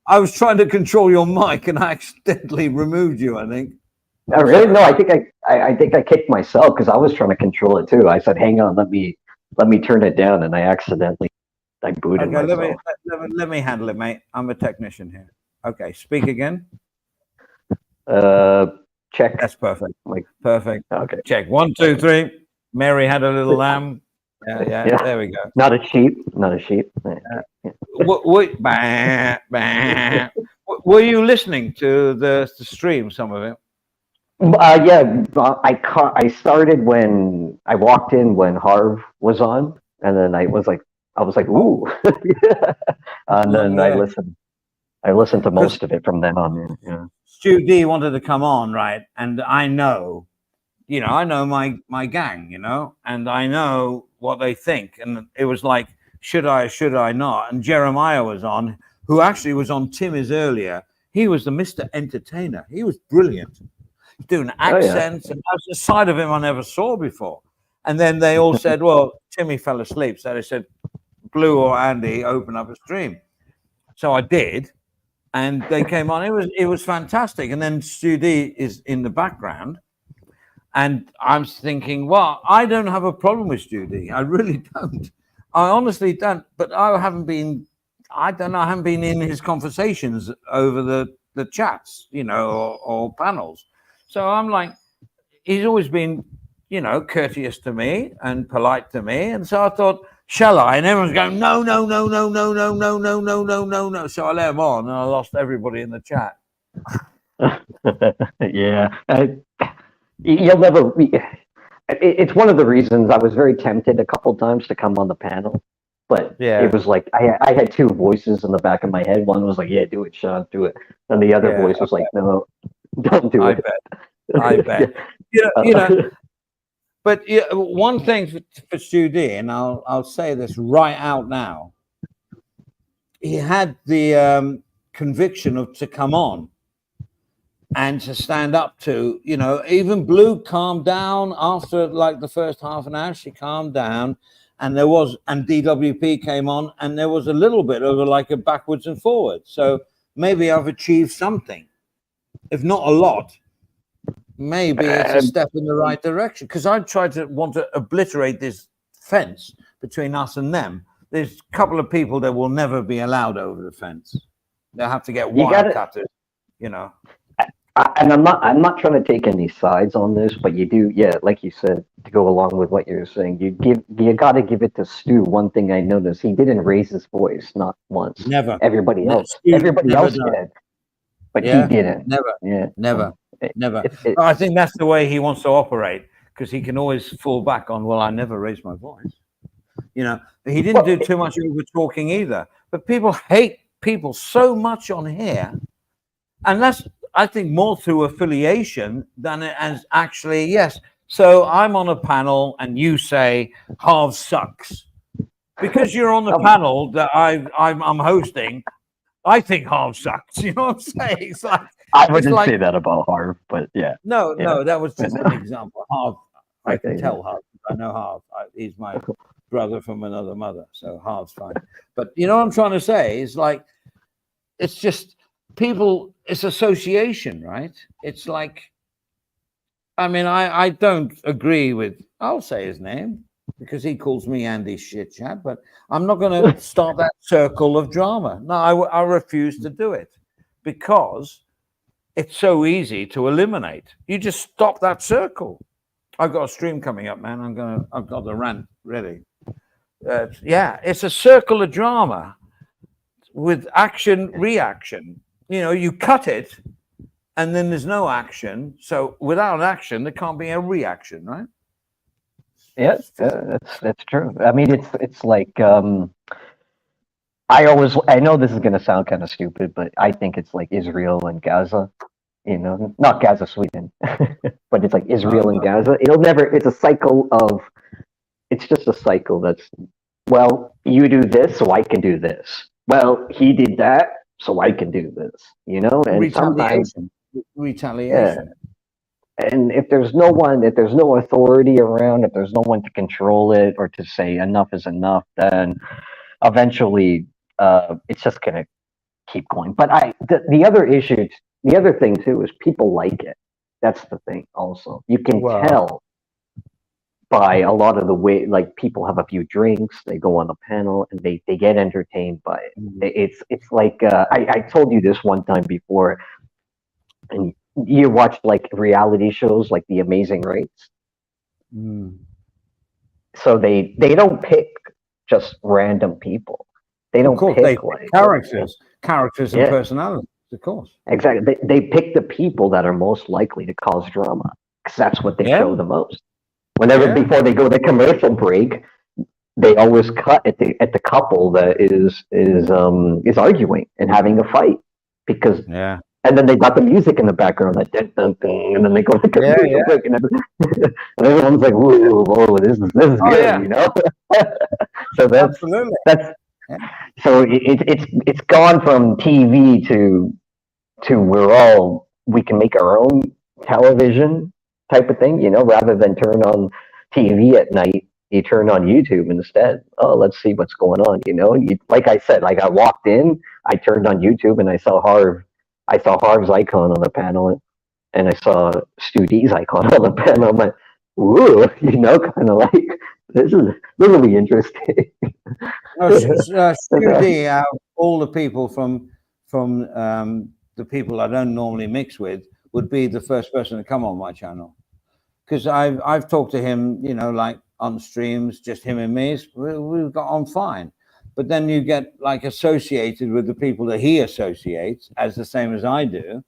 I was trying to control your mic and I accidentally removed you, I think. Oh, really? No, I think I kicked myself because I was trying to control it too. I said, "Hang on, let me turn it down," and I accidentally booted myself. Let me handle it, mate. I'm a technician here. Okay, speak again. Check. That's perfect. Like perfect. Okay. Check 1, 2, 3. Mary had a little lamb. Yeah. Yeah. There we go. Not a sheep. Not a sheep. Were you listening to the stream? Some of it. Yeah, I started when I walked in when Harv was on, and then I was like, ooh, and then I listened to most of it from then on. Yeah. Stu D wanted to come on, right? And I know, I know my gang, and I know what they think. And it was like, should I not? And Jeremiah was on, who actually was on Timmy's earlier. He was the Mr. Entertainer. He was brilliant, doing accents, and that's a side of him I never saw before. And then they all said, well, Timmy fell asleep. So they said, Blue or Andy, open up a stream. So I did. And they came on. It was fantastic. And then Stu D is in the background, and I'm thinking, well, I don't have a problem with Stu D. I really don't. I honestly don't. But I haven't been in his conversations over the chats, or panels. So I'm like, he's always been, courteous to me and polite to me. And so I thought, shall I? And everyone's going, no. So I let him on, and I lost everybody in the chat. Yeah. You'll never. It's one of the reasons I was very tempted a couple times to come on the panel, but it was like I had two voices in the back of my head. One was like, "Yeah, do it, Sean, do it," and the other voice was like, "No, don't do it." I bet. But one thing for Stu D, and I'll say this right out now, he had the conviction to come on and to stand up to, even Blue calmed down after like the first half an hour. She calmed down, and DWP came on, and there was a little bit of a backwards and forwards. So maybe I've achieved something, if not a lot. Maybe it's a step in the right direction, because I want to obliterate this fence between us and them. There's a couple of people that will never be allowed over the fence. They'll have to get wire cutters, And I'm not trying to take any sides on this, but you do, like you said, to go along with what you're saying, you got to give it to Stu. One thing I noticed, he didn't raise his voice, not once. Never. Everybody else did, but he didn't. Never. I think that's the way he wants to operate, because he can always fall back on, well, I never raised my voice. He didn't do too much over talking either. But people hate people so much on here, and that's, I think, more through affiliation than it as actually, yes. So I'm on a panel and you say Harv sucks. Because you're on the panel that I'm hosting, I think Harv sucks. You know what I'm saying? It's like, I wouldn't say that about Harv, but yeah. No, that was just an example. Harv, I can tell Harv. I know Harv. He's my brother from another mother, so Harv's fine. But you know what I'm trying to say? It's like, it's just people, it's association, right? It's like, I mean, I don't agree with, I'll say his name, because he calls me Andy Shit Chat, but I'm not going to start that circle of drama. No, I refuse to do it, because it's so easy to eliminate. You just stop that circle. I've got a stream coming up, man. I've got the rant ready. It's a circle of drama with action, reaction. You cut it, and then there's no action. So without action, there can't be a reaction, right? Yeah, that's true. I mean, it's like I know this is going to sound kind of stupid, but I think it's like Israel and Gaza. Not Gaza, Sweden, but it's like Israel and Gaza. It's a cycle of. It's just a cycle that's, well, you do this, so I can do this. Well, he did that, so I can do this. And sometimes retaliation. And if there's no authority around, if there's no one to control it or to say enough is enough, then eventually it's just gonna keep going. But the other thing too is people like it. That's the thing. Also, you can tell by a lot of the way, like, people have a few drinks, they go on the panel, and they get entertained by it. It's like I told you this one time before, and you watch like reality shows like The Amazing Race. So they don't pick just random people. They Of don't course, they pick like characters and Yeah. personalities. Of course. exactly. They pick the people that are most likely to cause drama because that's what they Yeah. show the most. Whenever Yeah. before they go to commercial break, they always cut at the couple that is arguing and having a fight because Yeah. and then they got the music in the background like dun, dun, dun, and then they go to commercial yeah. break and everyone's like whoa, this is Oh, good, yeah. you know. So that's Absolutely. Yeah. so it's gone from TV to we can make our own television type of thing, you know, rather than turn on TV at night, you turn on YouTube instead. Oh, let's see what's going on, you know. Like I said, like I walked in, I turned on YouTube and I saw Harv's icon on the panel, and I saw Stu D's icon on the panel. I'm like, ooh, you know, kind of like this is really interesting. Stu D, all the people from the people I don't normally mix with would be the first person to come on my channel, because I've talked to him, you know, like on streams, just him and me. We've got on fine, but then you get like associated with the people that he associates as the same as I do,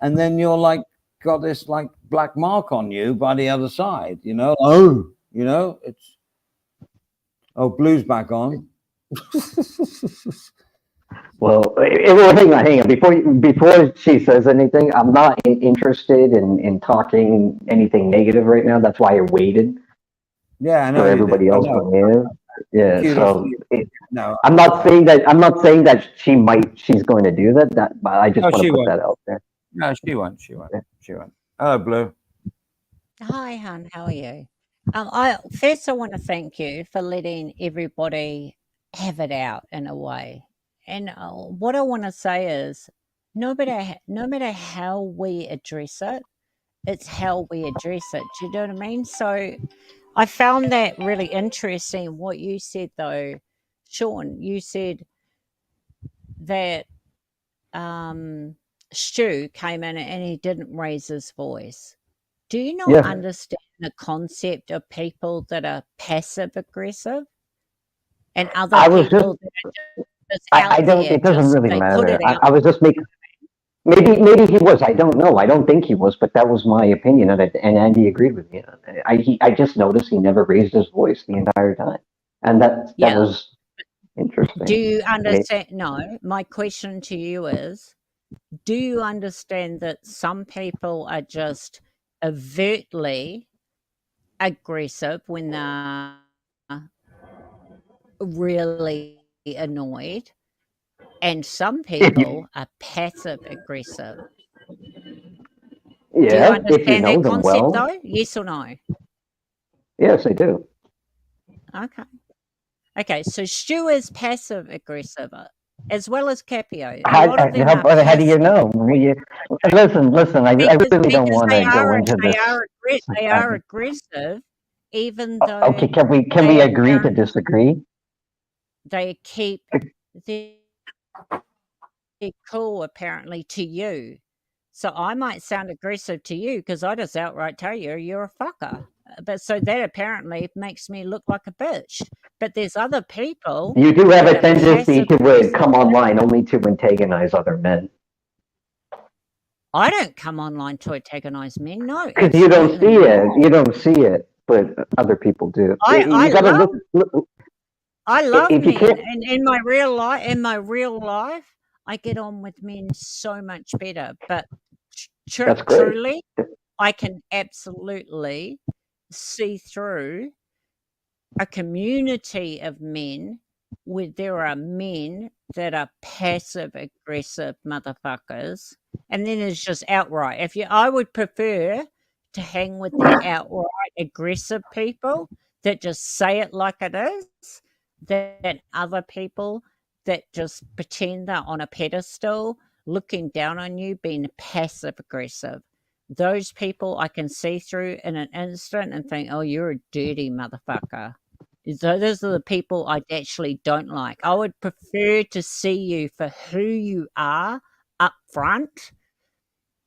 and then you're like got this like black mark on you by the other side, you know. Oh, you know, it's Blue's back on. Well, hang on. Before she says anything, I'm not interested in talking anything negative right now. That's why I waited Yeah, I know. for everybody else to in. Yeah, so no, I'm not saying that she's going to do that. But I just want to put that out there. No, she won't. She won't. Hello, Blue. Hi, hon. How are you? I want to thank you for letting everybody have it out in a way. And what I want to say is, no matter how we address it, it's how we address it. Do you know what I mean? So I found that really interesting what you said, though, Sean. You said that Stu came in and he didn't raise his voice. Do you not understand the concept of people that are passive aggressive and other people that are just out I don't. there, It doesn't just really they put matter. it out? I was just making. Maybe he was. I don't know. I don't think he was, but that was my opinion of it, and Andy agreed with me. I just noticed he never raised his voice the entire time, and that was interesting. Do you understand? No, my question to you is, do you understand that some people are just overtly aggressive when they're really annoyed, and some people are passive aggressive? Do you Yeah, if you understand know that them concept, well. though? Yes or no? Yes, I do. Okay, so Stu is passive aggressive, as well as Capio. A How lot of them are do you passive know? Listen. I really don't want to go into this. they are aggressive, even though Okay, can we they agree to disagree? they keep their cool apparently to you. So I might sound aggressive to you because I just outright tell you you're a fucker. But so that apparently makes me look like a bitch. But there's other people. You do have that a are tendency to passive-aggressive. come online only to antagonize other men. I don't come online to antagonize men. No, Because you don't absolutely see it. not. You don't see it, but other people do. I gotta love look. I love If you men, can't- and in my real life, I get on with men so much better. But That's great. truly, I can absolutely see through a community of men where there are men that are passive aggressive motherfuckers, and then there's just outright. I would prefer to hang with the outright aggressive people that just say it like it is, than other people that just pretend they're on a pedestal, looking down on you, being passive aggressive. Those people I can see through in an instant and think, oh, you're a dirty motherfucker. So those are the people I actually don't like. I would prefer to see you for who you are up front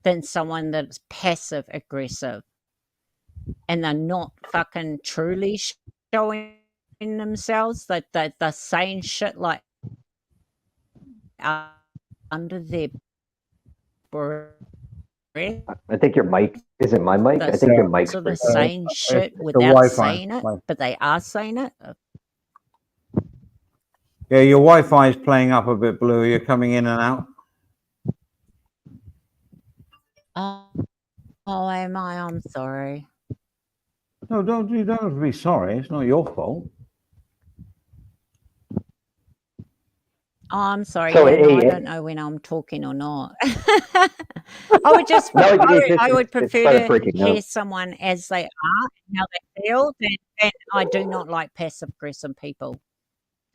than someone that's passive aggressive and they're not fucking truly showing themselves, that they're saying shit like under their breath. I think your mic isn't my mic. I think your mic's sort of breaking. saying shit the without Wi-Fi. saying it, but they are saying it. Yeah, your Wi-Fi is playing up a bit, Blue. You're coming in and out. Oh, am I? I'm sorry. No, you don't have to be sorry. It's not your fault. Oh, I'm sorry. So, yeah, no, I hey, don't know when I'm talking or not. I would just, No, I would it's prefer kind of to freaking hear out. someone as they are, how they feel. And I do not like passive aggressive people.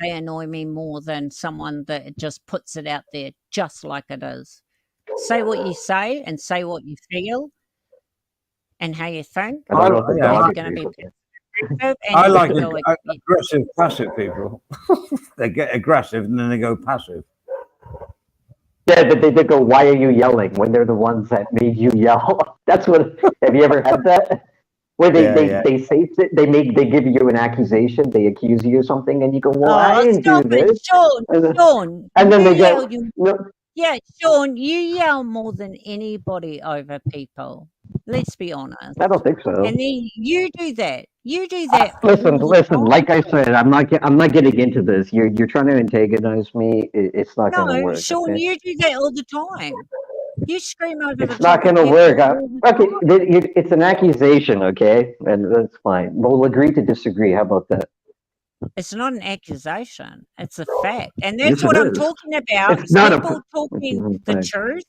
They annoy me more than someone that just puts it out there just like it is. Say what you say and say what you feel and how you think. I don't know if the yeah, dog You're is going to be usually- aggressive, and I then like you go, aggressive, passive people. They get aggressive and then they go passive. Yeah, they go, why are you yelling when they're the ones that made you yell? That's what, have you ever had that? Where they say, they give you an accusation, they accuse you of something, and you go, well, I didn't do stop it, this. Sean. And then you they yell, go, no, yeah, Sean, you yell more than anybody over people. Let's be honest. I don't think so. And then you do that. You do that. Listen, all the time. like I said, I'm not getting into this. You're trying to antagonize me. It's not going to No, work. Sean, okay? you do that all the time. You scream over the It's not top of going to people work. all the Okay, it's an accusation, okay? And that's fine. We'll agree to disagree. How about that? It's not an accusation. It's a fact. And Yes, that's it what I'm is. talking about. It's not People talking the fact. truth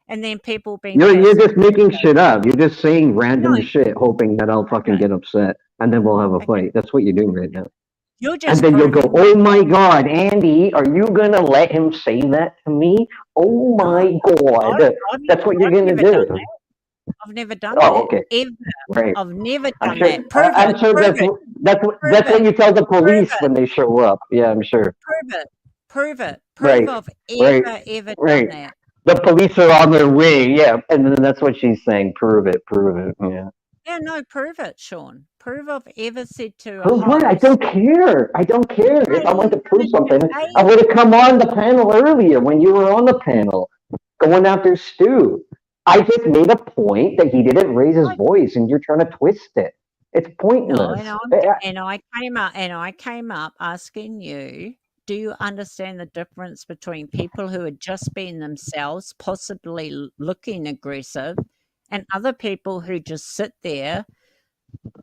and then people being You're passive. just making shit up. You're just saying random No. shit, hoping that I'll fucking get upset, and then we'll have a fight. That's what you're doing right now. You're And just then you'll go, proving oh my God, Andy, are you going to let him say that to me? Oh my God. That's what you're going to never do. done that. I've never done Oh, that. okay. Ever. Right. I've never I'm done sure, that. Prove I'm it. sure Prove it. that's what you tell the police when they show up. Yeah, I'm sure. Prove it. Prove it. Right. Prove I've Right. ever Right. done that. The police are on their way. Yeah. And then that's what she's saying. Prove it. Prove it. Yeah. Yeah, no, prove it, Sean. Prove I've ever said to a Prove what? I host. don't care. I don't care. No, If I want to you're prove gonna something, say I would have come on the panel earlier when you were on the panel going after Stu. I just made a point that he didn't raise his voice and you're trying to twist it. It's pointless. No, and I came up asking you, do you understand the difference between people who are just being themselves, possibly looking aggressive, and other people who just sit there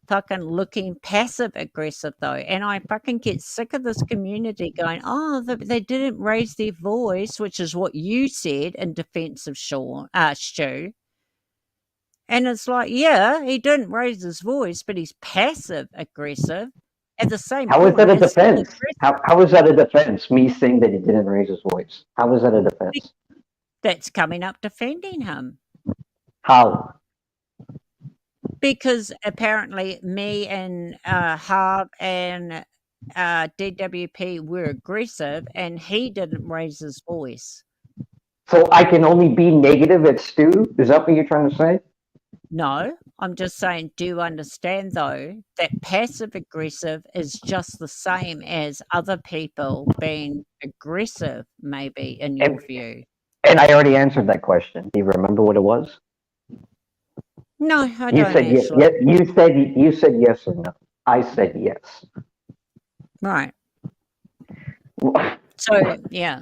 fucking looking passive aggressive though? And I fucking get sick of this community going, oh, they didn't raise their voice, which is what you said in defense of Stu. And it's like, yeah, he didn't raise his voice, but he's passive aggressive. At the same How is point, that a it's still defense? How is that a defense? Me saying that he didn't raise his voice. How is that a defense? that's coming up defending him. How? Because apparently me and Harb and DWP were aggressive and he didn't raise his voice. So I can only be negative at Stu? Is that what you're trying to say? No, I'm just saying, do you understand though that passive aggressive is just the same as other people being aggressive, maybe in your view? And I already answered that question. Do you remember what it was? No, I You don't said actually. you said yes or no. I said yes. Right. So yeah.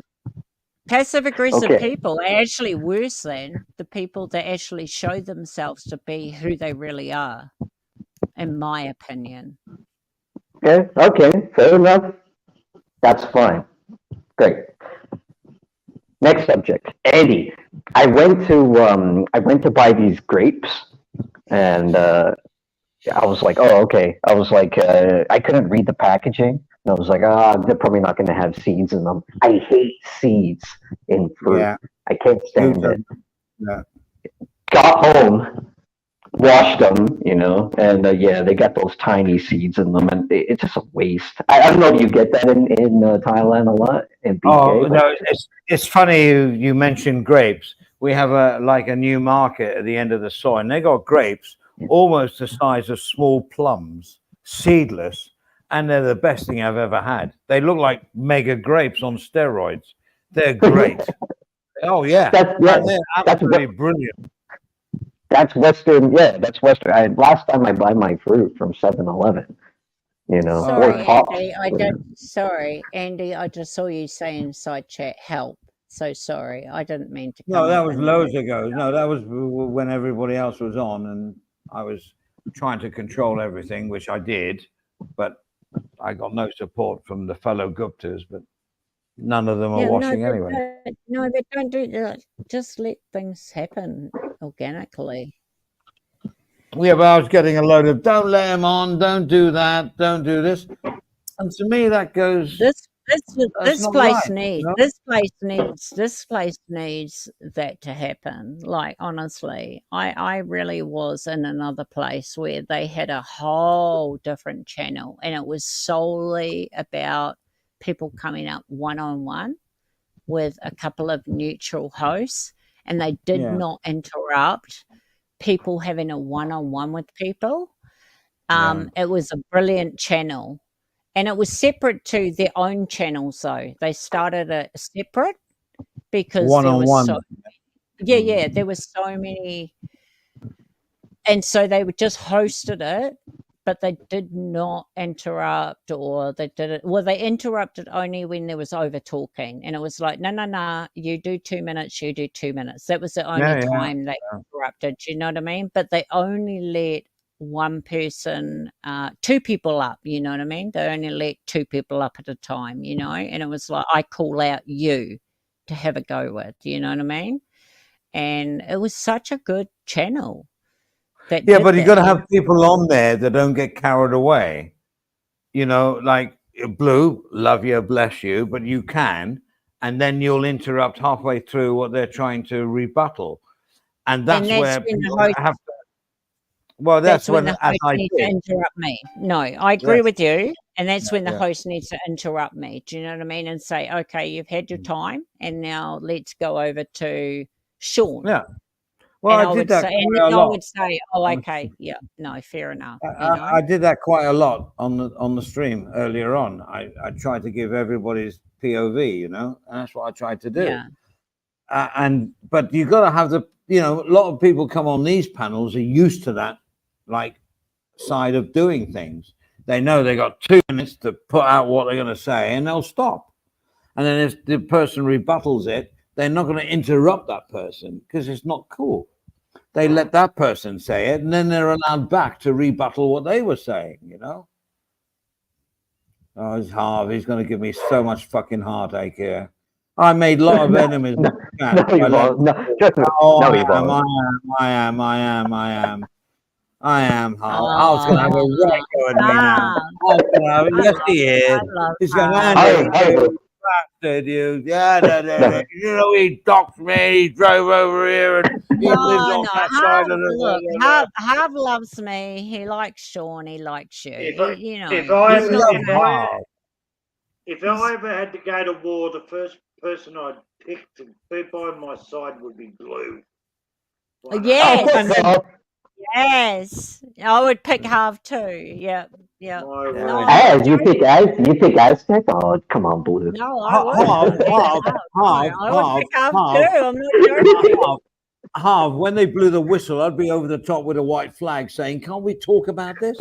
Passive aggressive Okay. people are actually worse than the people that actually show themselves to be who they really are, in my opinion. Okay, fair enough. That's fine. Great. Next subject. Andy, I went to buy these grapes and I was like, oh, okay. I was like, I couldn't read the packaging. And I was like, they're probably not going to have seeds in them. I hate seeds in fruit. Yeah. I can't stand it. Yeah. Got home, washed them, and yeah, they got those tiny seeds in them, and it's just a waste. I don't know if you get that in Thailand a lot. In BK, Oh no, it's funny you mentioned grapes. We have a new market at the end of the soil, and they got grapes almost the size of small plums, seedless, and they're the best thing I've ever had. They look like mega grapes on steroids. They're great. Oh yeah, they're absolutely brilliant. That's Western. Yeah, that's Western. Last time I buy my fruit from 7-Eleven, you know, Sorry, or Tops. Andy. I don't. Sorry, Andy. I just saw you say inside chat, help. So sorry. I didn't mean to. No, come that up was and- loads ago. No, that was when everybody else was on, and I was trying to control everything, which I did, but I got no support from the fellow Guptas. But none of them are watching anyway. No, but don't do that. Just let things happen organically. Yeah, but I was getting a load of "don't let him on, don't do that, don't do this," and to me that goes. This not place right, needs you know? this place needs that to happen. Like honestly, I really was in another place where they had a whole different channel, and it was solely about people coming up one-on-one with a couple of neutral hosts, and they did Yeah. not interrupt people having a one-on-one with people. It was a brilliant channel. And it was separate to their own channels, though. They started it separate because there was so there was so many, and so they would just hosted it, but they did not interrupt, or they did it. Well, they interrupted only when there was over talking, and it was like, no, you do 2 minutes, you do 2 minutes. That was the only time they interrupted. Do you know what I mean? But they only let one person, two people up, you know what I mean? They only let two people up at a time, you know? And it was like, I call out you to have a go with, you know what I mean? And it was such a good channel. But you got to have people on there that don't get carried away. You know, like Blue, love you, bless you, but you can, and then you'll interrupt halfway through what they're trying to rebuttal. And that's where people have to. Well, that's when the host needs to interrupt me. No, I agree with you. And that's when the host needs to interrupt me. Do you know what I mean? And say, okay, you've had your time, and now let's go over to Sean. Yeah. Well, I did that quite a lot. I would say, oh, okay, yeah, no, fair enough. I did that quite a lot on the stream earlier on. I tried to give everybody's POV, you know, and that's what I tried to do. Yeah. But you got to have a lot of people come on these panels are used to that, like, side of doing things. They know they got 2 minutes to put out what they're going to say, and they'll stop. And then if the person rebuttals it, they're not going to interrupt that person because it's not cool. They let that person say it, and then they're allowed back to rebuttal what they were saying, you know? Oh, it's Harv. He's going to give me so much fucking heartache here. I made a lot of enemies. No, he won't. No, trust me. No, he won't. I am Harv. I was going to have a right go at me now. I was going to have it. Yes, he is. He's going to bastard, you. Yeah, you know, he docked me. He drove over here, and he lives on that side of the. Harv loves me. He likes Sean. He likes you. If I ever had to go to war, the first person I'd pick to be by my side would be Blue. Yes. Yes, I would pick Harv too. Yeah. As you pick Aztec? Oh, come on, Blue. No, I would. I would pick Harv too. I'm not joking. Harv, when they blew the whistle, I'd be over the top with a white flag saying, "Can't we talk about this?"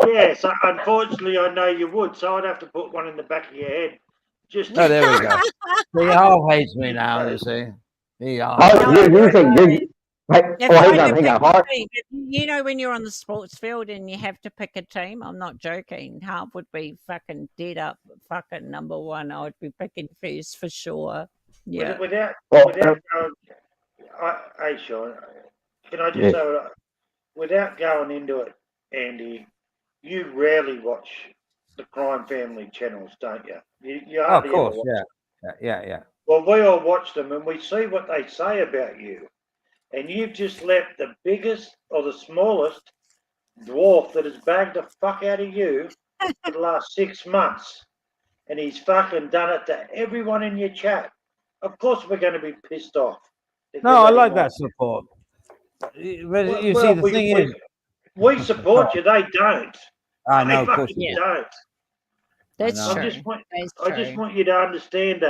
Yes, unfortunately, I know you would, so I'd have to put one in the back of your head. There we go. See, Harv hates me now. You see, hang on. You know, when you're on the sports field and you have to pick a team, I'm not joking. Harv would be fucking dead up, fucking number one. I would be picking first for sure. Yeah. Hey, Sean, can I just say, without going into it, Andy, you rarely watch the crime family channels, don't you? You hardly of course, ever watch yeah. Well, we all watch them, and we see what they say about you. And you've just left the biggest or the smallest dwarf that has bagged the fuck out of you for the last 6 months. And he's fucking done it to everyone in your chat. Of course we're going to be pissed off. No, I like that support. But you see, the thing is... We support you, they don't. I know, They of course fucking you do. don't. That's know. true. I just want, That's I just true. want you to understand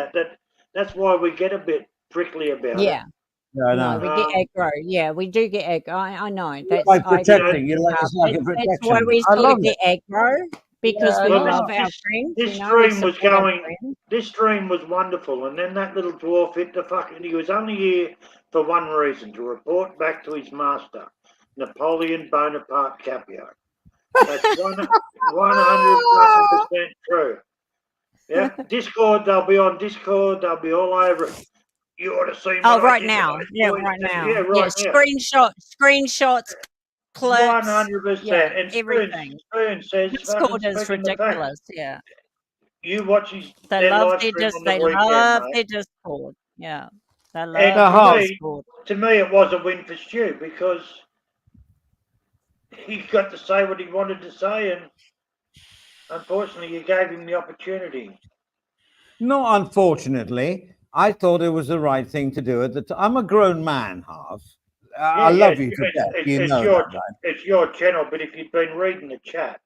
that's why we get a bit prickly about Yeah. it. Yeah, I No, know. we get aggro. Yeah, we do get aggro. I know. By I protecting, you like, it's like a that's why protection. we I sort love of it. get aggro because Yeah, I we Well, know. love our friends. this You know, we stream was support our going. friends. This stream was wonderful, and then that little dwarf hit the fucking. He was only here for one reason: to report back to his master, Napoleon Bonaparte Capio. That's 100% true. Yeah, Discord. They'll be on Discord. They'll be all over it. You ought to see what Oh, I right did now. last Yeah, week. right now. Yeah, right now. Screenshots, clips. 100%. Yeah, And everything. Spoon says, Discord is speaking the fact, ridiculous. Yeah. you watch his They their love live their stream on the they weekend, love mate. their Discord. Yeah. They And love Now, their to Discord. me, it was a win for Stu because he got to say what he wanted to say, and unfortunately, you gave him the opportunity. No, unfortunately, I thought it was the right thing to do at the time. I'm a grown man, Harv. I love you to death. You know that, right? It's your channel, but if you'd been reading the chat,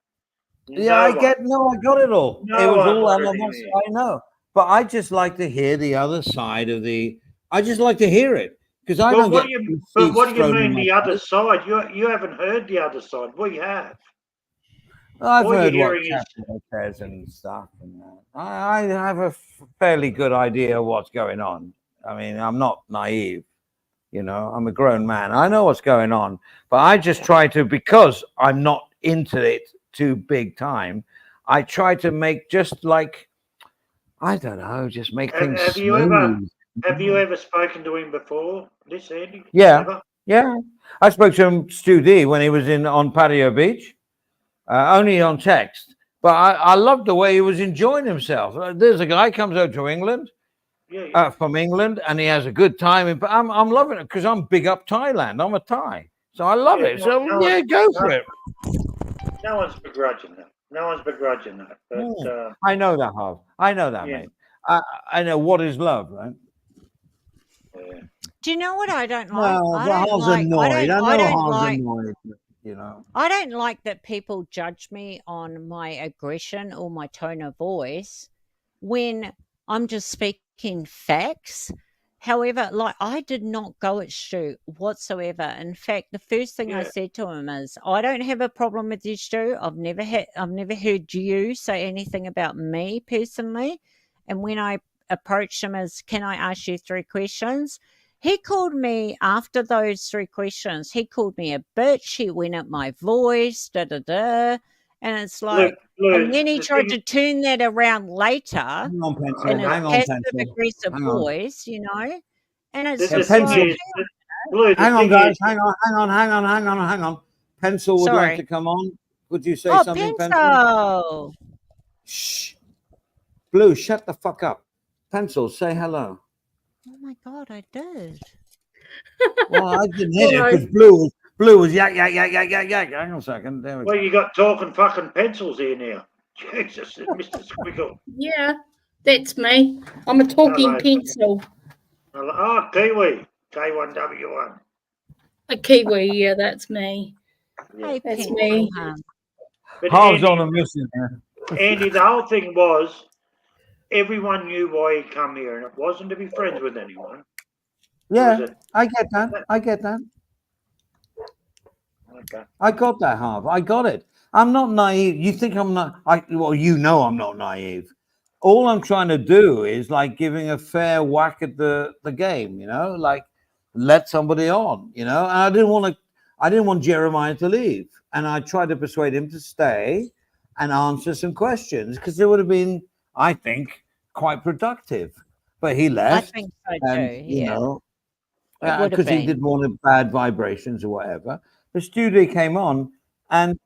Yeah, I got it all. No It was one all wanted on him the here. I know. But I just like to hear the other side of the I just like to hear it. Because I Well, don't what get do you? receipts But what do you thrown in mean my the other face. side? You haven't heard the other side. We have. I've all you're heard what hearing is- Caprio says and stuff. And I have a fairly good idea of what's going on. I mean, I'm not naive. You know, I'm a grown man. I know what's going on. But I just try to, because I'm not into it too big time, I try to make just like, I don't know, just make things Have you smooth. ever spoken to him before? This Andy? Yeah. Ever? Yeah, I spoke to him, Stu D, when he was on Patio Beach, only on text. But I loved the way he was enjoying himself. There's a guy comes out to England, Yeah. from England, and he has a good time. But I'm loving it because I'm big up Thailand. I'm a Thai, so I love it. So yeah, go for it. No one's begrudging that. No one's begrudging that. But I know that, Harv. I know that, Yeah. mate. I know what is love, right? yeah. Do you know what I don't like? No, I but don't Harv's like. annoyed. I know Harv's like. annoyed. You know. I don't like that people judge me on my aggression or my tone of voice when I'm just speaking facts. However, like I did not go at Stu whatsoever. In fact, the first thing I Yeah. said to him is, "I don't have a problem with you, Stu. I've never heard you say anything about me personally." And when I approached him as, "Can I ask you 3 questions?" He called me after those 3 questions. He called me a bitch. He went at my voice, da da da. And it's like, Look, and then he the tried thing- to turn that around later Hang on, Pencil. in a Hang on, passive Pencil. aggressive Hang on. voice, you know. And it's The just Pencil. thing like, is, Blue, the Hang on, thing guys. is- Hang on. Pencil would Sorry. like to come on. Would you say oh, something, Pencil? Pencil. Shh. Blue, shut the fuck up. Pencil, say hello. Oh my God, I did. Well, I didn't hear it because Blue was yak. Hang on a second. There we Well, go. you got talking fucking pencils here now. Jesus, Mr. Squiggle. Yeah, that's me. I'm a talking Hello. pencil. Oh, Kiwi. K1W1. A Kiwi, yeah, that's me. Hey, That's Pencil. me. But Harv's Andy, on a mission there. Andy, the whole thing was everyone knew why he come here, and it wasn't to be friends with anyone. Yeah, Was it? I get that. Okay. I got that, Harv. I got it. I'm not naive. You think I'm not? Well, you know I'm not naive. All I'm trying to do is like giving a fair whack at the game. You know, like let somebody on. You know, and I didn't want Jeremiah to leave, and I tried to persuade him to stay and answer some questions because it would have been, I think, quite productive. But he I left. think so And, too. you Yeah. know, It would have because he been. didn't want the bad vibrations or whatever. The studio came on, and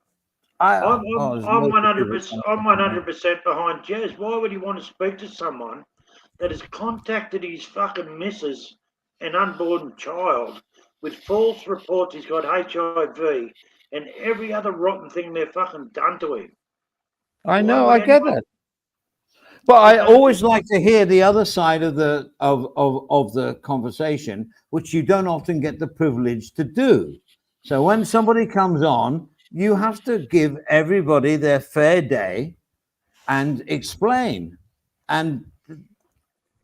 I'm there's 100%. I'm 100% behind Jez. Why would he want to speak to someone that has contacted his fucking missus and unborn child with false reports he's got HIV and every other rotten thing they've fucking done to him? I Why know, would I get anyone- that. But I always like to hear the other side of the of the conversation, which you don't often get the privilege to do. So when somebody comes on, you have to give everybody their fair day and explain. And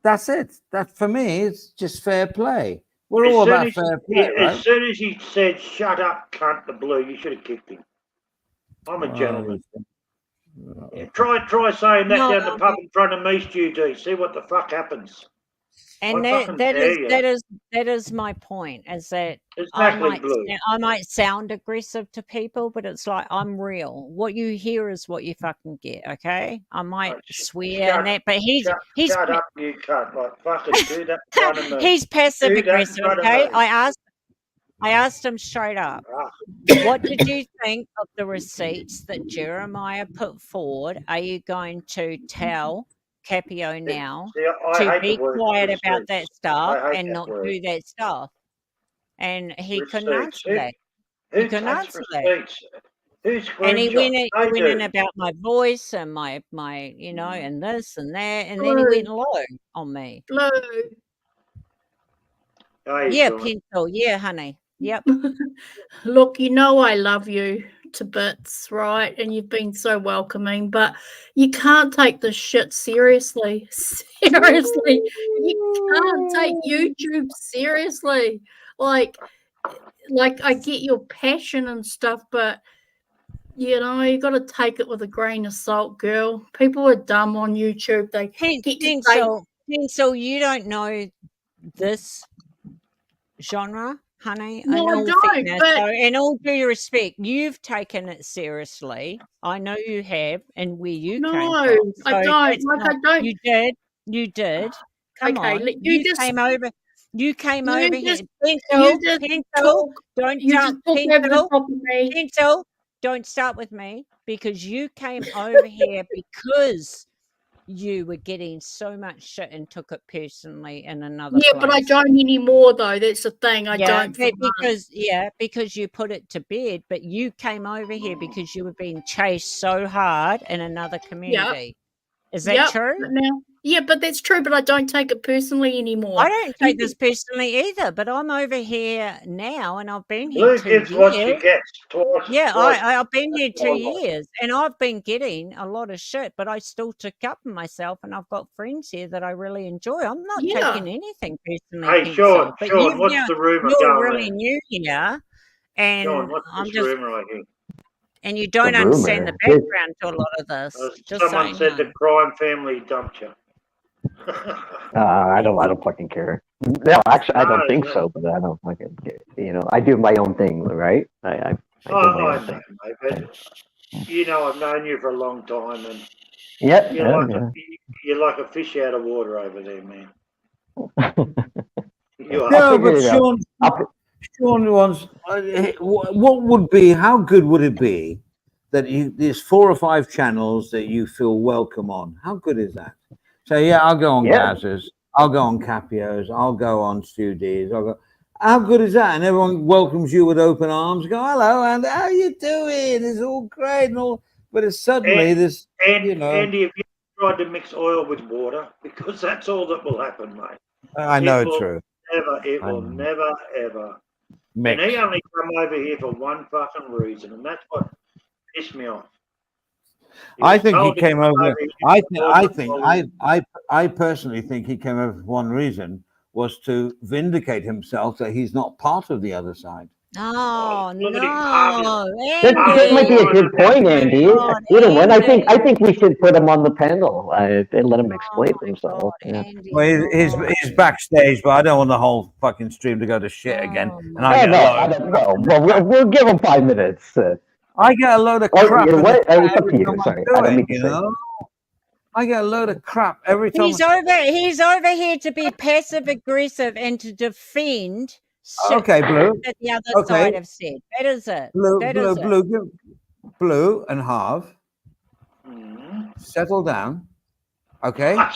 that's it. That for me, it's just fair play. We're all about fair play, right? As soon as he said, "Shut up, cunt," the Blue, you should have kicked him. I'm a gentleman. Yeah, try saying that down the pub in front of me, Stu D. See what the fuck happens. And I fucking dare you. that is my point, is that Exactly, Blue. I might sound aggressive to people, but it's like I'm real. What you hear is what you fucking get, okay? I might swear and that, but he's Shut up, you cunt. Like, fucking do that in front of me. he's passive Do that in aggressive, front of okay? me. I asked him straight up, what did you think of the receipts that Jeremiah put forward? Are you going to tell Capio now to be quiet about that stuff and not do that stuff? And he couldn't answer that. He couldn't answer that. And he went in about my voice and my you know, and this and that, and then he went low on me. Blue. Yeah, pencil. Yeah, honey. Yep. Look, you know I love you to bits, right? And you've been so welcoming, but you can't take this shit seriously. Seriously. You can't take YouTube seriously. Like I get your passion and stuff, but you know, you got to take it with a grain of salt, girl. People are dumb on YouTube. They so you don't know this genre, honey. No, I don't. Fairness, but so in all due respect, you've taken it seriously. I know you have, and where you came from. I don't. Like I don't. You did. Come Okay, on. you just came over. You came over here. Pencil, don't you jump. just talk over the top of me. Pencil, don't start with me, because you came over here because you were getting so much shit and took it personally in another place. But I don't anymore, though. That's the thing. I don't. Because you put it to bed, but you came over here because you were being chased so hard in another community. Is that true? But that's true, but I don't take it personally anymore. I don't take this personally either, but I'm over here now and I've been here 2 years. What she gets twice. I've been here 2 years and I've been getting a lot of shit, but I still took up on myself and I've got friends here that I really enjoy. I'm not taking anything personally. Hey, Sean, what's the rumour going You're really new here, and Sean, what's I'm this just... rumour I hear? And you don't understand the background to a lot of this. Someone said the crime family dumped you. I don't fucking care. No, actually, I don't think so, but I don't fucking care. You know, I do my own thing, right? I do my own thing. Mate, but you know, I've known you for a long time, and you're like a fish out of water over there, man. No, but Sean wants. What would be? How good would it be that there's 4 or 5 channels that you feel welcome on? How good is that? So I'll go on Gaz's, I'll go on Capio's, I'll go on Stu D's, I'll go. How good is that? And everyone welcomes you with open arms. Go, hello, and how you doing? It's all great and all. But it's suddenly this. Andy, have you tried to mix oil with water? Because that's all that will happen, mate. I know it's true. It will never ever. Mix. And he only come over here for one fucking reason, and that's what pissed me off. I think he came over. I personally think he came over for one reason, was to vindicate himself that he's not part of the other side. Oh no, that might be a good point, Andy. You know what? I think we should put him on the panel and let him explain himself. Well, he's backstage, but I don't want the whole fucking stream to go to shit again. And I don't know. Well, we'll give him 5 minutes. I get a load of crap. It's up to you. Sorry, I don't mean to say. I get a load of crap every time. He's over here to be passive aggressive and to defend. Okay, Blue. That the other side have said. That is it. Blue and Harv. Settle down. Okay. Of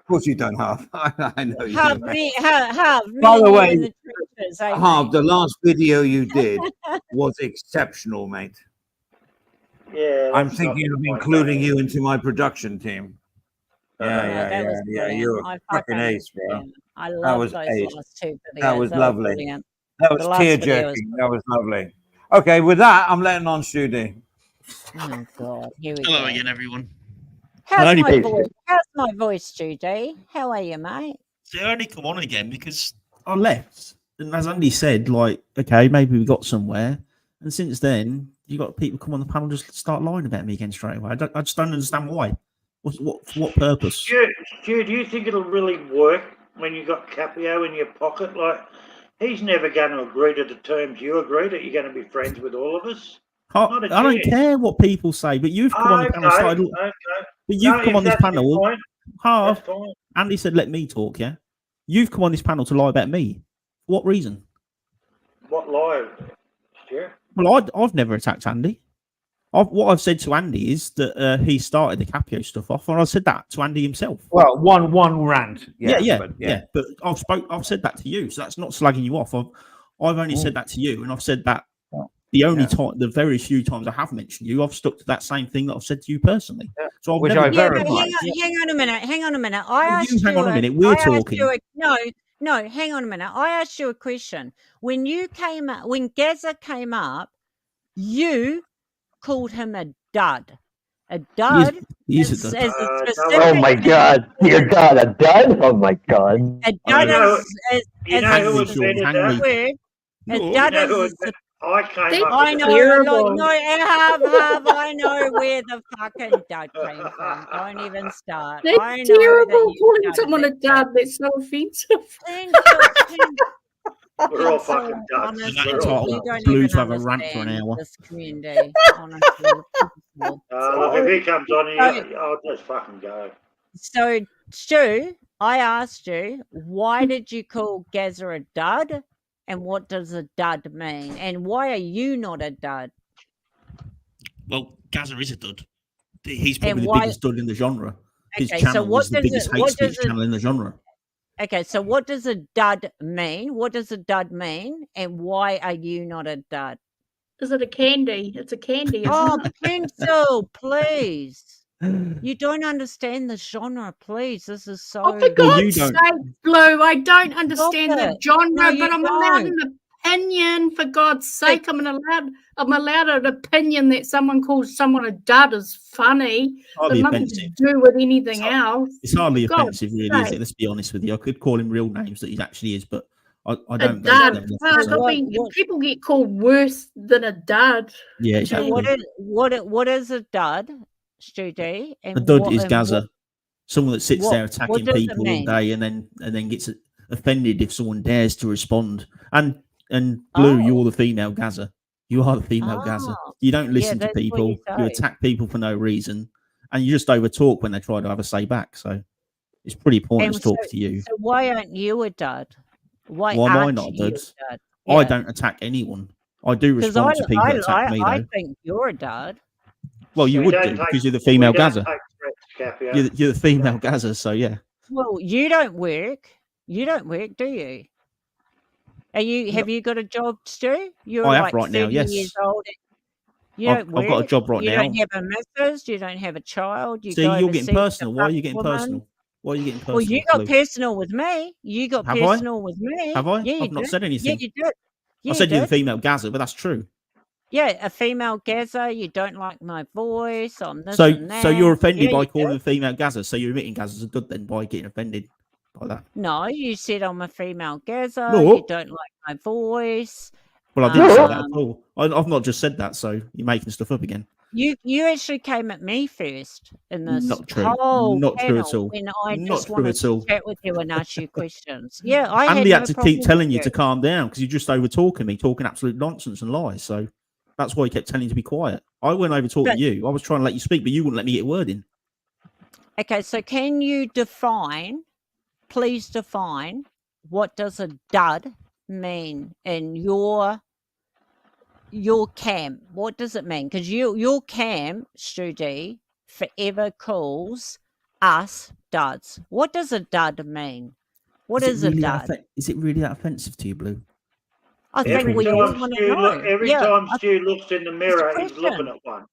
course you don't, Harv. I know you. Harv, by the way, Harv, the last video you did was exceptional, mate. Yeah. I'm thinking of including you into my production team. Yeah. You're a fucking ace, bro. I love those last 2 videos. That was lovely. That was tear jerking. That was lovely. Okay, with that, I'm letting on Judy. Oh God, here we Hello go. again, everyone. How's only- my Hey. voice? How's my voice, Judy? How are you, mate? So I only come on again because I left. And as Andy said, like, okay, maybe we got somewhere. And since then, you got people come on the panel just start lying about me again straight away. I just don't understand why. For what purpose? Stu, do you think it'll really work when you got Capio in your pocket? Like, he's never going to agree to the terms you agree that you're going to be friends with all of us. Not a I don't chance. care what people say, but you've come on the panel. Okay. But you've No, come if on this that's your panel. point, Half. that's fine. Andy said, "Let me talk." Yeah, you've come on this panel to lie about me. For what reason? What lie, Stu? Well, I've never attacked Andy. What I've said to Andy is that he started the Capio stuff off, and I said that to Andy himself. Well, one rant. Yeah, But But I've said that to you, so that's not slagging you off. I've only said that to you, and I've said that the only time, the very few times I have mentioned you, I've stuck to that same thing that I've said to you personally. So I've Which never I Yeah, very but much. hang on a minute. Hang on a minute. I Well, asked you hang you. on a minute. We're I asked talking. you no. Hang on a minute. I asked you a question. When you came up, when Gaza came up, you called him a dud. A dud He's is a dud. as a no, specific. Oh my God, you're done. A dud? Oh my God. A You dud know, is you as know a who Hungry, Sean, invented hungry. that? word. A No. dud You know who is invented I came That's up I with know, it. terrible. no, I know where the fucking dud came from. Don't even start. That's I know that terrible. you Calling started someone a that dud, shit. that's so offensive. We're all Pencil, fucking duds. honestly, We're all you duds. don't Blue even to have a rant for an understand hour. this community. Honestly, Pencil. Look, if he comes on So, here, I'll just fucking go. so, Stu, I asked you, why did you call Gaza a dud? And what does a dud mean? And why are you not a dud? Well, Gaza is a dud. He's And probably the why? biggest dud in the genre. His Okay, so channel what is the does biggest it? hate What speech does it? channel in the genre. Okay, so what does a dud mean? What does a dud mean? And why are you not a dud? Is it a candy? It's a candy, isn't Oh, it? Pencil, please. You don't understand the genre, please. This is so. Oh, for Well, you God's don't. sake, Blue, I don't Stop understand the it. genre, No, you but I'm allowed don't. an opinion. For God's sake, I'm allowed an opinion that someone calls someone a dud is funny. Hardly Got nothing offensive. to do with anything else. It's hardly For God's offensive, really, is sake. it? Let's be honest with you. I could call him real names that he actually is, but I A don't go dud. to them. Fuck, So, people get called worse than a dud. yeah, So exactly. what is a dud, Stu D? A And dud what is and Gaza. Someone that sits there what attacking does it people all mean? day and then gets offended if someone dares to respond. And Blue, Oh, you're the female Gaza. You are the female Gaza. oh, You don't yeah, listen to that's what you people. You say. attack people for no reason, and you just overtalk when they try to have a say back. So it's pretty pointless And so, talk to you. so why aren't you a dud? Why Why am I aren't not a you a dud? dud? I Yeah, don't attack anyone. I do because I, respond to people I, that attack me, I though. think you're a dud. Well, you We would don't do take because you're the we female don't Gaza. take threats, Capio. You're the We female don't. Gaza, so yeah. Well, you don't work. You don't work, do you? Are you? No, Have you got a job, Stu? You're I have like right now. 30 years Yes, old. You I've don't got a work. job right You don't now. have a missus. You don't have a child. You See, go you're getting overseas to personal. Why are fuck you a getting woman. personal? Why are you getting Well, you personal, got Blue? personal with me. You got Have I? personal with me. Have I? Yeah, you I've not did. said Yeah, anything. you did. I Yeah, you said you're the did. female Gaza, but that's true. Yeah, a female Gaza. You don't like my voice on this So, and so you're that. offended Yeah, by you calling did. a female Gaza. So you're admitting Gaza's a dud then by getting offended by that. No, you said I'm a female Gaza. You No. don't like my voice. Well, I didn't say that at Um, all. I've not just said that. So you're making stuff up again. you actually came at me first in this Not true. whole Not true at panel all. when I Not just true wanted at to all. chat with you and ask you questions. Yeah, I had Andy had no to problem keep with telling you you. to calm down because you're just over talking me, talking absolute nonsense and lies. So that's why he kept telling you to be quiet. I went over talking But you. I was trying to let you speak, but you wouldn't let me get a word in. okay, so can you define? Please define what does a dud mean in your camp? What does it mean? Because your camp, Stu D, forever calls us duds. What does a dud mean? What is a dud? Is it really that offensive to you, Blue? I think Every we all time want to Stu know. every Yeah, time Stu looks in the it's a mirror, he's looking question. at one.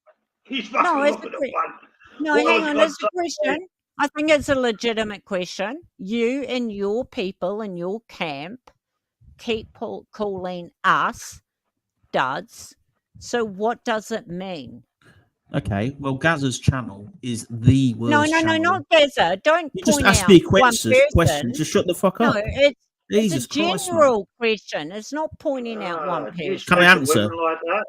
He's No, fucking it's a looking at que- one. no. What Hang has on, God it's a say? question. I think it's a legitimate question. You and your people in your camp keep calling us duds. So what does it mean? Okay, well, Gaza's channel is the worst No, channel. not Gaza. Don't You just point asked out me a one question. person. Just shut the fuck No, up. it's Jesus a Christ, man. general question. It's not pointing out one Do you person. speak Can I to answer? women like that?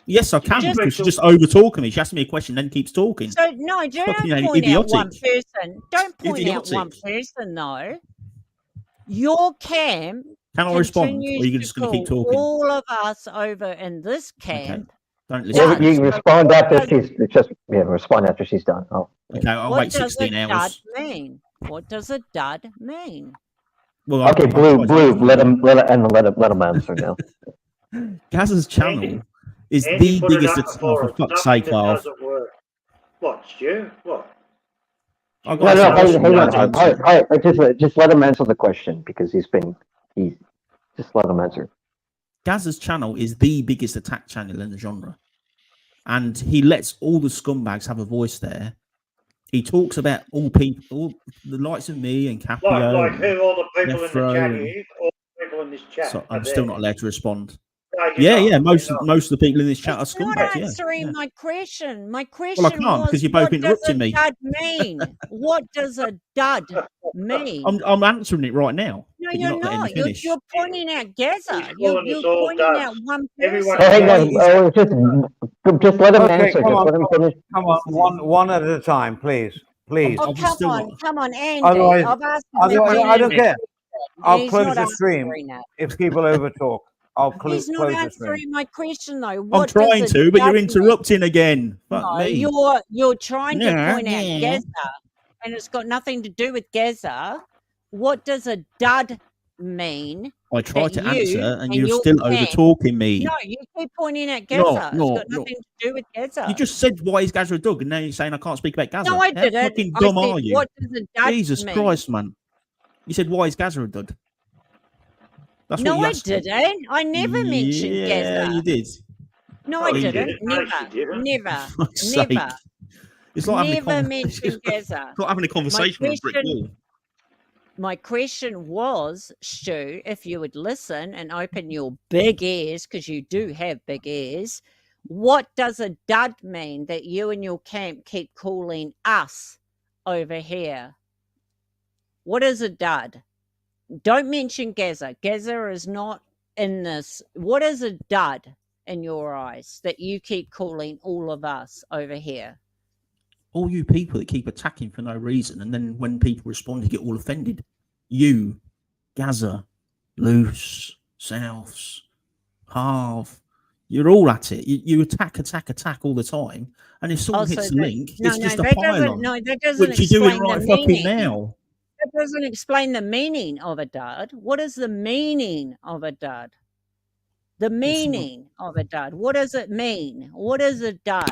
Yes, I can, Just- because she's just over talking me. She asked me a question, then keeps talking. So no, don't Fucking point out one idiotic. person. Don't point out one Idiotic. person though. Your camp Can I respond, or are continues you to just going to keep call talking? all of us over in this Okay. camp. Don't Yeah, listen. you So respond what after does respond after she's done. Oh, Okay, I'll what wait does 16 a dud hours. mean? What does a dud mean? Well, okay, Blue. Let him answer now. Gaza's channel is Andy the put it biggest. up Oh, for for us. fuck's Something sake, that Harv. doesn't work. What, Stu? What? I've No, got no, a question hang you on. had to answer. Just let him answer the question because he's just let him answer. Gaza's channel is the biggest attack channel in the genre, and he lets all the scumbags have a voice there. He talks about all people, all the likes of me and Capio. Like and who? All the people in Nefro the chat and- here? All the people in this chat. So are I'm there. still not allowed to respond. No, you're Yeah, not. yeah. Most You're of not. the people in this chat are It's not scumbags. Yeah, answering yeah. my question. My question Well, I can't was, because you're both what does interrupting a me. dud mean? What does a dud mean? I'm answering it right now. No, but you're not letting me not. You're, finish. you're pointing out Gaza. He's You're, calling us you're all pointing out duds. one Everyone person. Hang on. Just let him Okay, answer. come Just on, let him finish. come on, one at a time, please, please. Oh, I've just still come on, Andy. Otherwise, I've asked him otherwise, again I don't and care. again, and I'll he's close not the stream answering that. if people over talk. I'll He's not close the stream. answering my question though. I'm What trying does a to, but you're dud mean? interrupting again. Fuck No, me. you're trying to Yeah, point out yeah. Gaza, and it's got nothing to do with Gaza. What does a dud mean? I tried that to answer, you and and you're your still over camp- talking me. No, you keep pointing at No, Gaza. It's no, got no. nothing to do with Gaza. You just said why is Gaza a dog, and now you're saying I can't speak about Gaza. No, I How didn't. fucking I dumb said, are you? what does a dud Jesus mean? Christ, man! You said why is Gaza a dud? That's No, what you I asked me. didn't. I never mentioned Yeah, Gaza. you did. No, No, I you didn't. didn't. No, Never, she didn't. never, For fuck's never, sake. It's like having a never conversation. mentioned Gaza. It's like having a conversation with a brick wall. My question was, Stu, if you would listen and open your big ears, because you do have big ears, what does a dud mean that you and your camp keep calling us over here? What is a dud? Don't mention Gaza. Gaza is not in this. What is a dud in your eyes that you keep calling all of us over here? All you people that keep attacking for no reason, and then when people respond, you get all offended. You, Gaza, Loose, Souths, Harv, you're all at it. You attack all the time. And if someone hits the link, it's just a pile-on, that doesn't which you're doing explain right the fucking meaning. now. That doesn't explain the meaning of a dud. What is the meaning of a dud? The meaning of a dud. What does it mean? What is a dud?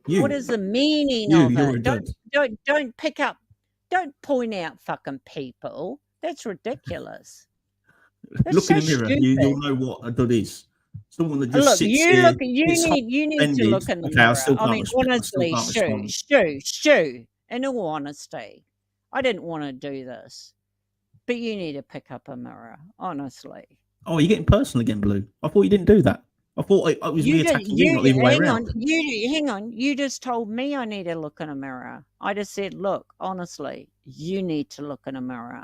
You, What is the meaning you, of you're it? a dud. Don't pick up. Don't point out fucking people. That's ridiculous. That's Look so in the mirror. stupid. You'll know what a dud is. Someone that just Look, sits you here. look. You gets need to offended. look in the Okay, mirror. I still I can't mean, respond. I still honestly, can't respond. Stu. In all honesty, I didn't want to do this, but you need to pick up a mirror. Honestly, Oh, you're getting personal again, Blue. I thought you didn't do that. I thought it was me attacking you, not the other way hang around. on. Hang on. You just told me I need to look in a mirror. I just said, look, honestly, you need to look in a mirror.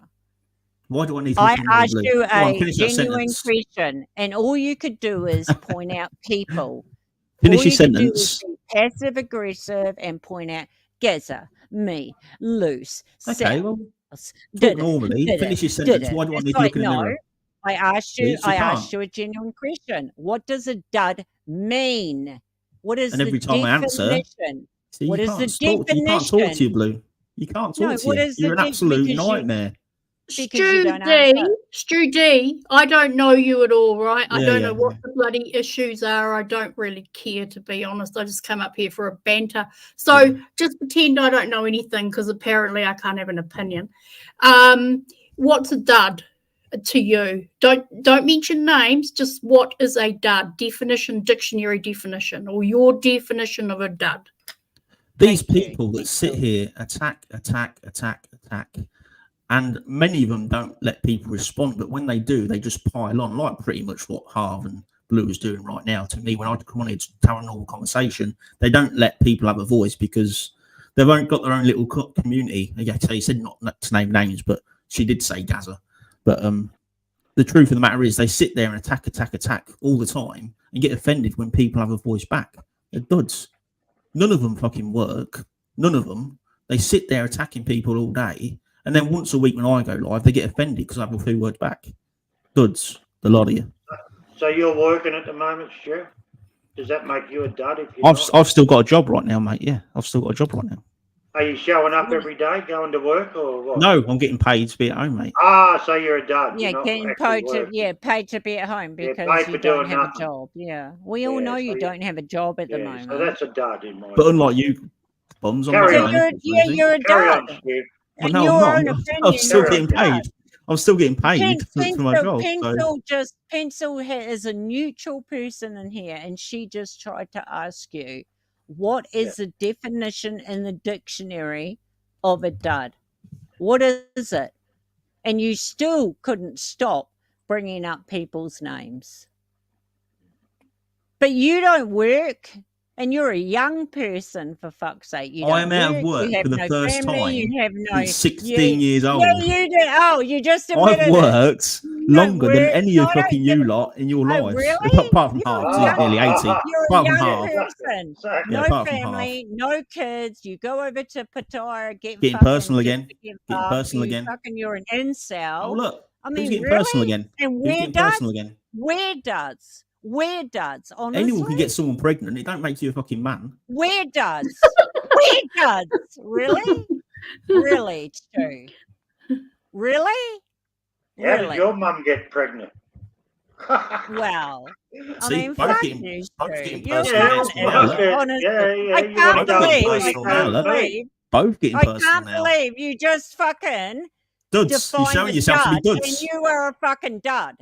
Why do I need to I look in the mirror, asked Blue? you Go on, a finish that genuine sentence. question, and all you could do is point out people. Finish All your you could do is sentence. be passive aggressive and point out Gaza, me, Loose, Okay, well, South, talk normally. Finish your sentence. Why do I need to look in the no, mirror? I asked you. Please, you I asked can't. you a genuine question. What does a dud mean? What is And every the time I answer, definition? See, What you is can't the talk. You can't talk to definition? you, Blue. You can't talk No, to what you. is You're the an absolute because you nightmare. because you Stu don't D, answer. Stu D, I don't know you at all, right? I Yeah, don't yeah, know what the bloody issues are. I don't really care, to be honest. I just come up here for a banter. So just pretend I don't know anything, because apparently I can't have an opinion. What's a dud to you? Don't mention names, just what is a dud? Definition, dictionary definition, or your definition of a dud. These Thank you. people that sit here attack, and many of them don't let people respond. But when they do, they just pile on, like pretty much what Harv and Blue is doing right now. To me, when I come on here to have a normal conversation, they don't let people have a voice because they've only got their own little community. Yeah, so he said not to name names, but she did say Gaza. But the truth of the matter is they sit there and attack all the time and get offended when people have a voice back. They're duds. None of them fucking work. None of them. They sit there attacking people all day. And then once a week when I go live, they get offended because I have a few words back. Duds, the lot of you. So you're working at the moment, Stu? Does that make you a dud if you're not? I've still got a job right now, mate. Yeah, I've still got a job right now. Are you showing up every day, going to work, or what? No, I'm getting paid to be at home, mate. Ah, so you're a dud. Yeah, You're not getting actually paid to working. paid to be at home Yeah, because paid for you don't doing have nothing. a job. Yeah, we all Yeah, know so you you- don't have a job at the Yeah, moment. so that's a dud in my But unlike you, bums, I'm Carry not on. doing So anything. you're a Carry on, dud. Stu. Well, In no, your I'm own not. I'm opinion, still you're a getting dud. paid. I'm still getting paid for my job. So Pencil is a neutral person in here, and she just tried to ask you, what is the definition in the dictionary of a dud? What is it? And you still couldn't stop bringing up people's names. But you don't work, and you're a young person, for fuck's sake. You I don't am out of work you have for the no first family, time you have no. since 16 years old. Yeah, you do. Oh, you just admitted I've it. worked You don't longer than work. any No, of I don't fucking give you a- lot in your Oh, lives. really? Apart from You're half, a so young, nearly 80. you're a Apart from young half. person. Yeah, No apart from half. family, no kids. You go over to Pattaya, get Getting fucking personal get again. forgive Getting up. personal You again. fucking, you're an incel. Oh, look. I Who's mean, getting really? personal again? And Who's where getting does? personal again? Where does? Where does? Honestly, Anyone can get someone pregnant. It don't make you a fucking man. where does? Where does? Really? Really, Stu? Really? How did Really? your mum get pregnant? Well, I See, mean, both fuck getting- you, both Stu. getting You're personal fucking now, idiot, look. honestly. Yeah, I you can't want to go believe, and I personal can't now, look. believe, Both getting I personal can't now. believe you just fucking Duds. You're defined showing a yourself to be dud, and duds. you are a fucking dud.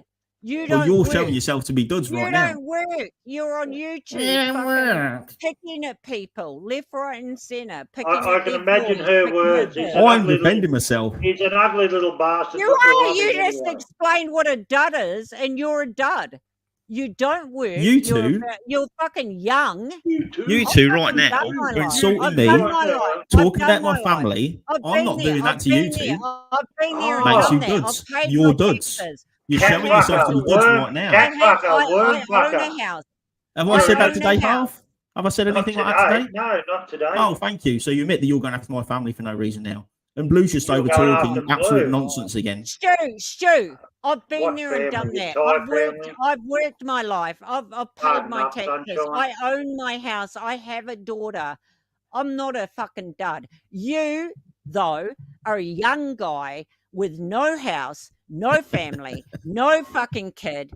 You Well, don't you're work. showing yourself to be duds You right now. don't work. You're on YouTube, Yeah, fucking work. picking at people, left, right, and centre. Picking I at can their imagine voice, her picking words. at He's them. an I'm ugly defending little, myself. he's an ugly little bastard. You but we are. love You him just anyway. explained what a dud is, and you're a dud. You don't work. You two. You're fucking young. You I've two right fucking now done my are life. insulting I've me, done my life. I've talking done about my my life. family. I've I'm been not there. doing that I've to you been there. two. I've been there and Makes done you that. duds. I've paid You're my duds. taxes. You're Cat showing yourself to be fucker, duds worm, right now. cat fucker, worm I own fucker. a house. Have I I said that own today, a house. Half? Have I said Not anything like that today. today? No, not today. Oh, thank you. So you admit that you're going after my family for no reason now. And Blue's just You're over going talking after absolute Blue. nonsense again. Stu, I've been What there and done family? The that. Thai family? I've worked my life. I've paid Hard my enough, taxes. sunshine. I own my house. I have a daughter. I'm not a fucking dud. You, though, are a young guy with no house, no family, no fucking kid.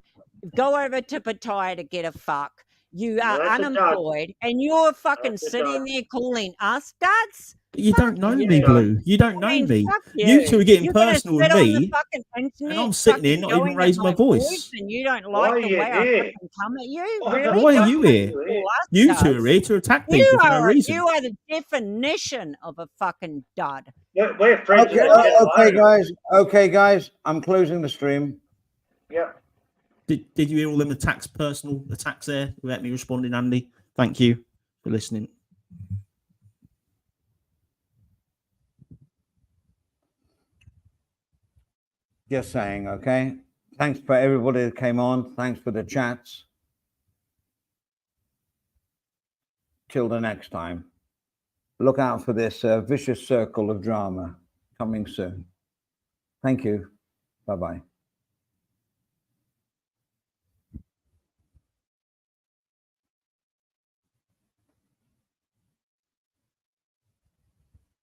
Go over to Pattaya to get a fuck. You are that's a dud. unemployed, and you're fucking That's a sitting dud. there calling us duds? But you don't know me, you. Blue. You don't know I mean, me. fuck You two are getting You're gonna personal sit with on the me, fucking internet, and I'm sitting here fucking not even going at raising my voice. and you don't Why like are the you way I here? fucking come at you? Why Really? Why are Don't you fucking here? call us You two duds. are here to attack You people for no reason. you are the definition of a fucking dud. We're friends Okay, with the okay, generator. guys. Okay, guys. I'm closing the stream. Yeah. Did you hear all them personal attacks there without me responding, Andy? Thank you for listening. Just saying, okay? Thanks for everybody that came on. Thanks for the chats. Till the next time. Look out for this vicious circle of drama coming soon. Thank you. Bye-bye.